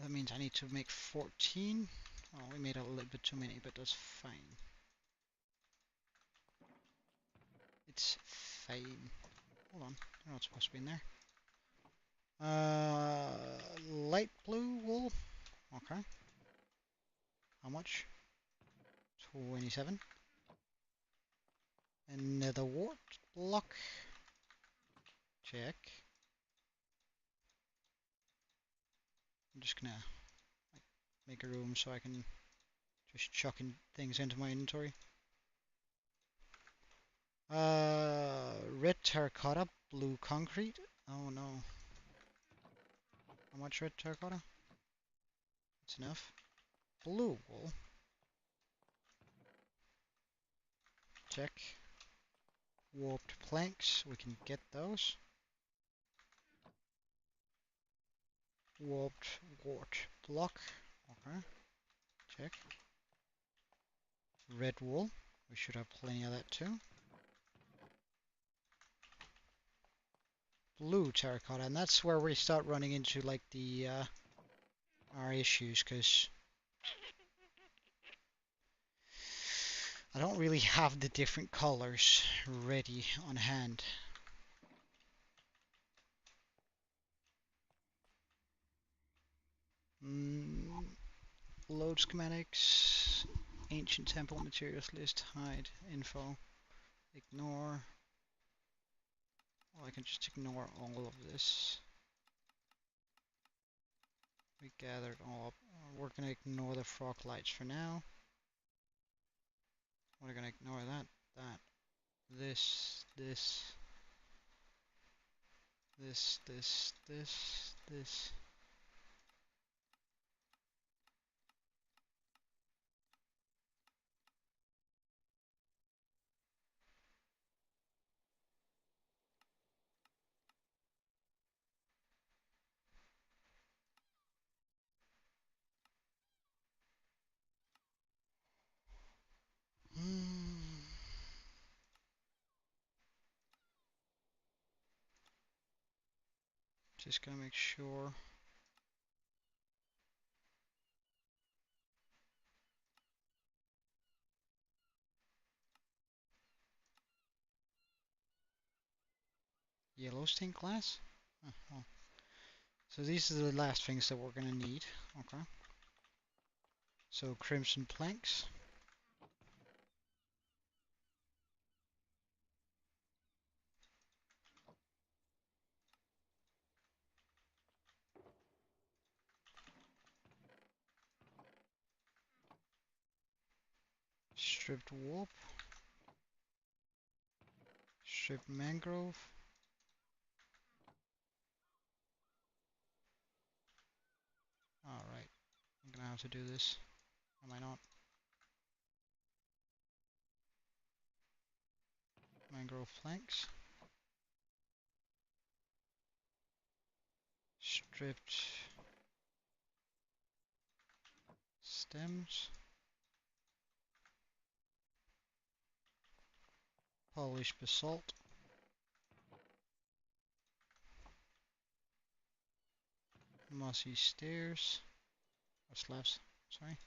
That means I need to make 14. Oh, we made a little bit too many, but that's fine. It's fine. Hold on, they're not supposed to be in there. Light blue wool. Okay. How much? 27. Another wart block. Check. I'm just gonna like, make a room so I can just chuck in things into my inventory. Red terracotta, blue concrete. Oh no. How much red terracotta? That's enough. Blue wool. Check. Warped planks. We can get those. Warped wart block. Okay. Check. Red wool. We should have plenty of that too. Blue terracotta, and that's where we start running into like the our issues, because I don't really have the different colors ready on hand. Load schematics, ancient temple materials list, hide info, ignore. Well, I can just ignore all of this. We gathered all up. We're gonna ignore the frog lights for now. We're gonna ignore that, this, this, this, this, this, this. Just gonna make sure. Yellow stained glass? Oh, well. So these are the last things that we're gonna need. Okay. So crimson planks. Stripped warp. Stripped mangrove. Alright. I'm gonna have to do this. Am I not? Mangrove planks. Stripped stems. Polished basalt. Mossy stairs. Or slabs, sorry.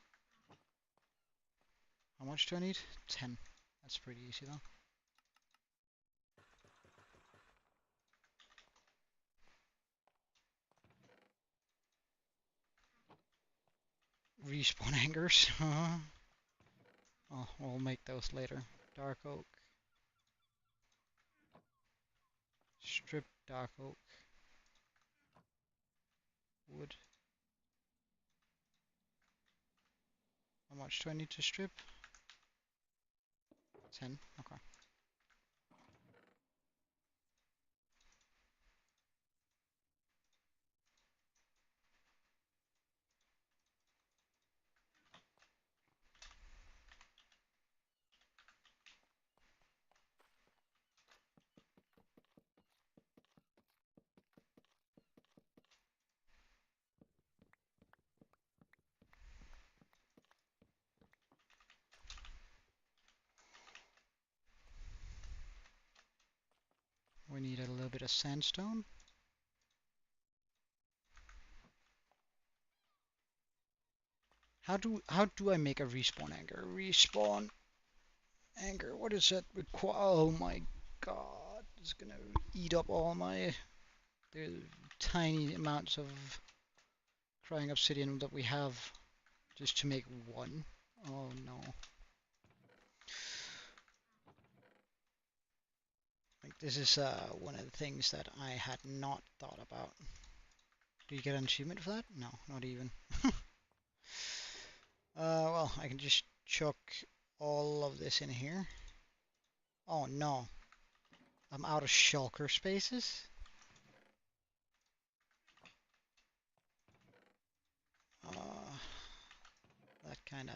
How much do I need? 10. That's pretty easy though. Respawn hangers. Oh, we'll make those later. Dark oak. Strip dark oak. Wood. How much do I need to strip? 10. Okay. We need a little bit of sandstone. How do I make a respawn anchor? Respawn anchor. What does that require? Oh my god! It's gonna eat up all my the tiny amounts of crying obsidian that we have just to make one. Oh no! Like this is one of the things that I had not thought about. Do you get an achievement for that? No, not even. Well, I can just chuck all of this in here. Oh no, I'm out of shulker spaces. That kinda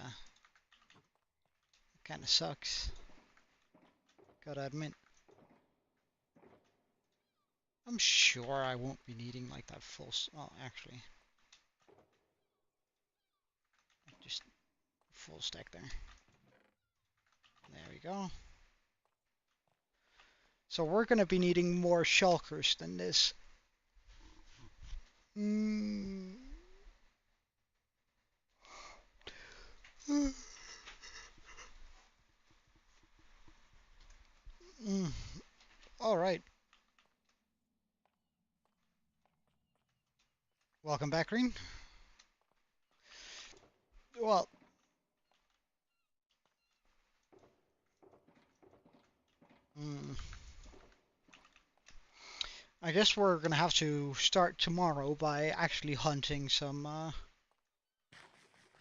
sucks. Gotta admit. I'm sure I won't be needing like that full. Oh, actually, just full stack there. There we go. So we're gonna be needing more shulkers than this. Mm. Mm. All right. Welcome back, Green. Well, mm, I guess we're gonna have to start tomorrow by actually hunting some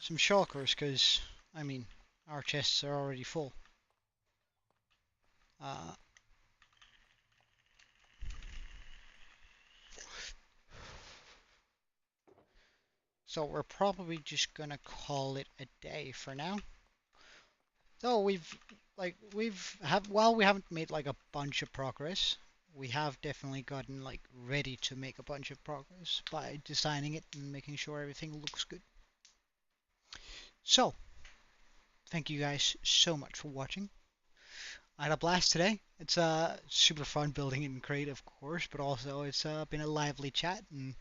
shulkers, because I mean our chests are already full. Uh, so we're probably just gonna call it a day for now. So while we haven't made like a bunch of progress, we have definitely gotten like ready to make a bunch of progress by designing it and making sure everything looks good. So, thank you guys so much for watching. I had a blast today. It's super fun building in Crate, of course, but also it's been a lively chat. And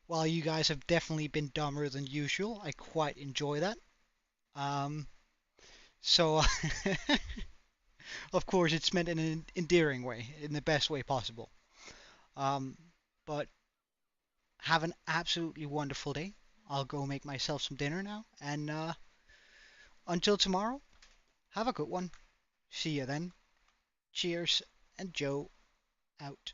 while you guys have definitely been dumber than usual, I quite enjoy that. So of course, it's meant in an endearing way, in the best way possible. Um, but have an absolutely wonderful day. I'll go make myself some dinner now, and until tomorrow, have a good one. See you then. Cheers, and Joe out.